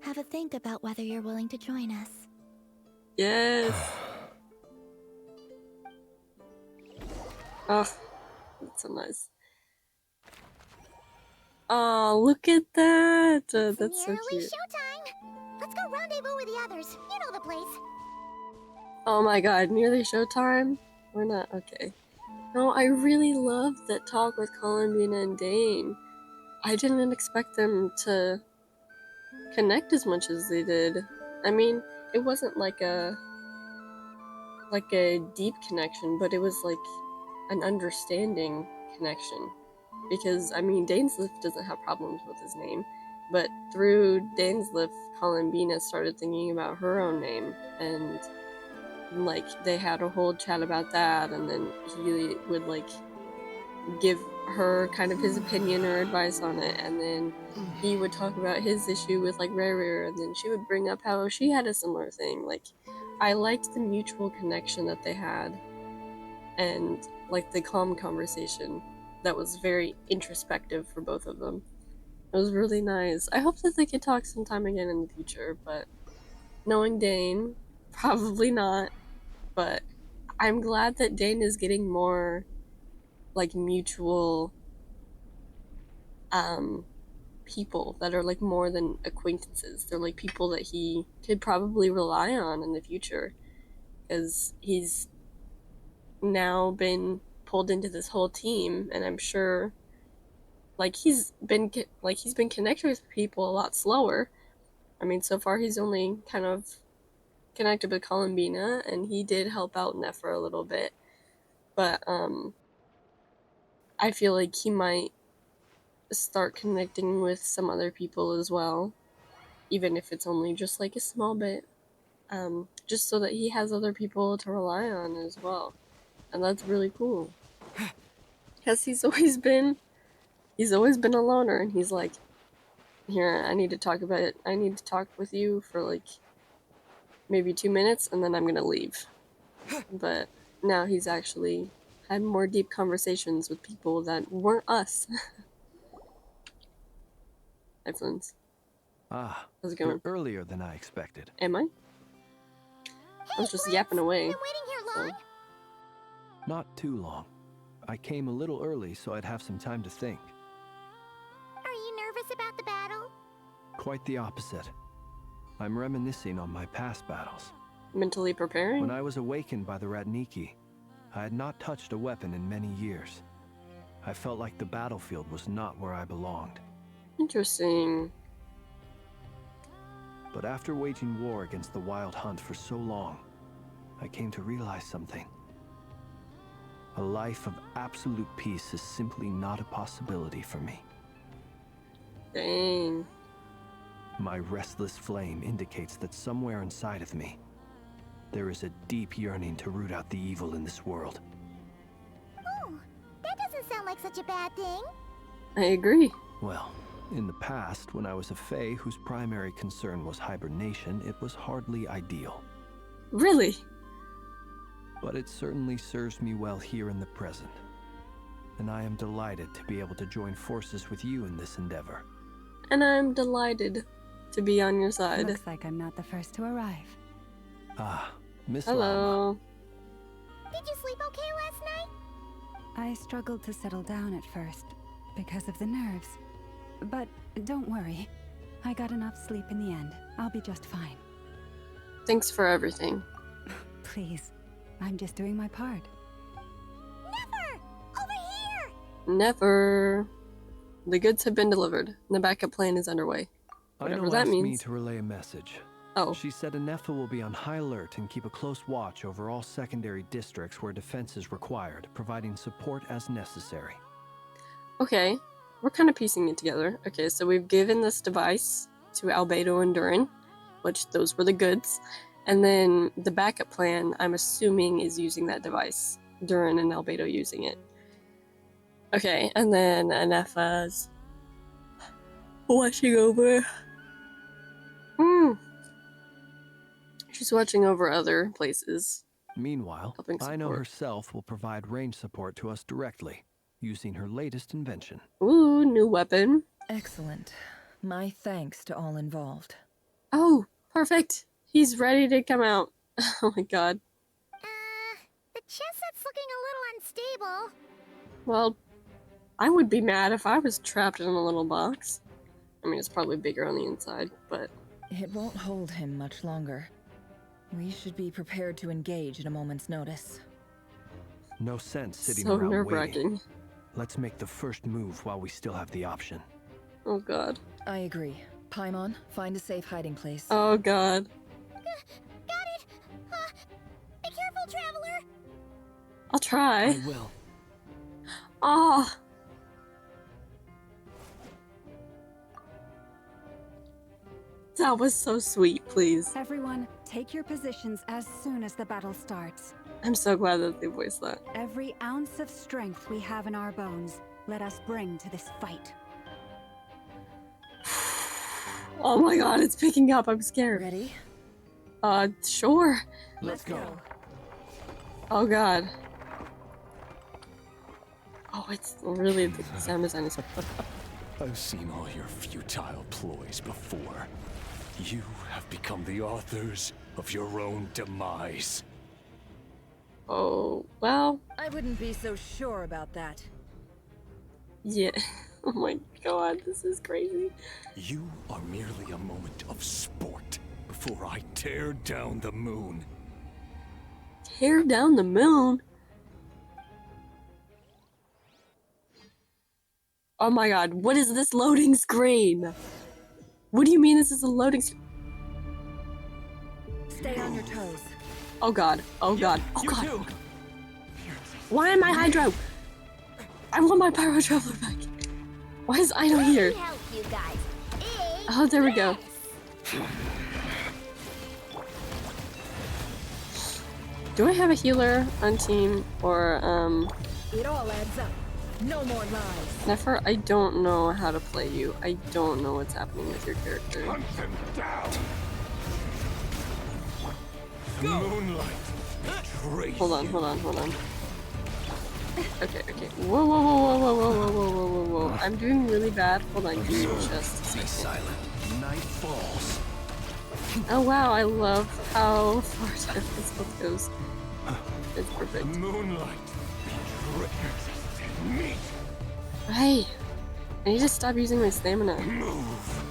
have a think about whether you're willing to join us. Yes. Oh, that's so nice. Oh, look at that! That's so cute. Showtime! Let's go rendezvous with the others. You know the place. Oh my god, nearly showtime? We're not okay. No, I really loved that talk with Columbina and Dain. I didn't expect them to connect as much as they did. I mean, it wasn't like a deep connection, but it was like an understanding connection. Because, I mean, Dainsleif doesn't have problems with his name, but through Dainsleif, Columbina started thinking about her own name, and like they had a whole chat about that, and then he would like give her kind of his opinion or advice on it, and then he would talk about his issue with like Rerir, and then she would bring up how she had a similar thing. Like, I liked the mutual connection that they had, and like the calm conversation that was very introspective for both of them. It was really nice. I hope that they could talk sometime again in the future, but knowing Dain, probably not. But I'm glad that Dain is getting more like mutual people that are like more than acquaintances. They're like people that he could probably rely on in the future, because he's now been pulled into this whole team, and I'm sure like he's been connected with people a lot slower. I mean, so far he's only kind of connected with Columbina, and he did help out Nefer a little bit, but I feel like he might start connecting with some other people as well, even if it's only just like a small bit, just so that he has other people to rely on as well, and that's really cool. Because he's always been a loner, and he's like, here, I need to talk about it. I need to talk with you for like maybe 2 minutes, and then I'm gonna leave. But now he's actually had more deep conversations with people that weren't us. Hi, Flins. Ah, how's it going? You're earlier than I expected. Am I? I was just yapping away. Been waiting here long? Not too long. I came a little early so I'd have some time to think. Are you nervous about the battle? Quite the opposite. I'm reminiscing on my past battles. Mentally preparing? When I was awakened by the Radniki, I had not touched a weapon in many years. I felt like the battlefield was not where I belonged. Interesting. But after waging war against the Wild Hunt for so long, I came to realize something. A life of absolute peace is simply not a possibility for me. Dang. My restless flame indicates that somewhere inside of me, there is a deep yearning to root out the evil in this world. Oh, that doesn't sound like such a bad thing. I agree. Well, in the past, when I was a Fae whose primary concern was hibernation, it was hardly ideal. Really? But it certainly serves me well here in the present. And I am delighted to be able to join forces with you in this endeavor. And I'm delighted to be on your side. Looks like I'm not the first to arrive. Ah, Miss Hello. Lauma. Did you sleep okay last night? I struggled to settle down at first because of the nerves. But don't worry. I got enough sleep in the end. I'll be just fine. Thanks for everything. Please. I'm just doing my part. Nefer! Over here! Never. The goods have been delivered, and the backup plan is underway. Whatever that asked means. me to relay a message. Oh. She said Nefer will be on high alert and keep a close watch over all secondary districts where defense is required, providing support as necessary. Okay. We're kind of piecing it together. Okay, so we've given this device to Albedo and Durin, which those were the goods. And then the backup plan, I'm assuming, is using that device. Durin and Albedo using it. Okay, and then Nefer's watching over. She's watching over other places. Meanwhile, Ino herself will provide range support to us directly, using her latest invention. Ooh, new weapon. Excellent. My thanks to all involved. Oh, perfect. He's ready to come out. Oh my god. The chest set's looking a little unstable. Well, I would be mad if I was trapped in a little box. I mean, it's probably bigger on the inside, but... It won't hold him much longer. We should be prepared to engage at a moment's notice. No sense sitting So around nerve-wracking. waiting. Let's make the first move while we still have the option. Oh god. I agree. Paimon, find a safe hiding place. Oh god. Got it! Be careful, traveler! I'll try. I will. Ah. That was so sweet, please. Everyone, take your positions as soon as the battle starts. I'm so glad that they voiced that. Every ounce of strength we have in our bones, let us bring to this fight. Oh my god, it's picking up. I'm scared. Ready? Sure. Let's go. Oh god. Oh, it's really the sound design is. I've seen all your futile ploys before. You have become the authors of your own demise. Oh, well. I wouldn't be so sure about that. Yeah. Oh my god, this is crazy. You are merely a moment of sport before I tear down the moon. Tear down the moon? Oh my god, what is this loading screen? What do you mean this is a loading screen? Stay on your toes. Oh god, oh god, oh You god. too. Why am I Hydro? I want my Pyro Traveler back. Why is Aino here? Help you guys. Oh, there we go. Do I have a healer on team or It all adds up. No more lies. Nefer, I don't know how to play you. I don't know what's happening with your character. Hunt them down. Moonlight betrays Hold on. Okay. Whoa. I'm doing really bad. Hold on, give me just a second. Be silent. Night falls. Oh wow, I love how far down this book goes. It's perfect. Moonlight betrays me. Hey, I need to stop using my stamina. Move.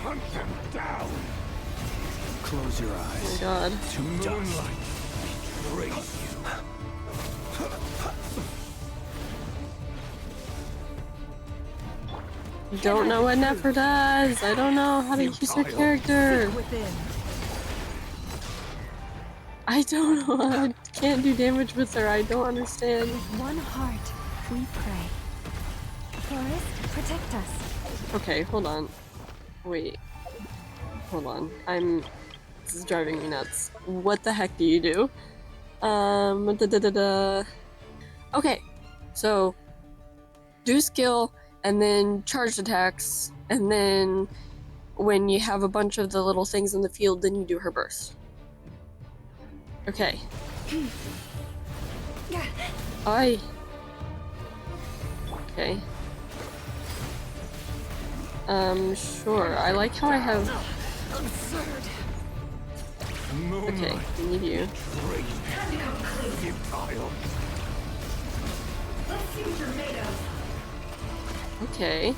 Hunt them down. Close your Oh eyes. my god. To moonlight betrays you. I don't know what Nefer does. I don't know how to use her character. I don't know. I can't do damage with her. I don't understand. With one heart, we pray. Forest, protect us. Okay, hold on. Wait. Hold on. This is driving me nuts. What the heck do you do? Okay. So, do skill, and then charged attacks, and then when you have a bunch of the little things in the field, then you do her burst. Okay. Okay. Sure. I like how I have... Okay, I need you. Okay.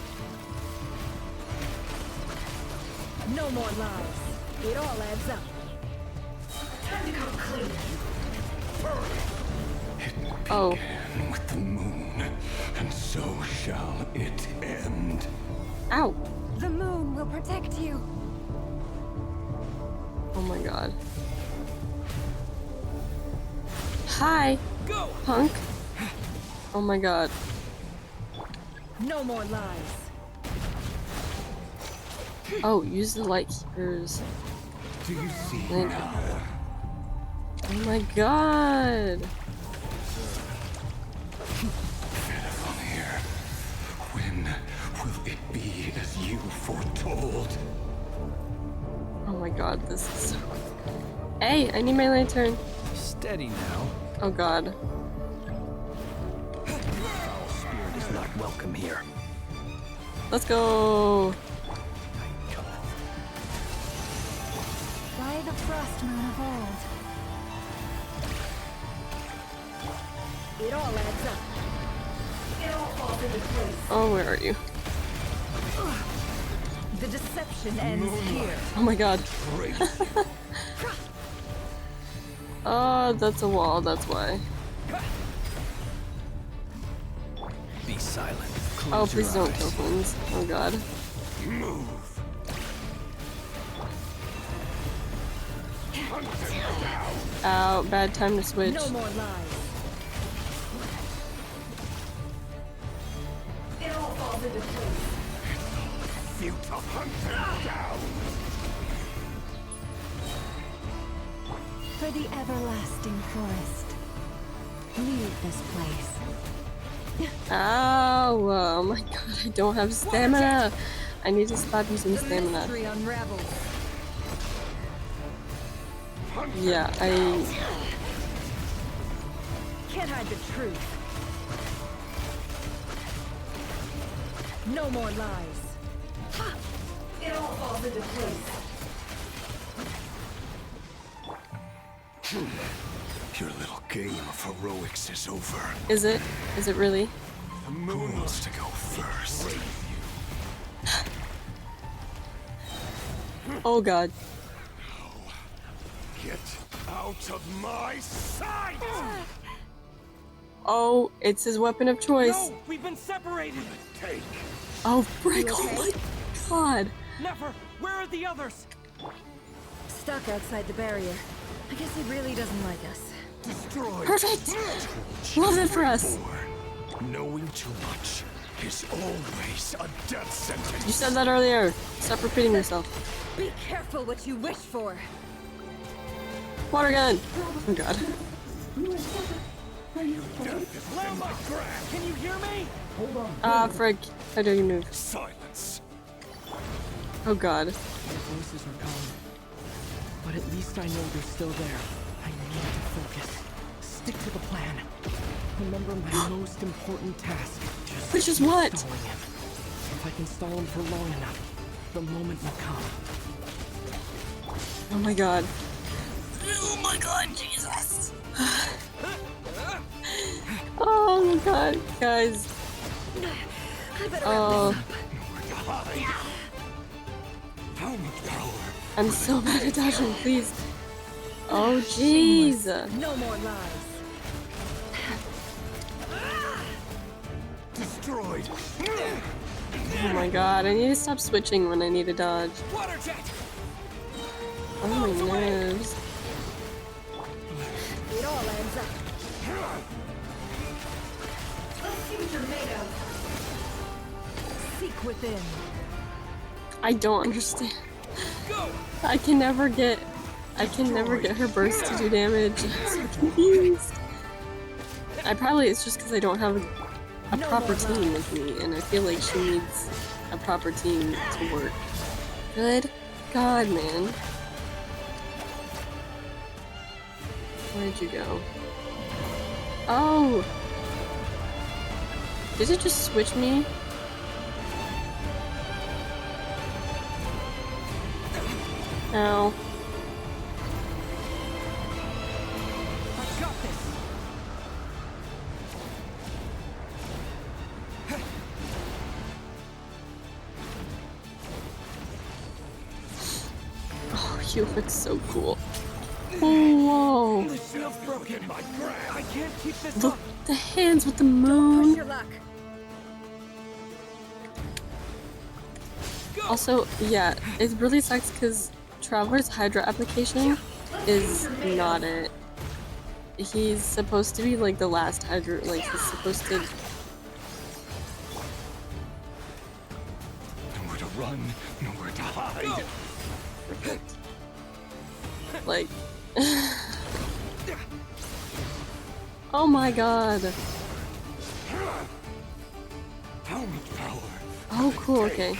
No more lies. It all adds up. Time to come clean. Oh. Began with the moon, and so shall it end. Ow. The moon will protect you. Oh my god. Hi, punk. Oh my god. No more lies. Oh, use the light keepers. Do you see now? Oh my god. Here. When will it be as you foretold? Oh my god, this is so... Hey, I need my lantern. Steady now. Oh god. Foul spirit is not welcome here. Let's go. By the frost moon of old. It all adds up. It all falls into place. Oh, where are you? The deception ends here. Oh my god. Oh, that's a wall, that's why. Be silent. Oh, please don't kill things. Oh god. Move. Ow, bad time to switch. No more lies. It all falls into place. Futile, hunt them down. For the everlasting forest. Leave this place. Ow! Oh my god, I don't have stamina! I need to stop using stamina. Yeah, Can't hide the truth. No more lies. It all falls into place. Your little game of heroics is over. Is it? Is it really? The moon wants to go first. Oh god. Get out of my sight! Oh, it's his weapon of choice. No, we've been separated. Take. Oh, frick! Oh my god. Nefer, where are the others? Stuck outside the barrier. I guess he really doesn't like us. Destroy. Perfect! Love it for us. Knowing too much is always a death sentence. You said that earlier. Stop repeating yourself. Be careful what you wish for. Water gun. Oh god. Lauma! Can you hear me? Ah, frick. How dare you move? Silence. Oh god. The voices are gone. But at least I know they're still there. I need to focus. Stick to the plan. Remember my most important task. Which is what? Stalling him. If I can stall him for long enough, the moment will come. Oh my god. Oh my god, Jesus. Oh my god, guys. Oh. I'm so bad at dodging, please. Oh jeez. No more lies. Destroyed. Oh my god, I need to stop switching when I need to dodge. Water jet. Oh my nerves. It all ends up. Let's see what you're made of. Seek within. I don't understand. I can never get her burst to do damage. I'm so confused. It's just because I don't have a proper team with me, and I feel like she needs a proper team to work. Good God, man. Where'd you go? Oh! Did it just switch me? Ow. I got this. Oh, you look so cool. Oh, whoa. The shield's broken. I can't keep this Look, up. the hands with the moon. Your luck. Also, yeah, it really sucks because Traveler's Hydra application is not it. He's supposed to be like the last Hydra, like he's supposed to... Nowhere to run, nowhere to hide. Perfect. Like... Oh my god. How much power? Oh, cool, okay.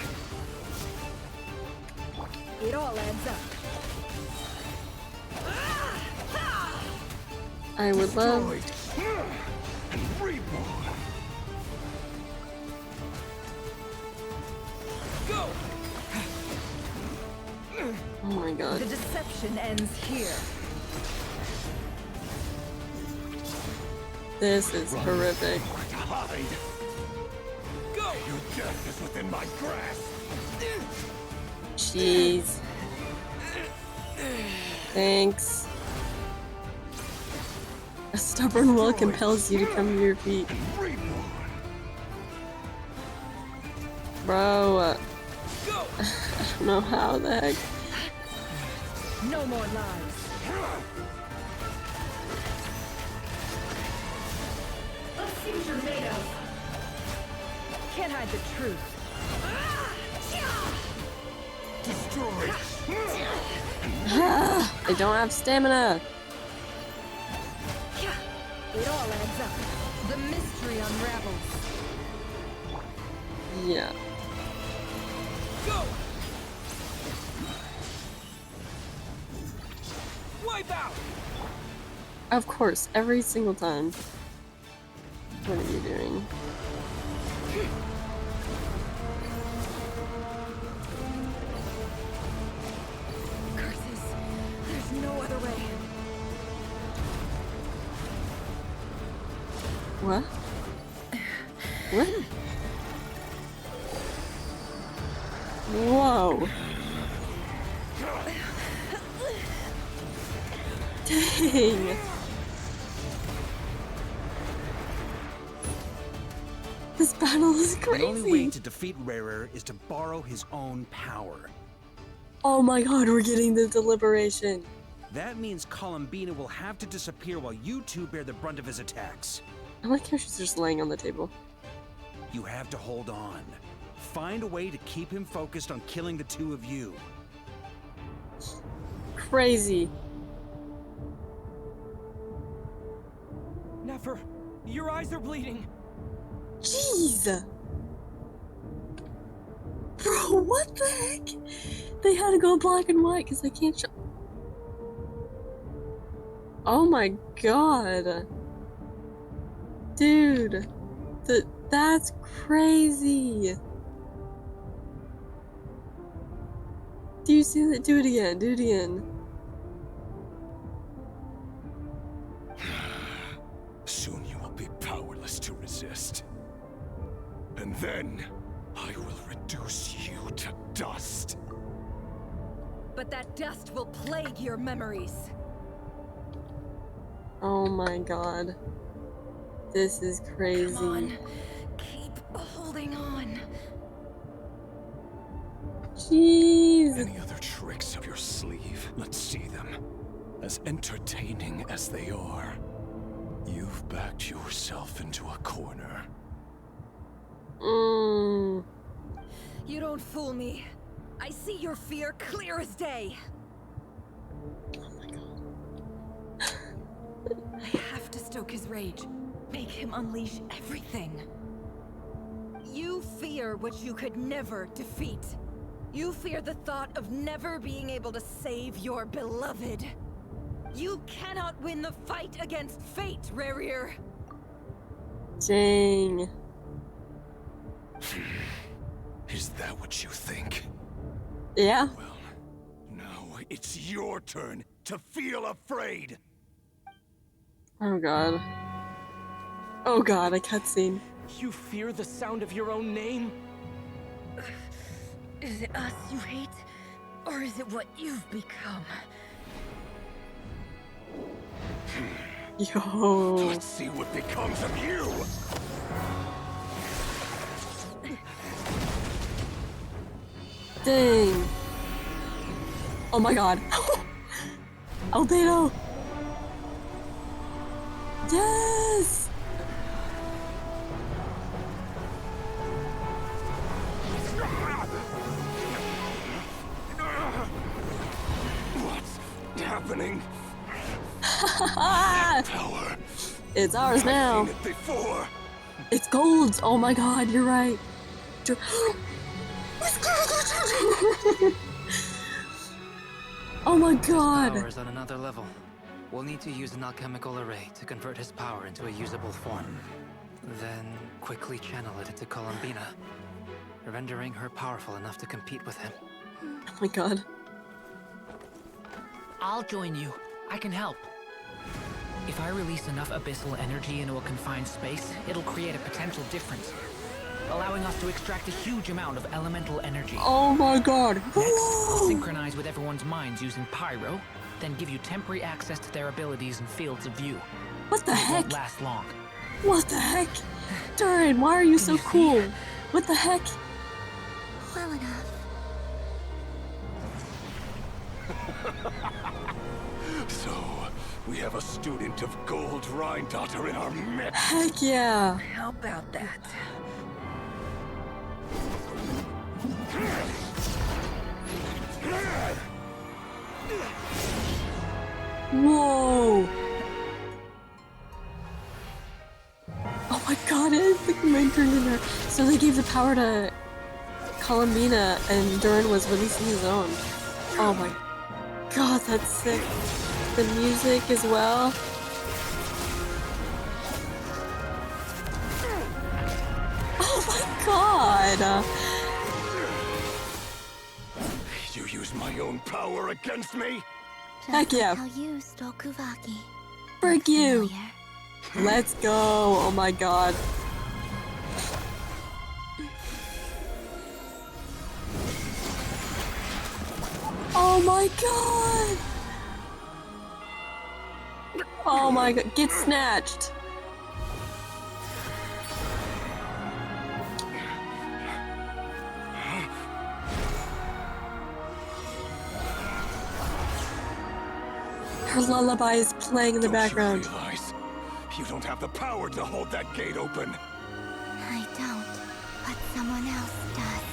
It all adds up. I would love... And reborn. Go! Oh my god. The deception ends here. This is horrific. Nowhere to hide. Go! Your death is within my grasp. Jeez. Thanks. A stubborn will compels you to come to your feet. Bro, I don't know how the heck. No more lies. Let's see what you're made of. Can't hide the truth. Destroyed. I don't have stamina. It all adds up. The mystery unravels. Yeah. Go! Wipe out! Of course, every single time. What are you doing? Curses. There's no other way. What? What? Whoa. Dang. This battle is crazy. The only way to defeat Rerir is to borrow his own power. Oh my god, we're getting the Deliberation. That means Columbina will have to disappear while you two bear the brunt of his attacks. I like how she's just laying on the table. You have to hold on. Find a way to keep him focused on killing the two of you. Crazy. Nefer, your eyes are bleeding. Jeez. Bro, what the heck? They had to go black and white because they can't show. Oh my god. Dude. That's crazy. Do you see that? Do it again. Do it again. Soon you will be powerless to resist. And then I will reduce you to dust. But that dust will plague your memories. Oh my god. This is crazy. Come on. Keep holding on. Jeez. Any other tricks up your sleeve? Let's see them. As entertaining as they are, you've backed yourself into a corner. You don't fool me. I see your fear clear as day. Oh my god. I have to stoke his rage. Make him unleash everything. You fear what you could never defeat. You fear the thought of never being able to save your beloved. You cannot win the fight against fate, Rerir. Dang. Is that what you think? Yeah. Well, now it's your turn to feel afraid. Oh god. Oh god, a cutscene. You fear the sound of your own name? Is it us you hate? Or is it what you've become? Yo. Let's see what becomes of you. Dang. Oh my god. Albedo. Yes. What's happening? Power. It's ours now. I've seen it before. It's gold. Oh my god, you're right. Oh my god. His power is on another level. We'll need to use an alchemical array to convert his power into a usable form. Then quickly channel it into Columbina, rendering her powerful enough to compete with him. Oh my god. I'll join you. I can help. If I release enough abyssal energy into a confined space, it'll create a potential difference, allowing us to extract a huge amount of elemental energy. Oh my god. Next, I'll synchronize with everyone's minds using pyro, then give you temporary access to their abilities and fields of view. What the heck? Won't last long. What the heck? Durin, why are you so cool? What the heck? Well enough. So, we have a student of Gold Rhine-Daughter in our midst. Heck yeah. How about that? Whoa. Oh my god, it's like the main turned in there. So they gave the power to Columbina and Durin was releasing his own. Oh my god, that's sick. The music as well. Oh my god! You use my own power against me? Heck yeah. How you stole Kuvaki. Frick you! Let's go! Oh my god. Oh my god! Oh my god, get snatched! Her lullaby is playing in the background. You realize you don't have the power to hold that gate open. I don't, but someone else does.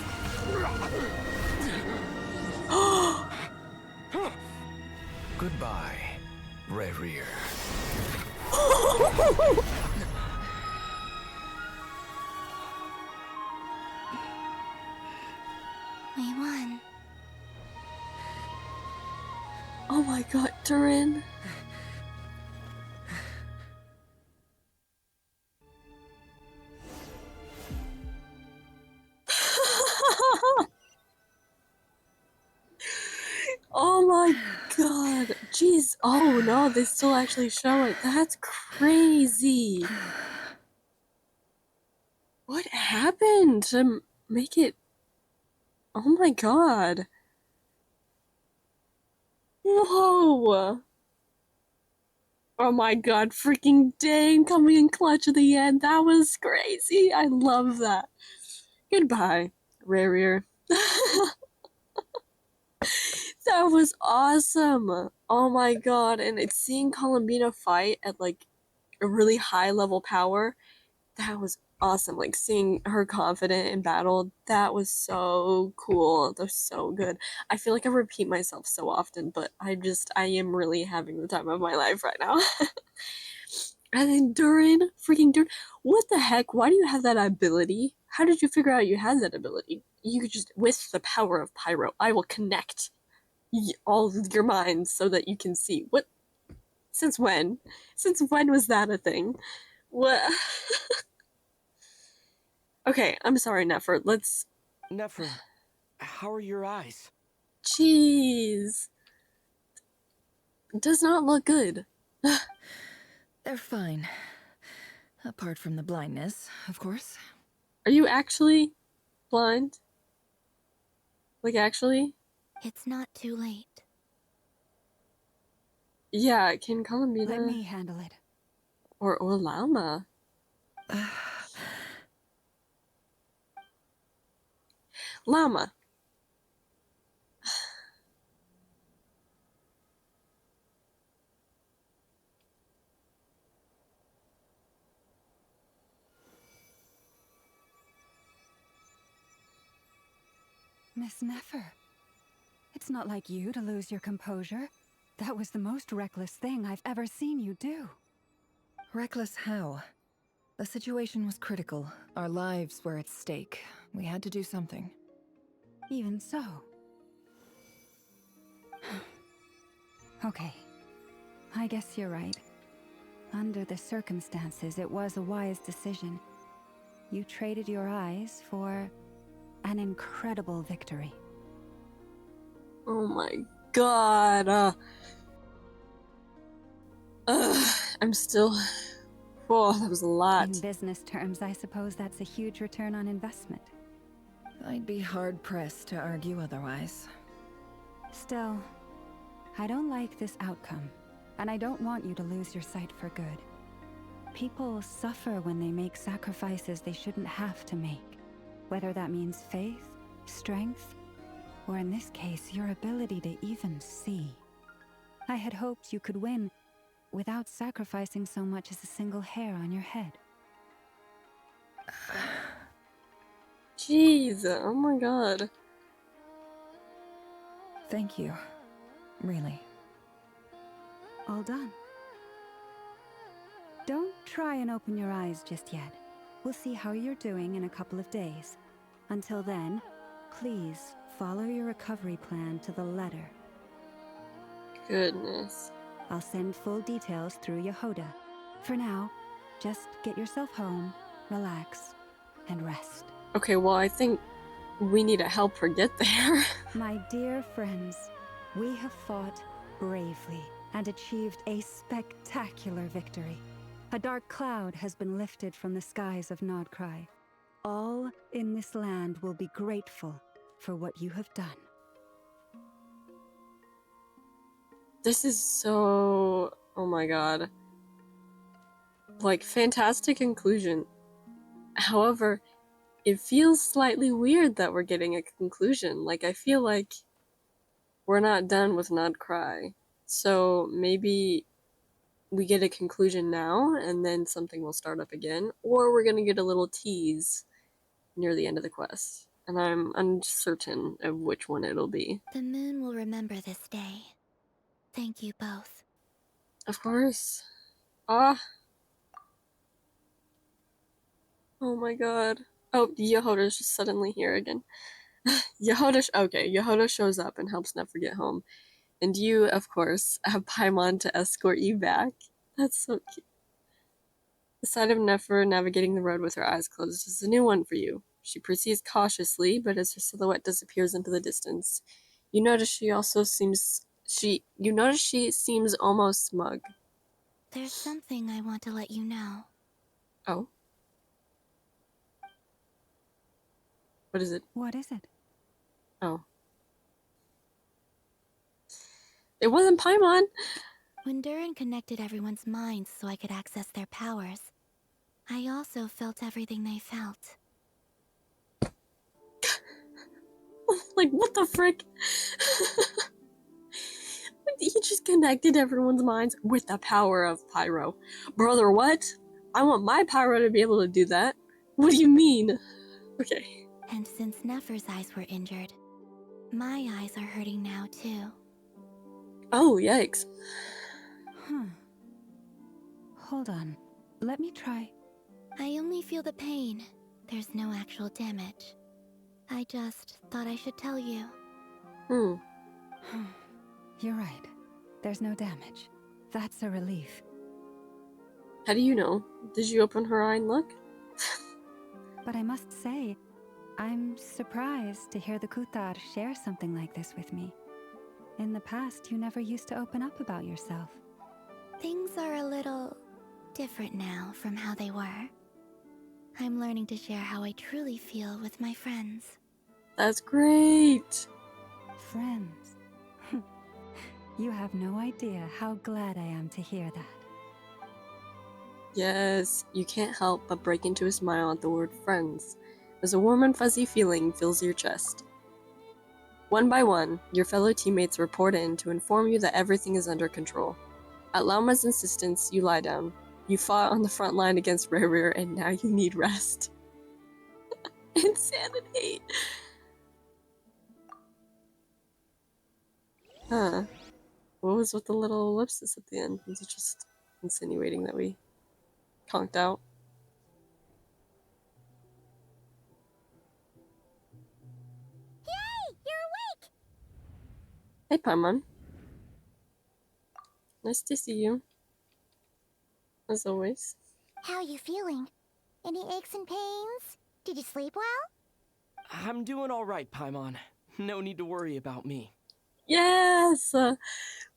Goodbye, Rerir. We won. Oh my god, Durin. Oh my god. Jeez. Oh no, they still actually show it. That's crazy. What happened to make it? Oh my god. Whoa. Oh my god, freaking Dain coming in clutch at the end. That was crazy. I love that. Goodbye, Rerir. That was awesome. Oh my god, and it's seeing Columbina fight at like a really high level power. That was awesome. Like seeing her confident in battle, that was so cool. That was so good. I feel like I repeat myself so often, but I am really having the time of my life right now. And then Durin, freaking Durin, what the heck? Why do you have that ability? How did you figure out you had that ability? You could just, with the power of Pyro, I will connect all of your minds so that you can see. What? Since when? Since when was that a thing? What? Okay, I'm sorry, Nefer. Let's... Nefer, how are your eyes? Jeez. Does not look good. They're fine. Apart from the blindness, of course. Are you actually blind? Like, actually? It's not too late. Yeah, can Columbina... Let me handle it. Or Lauma. Lauma. Miss Nefer. It's not like you to lose your composure. That was the most reckless thing I've ever seen you do. Reckless how? The situation was critical. Our lives were at stake. We had to do something. Even so. Okay. I guess you're right. Under the circumstances, it was a wise decision. You traded your eyes for an incredible victory. Oh my god. I'm still... Oh, that was a lot. In business terms, I suppose that's a huge return on investment. I'd be hard-pressed to argue otherwise. Still, I don't like this outcome, and I don't want you to lose your sight for good. People suffer when they make sacrifices they shouldn't have to make, whether that means faith, strength, or in this case, your ability to even see. I had hoped you could win without sacrificing so much as a single hair on your head. Jeez, oh my god. Thank you. Really. All done. Don't try and open your eyes just yet. We'll see how you're doing in a couple of days. Until then, please follow your recovery plan to the letter. Goodness. I'll send full details through Yehoda. For now, just get yourself home, relax, and rest. Okay, well, I think we need to help her get there. My dear friends, we have fought bravely and achieved a spectacular victory. A dark cloud has been lifted from the skies of Krai. All in this land will be grateful for what you have done. This is so... Oh my god. Like, fantastic conclusion. However, it feels slightly weird that we're getting a conclusion. Like, I feel like we're not done with Krai. So maybe we get a conclusion now and then something will start up again, or we're gonna get a little tease near the end of the quest. And I'm uncertain of which one it'll be. The moon will remember this day. Thank you both. Of course. Ah. Oh my god. Oh, Yehoda's just suddenly here again. Yehoda shows up and helps Nefer get home. And you, of course, have Paimon to escort you back. That's so cute. The sight of Nefer navigating the road with her eyes closed is a new one for you. She proceeds cautiously, but as her silhouette disappears into the distance, you notice she seems almost smug. There's something I want to let you know. Oh? What is it? What is it? Oh. It wasn't Paimon! When Durin connected everyone's minds so I could access their powers, I also felt everything they felt. Like, what the frick? He just connected everyone's minds with the power of Pyro. Brother, what? I want my Pyro to be able to do that. What do you mean? Okay. And since Nefer's eyes were injured, my eyes are hurting now too. Oh, yikes. Hold on. Let me try. I only feel the pain. There's no actual damage. I just thought I should tell you. You're right. There's no damage. That's a relief. How do you know? Did you open her eye and look? But I must say, I'm surprised to hear the Kutar share something like this with me. In the past, you never used to open up about yourself. Things are a little different now from how they were. I'm learning to share how I truly feel with my friends. That's great! Friends. You have no idea how glad I am to hear that. Yes, you can't help but break into a smile at the word friends, as a warm and fuzzy feeling fills your chest. One by one, your fellow teammates report in to inform you that everything is under control. At Lauma's insistence, you lie down. You fought on the front line against Rerir, and now you need rest. Insanity! Huh. What was with the little ellipsis at the end? Was it just insinuating that we conked out? Yay! You're awake! Hey, Paimon. Nice to see you. As always. How are you feeling? Any aches and pains? Did you sleep well? I'm doing alright, Paimon. No need to worry about me. Yes!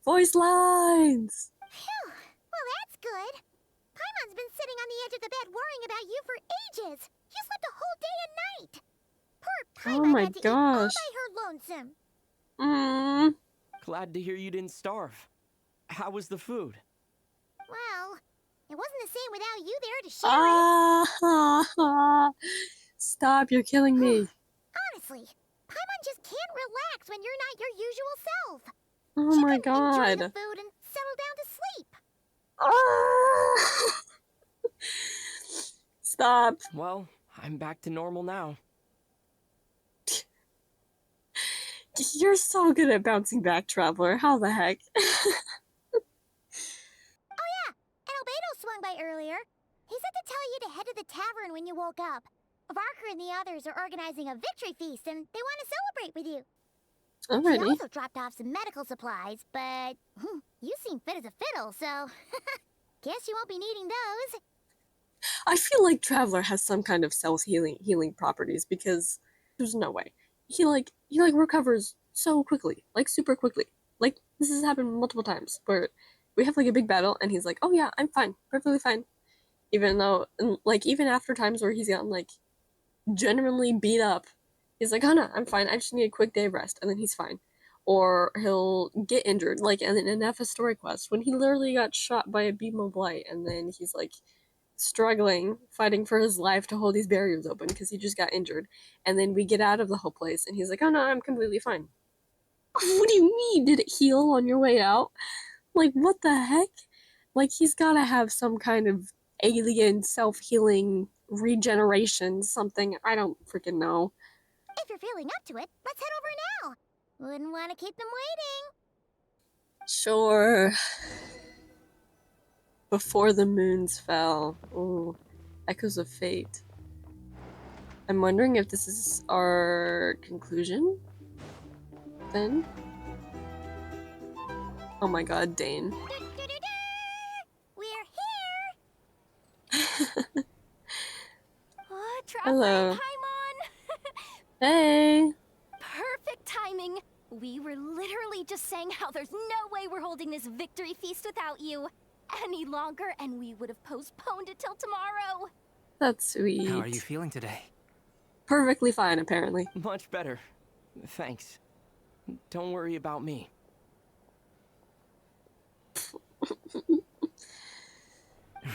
Voice lines! Phew! Well, that's good. Paimon's been sitting on the edge of the bed worrying about you for ages. You slept a whole day and night. Poor Paimon had to eat all by her lonesome. Glad to hear you didn't starve. How was the food? Well, it wasn't the same without you there to share it. Stop, you're killing me. Honestly, Paimon just can't relax when you're not your usual self. Oh she my couldn't enjoy god. the food and settle down to sleep. Stop. Well, I'm back to normal now. You're so good at bouncing back, Traveler. How the heck? Oh yeah, and Albedo swung by earlier. He said to tell you to head to the tavern when you woke up. Varka and the others are organizing a victory feast and they want to celebrate with you. Alrighty. He also dropped off some medical supplies, but you seem fit as a fiddle, so guess you won't be needing those. I feel like Traveler has some kind of self-healing properties because there's no way. He recovers so quickly, like super quickly. Like this has happened multiple times where we have like a big battle and he's like, "Oh yeah, I'm fine, perfectly fine." Even though, like, even after times where he's gotten like genuinely beat up, he's like, "Oh no, I'm fine. I just need a quick day of rest," and then he's fine. Or he'll get injured, like in an Nefer story quest when he literally got shot by a beam of light, and then he's like struggling, fighting for his life to hold these barriers open because he just got injured. And then we get out of the whole place, and he's like, "Oh no, I'm completely fine." What do you mean? Did it heal on your way out? Like, what the heck? Like, he's gotta have some kind of alien self-healing regeneration, something. I don't freaking know. If you're feeling up to it, let's head over now. Wouldn't want to keep them waiting. Sure. Before the moons fell. Ooh. Echoes of Fate. I'm wondering if this is our conclusion? Then? Oh my god, Dain. We're here! Oh, Hello. Paimon! Hey! Perfect timing! We were literally just saying how there's no way we're holding this victory feast without you any longer, and we would have postponed it till tomorrow. That's sweet. How are you feeling today? Perfectly fine, apparently. Much better. Thanks. Don't worry about me.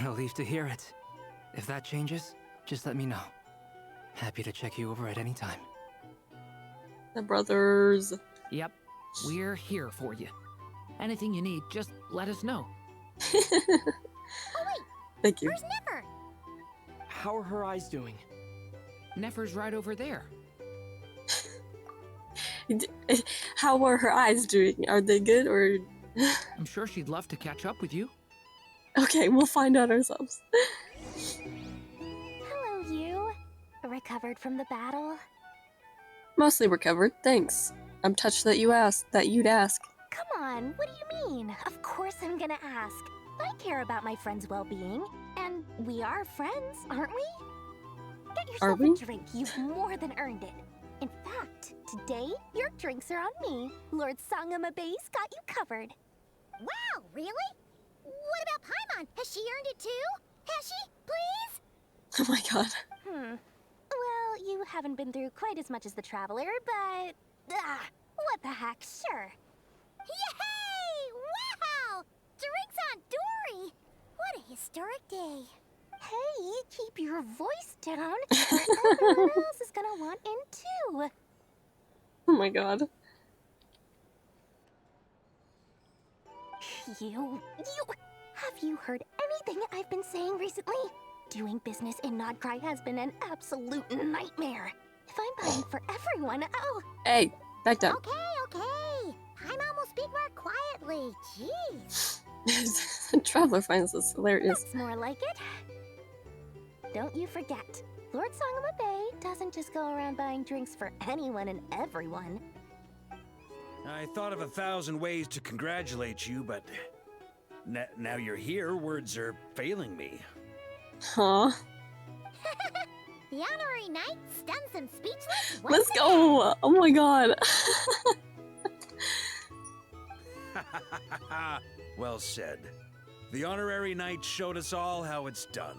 Relieved to hear it. If that changes, just let me know. Happy to check you over at any time. The brothers. Yep, we're here for you. Anything you need, just let us know. Oh wait! Thank you. Where's Nefer? How are her eyes doing? Nefer's right over there. How are her eyes doing? Are they good or... I'm sure she'd love to catch up with you. Okay, we'll find out ourselves. Hello, you. Recovered from the battle? Mostly recovered, thanks. I'm touched that you asked, that you'd ask. Come on, what do you mean? Of course I'm gonna ask. I care about my friend's well-being. And we are friends, aren't we? Get yourself a drink, you've more than earned it. In fact, today, your drinks are on me. Lord Sangamabay's got you covered. Wow, really? What about Paimon? Has she earned it too? Has she? Please? Oh my god. Well, you haven't been through quite as much as the Traveler, but... what the heck, sure. Yay! Wow! Drinks on Dori! What a historic day. Hey, keep your voice down, or everyone else is gonna want in too. Oh my god. You... Have you heard anything I've been saying recently? Doing business in Nodcry has been an absolute nightmare. If I'm buying for everyone, I'll... Hey, back down. Okay. Paimon will speak more quietly. Jeez. Traveler finds this hilarious. That's more like it. Don't you forget, Lord Sangamabe doesn't just go around buying drinks for anyone and everyone. I thought of 1,000 ways to congratulate you, but now you're here, words are failing me. Huh? The honorary knight stuns them speechless. Let's go! Oh my god. Well said. The honorary knight showed us all how it's done.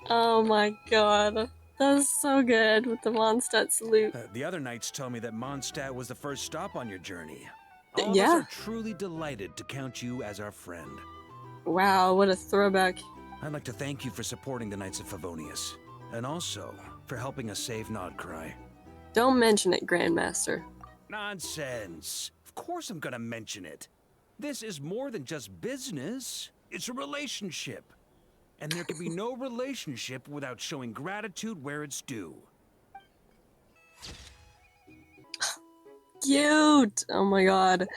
Oh my god. That was so good with the Mondstadt salute. The other knights told me that Mondstadt was the first stop on your journey. All of Yeah. us are truly delighted to count you as our friend. Wow, what a throwback. I'd like to thank you for supporting the Knights of Favonius, and also for helping us save Nodcry. Don't mention it, Grandmaster. Nonsense. Of course I'm gonna mention it. This is more than just business. It's a relationship. And there can be no relationship without showing gratitude where it's due. Cute! Oh my god.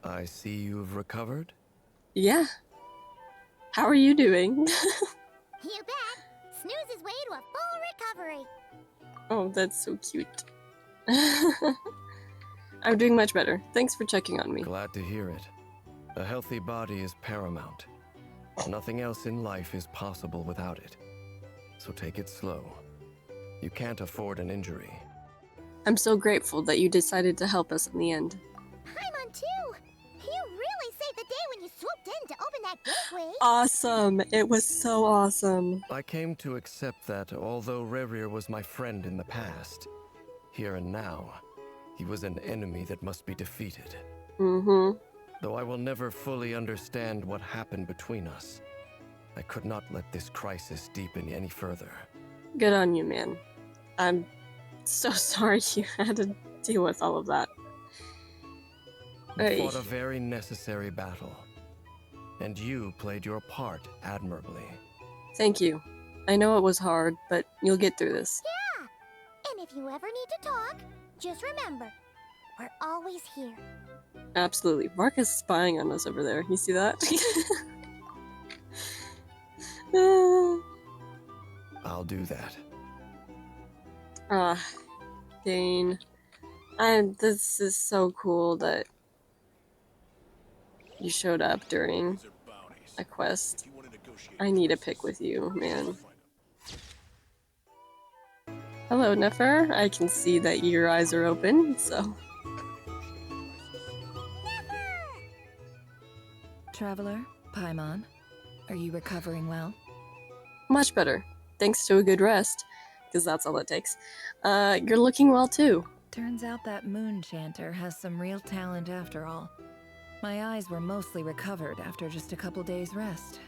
I see you've recovered. Yeah. How are you doing? You bet. Snooze his way to a full recovery. Oh, that's so cute. I'm doing much better. Thanks for checking on me. Glad to hear it. A healthy body is paramount. Nothing else in life is possible without it. So take it slow. You can't afford an injury. I'm so grateful that you decided to help us in the end. Paimon too. You really saved the day when you swooped in to open that gateway. Awesome! It was so awesome. I came to accept that although Rerir was my friend in the past, here and now, he was an enemy that must be defeated. Mm-hmm. Though I will never fully understand what happened between us, I could not let this crisis deepen any further. Good on you, man. I'm so sorry you had to deal with all of that. We fought a very necessary battle, and you played your part admirably. Thank you. I know it was hard, but you'll get through this. Yeah! And if you ever need to talk, just remember, we're always here. Absolutely. Varka's spying on us over there. You see that? I'll do that. Dain. This is so cool that you showed up during a quest. I need a pic with you, man. Hello, Nefer. I can see that your eyes are open, so... Traveler, Paimon, are you recovering well? Much better. Thanks to a good rest, because that's all it takes. You're looking well, too. Turns out that moon chanter has some real talent after all. My eyes were mostly recovered after just a couple days rest.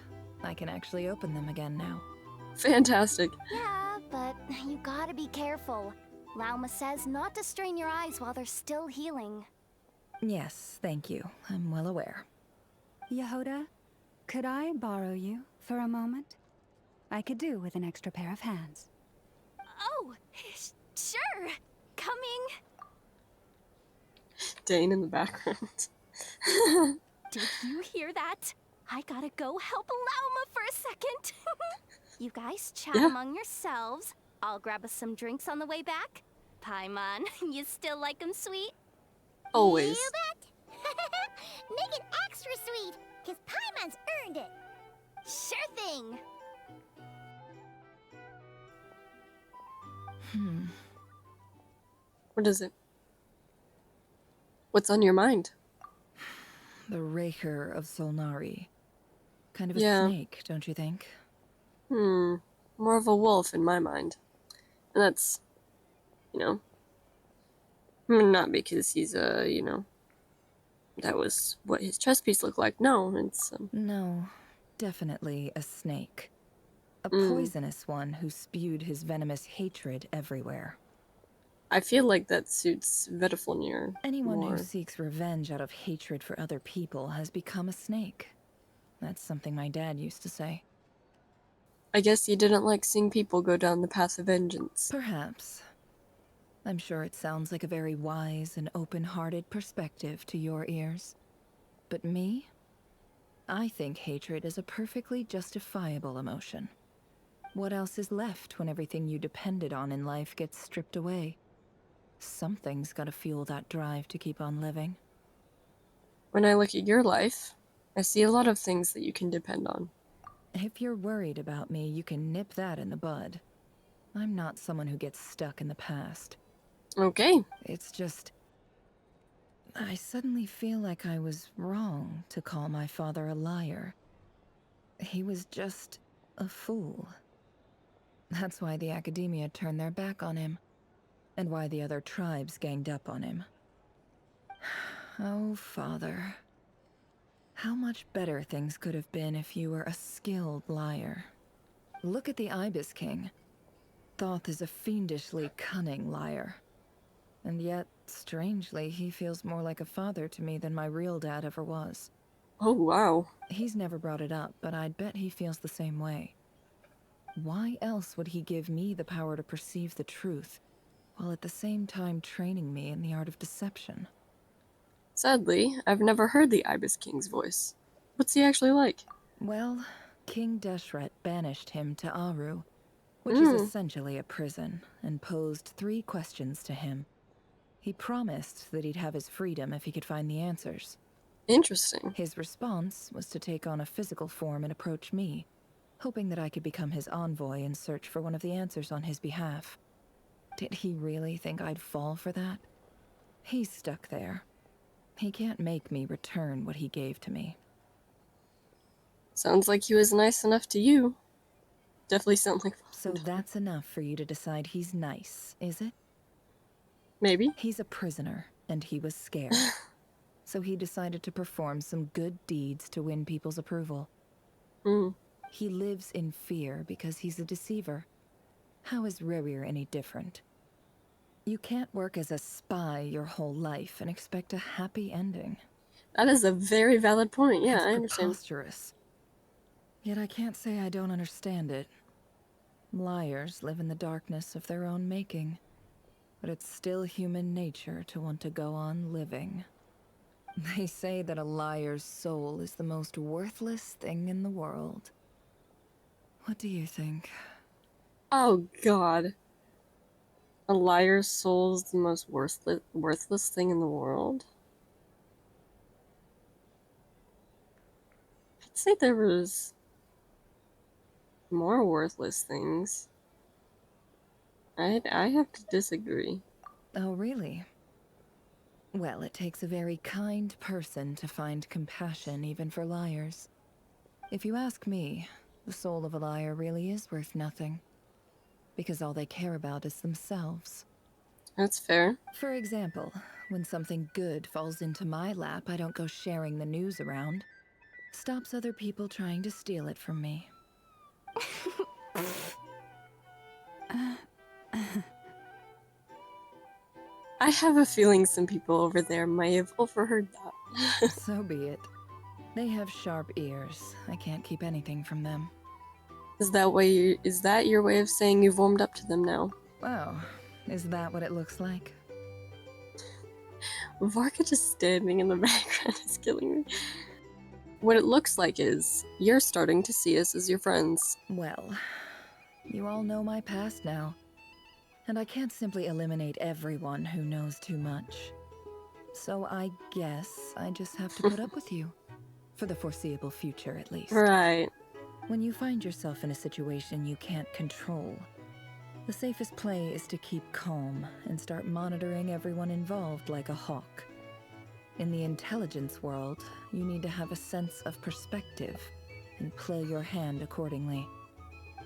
I can actually open them again now. Fantastic. Yeah, but you gotta be careful. Lauma says not to strain your eyes while they're still healing. Yes, thank you. I'm well aware. Yehoda, could I borrow you for a moment? I could do with an extra pair of hands. Oh, sure. Coming. Dain in the background. Did you hear that? I gotta go help Lauma for a second. You guys chat among yourselves. I'll grab us some drinks on the way back. Paimon, you still like them sweet? Always. You bet. Make it extra sweet, because Paimon's earned it. Sure thing. What is it? What's on your mind? The Rerir of Solnari. Kind of a snake, don't you think? More of a wolf in my mind. And that's, not because he's that was what his chest piece looked like. No, it's... No, definitely a snake. A poisonous one who spewed his venomous hatred everywhere. I feel like that suits Vediflunir. Anyone who seeks revenge out of hatred for other people has become a snake. That's something my dad used to say. I guess you didn't like seeing people go down the path of vengeance. Perhaps. I'm sure it sounds like a very wise and open-hearted perspective to your ears. But me? I think hatred is a perfectly justifiable emotion. What else is left when everything you depended on in life gets stripped away? Something's gotta fuel that drive to keep on living. When I look at your life, I see a lot of things that you can depend on. If you're worried about me, you can nip that in the bud. I'm not someone who gets stuck in the past. Okay. It's just... I suddenly feel like I was wrong to call my father a liar. He was just a fool. That's why the Akademiya turned their back on him. And why the other tribes ganged up on him. Oh, Father. How much better things could have been if you were a skilled liar. Look at the Ibis King. Thoth is a fiendishly cunning liar. And yet, strangely, he feels more like a father to me than my real dad ever was. Oh, wow. He's never brought it up, but I'd bet he feels the same way. Why else would he give me the power to perceive the truth, while at the same time training me in the art of deception? Sadly, I've never heard the Ibis King's voice. What's he actually like? Well, King Deshret banished him to Aru, which is essentially a prison, and posed 3 questions to him. He promised that he'd have his freedom if he could find the answers. Interesting. His response was to take on a physical form and approach me, hoping that I could become his envoy and search for one of the answers on his behalf. Did he really think I'd fall for that? He's stuck there. He can't make me return what he gave to me. Sounds like he was nice enough to you. Definitely sounds like... So that's enough for you to decide he's nice, is it? Maybe. He's a prisoner, and he was scared. So he decided to perform some good deeds to win people's approval. He lives in fear because he's a deceiver. How is Rerir any different? You can't work as a spy your whole life and expect a happy ending. That is a very valid point. Yeah, It's I understand. preposterous. Yet I can't say I don't understand it. Liars live in the darkness of their own making. But it's still human nature to want to go on living. They say that a liar's soul is the most worthless thing in the world. What do you think? Oh god. A liar's soul is the most worthless thing in the world? I'd say there was more worthless things. I have to disagree. Oh, really? Well, it takes a very kind person to find compassion even for liars. If you ask me, the soul of a liar really is worth nothing. Because all they care about is themselves. That's fair. For example, when something good falls into my lap, I don't go sharing the news around. Stops other people trying to steal it from me. I have a feeling some people over there may have overheard that. So be it. They have sharp ears. I can't keep anything from them. Is that your way of saying you've warmed up to them now? Oh, is that what it looks like? Varka just standing in the background is killing me. What it looks like is you're starting to see us as your friends. Well, you all know my past now. And I can't simply eliminate everyone who knows too much. So I guess I just have to put up with you. For the foreseeable future, at least. Right. When you find yourself in a situation you can't control, the safest play is to keep calm and start monitoring everyone involved like a hawk. In the intelligence world, you need to have a sense of perspective and play your hand accordingly.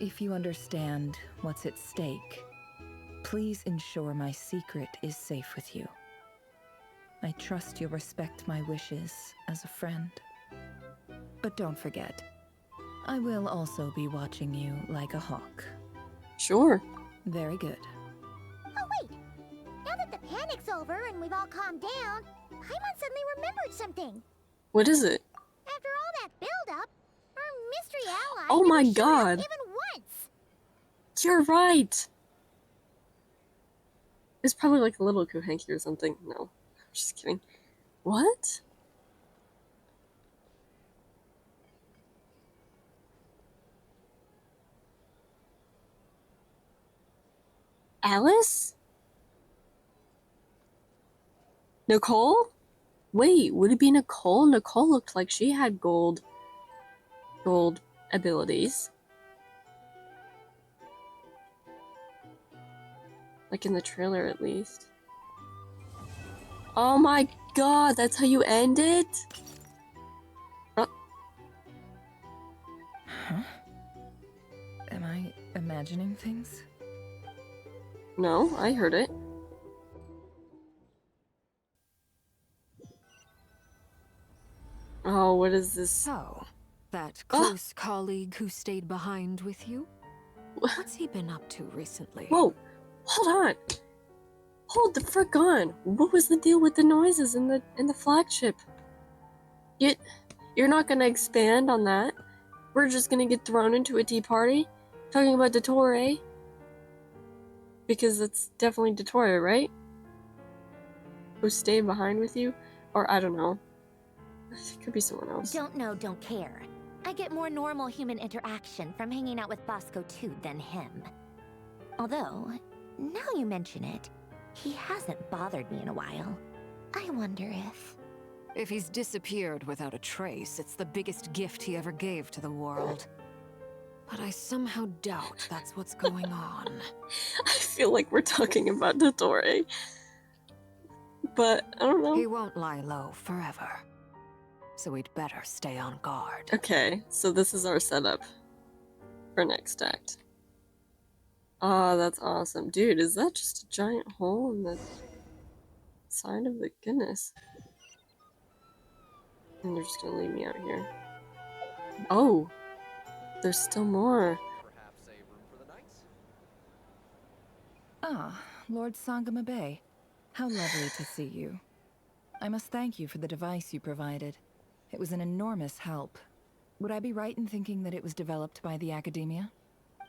If you understand what's at stake, please ensure my secret is safe with you. I trust you'll respect my wishes as a friend. But don't forget, I will also be watching you like a hawk. Sure. Very good. Oh wait! Now that the panic's over and we've all calmed down, Paimon suddenly remembered something. What is it? After all that build-up, our mystery ally Oh my never showed up god! even once! You're right! It's probably like a little Kohenki or something. No, I'm just kidding. What? Alice? Nicole? Wait, would it be Nicole? Nicole looked like she had gold abilities. Like in the trailer at least. Oh my god, that's how you end it? Oh. Huh? Am I imagining things? No, I heard it. Oh, what is this? So, that close colleague who stayed behind with you? What's he been up to recently? Whoa, hold on. Hold the frick on. What was the deal with the noises in the flagship? You're not gonna expand on that? We're just gonna get thrown into a tea party? Talking about Dottore? Because it's definitely Dottore, right? Who stayed behind with you? Or I don't know. It could be someone else. Don't know, don't care. I get more normal human interaction from hanging out with Bosco too than him. Although, now you mention it, he hasn't bothered me in a while. I wonder if... If he's disappeared without a trace, it's the biggest gift he ever gave to the world. But I somehow doubt that's what's going on. I feel like we're talking about Dottore. But, I don't know. He won't lie low forever. So we'd better stay on guard. Okay, so this is our setup for next act. Oh, that's awesome. Dude, is that just a giant hole in the side of the goodness? And they're just gonna leave me out here. Oh! There's still more. Perhaps a room for the night? Ah, Lord Sangamabe. How lovely to see you. I must thank you for the device you provided. It was an enormous help. Would I be right in thinking that it was developed by the Akademiya?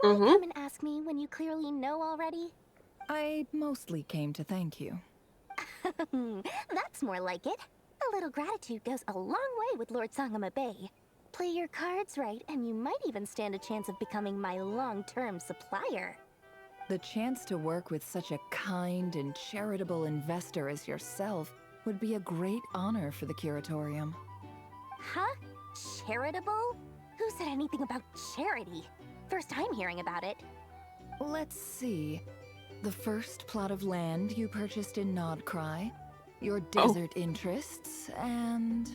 Why come and ask me when you clearly know already? I mostly came to thank you. That's more like it. A little gratitude goes a long way with Lord Sangama Bay. Play your cards right, and you might even stand a chance of becoming my long-term supplier. The chance to work with such a kind and charitable investor as yourself would be a great honor for the Curatorium. Huh? Charitable? Who said anything about charity? First time hearing about it. Let's see. The first plot of land you purchased in Krai, your desert interests, and...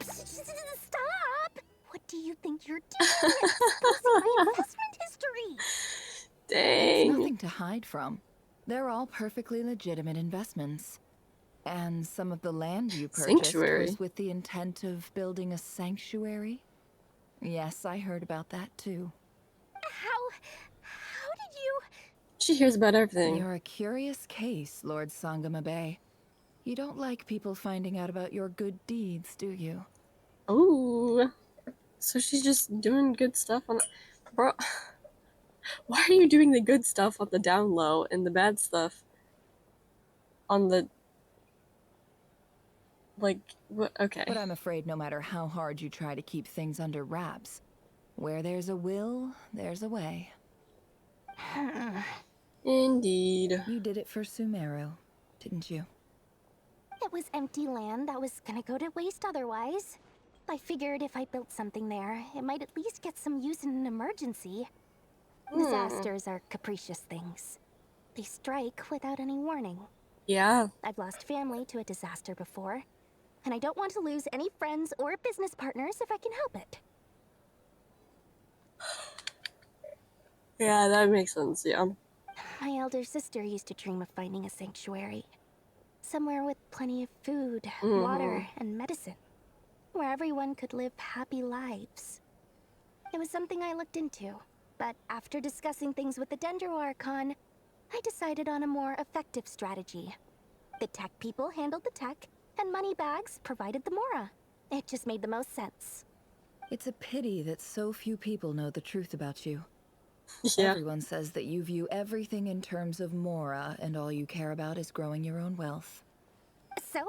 Stop! What do you think you're doing? Exposing my investment history! It's nothing to hide from. They're all perfectly legitimate investments. And some of the land you purchased was with the intent of building a sanctuary? Yes, I heard about that too. How did you... She hears about everything. You're a curious case, Lord Sangama Bay. You don't like people finding out about your good deeds, do you? Ooh. So she's just doing good stuff on... Bro, why are you doing the good stuff on the down low and the bad stuff on the... Like, what? Okay. But I'm afraid no matter how hard you try to keep things under wraps, where there's a will, there's a way. Indeed. You did it for Sumeru, didn't you? It was empty land that was gonna go to waste otherwise. I figured if I built something there, it might at least get some use in an emergency. Disasters are capricious things. They strike without any warning. Yeah. I've lost family to a disaster before, and I don't want to lose any friends or business partners if I can help it. Yeah, that makes sense, yeah. My elder sister used to dream of finding a sanctuary. Somewhere with plenty of food, water, and medicine. Where everyone could live happy lives. It was something I looked into, but after discussing things with the Dendro Archon, I decided on a more effective strategy. The tech people handled the tech, and Moneybags provided the Mora. It just made the most sense. It's a pity that so few people know the truth about you. Yeah. Everyone says that you view everything in terms of Mora, and all you care about is growing your own wealth. So,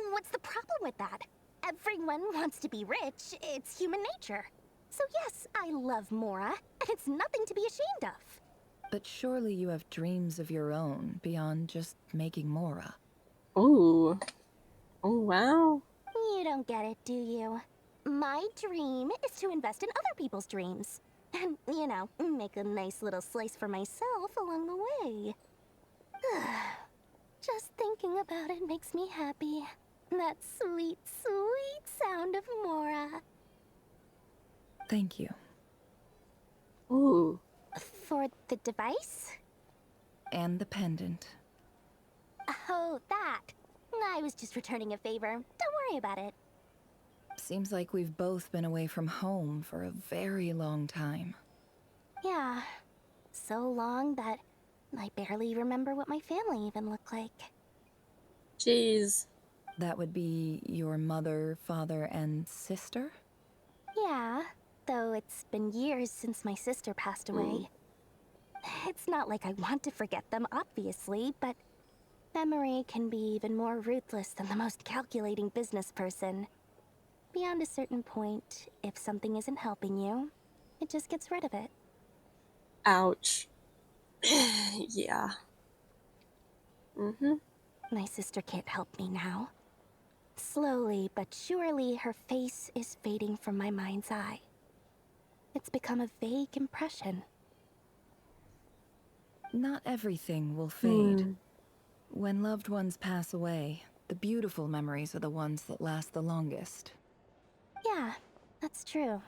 what's the problem with that? Everyone wants to be rich. It's human nature. So yes, I love Mora, and it's nothing to be ashamed of. But surely you have dreams of your own beyond just making Mora. Ooh. Oh, wow. You don't get it, do you? My dream is to invest in other people's dreams. And, you know, make a nice little slice for myself along the way. Just thinking about it makes me happy. That sweet, sweet sound of Mora. Thank you. Ooh. For the device? And the pendant. Oh, that. I was just returning a favor. Don't worry about it. Seems like we've both been away from home for a very long time. Yeah. So long that I barely remember what my family even looked like. Jeez. That would be your mother, father, and sister? Yeah, though it's been years since my sister passed away. It's not like I want to forget them, obviously, but memory can be even more ruthless than the most calculating business person. Beyond a certain point, if something isn't helping you, it just gets rid of it. Ouch. Yeah. My sister can't help me now. Slowly but surely, her face is fading from my mind's eye. It's become a vague impression. Not everything will fade. When loved ones pass away, the beautiful memories are the ones that last the longest. Yeah, that's true.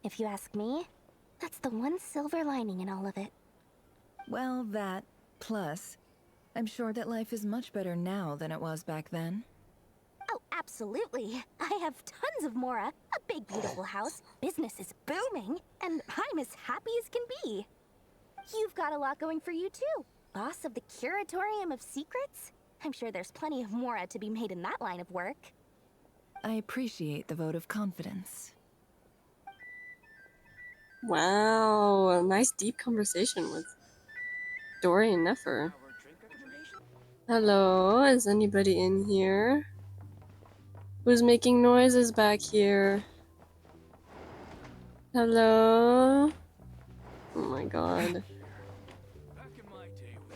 If you ask me, that's the one silver lining in all of it. Well, that, plus, I'm sure that life is much better now than it was back then. Oh, absolutely. I have tons of Mora, a big beautiful house, business is booming, and I'm as happy as can be. You've got a lot going for you too. Boss of the Curatorium of Secrets, I'm sure there's plenty of mora to be made in that line of work. I appreciate the vote of confidence. Wow, a nice deep conversation with Dori and Nefer. Hello, is anybody in here? Who's making noises back here? Hello? Oh my god.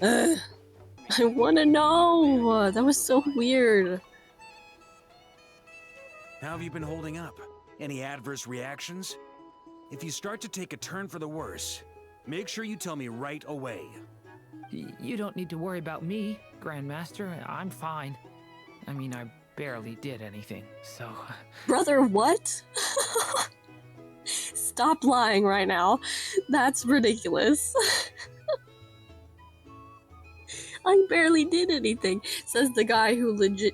Ugh. I wanna know! That was so weird. How have you been holding up? Any adverse reactions? If you start to take a turn for the worse, make sure you tell me right away. You don't need to worry about me, Grandmaster. I'm fine. I mean, I barely did anything, so... Brother, what? Stop lying right now. That's ridiculous. I barely did anything, says the guy who legit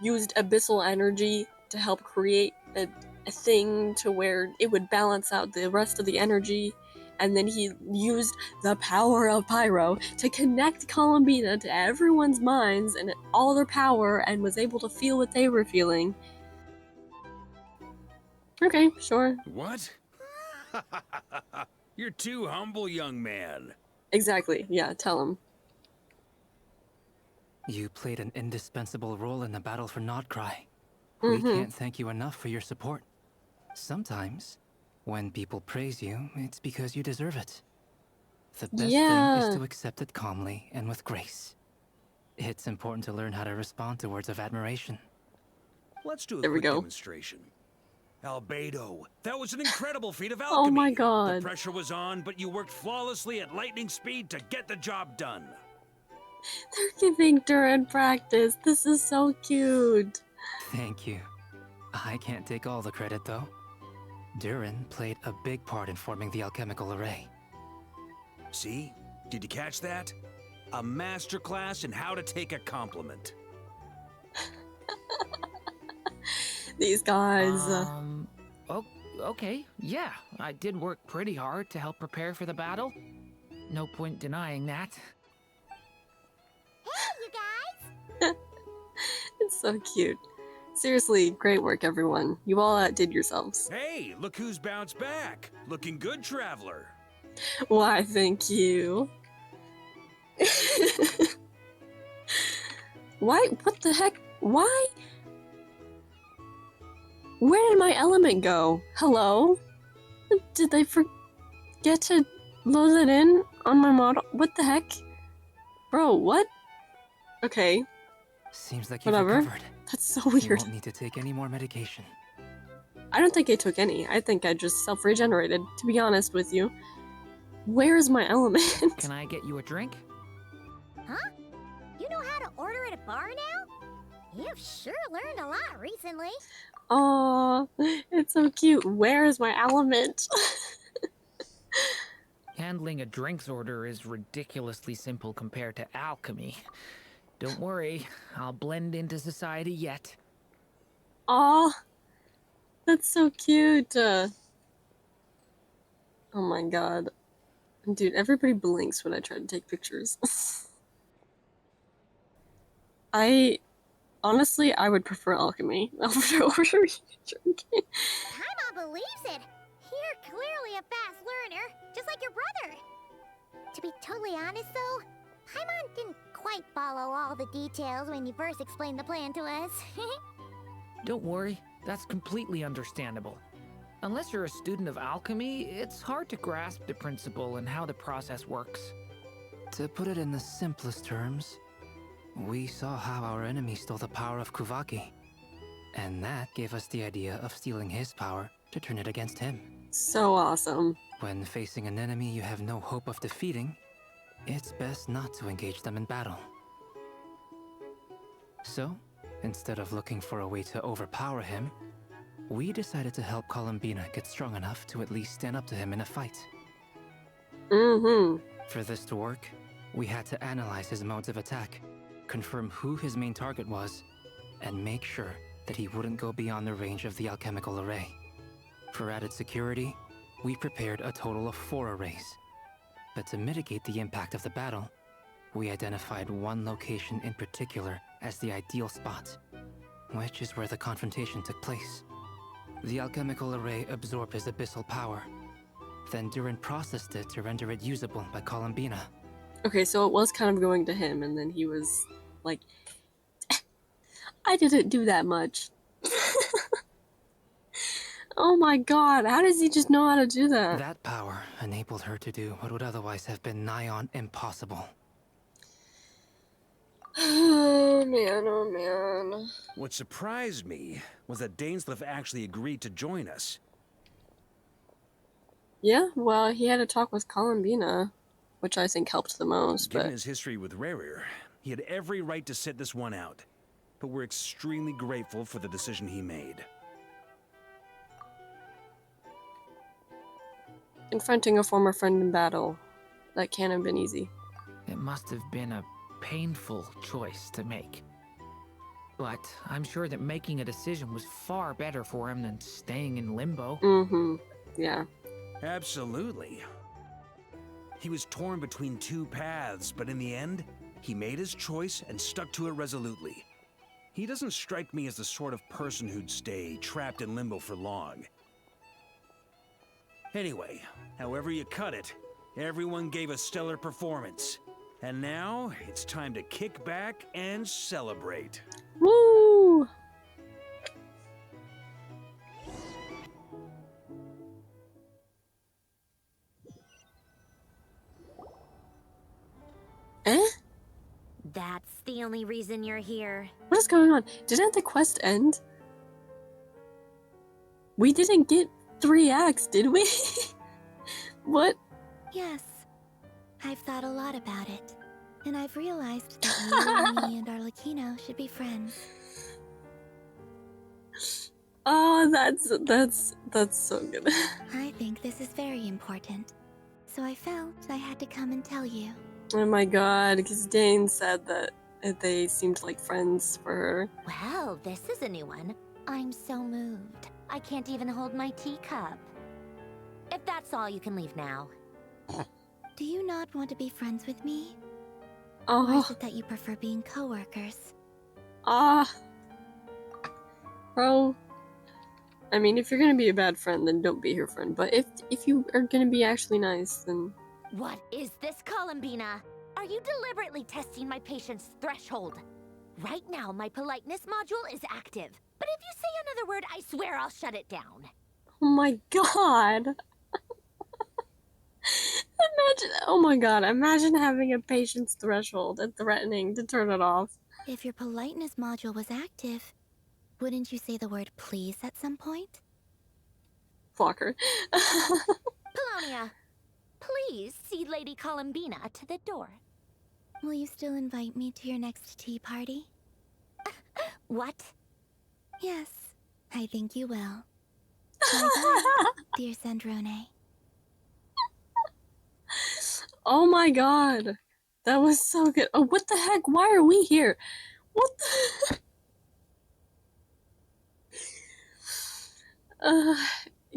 used abyssal energy to help create a thing to where it would balance out the rest of the energy, and then he used the power of Pyro to connect Columbina to everyone's minds and all their power, and was able to feel what they were feeling. Okay, sure. What? You're too humble, young man. Exactly, yeah, tell him. You played an indispensable role in the battle for Krai. We can't thank you enough for your support. Sometimes, when people praise you, it's because you deserve it. The best thing is to accept it calmly and with grace. It's important to learn how to respond to words of admiration. Let's do a quick demonstration. Albedo, that was an incredible feat of alchemy. Oh my god. The pressure was on, but you worked flawlessly at lightning speed to get the job done. They're giving Durin practice. This is so cute. Thank you. I can't take all the credit, though. Durin played a big part in forming the alchemical array. See? Did you catch that? A masterclass in how to take a compliment. These guys. Oh, okay, yeah. I did work pretty hard to help prepare for the battle. No point denying that. Hey, you guys! It's so cute. Seriously, great work, everyone. You all outdid yourselves. Hey, look who's bounced back. Looking good, traveler. Why, thank you. Why? What the heck? Why? Where did my element go? Hello? Did they forget to load it in on my model? What the heck? Bro, what? Okay. Seems like you've Whatever. recovered. That's so weird. You won't need to take any more medication. I don't think I took any. I think I just self-regenerated, to be honest with you. Where is my element? Can I get you a drink? Huh? You know how to order at a bar now? You've sure learned a lot recently. Aw, it's so cute. Where is my element? Handling a drinks order is ridiculously simple compared to alchemy. Don't worry, I'll blend into society yet. Aw, that's so cute. Oh my god. Dude, everybody blinks when I try to take pictures. Honestly, I would prefer alchemy over ordering drinking. Paimon believes it. You're clearly a fast learner, just like your brother. To be totally honest, though, Paimon didn't quite follow all the details when you first explained the plan to us. Don't worry, that's completely understandable. Unless you're a student of alchemy, it's hard to grasp the principle and how the process works. To put it in the simplest terms, we saw how our enemy stole the power of Kuvaki, and that gave us the idea of stealing his power to turn it against him. So awesome. When facing an enemy you have no hope of defeating, it's best not to engage them in battle. So, instead of looking for a way to overpower him, we decided to help Columbina get strong enough to at least stand up to him in a fight. For this to work, we had to analyze his modes of attack, confirm who his main target was, and make sure that he wouldn't go beyond the range of the alchemical array. For added security, we prepared a total of 4 arrays. But to mitigate the impact of the battle, we identified one location in particular as the ideal spot, which is where the confrontation took place. The alchemical array absorbed his abyssal power. Then Durin processed it to render it usable by Columbina. Okay, so it was kind of going to him, and then he was like, I didn't do that much. Oh my god, how does he just know how to do that? That power enabled her to do what would otherwise have been nigh on impossible. Oh man. What surprised me was that Dainsleif actually agreed to join us. Yeah, well, he had a talk with Columbina, which I think helped the most, Given but... his history with Rerir, he had every right to sit this one out. But we're extremely grateful for the decision he made. Confronting a former friend in battle. That can't have been easy. It must have been a painful choice to make. But I'm sure that making a decision was far better for him than staying in limbo. Mm-hmm. Yeah. Absolutely. He was torn between two paths, but in the end, he made his choice and stuck to it resolutely. He doesn't strike me as the sort of person who'd stay trapped in limbo for long. Anyway, however you cut it, everyone gave a stellar performance. And now, it's time to kick back and celebrate. Woo! Eh? That's the only reason you're here. What is going on? Didn't the quest end? We didn't get 3 acts, did we? What? Yes. I've thought a lot about it. And I've realized that you and me and Arlecchino should be friends. Oh, that's so good. I think this is very important. So I felt I had to come and tell you. Oh my god, because Dain said that they seemed like friends for her. Well, this is a new one. I'm so moved. I can't even hold my teacup. If that's all, you can leave now. Do you not want to be friends with me? Oh. Or is it that you prefer being co-workers? Bro. I mean, if you're gonna be a bad friend, then don't be her friend. But if you are gonna be actually nice, then... What is this, Columbina? Are you deliberately testing my patience threshold? Right now, my politeness module is active. But if you say another word, I swear I'll shut it down. Oh my god. Oh my god, imagine having a patience threshold and threatening to turn it off. If your politeness module was active, wouldn't you say the word please at some point? Flocker. Polonia, please see Lady Columbina to the door. Will you still invite me to your next tea party? What? Yes, I think you will. Bye-bye, dear Sandrone. Oh my god. That was so good. Oh, what the heck? Why are we here? What the...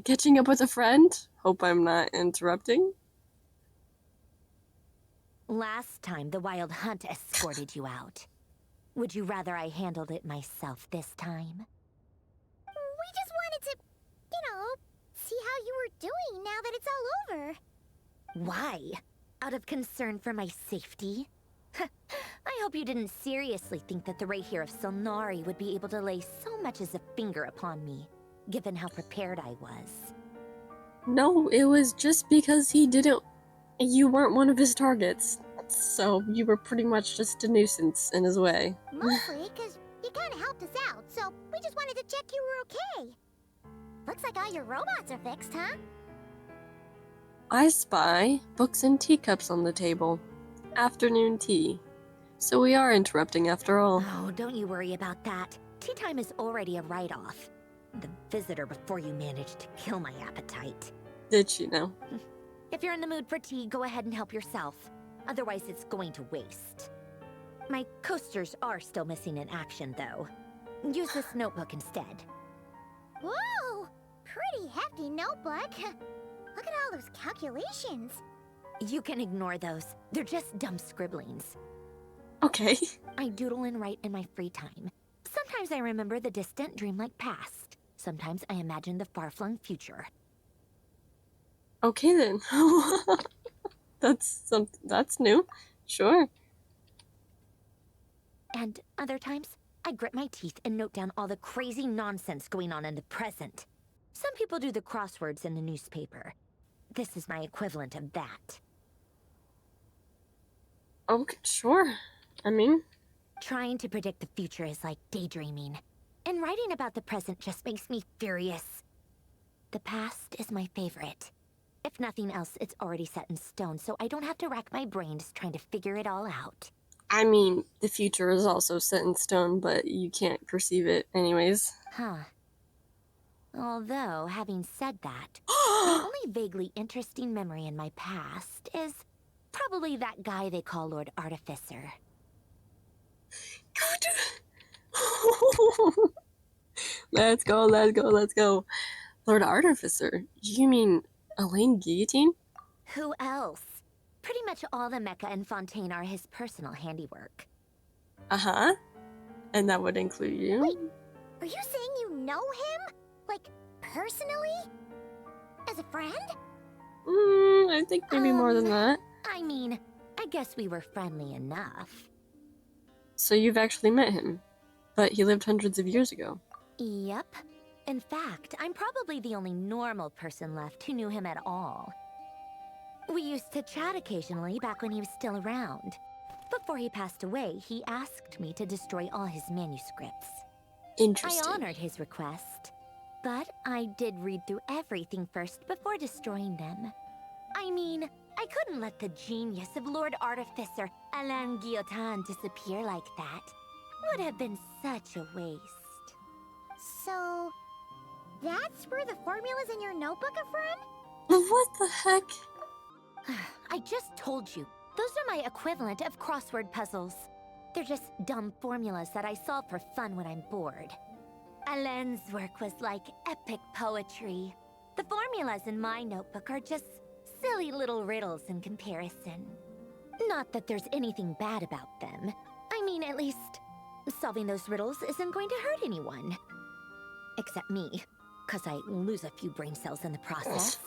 catching up with a friend? Hope I'm not interrupting. Last time, the Wild Hunt escorted you out. Would you rather I handled it myself this time? We just wanted to, see how you were doing now that it's all over. Why? Out of concern for my safety? I hope you didn't seriously think that the Rerir of Solnari would be able to lay so much as a finger upon me, given how prepared I was. No, it was just because you weren't one of his targets. So you were pretty much just a nuisance in his way. Mostly because you kind of helped us out, so we just wanted to check you were okay. Looks like all your robots are fixed, huh? I spy books and teacups on the table. Afternoon tea. So we are interrupting after all. Oh, don't you worry about that. Tea time is already a write-off. The visitor before you managed to kill my appetite. Did she now? If you're in the mood for tea, go ahead and help yourself. Otherwise, it's going to waste. My coasters are still missing in action, though. Use this notebook instead. Whoa! Pretty hefty notebook. Look at all those calculations. You can ignore those. They're just dumb scribblings. Okay. I doodle and write in my free time. Sometimes I remember the distant, dreamlike past. Sometimes I imagine the far-flung future. Okay then. That's new. Sure. And other times, I grit my teeth and note down all the crazy nonsense going on in the present. Some people do the crosswords in the newspaper. This is my equivalent of that. Okay, sure. I mean... Trying to predict the future is like daydreaming. And writing about the present just makes me furious. The past is my favorite. If nothing else, it's already set in stone, so I don't have to rack my brains trying to figure it all out. I mean, the future is also set in stone, but you can't perceive it anyways. Huh. Although, having said that, the only vaguely interesting memory in my past is probably that guy they call Lord Artificer. Let's go, let's go, let's go. Lord Artificer? You mean Elaine Guillotine? Who else? Pretty much all the mecha and Fontaine are his personal handiwork. Uh-huh. And that would include you? Wait, are you saying you know him? Like, personally? As a friend? I think maybe more than that. I mean, I guess we were friendly enough. So you've actually met him, but he lived hundreds of years ago. Yep. In fact, I'm probably the only normal person left who knew him at all. We used to chat occasionally back when he was still around. Before he passed away, he asked me to destroy all his manuscripts. Interesting. I honored his request, but I did read through everything first before destroying them. I mean, I couldn't let the genius of Lord Artificer Alain Guillotin disappear like that. Would have been such a waste. So, that's where the formula's in your notebook are from? What the heck? I just told you. Those are my equivalent of crossword puzzles. They're just dumb formulas that I solve for fun when I'm bored. Alain's work was like epic poetry. The formulas in my notebook are just silly little riddles in comparison. Not that there's anything bad about them. I mean, at least, solving those riddles isn't going to hurt anyone. Except me, because I lose a few brain cells in the process.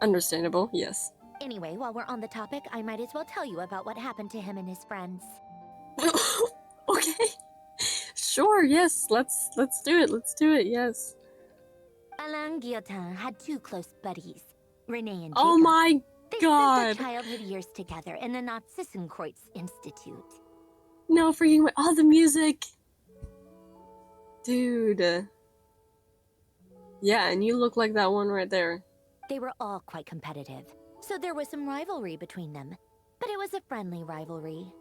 Understandable, yes. Anyway, while we're on the topic, I might as well tell you about what happened to him and his friends. Okay. Sure, yes. Let's do it. Let's do it, yes. Alain Guillotin had two close buddies, Renee and Jacob. Oh my god! They spent their childhood years together in the Narzissenkreuz Institute. No, freaking way. Oh, the music! Dude. Yeah, and you look like that one right there. They were all quite competitive, so there was some rivalry between them. But it was a friendly rivalry.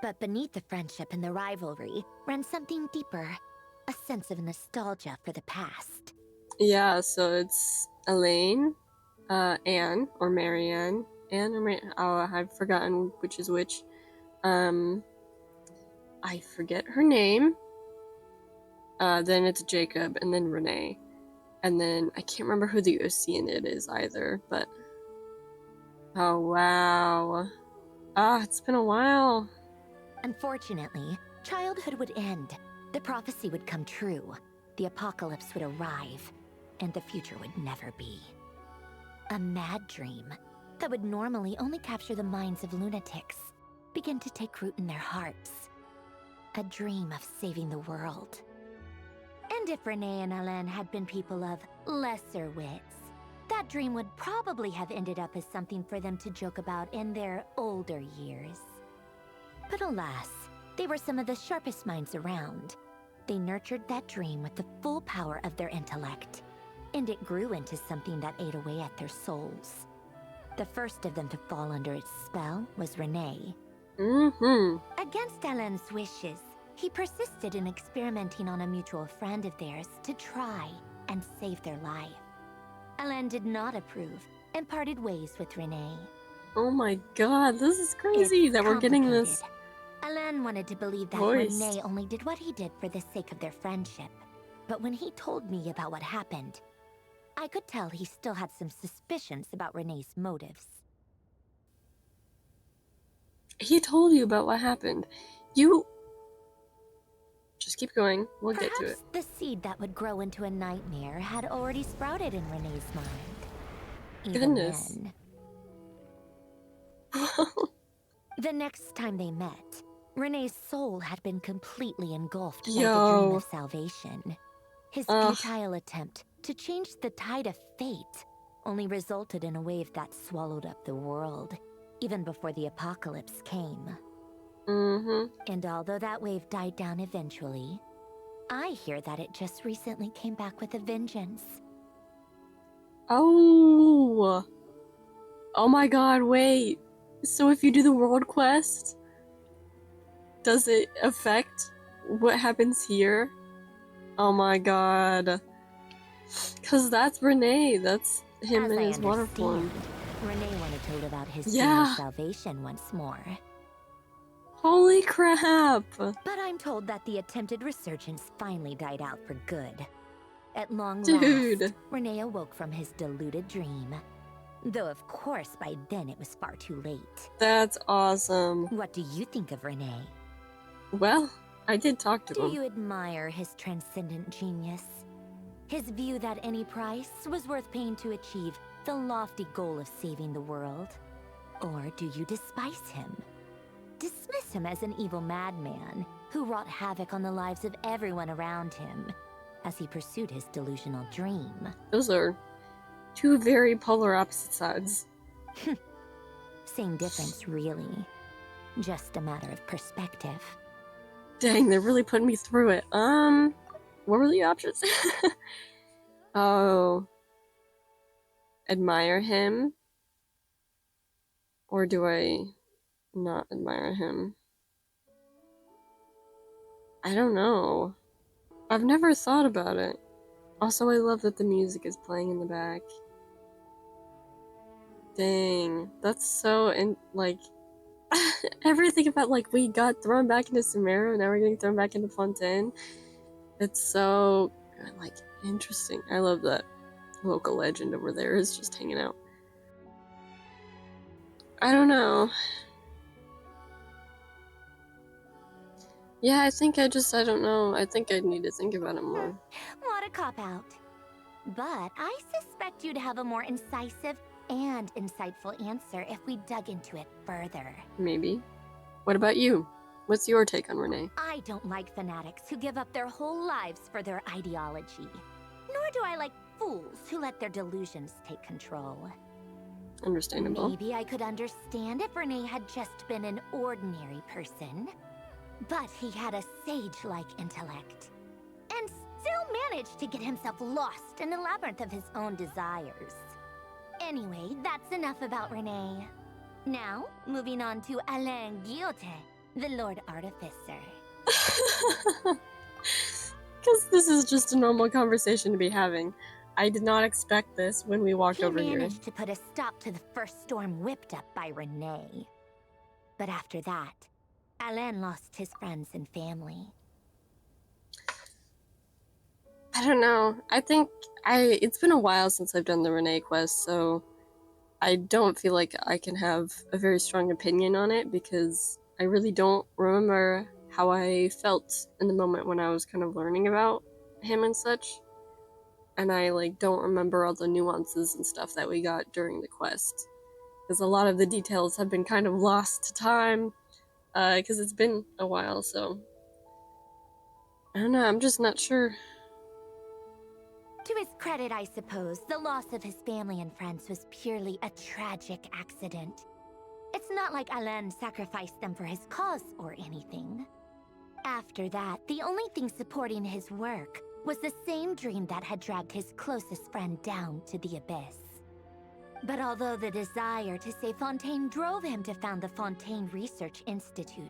But beneath the friendship and the rivalry ran something deeper, a sense of nostalgia for the past. Yeah, so it's Elaine, Anne, or Marianne. Anne or oh, I've forgotten which is which. I forget her name. Then it's Jacob, and then Renee. And then I can't remember who the Oceanid is either, but... Oh, wow. Ah, it's been a while. Unfortunately, childhood would end. The prophecy would come true. The apocalypse would arrive, and the future would never be. A mad dream that would normally only capture the minds of lunatics begin to take root in their hearts. A dream of saving the world. And if Renee and Alain had been people of lesser wits, that dream would probably have ended up as something for them to joke about in their older years. But alas, they were some of the sharpest minds around. They nurtured that dream with the full power of their intellect, and it grew into something that ate away at their souls. The first of them to fall under its spell was Renee. Against Alain's wishes, he persisted in experimenting on a mutual friend of theirs to try and save their life. Alain did not approve and parted ways with Renee. Oh my god, this is crazy that we're getting this. Alain wanted to believe that voiced. Renee only did what he did for the sake of their friendship. But when he told me about what happened, I could tell he still had some suspicions about Renee's motives. He told you about what happened. You... Just keep going. We'll get to it. The seed that would grow into a nightmare had already sprouted in Renee's mind. Even Goodness. then. The next time they met, Renee's soul had been completely engulfed by the dream of salvation. His futile attempt to change the tide of fate only resulted in a wave that swallowed up the world, even before the apocalypse came. And although that wave died down eventually, I hear that it just recently came back with a vengeance. Oh! Oh my god, wait. So if you do the world quest, does it affect what happens here? Oh my god. Cause that's Renee. That's him in his water form. Renee wanted to live out his dream of salvation once more. Holy crap! But I'm told that the attempted resurgence finally died out for good. At long last, Renee awoke from his deluded dream. Though of course by then it was far too late. That's awesome. What do you think of Renee? Well, I did talk to him. Do you admire his transcendent genius? His view that any price was worth paying to achieve the lofty goal of saving the world? Or do you despise him? Dismiss him as an evil madman who wrought havoc on the lives of everyone around him as he pursued his delusional dream. Those are two very polar opposite sides. Same difference, really. Just a matter of perspective. Dang, they're really putting me through it. What were the options? Oh. Admire him? Or do I not admire him? I don't know. I've never thought about it. Also, I love that the music is playing in the back. Dang, that's so like everything about like we got thrown back into Sumeru, now we're getting thrown back into Fontaine. It's so like interesting. I love that local legend over there is just hanging out. I don't know. Yeah, I think I don't know. I think I need to think about it more. What a cop-out. But I suspect you'd have a more incisive and insightful answer if we dug into it further. Maybe. What about you? What's your take on Renee? I don't like fanatics who give up their whole lives for their ideology. Nor do I like fools who let their delusions take control. Understandable. Maybe I could understand if Renee had just been an ordinary person. But he had a sage-like intellect. And still managed to get himself lost in a labyrinth of his own desires. Anyway, that's enough about Renee. Now, moving on to Alain Guillotin, the Lord Artificer. Because this is just a normal conversation to be having. I did not expect this when we walked over here. He managed to put a stop to the first storm whipped up by Renee. But after that, Alain lost his friends and family. I don't know. I think it's been a while since I've done the Renee quest, so I don't feel like I can have a very strong opinion on it because I really don't remember how I felt in the moment when I was kind of learning about him and such. And I like don't remember all the nuances and stuff that we got during the quest. Because a lot of the details have been kind of lost to time. Because it's been a while, so I don't know, I'm just not sure. To his credit, I suppose, the loss of his family and friends was purely a tragic accident. It's not like Alain sacrificed them for his cause or anything. After that, the only thing supporting his work was the same dream that had dragged his closest friend down to the Abyss. But although the desire to save Fontaine drove him to found the Fontaine Research Institute,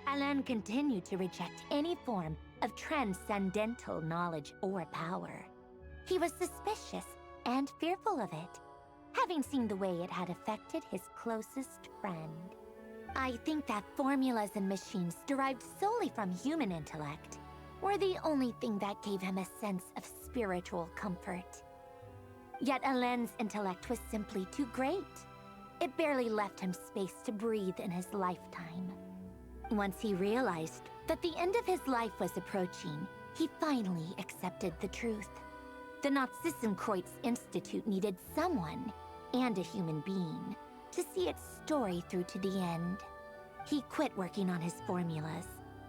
Alain continued to reject any form of transcendental knowledge or power. He was suspicious and fearful of it, having seen the way it had affected his closest friend. I think that formulas and machines derived solely from human intellect were the only thing that gave him a sense of spiritual comfort. Yet Alen's intellect was simply too great. It barely left him space to breathe in his lifetime. Once he realized that the end of his life was approaching, he finally accepted the truth. The Nazissenkreuz Institute needed someone, and a human being, to see its story through to the end. He quit working on his formulas,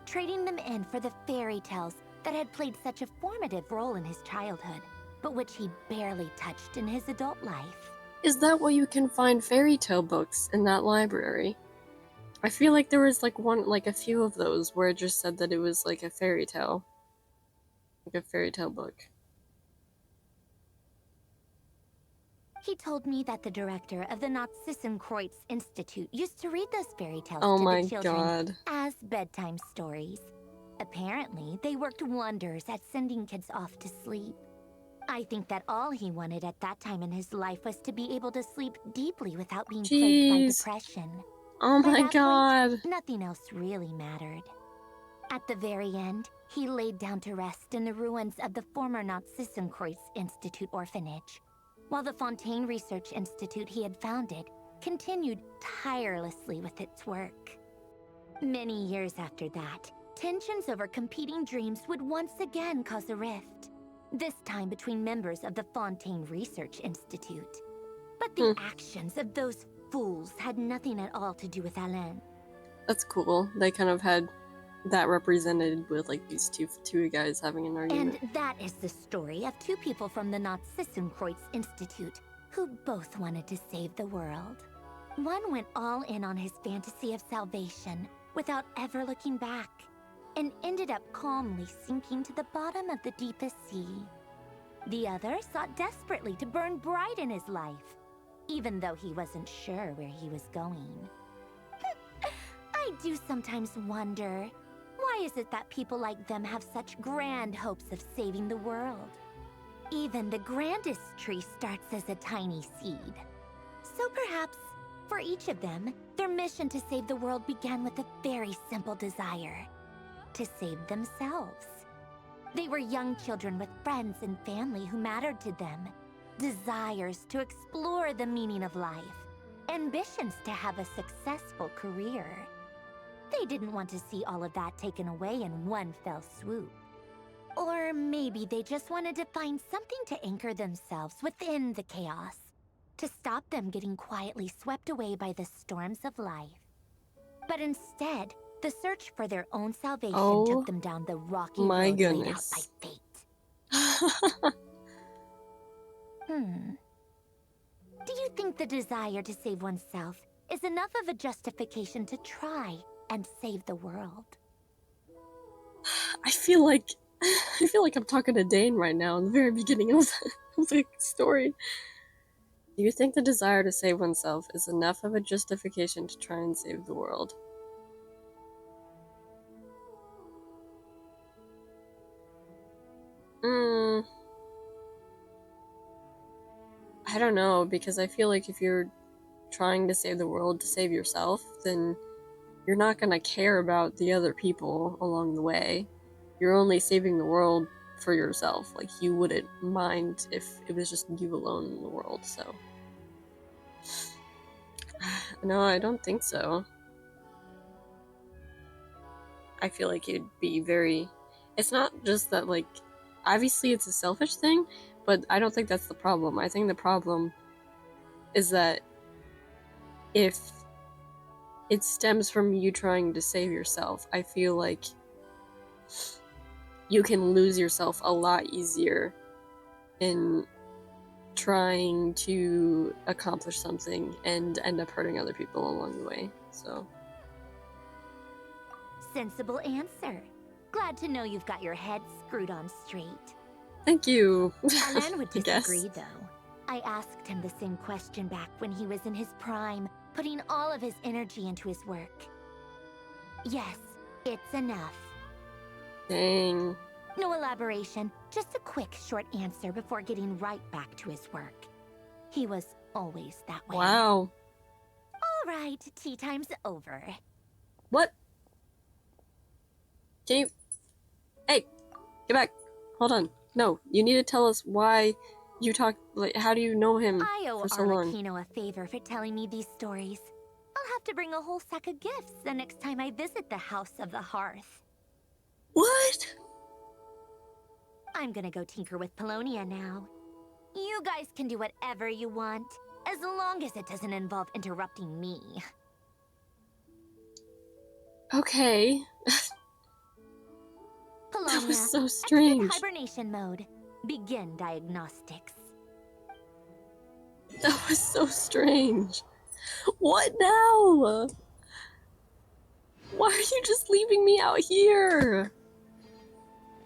trading them in for the fairy tales that had played such a formative role in his childhood, but which he barely touched in his adult life. Is that why you can find fairy tale books in that library? I feel like there was like a few of those where it just said that it was like a fairy tale. Like a fairy tale book. He told me that the director of the Nazissenkreuz Institute used to read those fairy tales Oh to my the children God. as bedtime stories. Apparently, they worked wonders at sending kids off to sleep. I think that all he wanted at that time in his life was to be able to sleep deeply without being plagued by depression. Oh By my that God. point, nothing else really mattered. At the very end, he laid down to rest in the ruins of the former Nazissenkreuz Institute orphanage, while the Fontaine Research Institute he had founded continued tirelessly with its work. Many years after that, tensions over competing dreams would once again cause a rift, this time between members of the Fontaine Research Institute. But the actions of those fools had nothing at all to do with Alen. That's cool. They kind of had that represented with like these two guys having an argument. And that is the story of two people from the Nazissenkreuz Institute who both wanted to save the world. One went all in on his fantasy of salvation without ever looking back, and ended up calmly sinking to the bottom of the deepest sea. The other sought desperately to burn bright in his life, even though he wasn't sure where he was going. I do sometimes wonder, why is it that people like them have such grand hopes of saving the world? Even the grandest tree starts as a tiny seed. So perhaps, for each of them, their mission to save the world began with a very simple desire: to save themselves. They were young children with friends and family who mattered to them, desires to explore the meaning of life, ambitions to have a successful career. They didn't want to see all of that taken away in one fell swoop. Or maybe they just wanted to find something to anchor themselves within the chaos, to stop them getting quietly swept away by the storms of life. But instead, the search for their own salvation took them down the rocky road laid out by fate. Do you think the desire to save oneself is enough of a justification to try and save the world? I feel like I'm talking to Dain right now in the very beginning of the story. Do you think the desire to save oneself is enough of a justification to try and save the world? I don't know, because I feel like if you're trying to save the world to save yourself, then you're not gonna care about the other people along the way. You're only saving the world for yourself. Like, you wouldn't mind if it was just you alone in the world, so. No, I don't think so. I feel like it'd be very... It's not just that, like, obviously it's a selfish thing, but I don't think that's the problem. I think the problem is that if it stems from you trying to save yourself, I feel like you can lose yourself a lot easier in trying to accomplish something and end up hurting other people along the way, so. Sensible answer. Glad to know you've got your head screwed on straight. Thank you. Alen would disagree, though. I asked him the same question back when he was in his prime, putting all of his energy into his work. Yes, it's enough. Dang. No elaboration, just a quick, short answer before getting right back to his work. He was always that way. Wow. All right, tea time's over. What? Can you... Hey, get back. Hold on. No, you need to tell us why You talk, like, how do you know him I owe for so long? Arlecchino a favor for telling me these stories. I'll have to bring a whole sack of gifts the next time I visit the House of the Hearth. What? I'm gonna go tinker with Polonia now. You guys can do whatever you want, as long as it doesn't involve interrupting me. Okay. Polonia, That was so exit strange. hibernation mode. Begin diagnostics. That was so strange. What now? Why are you just leaving me out here?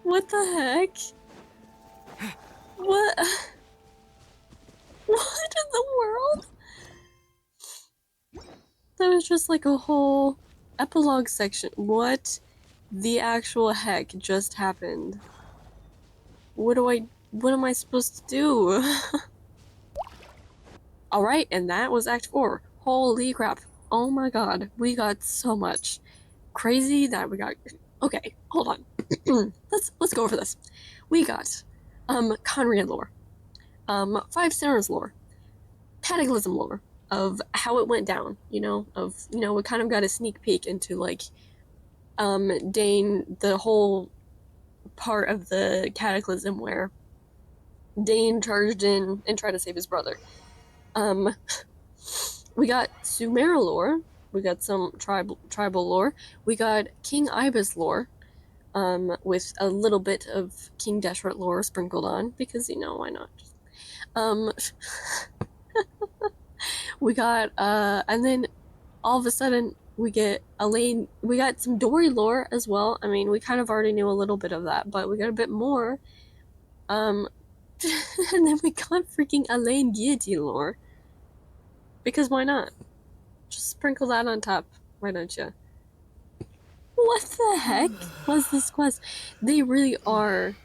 What the heck? What? What in the world? That was just like a whole epilogue section. What the actual heck just happened? What am I supposed to do? Alright, and that was Act 4. Holy crap. Oh my god, we got so much. Crazy that we got... Okay, hold on. let's go over this. We got, Conriad lore. 5 Sinners lore. Cataclysm lore. Of how it went down, we kind of got a sneak peek into, like, Dain, the whole part of the Cataclysm where Dain charged in and tried to save his brother. We got Sumer lore. We got some tribal lore. We got King Ibis lore, with a little bit of King Deshret lore sprinkled on, because, why not? We got, and then all of a sudden we get Elaine, we got some Dori lore as well. I mean, we kind of already knew a little bit of that, but we got a bit more. And then we got freaking Elaine guillotine lore. Because why not? Just sprinkle that on top, why don't you? What the heck was this quest? They really are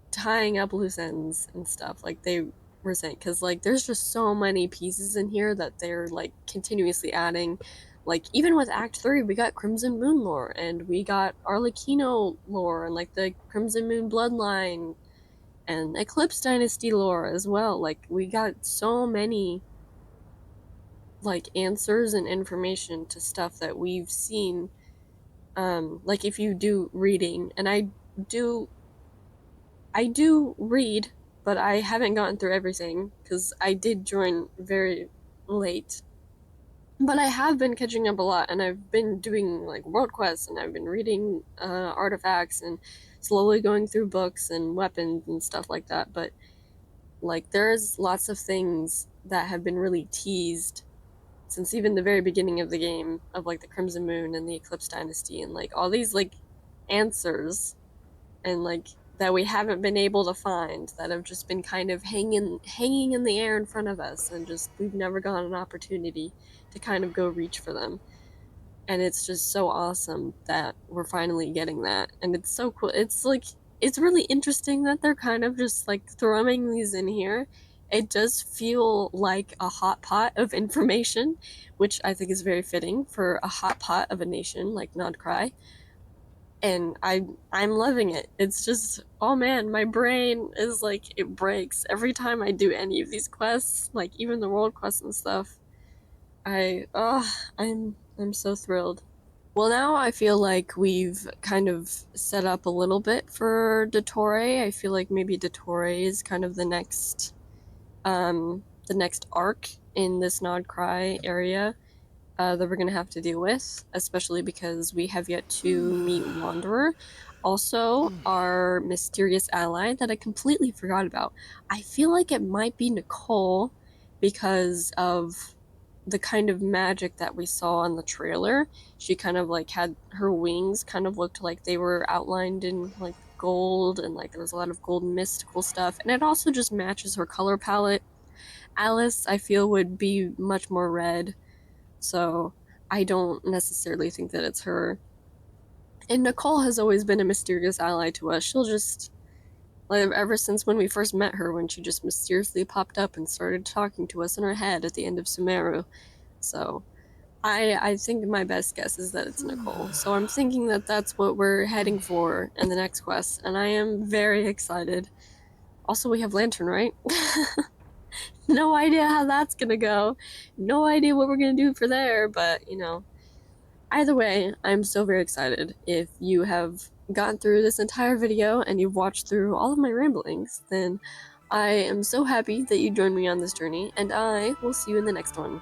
tying up loose ends and stuff, like they were saying, because, like, there's just so many pieces in here that they're, like, continuously adding. Like, even with Act 3, we got Crimson Moon lore, and we got Arlecchino lore, and, like, the Crimson Moon bloodline, and Eclipse Dynasty lore as well. Like, we got so many, like, answers and information to stuff that we've seen. Like, if you do reading, and I do read, but I haven't gotten through everything, because I did join very late. But I have been catching up a lot, and I've been doing, like, world quests, and I've been reading artifacts, and slowly going through books and weapons and stuff like that. But, like, there's lots of things that have been really teased since even the very beginning of the game, of, like, the Crimson Moon and the Eclipse Dynasty, and, like, all these, like, answers, and, like, that we haven't been able to find, that have just been kind of hanging in the air in front of us, and just we've never gotten an opportunity to kind of go reach for them. And it's just so awesome that we're finally getting that, and it's so cool. It's like, it's really interesting that they're kind of just, like, throwing these in here. It does feel like a hot pot of information, which I think is very fitting for a hot pot of a nation like Krai. And I'm loving it. It's just, oh man, my brain is like, it breaks every time I do any of these quests, like even the world quests and stuff. I'm so thrilled. Well, now I feel like we've kind of set up a little bit for Dottore. I feel like maybe Dottore is kind of the next arc in this Krai area that we're gonna have to deal with, especially because we have yet to meet Wanderer. Also, our mysterious ally that I completely forgot about. I feel like it might be Nicole, because of the kind of magic that we saw in the trailer. She kind of, like, had her wings kind of looked like they were outlined in, like, gold, and, like, there was a lot of gold mystical stuff, and it also just matches her color palette. Alice, I feel, would be much more red, so I don't necessarily think that it's her. And Nicole has always been a mysterious ally to us. She'll just, like, ever since when we first met her, when she just mysteriously popped up and started talking to us in her head at the end of Sumeru. So I think my best guess is that it's Nicole. So I'm thinking that that's what we're heading for in the next quest, and I am very excited. Also, we have Lantern, right? No idea how that's gonna go. No idea what we're gonna do for there, but, you know. Either way, I'm so very excited. If you have gotten through this entire video and you've watched through all of my ramblings, then I am so happy that you joined me on this journey, and I will see you in the next one.